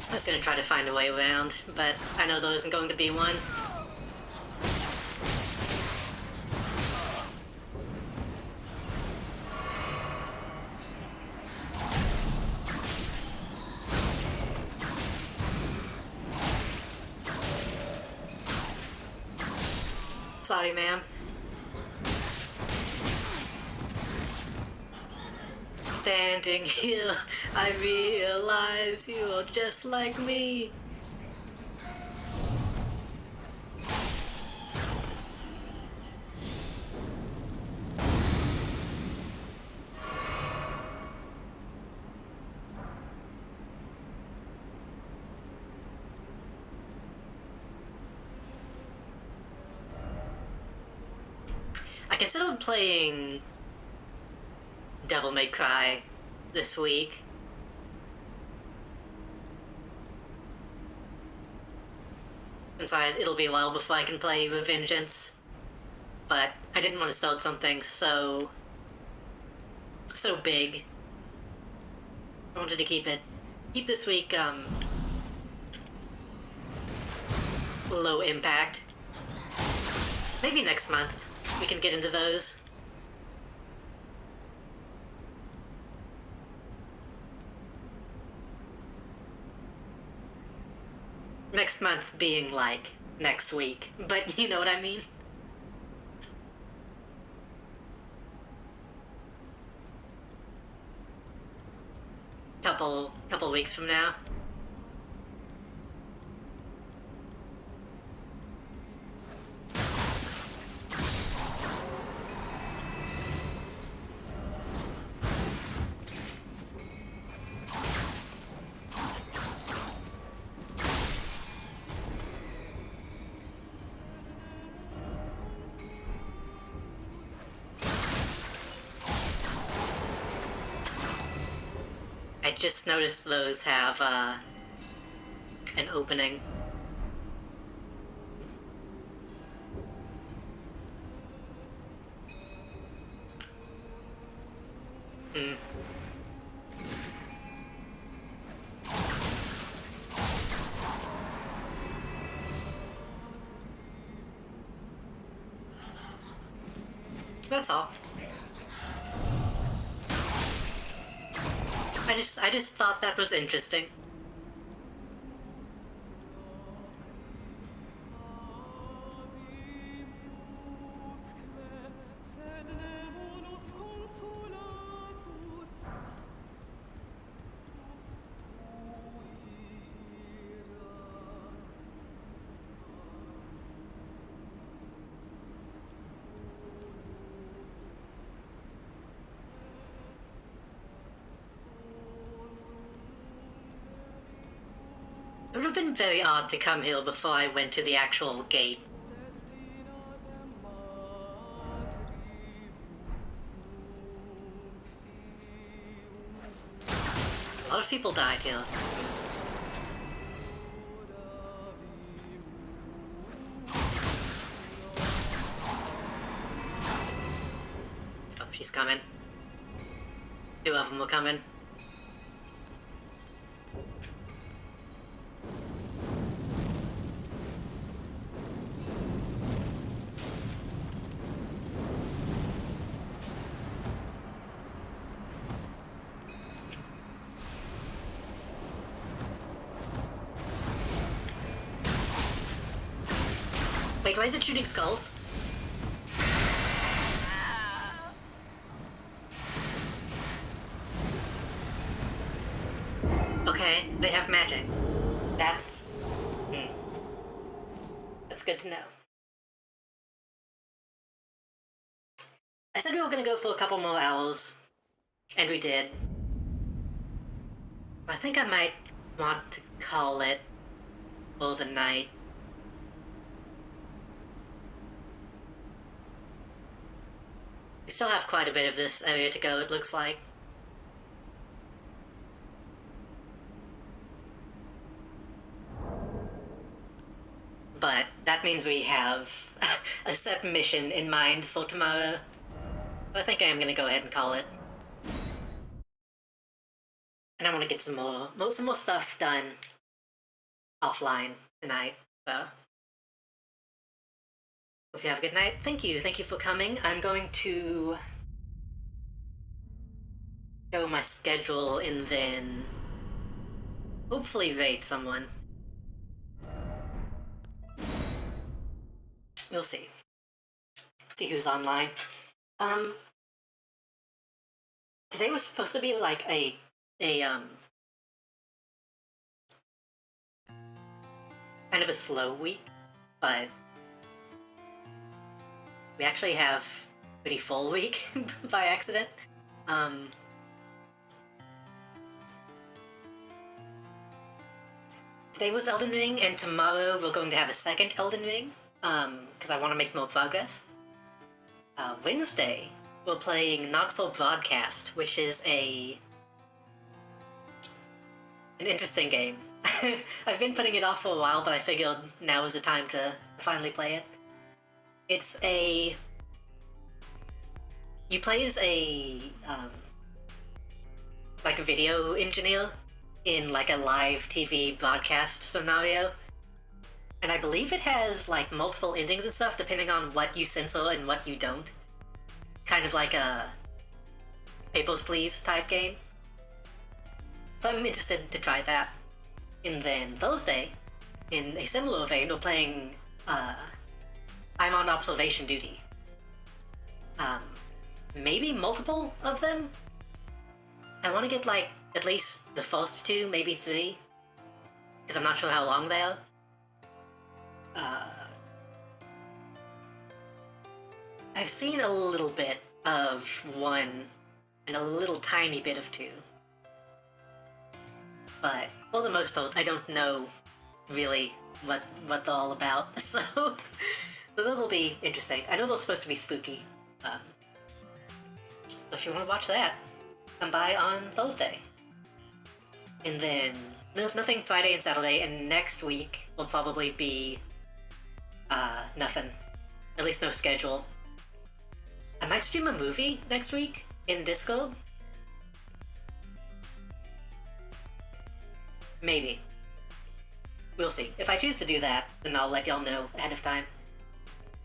A: I was gonna try to find a way around, but I know there isn't going to be one. Sorry, ma'am. Standing here, I realize you are just like me. I considered playing Devil May Cry this week. Since it'll be a while before I can play Revengeance. But I didn't want to start something so big. I wanted to keep this week, low impact. Maybe next month we can get into those. Next month being like next week, but you know what I mean? Couple weeks from now. I just noticed those have, an opening. That's all. I just thought that was interesting. It would have been very odd to come here before I went to the actual gate. A lot of people died here. Oh, she's coming. Two of them were coming. Wait, why is it shooting skulls? Okay, they have magic. That's good to know. I said we were gonna go for a couple more hours, and we did. I think I might want to call it for the night. We still have quite a bit of this area to go, it looks like. But that means we have a set mission in mind for tomorrow. I think I am going to go ahead and call it. And I want to get some more stuff done offline tonight, so. Hope you have a good night. Thank you for coming. I'm going to show my schedule and then hopefully raid someone. We'll see. See who's online. Um, Today was supposed to be like a kind of a slow week, but we actually have a pretty full week by accident. Today was Elden Ring, and tomorrow we're going to have a second Elden Ring, because I want to make more progress. Wednesday, we're playing Not For Broadcast, which is an interesting game. I've been putting it off for a while, but I figured now is the time to finally play it. It's you play as a, like a video engineer in like a live TV broadcast scenario. And I believe it has like multiple endings and stuff depending on what you censor and what you don't. Kind of like a Papers, Please type game. So I'm interested to try that. And then Thursday, in a similar vein, we're playing I'm on observation duty. Maybe multiple of them? I want to get like at least the first two, maybe three, because I'm not sure how long they are. I've seen a little bit of one and a little tiny bit of two, but for the most part, I don't know really what they're all about, so those will be interesting. I know they're supposed to be spooky. So if you want to watch that, come by on Thursday. And then nothing Friday and Saturday, and next week will probably be nothing. At least no schedule. I might stream a movie next week in Discord. Maybe. We'll see. If I choose to do that, then I'll let y'all know ahead of time.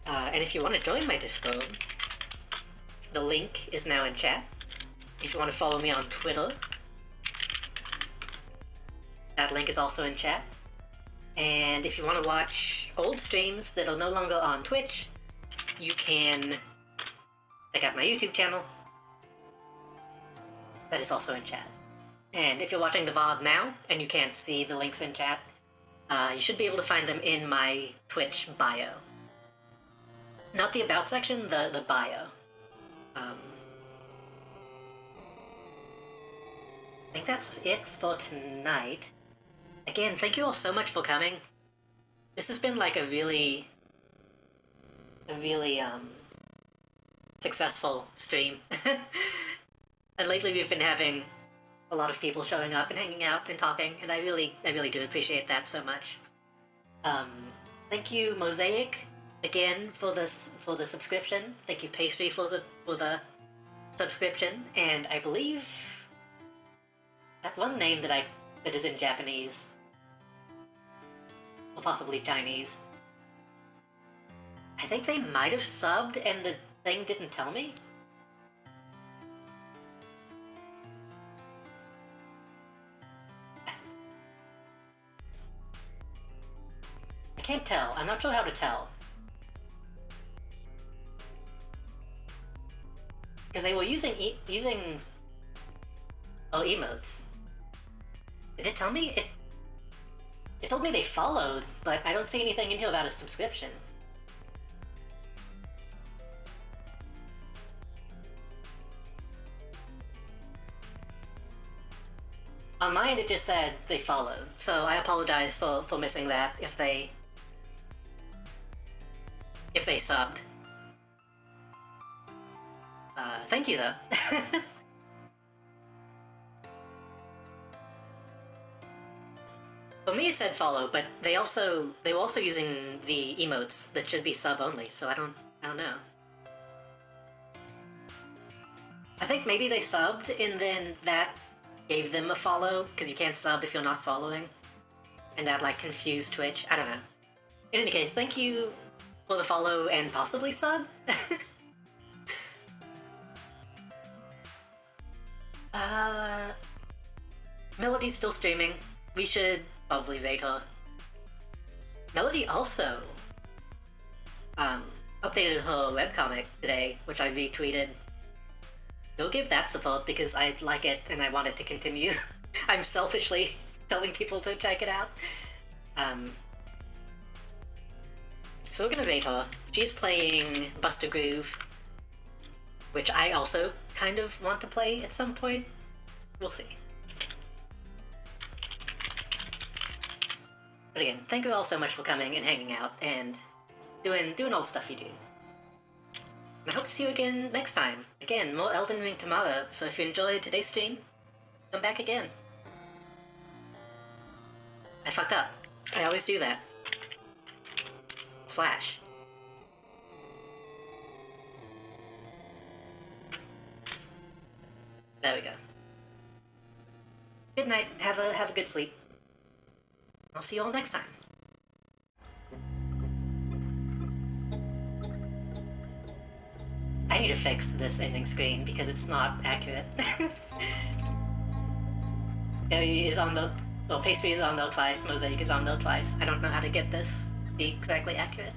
A: And if you want to join my Discord, the link is now in chat. If you want to follow me on Twitter, that link is also in chat. And if you want to watch old streams that are no longer on Twitch, you can check out my YouTube channel. That is also in chat. And if you're watching the VOD now, and you can't see the links in chat, you should be able to find them in my Twitch bio. Not the About section, the bio. I think that's it for tonight. Again, thank you all so much for coming. This has been like a really successful stream. And lately we've been having a lot of people showing up and hanging out and talking, and I really do appreciate that so much. Thank you, Mosaic, again for the subscription. Thank you, Pastry, for the subscription, and I believe that one name that is in Japanese, or possibly Chinese. I think they might have subbed and the thing didn't tell me. I can't tell. I'm not sure how to tell. Because they were using emotes. Did it tell me? It told me they followed, but I don't see anything in here about a subscription. On mine, it just said they followed, so I apologize for missing that if they subbed. Thank you, though. For me, it said follow, but they were also using the emotes that should be sub only, so I don't know. I think maybe they subbed, and then that gave them a follow, because you can't sub if you're not following, and that, like, confused Twitch. I don't know. In any case, thank you for the follow and possibly sub. Melody's still streaming. We should probably rate her. Melody also updated her webcomic today, which I retweeted. Go give that support because I like it and I want it to continue. I'm selfishly telling people to check it out. So we're gonna rate her. She's playing Buster Groove, which I also kind of want to play at some point. We'll see. But again, thank you all so much for coming and hanging out and doing all the stuff you do. And I hope to see you again next time. Again, more Elden Ring tomorrow, so if you enjoyed today's stream, come back again. I fucked up. I always do that. Slash. There we go. Good night. Have a good sleep. I'll see you all next time. I need to fix this ending screen because it's not accurate. Gary is on the... Well, Pastry is on there twice, Mosaic is on there twice. I don't know how to get this be correctly accurate.